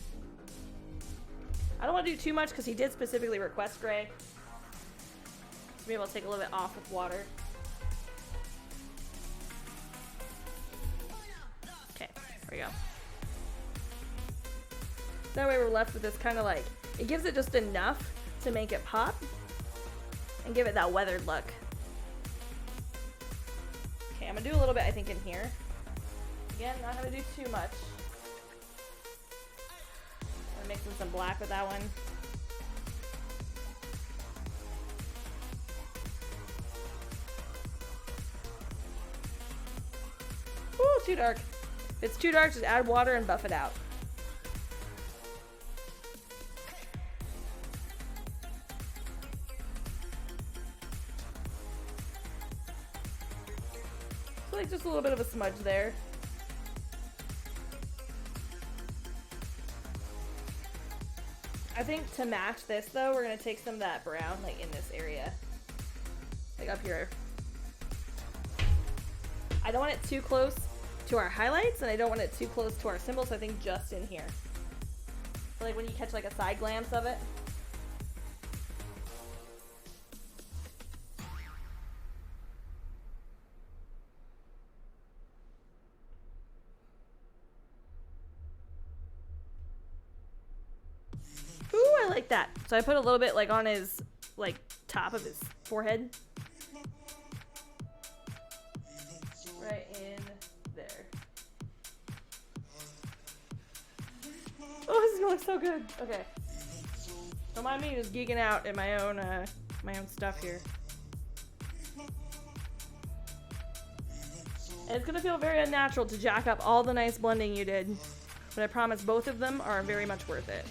I don't want to do too much because he did specifically request gray. So maybe I'll take a little bit off with water. Okay, there we go. That way we're left with this kind of like, it gives it just enough to make it pop and give it that weathered look. Okay, I'm gonna do a little bit, I think, in here. Again, not gonna do too much. I'm mixing some black with that one. Ooh, too dark. If it's too dark, just add water and buff it out. Like just a little bit of a smudge there. I think to match this though, we're gonna take some of that brown like in this area. Like up here. I don't want it too close to our highlights and I don't want it too close to our symbols, so I think just in here. So like when you catch like a side glance of it. Ooh, I like that. So I put a little bit like on his like top of his forehead. Right in there. Oh, this is gonna look so good. Okay. Don't mind me just geeking out at my own stuff here. And it's gonna feel very unnatural to jack up all the nice blending you did, but I promise both of them are very much worth it.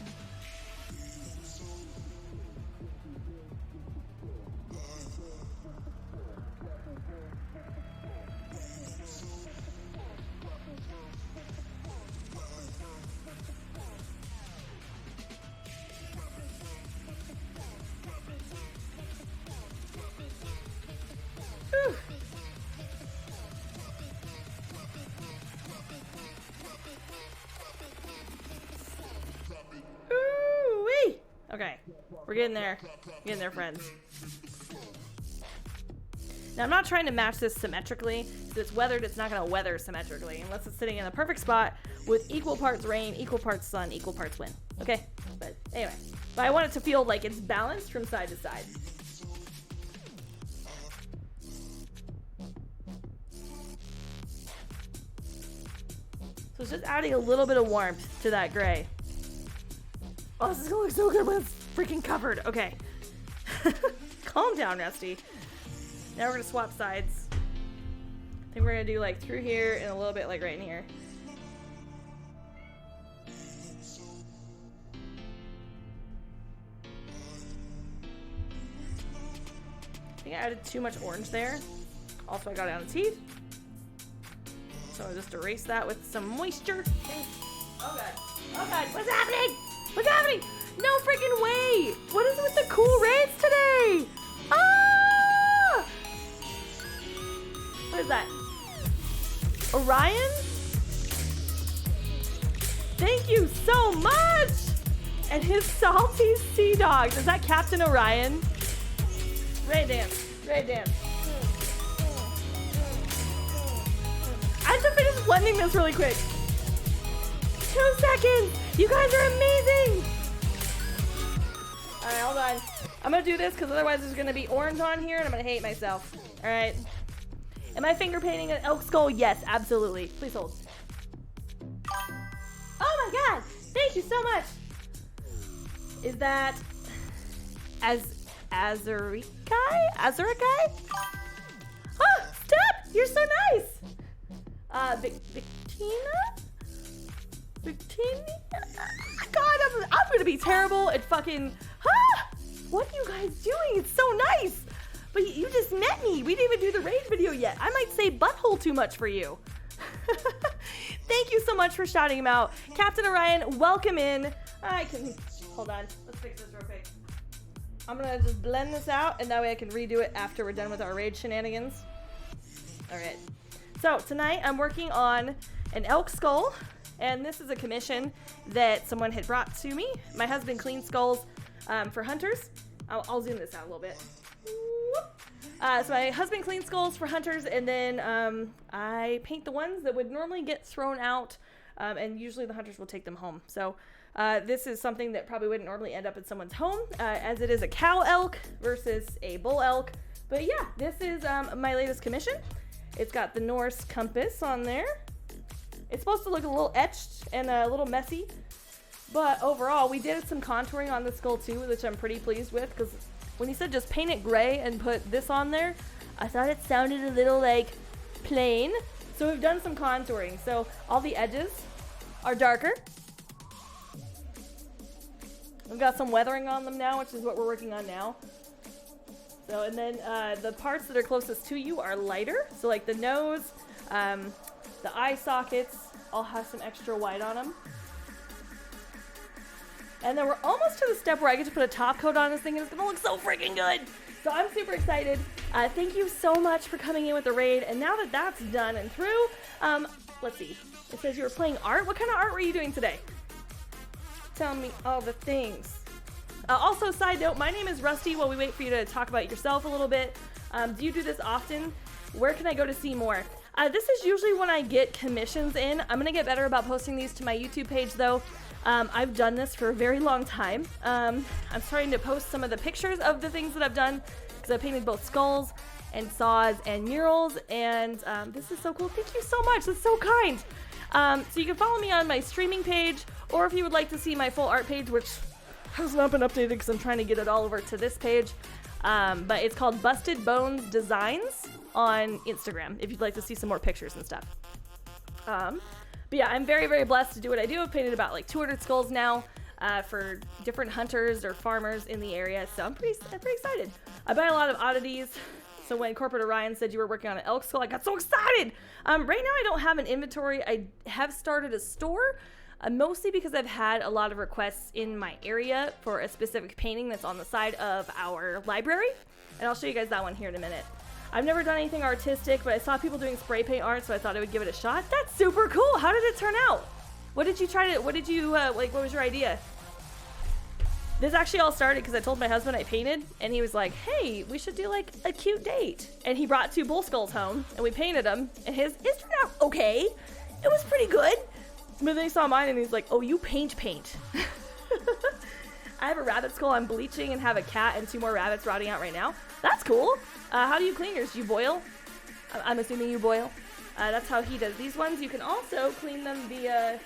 Ooh-wee! Okay, we're getting there. Getting there, friends. Now, I'm not trying to match this symmetrically. If it's weathered, it's not going to weather symmetrically unless it's sitting in the perfect spot with equal parts rain, equal parts sun, equal parts wind. Okay? But anyway, but I want it to feel like it's balanced from side to side. So it's just adding a little bit of warmth to that gray. Oh, this is gonna look so good when it's freaking covered. Okay. Calm down, Rusty. Now we're gonna swap sides. I think we're gonna do like through here and a little bit like right in here. I think I added too much orange there. Also, I got it on the teeth. So I'll just erase that with some moisture. Oh god. Oh god. What's happening? What's happening? No freaking way! What is with the cool raids today? Ah! What is that? Orion? Thank you so much! And his salty sea dogs. Is that Captain Orion? Raid dance. Raid dance. I have to finish blending this really quick. 2 seconds! You guys are amazing! Alright, hold on. I'm gonna do this because otherwise there's gonna be orange on here and I'm gonna hate myself. Alright. Am I finger painting an elk skull? Yes, absolutely. Please hold. Oh my god! Thank you so much! Is that Azurikai? Azurikai? Oh, Step! You're so nice! Victina? God, I'm gonna be terrible at fucking... What are you guys doing? It's so nice! But you just met me. We didn't even do the raid video yet. I might say butthole too much for you. Thank you so much for shouting him out. Captain Orion, welcome in. I can... Hold on. Let's fix this real quick. I'm gonna just blend this out, and that way I can redo it after we're done with our raid shenanigans. Alright. So, tonight I'm working on an elk skull, and this is a commission that someone had brought to me. My husband cleans skulls for hunters. I'll zoom this out a little bit. So my husband cleans skulls for hunters, and then I paint the ones that would normally get thrown out, and usually the hunters will take them home. So this is something that probably wouldn't normally end up in someone's home, as it is a cow elk versus a bull elk. But yeah, this is my latest commission. It's got the Norse compass on there. It's supposed to look a little etched and a little messy, but overall we did some contouring on the skull too, which I'm pretty pleased with, because when he said just paint it gray and put this on there, I thought it sounded a little like plain. So we've done some contouring. So all the edges are darker. We've got some weathering on them now, which is what we're working on now. So, and then the parts that are closest to you are lighter. So like the nose, the eye sockets all have some extra white on them. And then we're almost to the step where I get to put a top coat on this thing, and it's gonna look so freaking good. So I'm super excited. Thank you so much for coming in with the raid. And now that that's done and through, let's see. It says you were playing art. What kind of art were you doing today? Tell me all the things. Also, side note, my name is Rusty. While we wait for you to talk about yourself a little bit, do you do this often? Where can I go to see more? This is usually when I get commissions in. I'm gonna get better about posting these to my YouTube page though. I've done this for a very long time. I'm starting to post some of the pictures of the things that I've done, because I painted both skulls and saws and murals, and this is so cool. Thank you so much. That's so kind. So you can follow me on my streaming page, or if you would like to see my full art page, which has not been updated because I'm trying to get it all over to this page, but it's called Busted Bones Designs on Instagram, if you'd like to see some more pictures and stuff. But yeah, I'm very, very blessed to do what I do. I've painted about like 200 skulls now for different hunters or farmers in the area, so I'm pretty excited. I buy a lot of oddities, so when Corporate Orion said you were working on an elk skull, I got so excited! Right now I don't have an inventory. I have started a store, mostly because I've had a lot of requests in my area for a specific painting that's on the side of our library, and I'll show you guys that one here in a minute. I've never done anything artistic, but I saw people doing spray paint art, so I thought I would give it a shot. That's super cool. How did it turn out? What did you what was your idea? This actually all started because I told my husband I painted, and he was like, hey, we should do like a cute date. And he brought 2 bull skulls home, and we painted them, and his turned out okay. It was pretty good. But then he saw mine, and he's like, oh, you paint. I have a rabbit skull I'm bleaching and have a cat and 2 more rabbits rotting out right now. That's cool. How do you clean yours? Do you boil? I'm assuming you boil. That's how he does these ones. You can also clean them via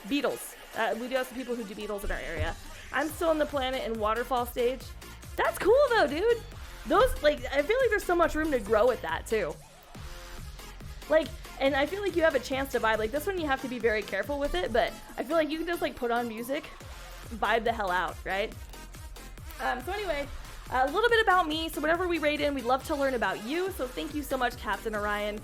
beetles. We do have some people who do beetles in our area. I'm still on the planet and waterfall stage. That's cool though, dude. Those, like, I feel like there's so much room to grow with that too. Like, and I feel like you have a chance to vibe. Like this one, you have to be very careful with it, but I feel like you can just like put on music, vibe the hell out, right? So anyway, a little bit about me. So whatever we raid in, we'd love to learn about you. So thank you so much, Captain Orion.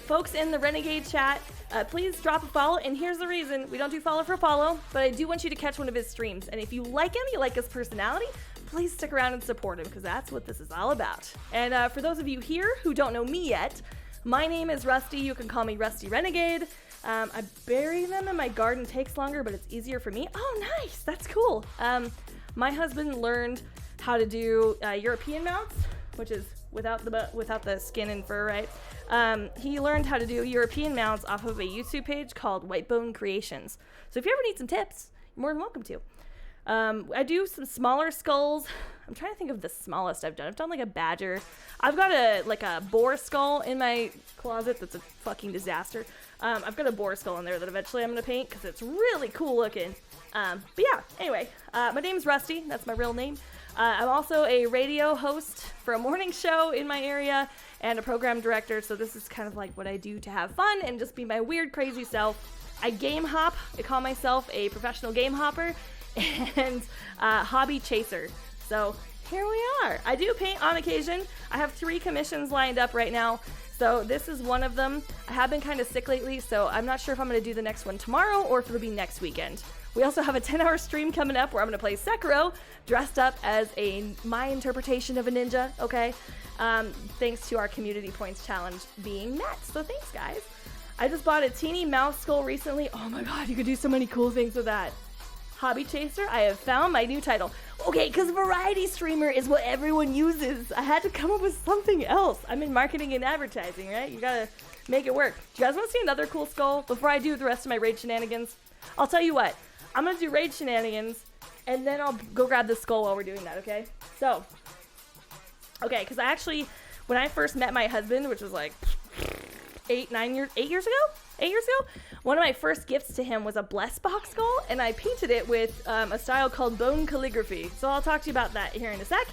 Folks in the Renegade chat, please drop a follow. And here's the reason. We don't do follow for follow, but I do want you to catch one of his streams. And if you like him, you like his personality, please stick around and support him because that's what this is all about. And for those of you here who don't know me yet, my name is Rusty. You can call me Rusty Renegade. I bury them in my garden. Takes longer, but it's easier for me. Oh, nice. That's cool. My husband learned how to do European mounts, which is without the skin and fur, right? He learned how to do European mounts off of a YouTube page called Whitebone Creations. So if you ever need some tips, you're more than welcome to. I do some smaller skulls. I'm trying to think of the smallest I've done. I've done like a badger. I've got a boar skull in my closet that's a fucking disaster. I've got a boar skull in there that eventually I'm gonna paint because it's really cool looking. But yeah, anyway, my name's Rusty. That's my real name. I'm also a radio host for a morning show in my area and a program director. So this is kind of like what I do to have fun and just be my weird, crazy self. I game hop. I call myself a professional game hopper and hobby chaser. So here we are. I do paint on occasion. I have 3 commissions lined up right now. So this is one of them. I have been kind of sick lately, so I'm not sure if I'm going to do the next one tomorrow or if it'll be next weekend. We also have a 10-hour stream coming up where I'm going to play Sekiro dressed up as my interpretation of a ninja, okay? Thanks to our community points challenge being met. So thanks, guys. I just bought a teeny mouse skull recently. Oh my god, you could do so many cool things with that. Hobby Chaser, I have found my new title. Okay, because variety streamer is what everyone uses. I had to come up with something else. I'm in marketing and advertising, right? You gotta make it work. Do you guys want to see another cool skull before I do the rest of my raid shenanigans? I'll tell you what. I'm gonna do raid shenanigans, and then I'll go grab the skull while we're doing that, okay? So, okay, because when I first met my husband, which was like 8 years ago, one of my first gifts to him was a bless box skull, and I painted it with a style called bone calligraphy. So I'll talk to you about that here in a sec.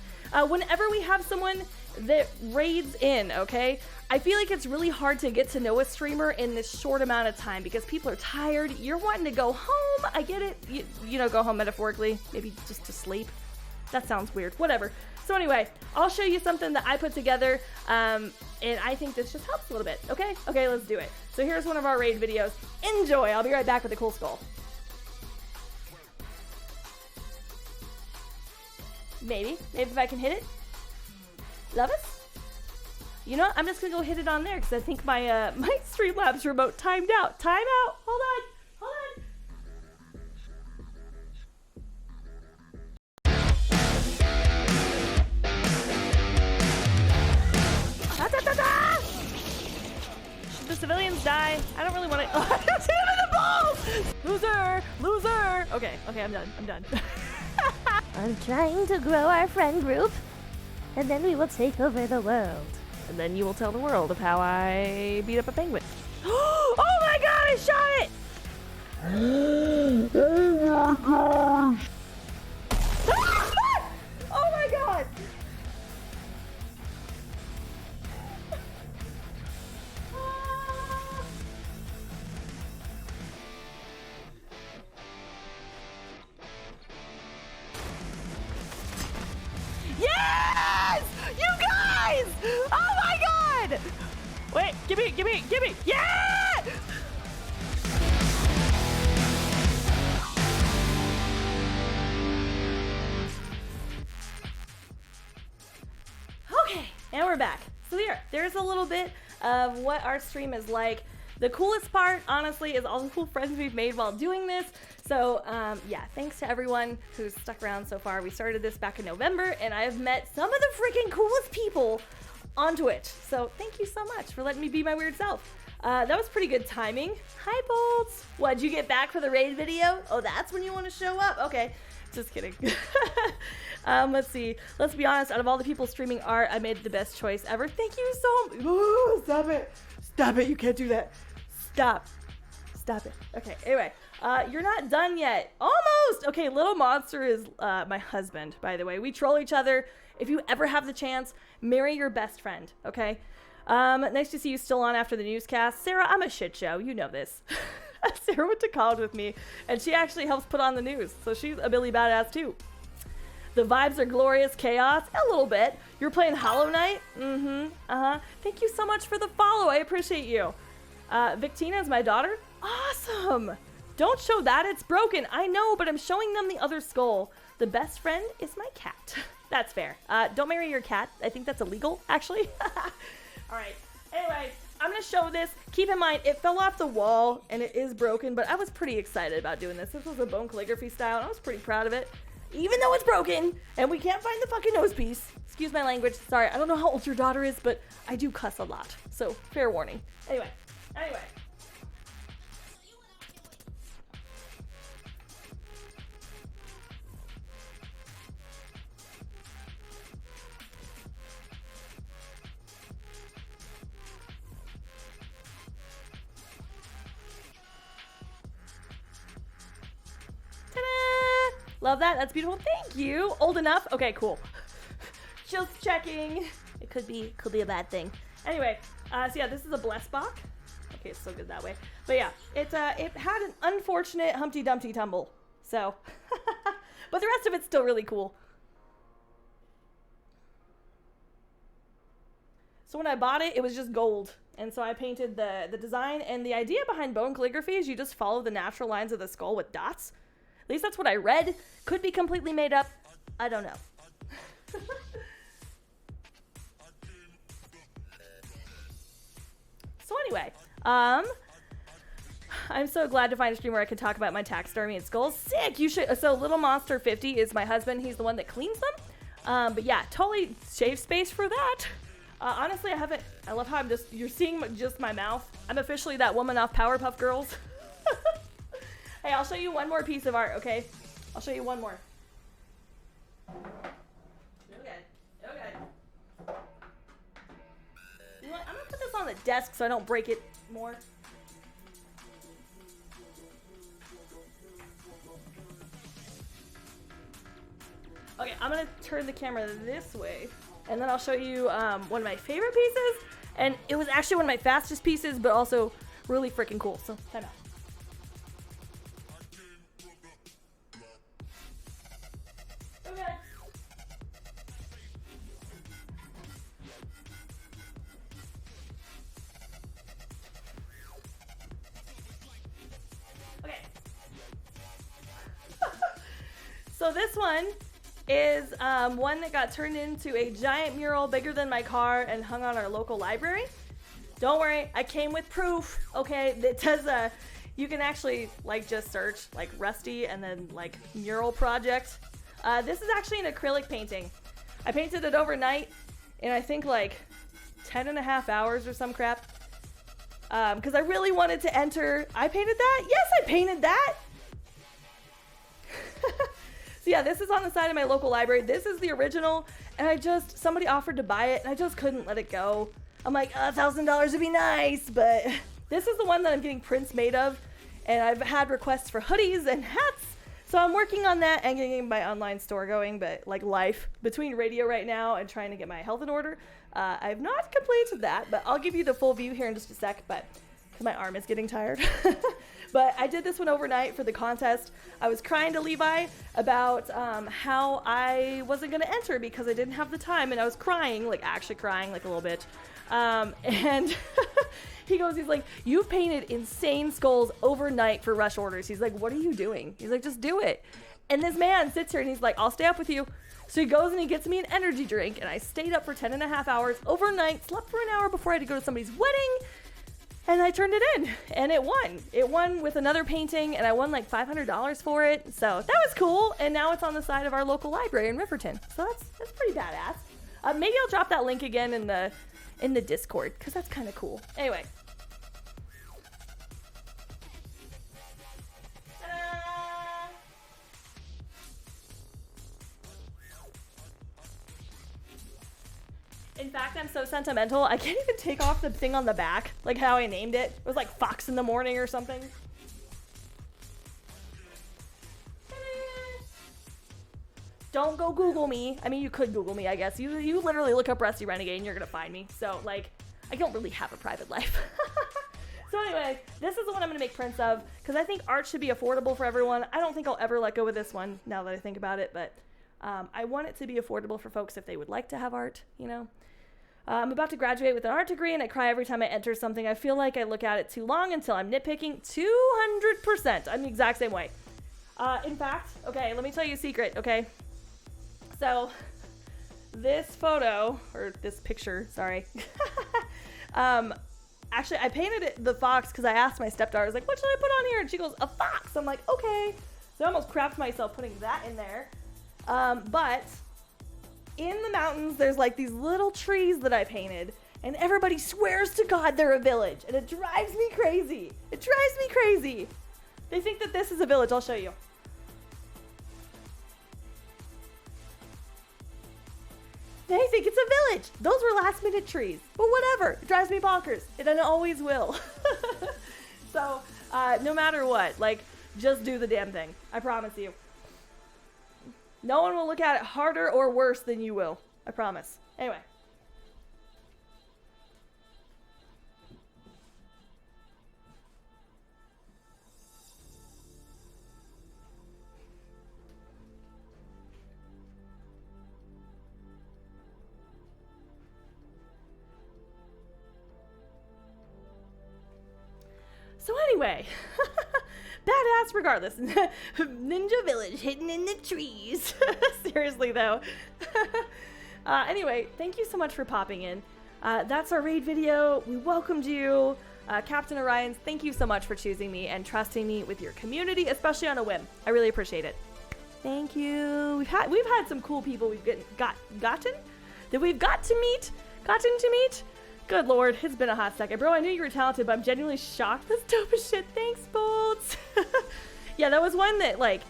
Whenever we have someone that raids in, okay, I feel like it's really hard to get to know a streamer in this short amount of time because people are tired. You're wanting to go home. I get it. You know, go home metaphorically, maybe just to sleep. That sounds weird. Whatever. So anyway, I'll show you something that I put together, and I think this just helps a little bit, okay? Okay, let's do it. So here's one of our raid videos. Enjoy! I'll be right back with a cool skull. Maybe if I can hit it. Love us? You know what? I'm just gonna go hit it on there because I think my my Streamlabs remote timed out. Time out! Hold on! Should the civilians die? I don't really want to. Oh, I just hit him in the balls! Loser! Okay, I'm done. I'm trying to grow our friend group, and then we will take over the world. And then you will tell the world of how I beat up a penguin. Oh my god, I shot it! Oh my god! Yes! You guys! Oh my god! Wait, give me! Yeah! Okay, and we're back. So there's a little bit of what our stream is like. The coolest part, honestly, is all the cool friends we've made while doing this. So, yeah, thanks to everyone who's stuck around so far. We started this back in November, and I have met some of the freaking coolest people on Twitch. So, thank you so much for letting me be my weird self. That was pretty good timing. Hi, Bolts. What'd you get back for the raid video? Oh, that's when you want to show up? Okay, just kidding. Let's see. Let's be honest, out of all the people streaming art, I made the best choice ever. Thank you so much. Stop it. Stop it. You can't do that. Stop. Stop it. Okay, anyway. You're not done yet. Almost! Okay, Little Monster is my husband, by the way. We troll each other. If you ever have the chance, marry your best friend, okay? Nice to see you still on after the newscast. Sarah, I'm a shit show. You know this. Sarah went to college with me, and she actually helps put on the news, so she's a Billy Badass, too. The vibes are glorious chaos. A little bit. You're playing Hollow Knight? Mm-hmm. Uh-huh. Thank you so much for the follow. I appreciate you. Victina is my daughter? Awesome! Don't show that, it's broken. I know, but I'm showing them the other skull. The best friend is my cat. That's fair. Don't marry your cat. I think that's illegal, actually. Alright, anyway, I'm gonna show this. Keep in mind, it fell off the wall, and it is broken, but I was pretty excited about doing this. This was a bone calligraphy style, and I was pretty proud of it. Even though it's broken, and we can't find the fucking nose piece. Excuse my language. Sorry, I don't know how old your daughter is, but I do cuss a lot. So, fair warning. Anyway. Ta-da! Love that. That's beautiful. Thank you. Old enough? Okay, cool. Just checking. It could be a bad thing. Anyway, so yeah, this is a bless box. Okay, it's so good that way. But yeah, it had an unfortunate Humpty Dumpty tumble. So, but the rest of it's still really cool. So when I bought it, it was just gold. And so I painted the design. And the idea behind bone calligraphy is you just follow the natural lines of the skull with dots. At least that's what I read. Could be completely made up. I don't know. So anyway, I'm so glad to find a stream where I can talk about my taxidermy and skulls. Sick! You should. So Little Monster 50 is my husband. He's the one that cleans them. But yeah, totally save space for that. Honestly, I love how you're seeing just my mouth. I'm officially that woman off Powerpuff Girls. Hey, I'll show you one more piece of art, okay? I'll show you one more. Okay. You know what? I'm gonna put this on the desk so I don't break it more. Okay, I'm gonna turn the camera this way, and then I'll show you one of my favorite pieces, and it was actually one of my fastest pieces, but also really freaking cool. So, time out. Okay. So this one is one that got turned into a giant mural bigger than my car and hung on our local library. Don't worry, I came with proof. Okay, it says you can actually like just search like Rusty and then like mural project. This is actually an acrylic painting. I painted it overnight in I think like 10.5 hours or some crap. Because I really wanted to enter. I painted that? Yes, I painted that! So yeah, this is on the side of my local library. This is the original, and somebody offered to buy it, and I just couldn't let it go. I'm like, $1,000 would be nice, but this is the one that I'm getting prints made of, and I've had requests for hoodies and hats, so I'm working on that and getting my online store going, but like life between radio right now and trying to get my health in order, I've not completed that, but I'll give you the full view here in just a sec, but because my arm is getting tired. But I did this one overnight for the contest. I was crying to Levi about how I wasn't going to enter because I didn't have the time, and I was crying, like actually crying, like a little bit. And he's like, you've painted insane skulls overnight for rush orders. He's like, what are you doing? He's like, just do it. And this man sits here and he's like, I'll stay up with you. So he goes and he gets me an energy drink, and I stayed up for 10.5 hours overnight, slept for an hour before I had to go to somebody's wedding. And I turned it in, and it won. It won with another painting, and I won like $500 for it. So that was cool, and now it's on the side of our local library in Riverton. So that's pretty badass. Maybe I'll drop that link again in the Discord, because that's kind of cool. Anyway. Ta-da! In fact, I'm so sentimental. I can't even take off the thing on the back, like how I named it. It was like Fox in the Morning or something. Don't go Google me. I mean, you could Google me, I guess. You literally look up Rusty Renegade and you're gonna find me. So, like, I don't really have a private life. So anyway, this is the one I'm gonna make prints of, because I think art should be affordable for everyone. I don't think I'll ever let go of this one, now that I think about it, but I want it to be affordable for folks if they would like to have art, you know? I'm about to graduate with an art degree, and I cry every time I enter something. I feel like I look at it too long until I'm nitpicking. 200%. I'm the exact same way. In fact, okay, let me tell you a secret, okay? So, this photo, or this picture, sorry. Actually, I painted it the fox because I asked my stepdaughter, I was like, what should I put on here? And she goes, a fox. I'm like, okay. So I almost crapped myself putting that in there. But in the mountains, there's like these little trees that I painted, and everybody swears to God they're a village, and it drives me crazy. It drives me crazy. They think that this is a village. I'll show you. They think it's a village. Those were last minute trees, but whatever. It drives me bonkers, and it always will. So, no matter what, like, just do the damn thing. I promise you. No one will look at it harder or worse than you will. I promise. Anyway. So anyway, badass regardless. Ninja Village hidden in the trees. Seriously though. Anyway, thank you so much for popping in. That's our raid video. We welcomed you. Captain Orions, thank you so much for choosing me and trusting me with your community, especially on a whim. I really appreciate it. Thank you. We've had some cool people gotten to meet. Good lord, it's been a hot second. Bro, I knew you were talented, but I'm genuinely shocked. That's dope as shit. Thanks, Bolts. Yeah, that was one that, like,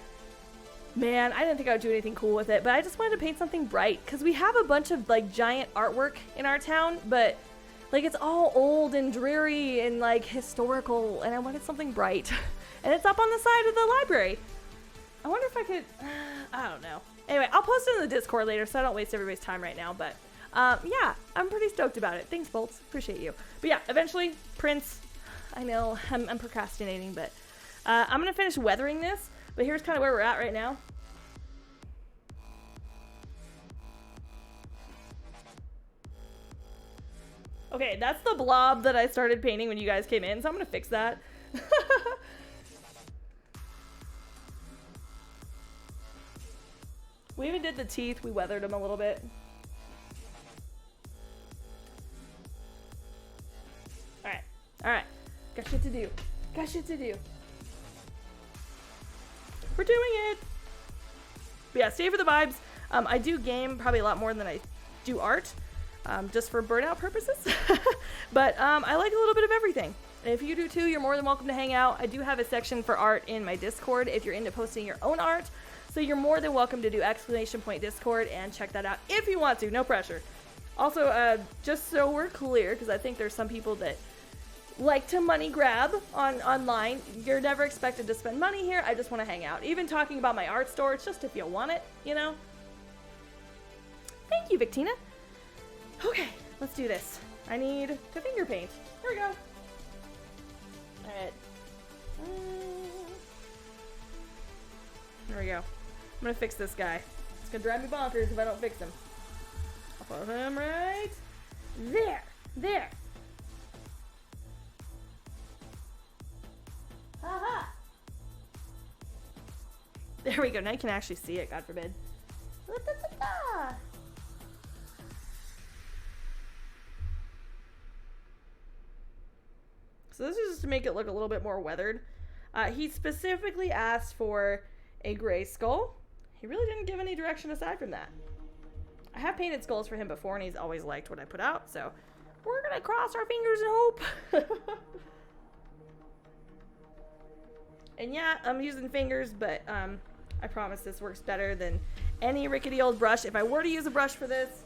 man, I didn't think I would do anything cool with it, but I just wanted to paint something bright, because we have a bunch of, like, giant artwork in our town, but, like, it's all old and dreary and, like, historical, and I wanted something bright. And it's up on the side of the library. I wonder if I could, I don't know. Anyway, I'll post it in the Discord later, so I don't waste everybody's time right now, but yeah, I'm pretty stoked about it. Thanks, Bolts. Appreciate you. But yeah, eventually, prints. I know, I'm procrastinating, but I'm going to finish weathering this. But here's kind of where we're at right now. Okay, that's the blob that I started painting when you guys came in, so I'm going to fix that. We even did the teeth. We weathered them a little bit. Alright. Got shit to do. We're doing it! But yeah, stay for the vibes. I do game probably a lot more than I do art, just for burnout purposes. But I like a little bit of everything. And if you do too, you're more than welcome to hang out. I do have a section for art in my Discord if you're into posting your own art. So you're more than welcome to do !Discord and check that out if you want to. No pressure. Also, just so we're clear, because I think there's some people that like to money grab online. You're never expected to spend money here. I just want to hang out. Even talking about my art store, it's just if you want it, you know? Thank you, Victina. Okay, let's do this. I need to finger paint. Here we go. Alright. There we go. I'm gonna fix this guy. It's gonna drive me bonkers if I don't fix him. I'll put him right there. There. Aha! There we go. Now you can actually see it, God forbid. So this is just to make it look a little bit more weathered. He specifically asked for a gray skull. He really didn't give any direction aside from that. I have painted skulls for him before, and he's always liked what I put out, so we're gonna cross our fingers and hope. And yeah, I'm using fingers, but I promise this works better than any rickety old brush. If I were to use a brush for this,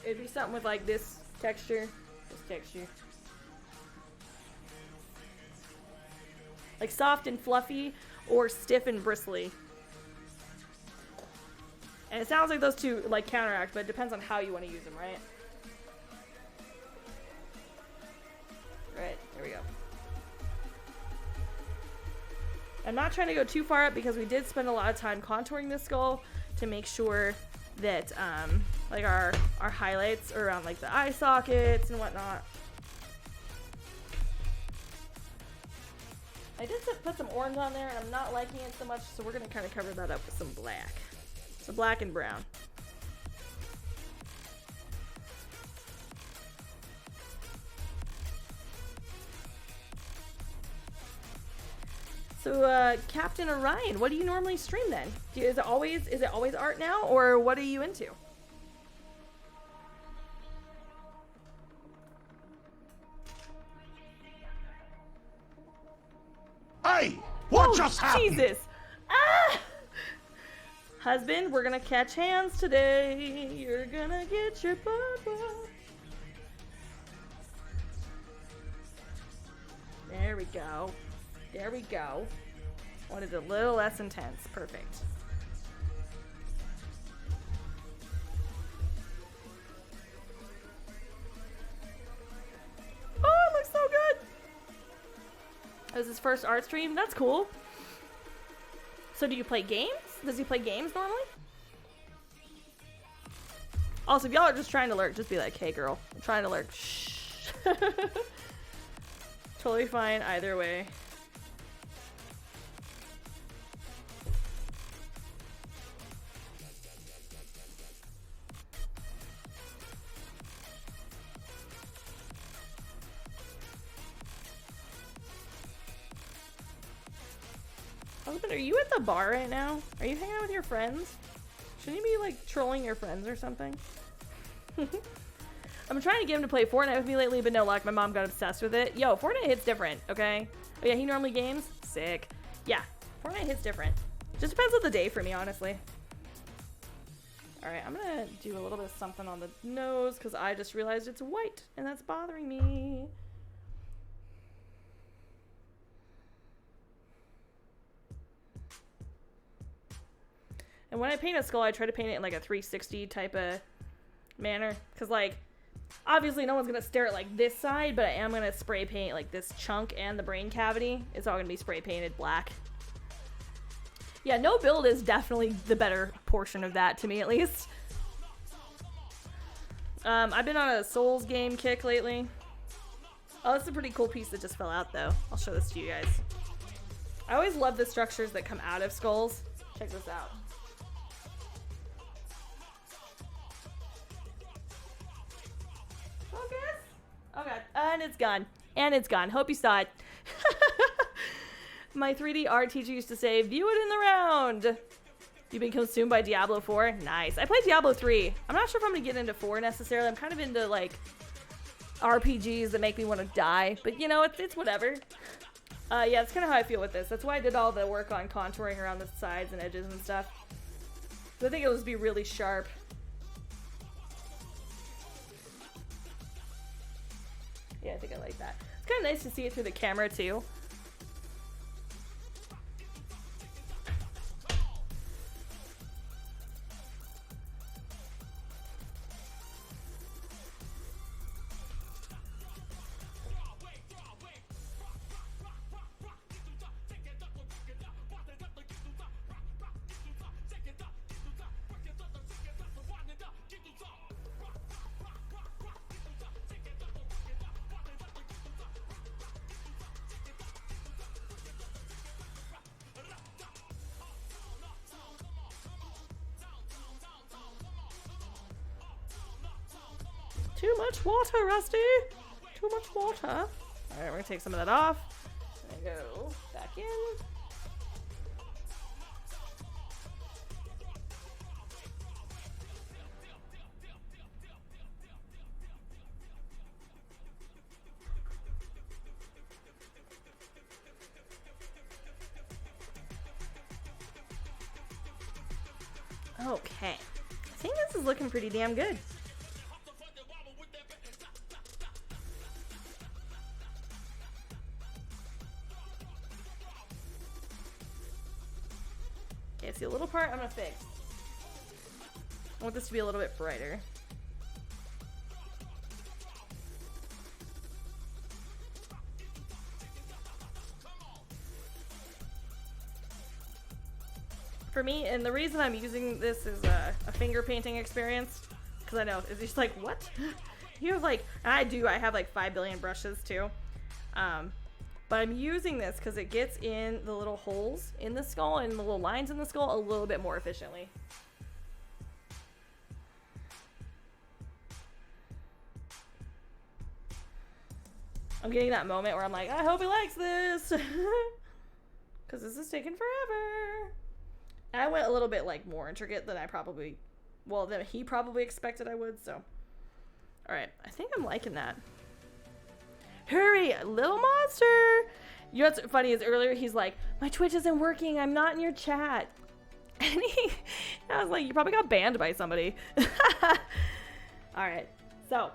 It'd be something with like this texture. This texture. Like soft and fluffy or stiff and bristly. And it sounds like those two like counteract, but it depends on how you want to use them, right? Right, there we go. I'm not trying to go too far up because we did spend a lot of time contouring this skull to make sure that like our highlights are around like the eye sockets and whatnot. I did put some orange on there and I'm not liking it so much, so we're gonna kind of cover that up with some black. So black and brown. So, Captain Orion, what do you normally stream then? Is it always art now, or what are you into? Hey, what just happened? Jesus! Ah! Husband, we're gonna catch hands today. You're gonna get your butt wet. There we go. There we go. Wanted a little less intense. Perfect. Oh, it looks so good. That was his first art stream. That's cool. So do you play games? Does he play games normally? Also, if y'all are just trying to lurk, just be like, hey girl, I'm trying to lurk. Shh. Totally fine either way. Husband, are you at the bar right now? Are you hanging out with your friends? Shouldn't you be like trolling your friends or something? I'm trying to get him to play Fortnite with me lately, but no luck. My mom got obsessed with it. Yo, Fortnite hits different, okay? Oh yeah, he normally games? Sick. Yeah, Fortnite hits different. Just depends on the day for me, honestly. Alright, I'm gonna do a little bit of something on the nose because I just realized it's white and that's bothering me. And when I paint a skull, I try to paint it in like a 360 type of manner. Because like, obviously no one's going to stare at like this side, but I am going to spray paint like this chunk and the brain cavity. It's all going to be spray painted black. Yeah, no build is definitely the better portion of that, to me at least. I've been on a Souls game kick lately. Oh, this is a pretty cool piece that just fell out though. I'll show this to you guys. I always love the structures that come out of skulls. Check this out. Okay, and it's gone. And it's gone. Hope you saw it. My 3D art teacher used to say, view it in the round. You've been consumed by Diablo 4? Nice. I played Diablo 3. I'm not sure if I'm going to get into 4 necessarily. I'm kind of into, like, RPGs that make me want to die. But, you know, it's whatever. Yeah, that's kind of how I feel with this. That's why I did all the work on contouring around the sides and edges and stuff. So I think it'll just be really sharp. Yeah, I think I like that. It's kind of nice to see it through the camera, too. Too much water, Rusty! Too much water. Alright, we're gonna take some of that off. And go back in. Okay. I think this is looking pretty damn good. Okay, see, a little part I'm gonna fix. I want this to be a little bit brighter. For me, and the reason I'm using this is a finger painting experience, because I know it's just like, what? You have like, and I have like 5 billion brushes too. But I'm using this because it gets in the little holes in the skull and the little lines in the skull a little bit more efficiently. I'm getting that moment where I'm like, I hope he likes this. Because this is taking forever. I went a little bit like more intricate than than he probably expected I would, so. Alright, I think I'm liking that. Hurry, little monster! You know what's funny is earlier he's like, my Twitch isn't working, I'm not in your chat. And I was like, you probably got banned by somebody. Alright, so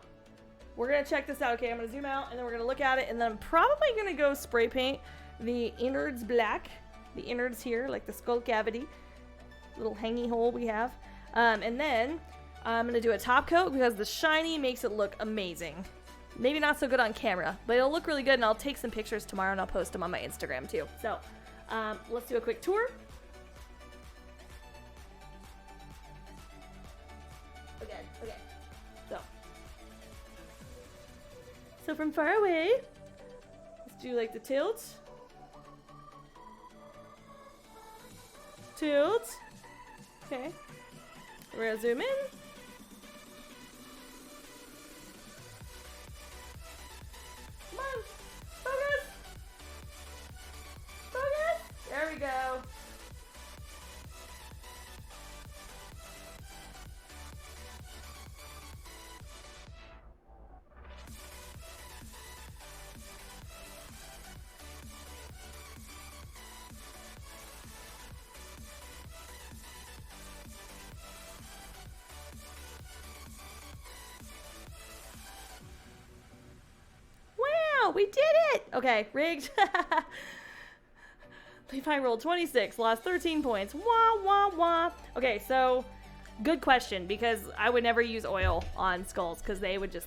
we're gonna check this out, okay? I'm gonna zoom out and then we're gonna look at it and then I'm probably gonna go spray paint the innards black. The innards here, like the skull cavity. Little hangy hole we have. And then I'm gonna do a top coat because the shiny makes it look amazing. Maybe not so good on camera, but it'll look really good and I'll take some pictures tomorrow and I'll post them on my Instagram too. So, let's do a quick tour. Okay. So from far away, let's do like the tilt. Tilt. Okay. We're gonna zoom in. Come on. Focus. Focus. There we go. We did it! Okay, rigged. Levi rolled 26, lost 13 points. Wah, wah, wah. Okay, so, good question, because I would never use oil on skulls, because they would just,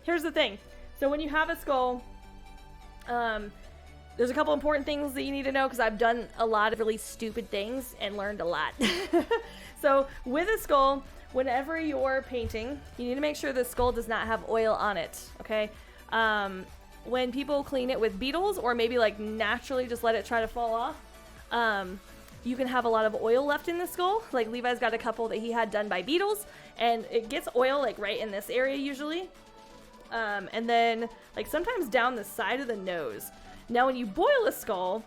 Here's the thing. So when you have a skull, there's a couple important things that you need to know, because I've done a lot of really stupid things and learned a lot. So, with a skull, whenever you're painting, you need to make sure the skull does not have oil on it, okay? When people clean it with beetles or maybe like naturally just let it try to fall off, you can have a lot of oil left in the skull. Like Levi's got a couple that he had done by beetles and it gets oil like right in this area usually. And then like sometimes down the side of the nose. Now when you boil a skull,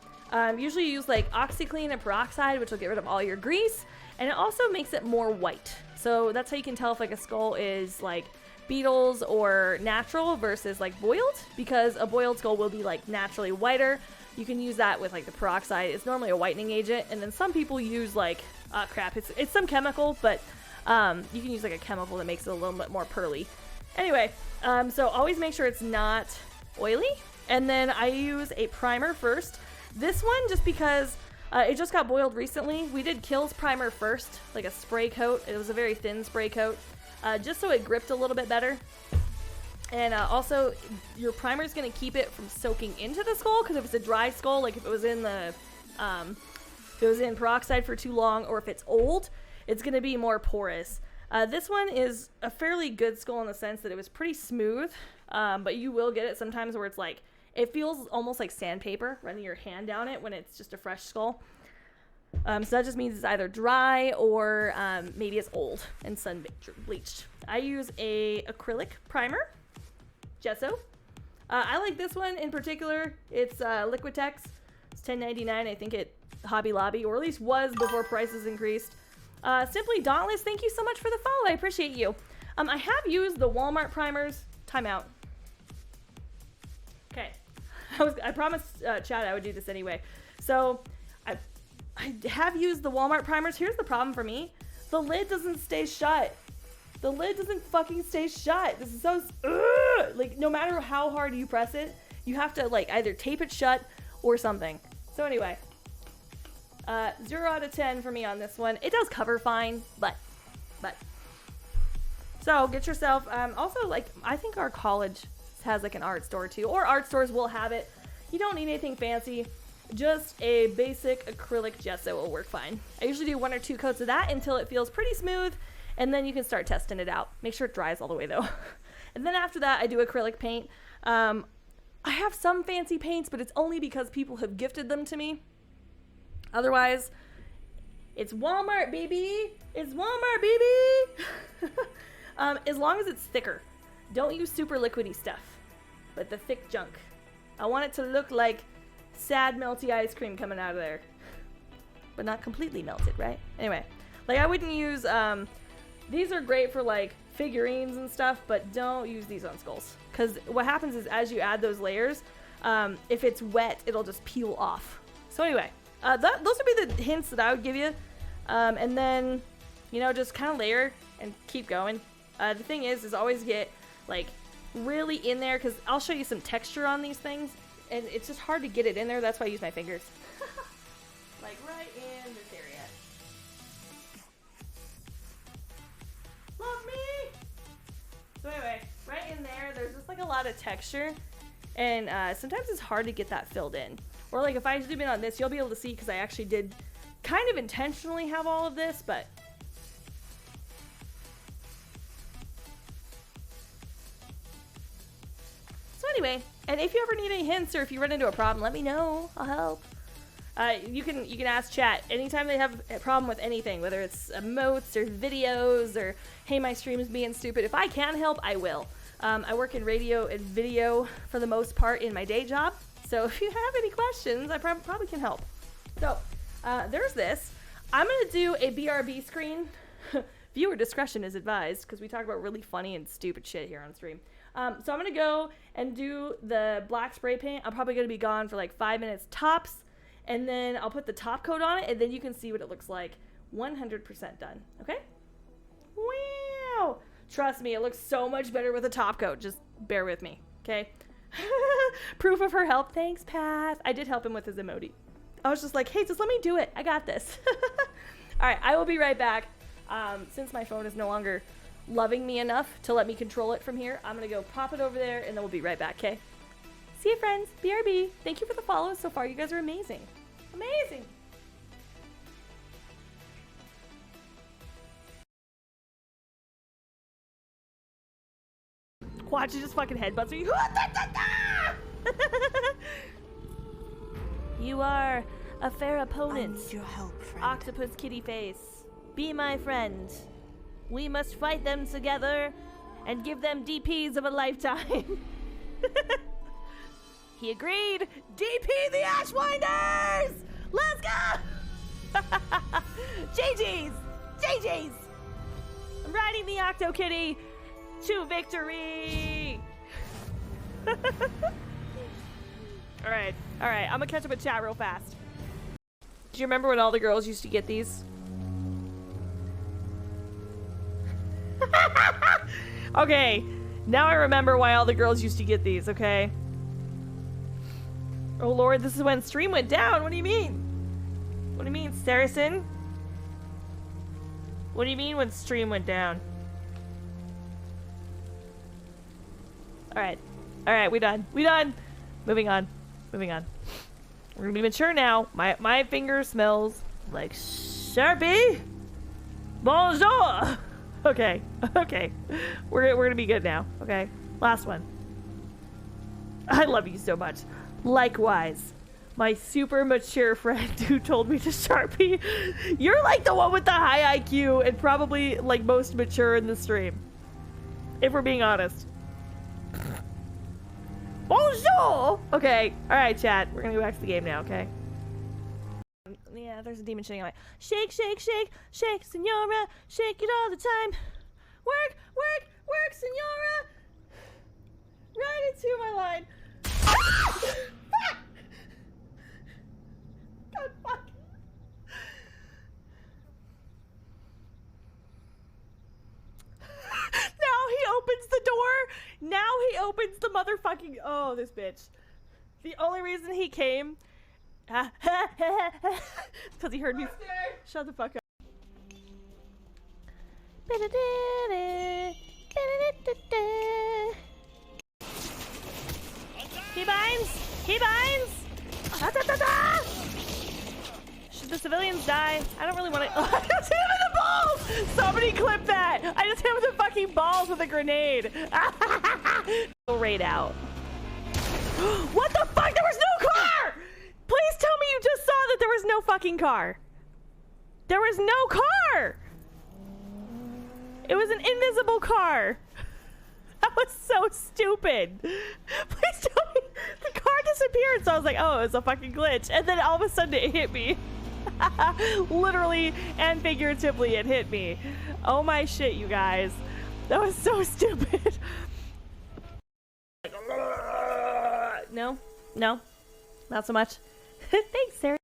usually you use like OxyClean and peroxide, which will get rid of all your grease. And it also makes it more white. So that's how you can tell if like a skull is like beetles or natural versus like boiled, because a boiled skull will be like naturally whiter. You can use that with like the peroxide. It's normally a whitening agent, and then some people use like it's some chemical, but you can use like a chemical that makes it a little bit more pearly. Anyway, so always make sure it's not oily, and then I use a primer first. This one just because it just got boiled recently. We did Kills primer first, like a spray coat. It was a very thin spray coat. Just so it gripped a little bit better. And also, your primer is going to keep it from soaking into the skull, because if it's a dry skull, like if it was in peroxide for too long, or if it's old, it's going to be more porous. This one is a fairly good skull in the sense that it was pretty smooth, but you will get it sometimes where it's like, it feels almost like sandpaper running your hand down it when it's just a fresh skull. So that just means it's either dry or maybe it's old and sun bleached. I use a acrylic primer, gesso. I like this one in particular. It's Liquitex. It's $10.99. I think at Hobby Lobby, or at least was before prices increased. Simply Dauntless, thank you so much for the follow. I appreciate you. I have used the Walmart primers. Timeout. Okay. I promised Chad I would do this anyway. So I have used the Walmart primers. Here's the problem for me. The lid doesn't stay shut. The lid doesn't fucking stay shut. This is so... like, no matter how hard you press it, you have to, like, either tape it shut or something. So anyway. 0 out of 10 for me on this one. It does cover fine, but. So get yourself, also like, I think our college has like an art store too, or art stores will have it. You don't need anything fancy. Just a basic acrylic gesso will work fine. I usually do 1 or 2 coats of that until it feels pretty smooth, and then you can start testing it out. Make sure it dries all the way though. And then after that, I do acrylic paint. I have some fancy paints, but it's only because people have gifted them to me. Otherwise, it's Walmart, baby. It's Walmart, baby. As long as it's thicker. Don't use super liquidy stuff, but the thick junk. I want it to look like sad melty ice cream coming out of there, but not completely melted, right? Anyway, like I wouldn't use, these are great for like figurines and stuff, but don't use these on skulls. Because what happens is as you add those layers, if it's wet, it'll just peel off. So anyway, those would be the hints that I would give you. And then, you know, just kind of layer and keep going. The thing is always get like really in there, because I'll show you some texture on these things, and it's just hard to get it in there. That's why I use my fingers. Like right in this area. Love me! So anyway, right in there, there's just like a lot of texture, and sometimes it's hard to get that filled in. Or like if I zoom in on this, you'll be able to see, because I actually did kind of intentionally have all of this, but anyway, and if you ever need any hints or if you run into a problem, let me know. I'll help. You can ask chat anytime they have a problem with anything, whether it's emotes or videos or hey, my stream is being stupid. If I can help, I will. I work in radio and video for the most part in my day job, so if you have any questions, I probably can help. So there's this. I'm gonna do a BRB screen. Viewer discretion is advised, because we talk about really funny and stupid shit here on stream. So I'm gonna go and do the black spray paint. I'm probably gonna be gone for like 5 minutes tops, and then I'll put the top coat on it, and then you can see what it looks like. 100% done. Okay? Wow! Trust me, it looks so much better with a top coat. Just bear with me. Okay? Proof of her help. Thanks, Pat. I did help him with his emoji. I was just like, hey, just let me do it. I got this. All right, I will be right back. Since my phone is no longer loving me enough to let me control it from here, I'm gonna go pop it over there, and then we'll be right back, okay? See you, friends. BRB. Thank you for the follows so far. You guys are amazing. Amazing. Watch, you just fucking headbutts me. You are a fair opponent. I need your help, friend. Octopus kitty face. Be my friend. We must fight them together and give them DPs of a lifetime. He agreed. DP the Ashwinders! Let's go! JG's! JG's! I'm riding the Octo Kitty to victory! Alright, I'm gonna catch up with chat real fast. Do you remember when all the girls used to get these? Okay, now I remember why all the girls used to get these, okay? Oh lord, this is when stream went down. What do you mean? What do you mean, Saracen? What do you mean when stream went down? Alright, we done. Moving on. We're gonna be mature now. My finger smells like Sharpie. Bonjour! Okay. We're gonna be good now, okay? Last one. I love you so much. Likewise, my super mature friend who told me to Sharpie. You're like the one with the high IQ and probably like most mature in the stream. If we're being honest. Bonjour! Okay, alright chat. We're gonna go back to the game now, okay? Yeah, there's a demon shitting on my shake, shake, shake, shake, senora, shake it all the time. Work, work, work, senora. Right into my line. God fuck. Now he opens the door. Now he opens the motherfucking. Oh, this bitch. The only reason he came Because he heard me. Shut the fuck up. He binds! He binds! Should the civilians die? I don't really want to. I just hit him in the balls! Somebody clip that! I just hit him with the fucking balls with a grenade. Raid out. What the fuck? There was no car! Please tell me you just saw that there was no fucking car. There was no car! It was an invisible car. That was so stupid. Please tell me the car disappeared. So I was like, oh, it was a fucking glitch. And then all of a sudden it hit me. Literally and figuratively it hit me. Oh my shit, you guys. That was so stupid. No, no, not so much. Thanks, Sarah.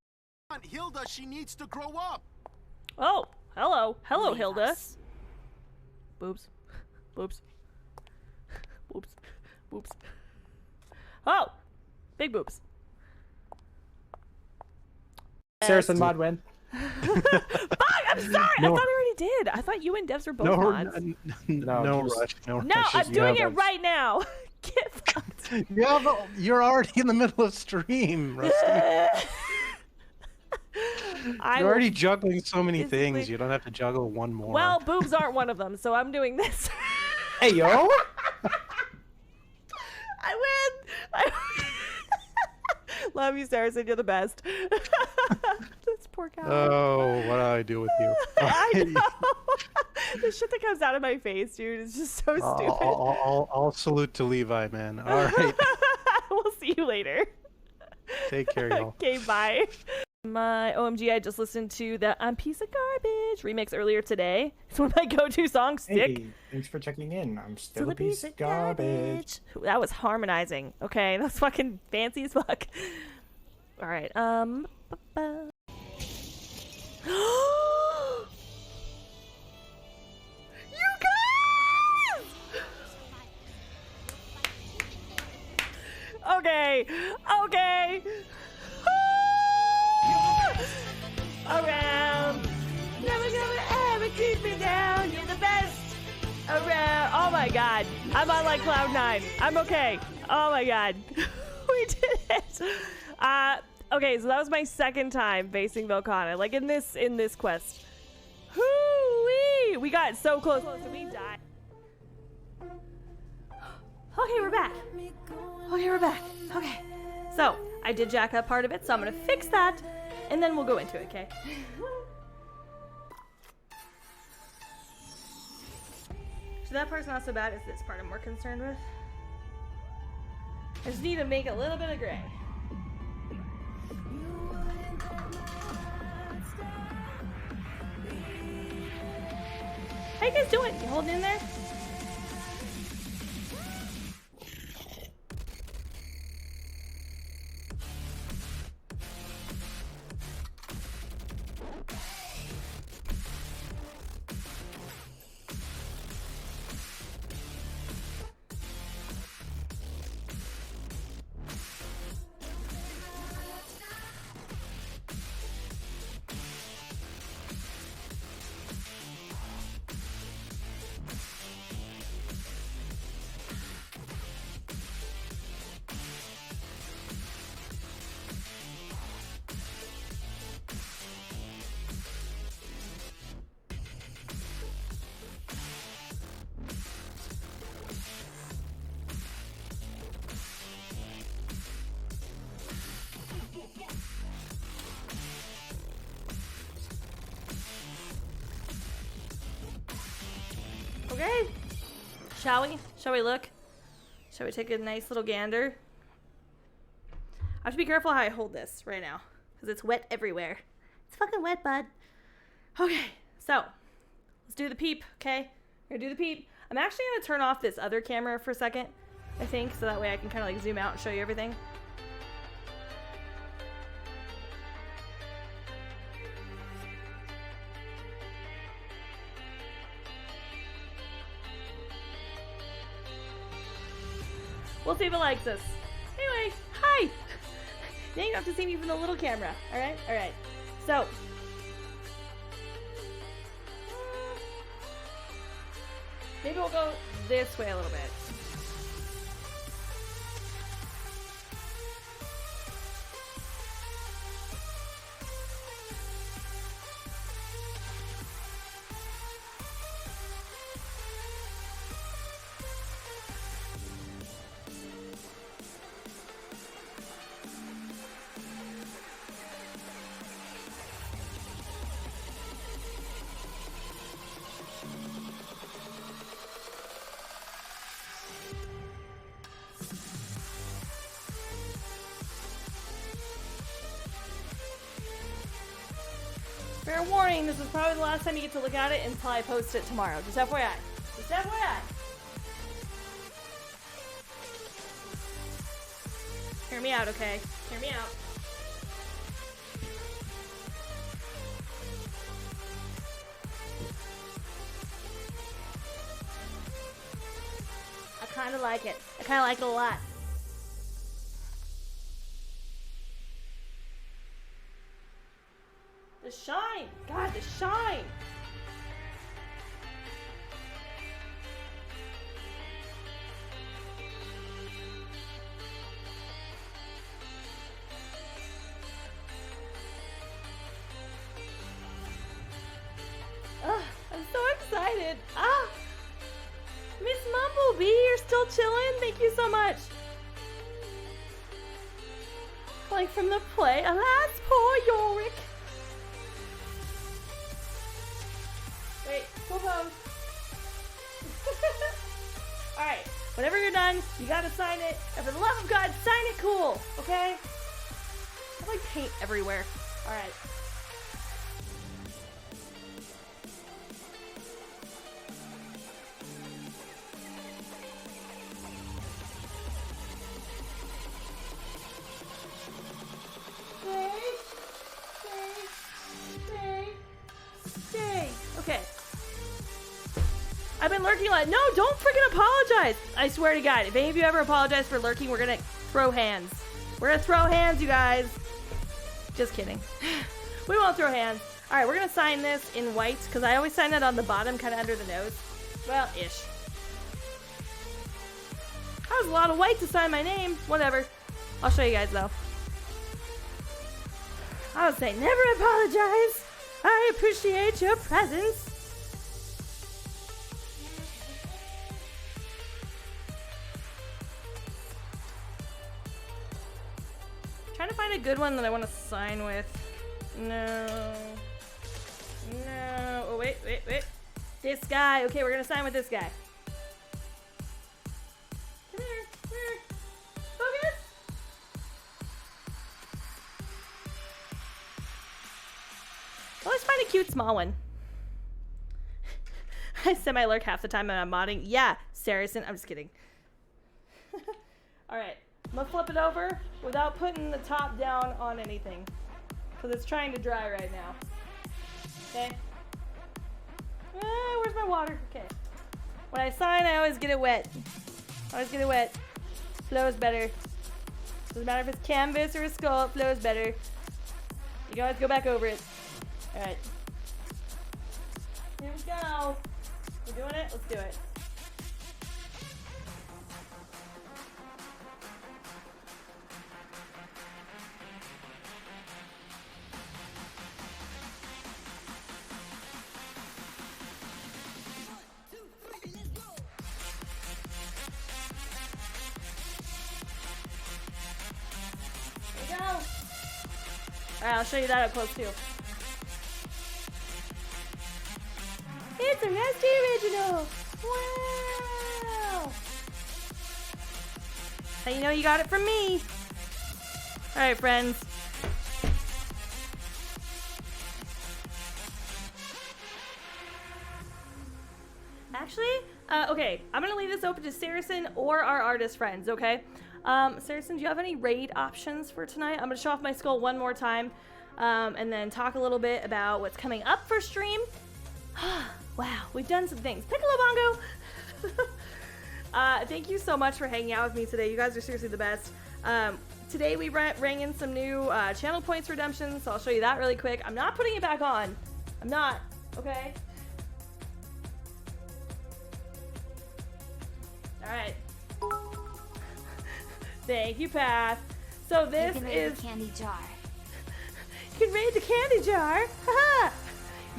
Hilda, she needs to grow up. Oh, hello. Hello, Hilda. Boobs. Boobs. Boobs. Boobs. Oh! Big boobs. Saracen mod win. Fuck! I'm sorry! No. I thought we already did. I thought you and Devs were both mods. No rush. No No, rush. I'm doing it right now. Get fucked. Yeah, but you're already in the middle of stream, Rusty. You're already juggling so many things. You don't have to juggle one more. Well, boobs aren't one of them, so I'm doing this. Hey, yo! I win! Love you, Saracen. You're the best. This poor cow. Oh, what do I do with you? I know. The shit that comes out of my face, dude, is just so stupid. I'll salute to Levi, man. All right. We'll see you later. Take care, y'all. Okay, bye. My OMG, I just listened to the I'm Piece of Garbage remix earlier today. It's one of my go-to songs, Stick. Hey, thanks for checking in. I'm still Still a piece of garbage. That was harmonizing. Okay, that's fucking fancy as fuck. All right, You guys! Okay, okay. Around, never gonna ever keep me down. You're the best around. Oh my god, I'm on like cloud 9. I'm okay. Oh my god, we did it. Okay, so that was my second time facing Volcana, like in this quest. Hoo-wee! We got so close and we died. Okay, we're back. Okay, we're back. Okay, so I did jack up part of it, so I'm gonna fix that. And then we'll go into it, okay? So that part's not so bad. It's this part I'm more concerned with. I just need to make a little bit of gray. How you guys doing? You holding in there? Okay. Shall we? Shall we look? Shall we take a nice little gander? I have to be careful how I hold this right now, because it's wet everywhere. It's fucking wet, bud. Okay, so let's do the peep, okay? We're gonna do the peep. I'm actually gonna turn off this other camera for a second, I think, so that way I can kind of like zoom out and show you everything. We'll see if it likes us. Anyway, hi! Now you don't have to see me from the little camera. Alright? Alright. So. Maybe we'll go this way a little bit. Fair warning, this is probably the last time you get to look at it until I post it tomorrow. Just FYI. Just FYI. Hear me out, okay? Hear me out. I kinda like it. I kinda like it a lot. The shine! God, the shine! Ugh, I'm so excited! Ah! Miss Mumblebee, you're still chilling? Thank you so much! Like from the play, alas, poor Yorick! Wait, full pose. Alright, whenever you're done, you gotta sign it. And for the love of God, sign it cool, okay? I have like paint everywhere. Alright. Stay. Okay. I've been lurking a lot. No, don't freaking apologize. I swear to God, if any of you ever apologize for lurking, we're gonna throw hands. We're gonna throw hands, you guys. Just kidding. We won't throw hands. Alright, we're gonna sign this in white, because I always sign it on the bottom, kind of under the nose. Well, ish. That was a lot of white to sign my name. Whatever. I'll show you guys, though. I would say never apologize. I appreciate your presence. Trying to find a good one that I want to sign with. No. No. Oh, wait. This guy. Okay, we're going to sign with this guy. Come here. Focus. Always find a cute small one. I semi-lurk half the time and I'm modding. Yeah, Saracen. I'm just kidding. Alright. I'm gonna flip it over without putting the top down on anything. Because it's trying to dry right now. Okay? Where's my water? Okay. When I sign, I always get it wet. Flows better. Doesn't matter if it's canvas or a skull, it flows better. You can always go back over it. Alright. Here we go. We're doing it? Let's do it. Here we go. Alright, I'll show you that up close too. It's a Rusty Original! Wow! How you know you got it from me? Alright, friends. Actually, okay, I'm gonna leave this open to Saracen or our artist friends, okay? Saracen, do you have any raid options for tonight? I'm gonna show off my skull one more time, and then talk a little bit about what's coming up for stream. Wow, we've done some things. Piccolo Bongo! Thank you so much for hanging out with me today. You guys are seriously the best. Today we rang in some new channel points redemption, so I'll show you that really quick. I'm not putting it back on. I'm not, okay? Alright. Thank you, Path. So this You can raid is... the candy jar. You can raid the candy jar. Haha.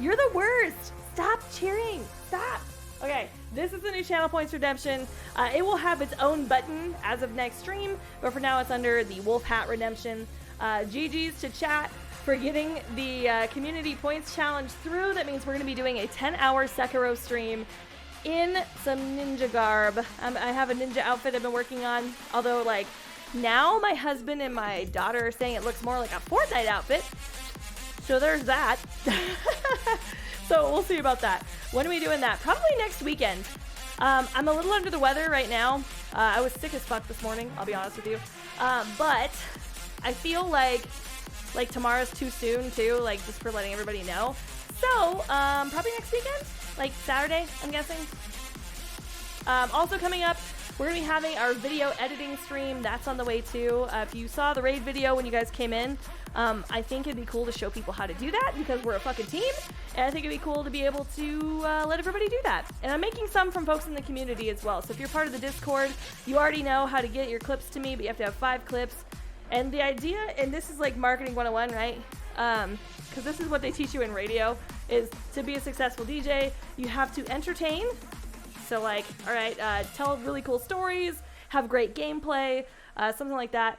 You're the worst. Stop cheering. Stop. Okay, this is the new channel points redemption. It will have its own button as of next stream, but for now it's under the wolf hat redemption. GG's to chat for getting the community points challenge through. That means we're going to be doing a 10-hour Sekiro stream in some ninja garb. I have a ninja outfit I've been working on, although like now my husband and my daughter are saying it looks more like a Fortnite outfit. So there's that. So we'll see about that. When are we doing that? Probably next weekend. I'm a little under the weather right now. I was sick as fuck this morning, I'll be honest with you. But I feel like tomorrow's too soon too, like just for letting everybody know. So probably next weekend, like Saturday, I'm guessing. Also coming up, we're gonna be having our video editing stream. That's on the way too. If you saw the raid video when you guys came in, I think it'd be cool to show people how to do that because we're a fucking team, and I think it'd be cool to be able to let everybody do that. And I'm making some from folks in the community as well. So if you're part of the Discord, you already know how to get your clips to me, but you have to have 5 clips. And the idea, and this is like marketing 101, right? Because this is what they teach you in radio, is to be a successful DJ, you have to entertain. So like, all right, tell really cool stories, have great gameplay, something like that.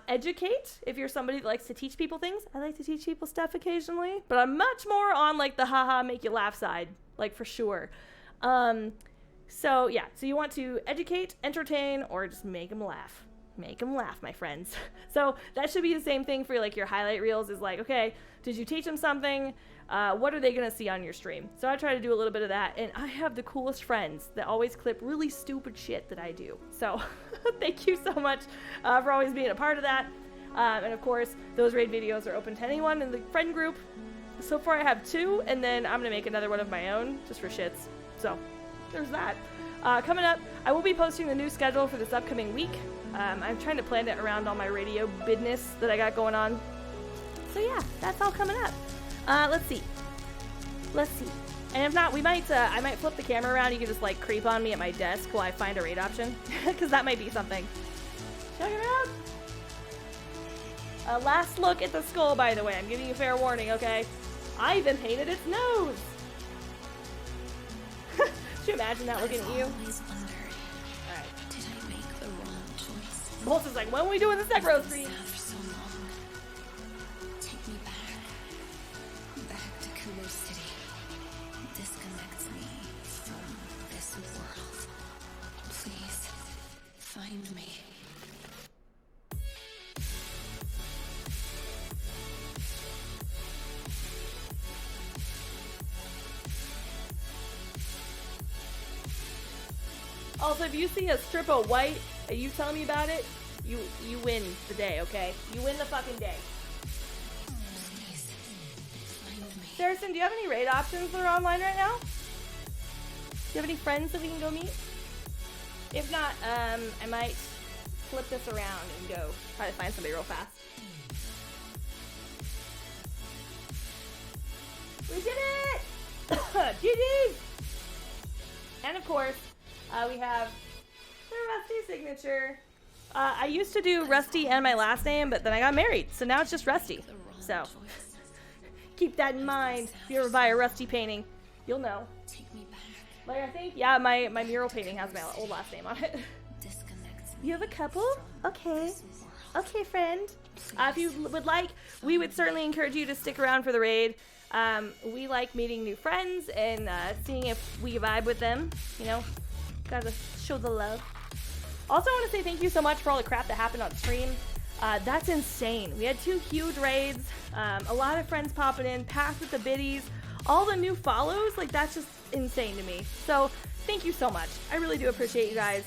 Educate, if you're somebody that likes to teach people things. I like to teach people stuff occasionally, but I'm much more on like the haha make you laugh side, like for sure. So yeah, so you want to educate, entertain, or just make them laugh. Make them laugh, my friends. So that should be the same thing for like your highlight reels, is like, okay, did you teach them something? What are they gonna see on your stream? So I try to do a little bit of that, and I have the coolest friends that always clip really stupid shit that I do. So thank you so much for always being a part of that. And of course, those raid videos are open to anyone in the friend group. So far I have 2, and then I'm gonna make another one of my own just for shits. So there's that. Coming up, I will be posting the new schedule for this upcoming week. I'm trying to plan it around all my radio business that I got going on. So yeah, that's all coming up. Let's see. And if not, we might, I might flip the camera around. You can just like creep on me at my desk while I find a raid option, because that might be something. Check it out. Last look at the skull, by the way. I'm giving you fair warning, okay? I even painted its nose. Could you imagine that looking at you? Alright. Bolts is like, when are we doing the Sekiro stream? Find me. Also, if you see a strip of white and you tell me about it, you win the day, okay? You win the fucking day. Saracen, do you have any raid options that are online right now? Do you have any friends that we can go meet? If not, I might flip this around and go try to find somebody real fast. We did it! GG! And of course, we have the Rusty signature. I used to do Rusty and my last name, but then I got married, so now it's just Rusty. So, keep that in mind. If you ever buy a Rusty painting, you'll know. Like, I think, yeah, my mural painting has my old last name on it. You have a couple? Okay. Okay, friend. If you would like, we would certainly encourage you to stick around for the raid. We like meeting new friends and seeing if we vibe with them. You know, gotta show the love. Also, I want to say thank you so much for all the crap that happened on stream. That's insane. We had 2 huge raids, a lot of friends popping in, packed with the biddies, all the new follows. Like, that's just insane to me. So thank you so much. I really do appreciate you guys.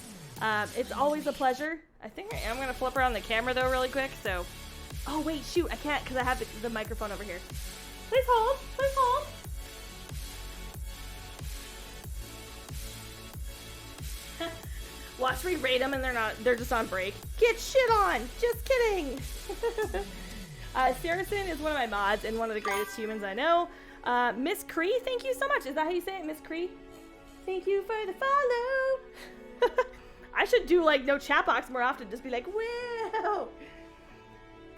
It's always a pleasure. I think I am gonna flip around the camera though really quick. So, oh wait, shoot, I can't because I have the microphone over here. Please hold, please hold. Watch me raid them and they're just on break. Get shit on! Just kidding! Saracen is one of my mods and one of the greatest humans I know. Miss Cree, thank you so much. Is that how you say it, Miss Cree? Thank you for the follow. I should do like no chat box more often. Just be like, wow.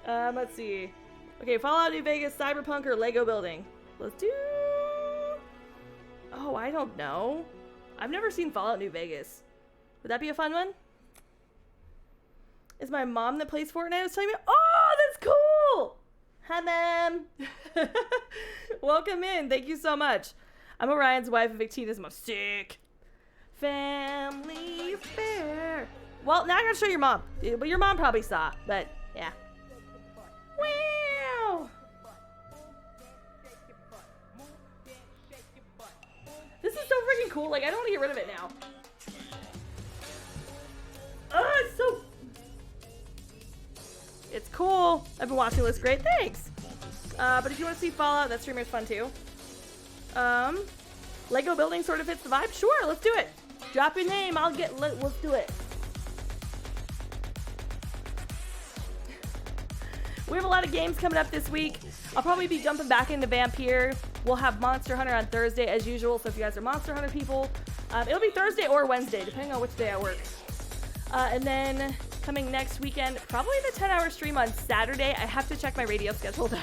Let's see. Okay, Fallout New Vegas, Cyberpunk, or Lego building. Let's do. Oh, I don't know. I've never seen Fallout New Vegas. Would that be a fun one? Is my mom that plays Fortnite was telling me? Oh, that's cool. Hi, Mom. Welcome in. Thank you so much. I'm Orion's wife and Victina's mom. Sick. Family fair. Well, now I gotta show your mom. But your mom probably saw. But yeah. Wow. This is so freaking cool. Like, I don't want to get rid of it now. Oh, it's so... It's cool. I've been watching this. Great. Thanks. But if you want to see Fallout, that streamer's fun too. Lego building sort of fits the vibe. Sure, let's do it. Drop your name. Let's do it. We have a lot of games coming up this week. I'll probably be jumping back into Vampire. We'll have Monster Hunter on Thursday as usual. So if you guys are Monster Hunter people, it'll be Thursday or Wednesday, depending on which day I work. And then coming next weekend, probably the 10-hour stream on Saturday. I have to check my radio schedule though.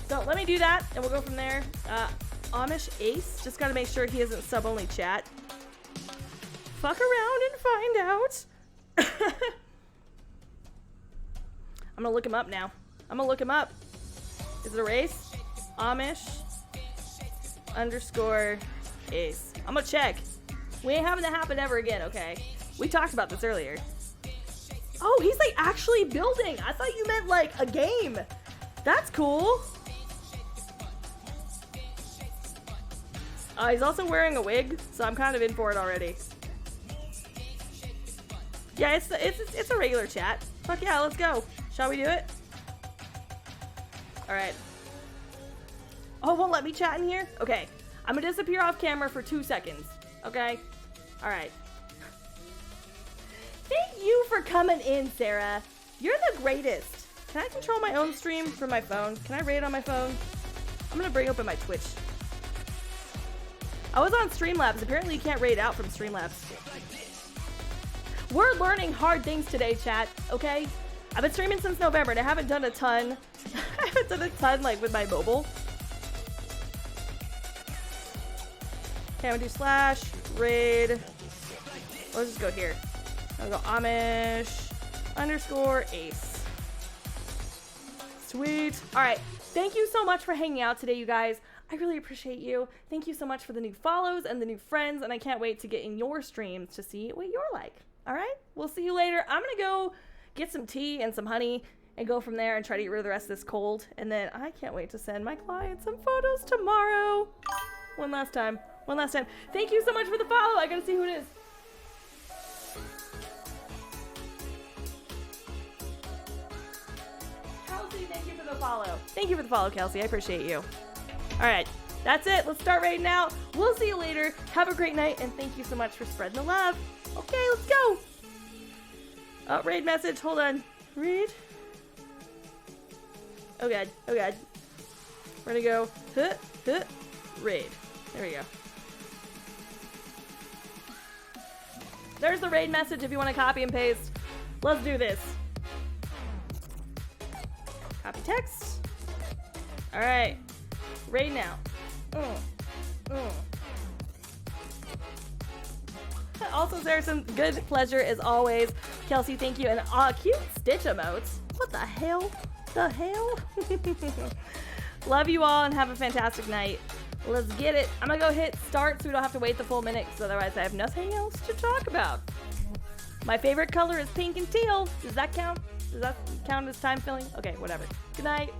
So let me do that and we'll go from there. Amish Ace, just gotta make sure he isn't sub-only chat. Fuck around and find out. I'm gonna look him up now. I'm gonna look him up. Is it a race? Amish _ Ace. I'm gonna check. We ain't having that happen ever again, okay? We talked about this earlier. Oh, he's like actually building. I thought you meant like a game. That's cool. He's also wearing a wig, so I'm kind of in for it already. Yeah, it's a regular chat. Fuck yeah, let's go. Shall we do it? All right. Oh, won't let me chat in here? Okay. I'm gonna disappear off camera for 2 seconds. Okay? All right. Thank you for coming in, Sarah. You're the greatest. Can I control my own stream from my phone? Can I raid on my phone? I'm gonna bring open my Twitch. I was on Streamlabs. Apparently you can't raid out from Streamlabs. We're learning hard things today, chat, okay? I've been streaming since November and I haven't done a ton. I haven't done a ton like with my mobile. Okay, I'm gonna do / raid. Let's just go here. I'm gonna go Amish _ Ace. Sweet. All right. Thank you so much for hanging out today, you guys. I really appreciate you. Thank you so much for the new follows and the new friends, and I can't wait to get in your streams to see what you're like. All right? We'll see you later. I'm gonna go get some tea and some honey and go from there and try to get rid of the rest of this cold, and then I can't wait to send my client some photos tomorrow. One last time. Thank you so much for the follow. I gotta see who it is. Kelsey, thank you for the follow. Thank you for the follow, Kelsey. I appreciate you. All right, that's it. Let's start raiding out. We'll see you later. Have a great night, and thank you so much for spreading the love. Okay, let's go. Raid message. Hold on. Raid. Oh god. Oh god. We're gonna go. Raid. There we go. There's the raid message if you want to copy and paste. Let's do this. Copy text. All right. Raid now. Also, Saracen, good pleasure as always. Kelsey, thank you. And cute Stitch emotes. What the hell? Love you all and have a fantastic night. Let's get it. I'm gonna go hit start so we don't have to wait the full minute, because otherwise I have nothing else to talk about. My favorite color is pink and teal. Does that count? Does that count as time filling? Okay, whatever. Good night.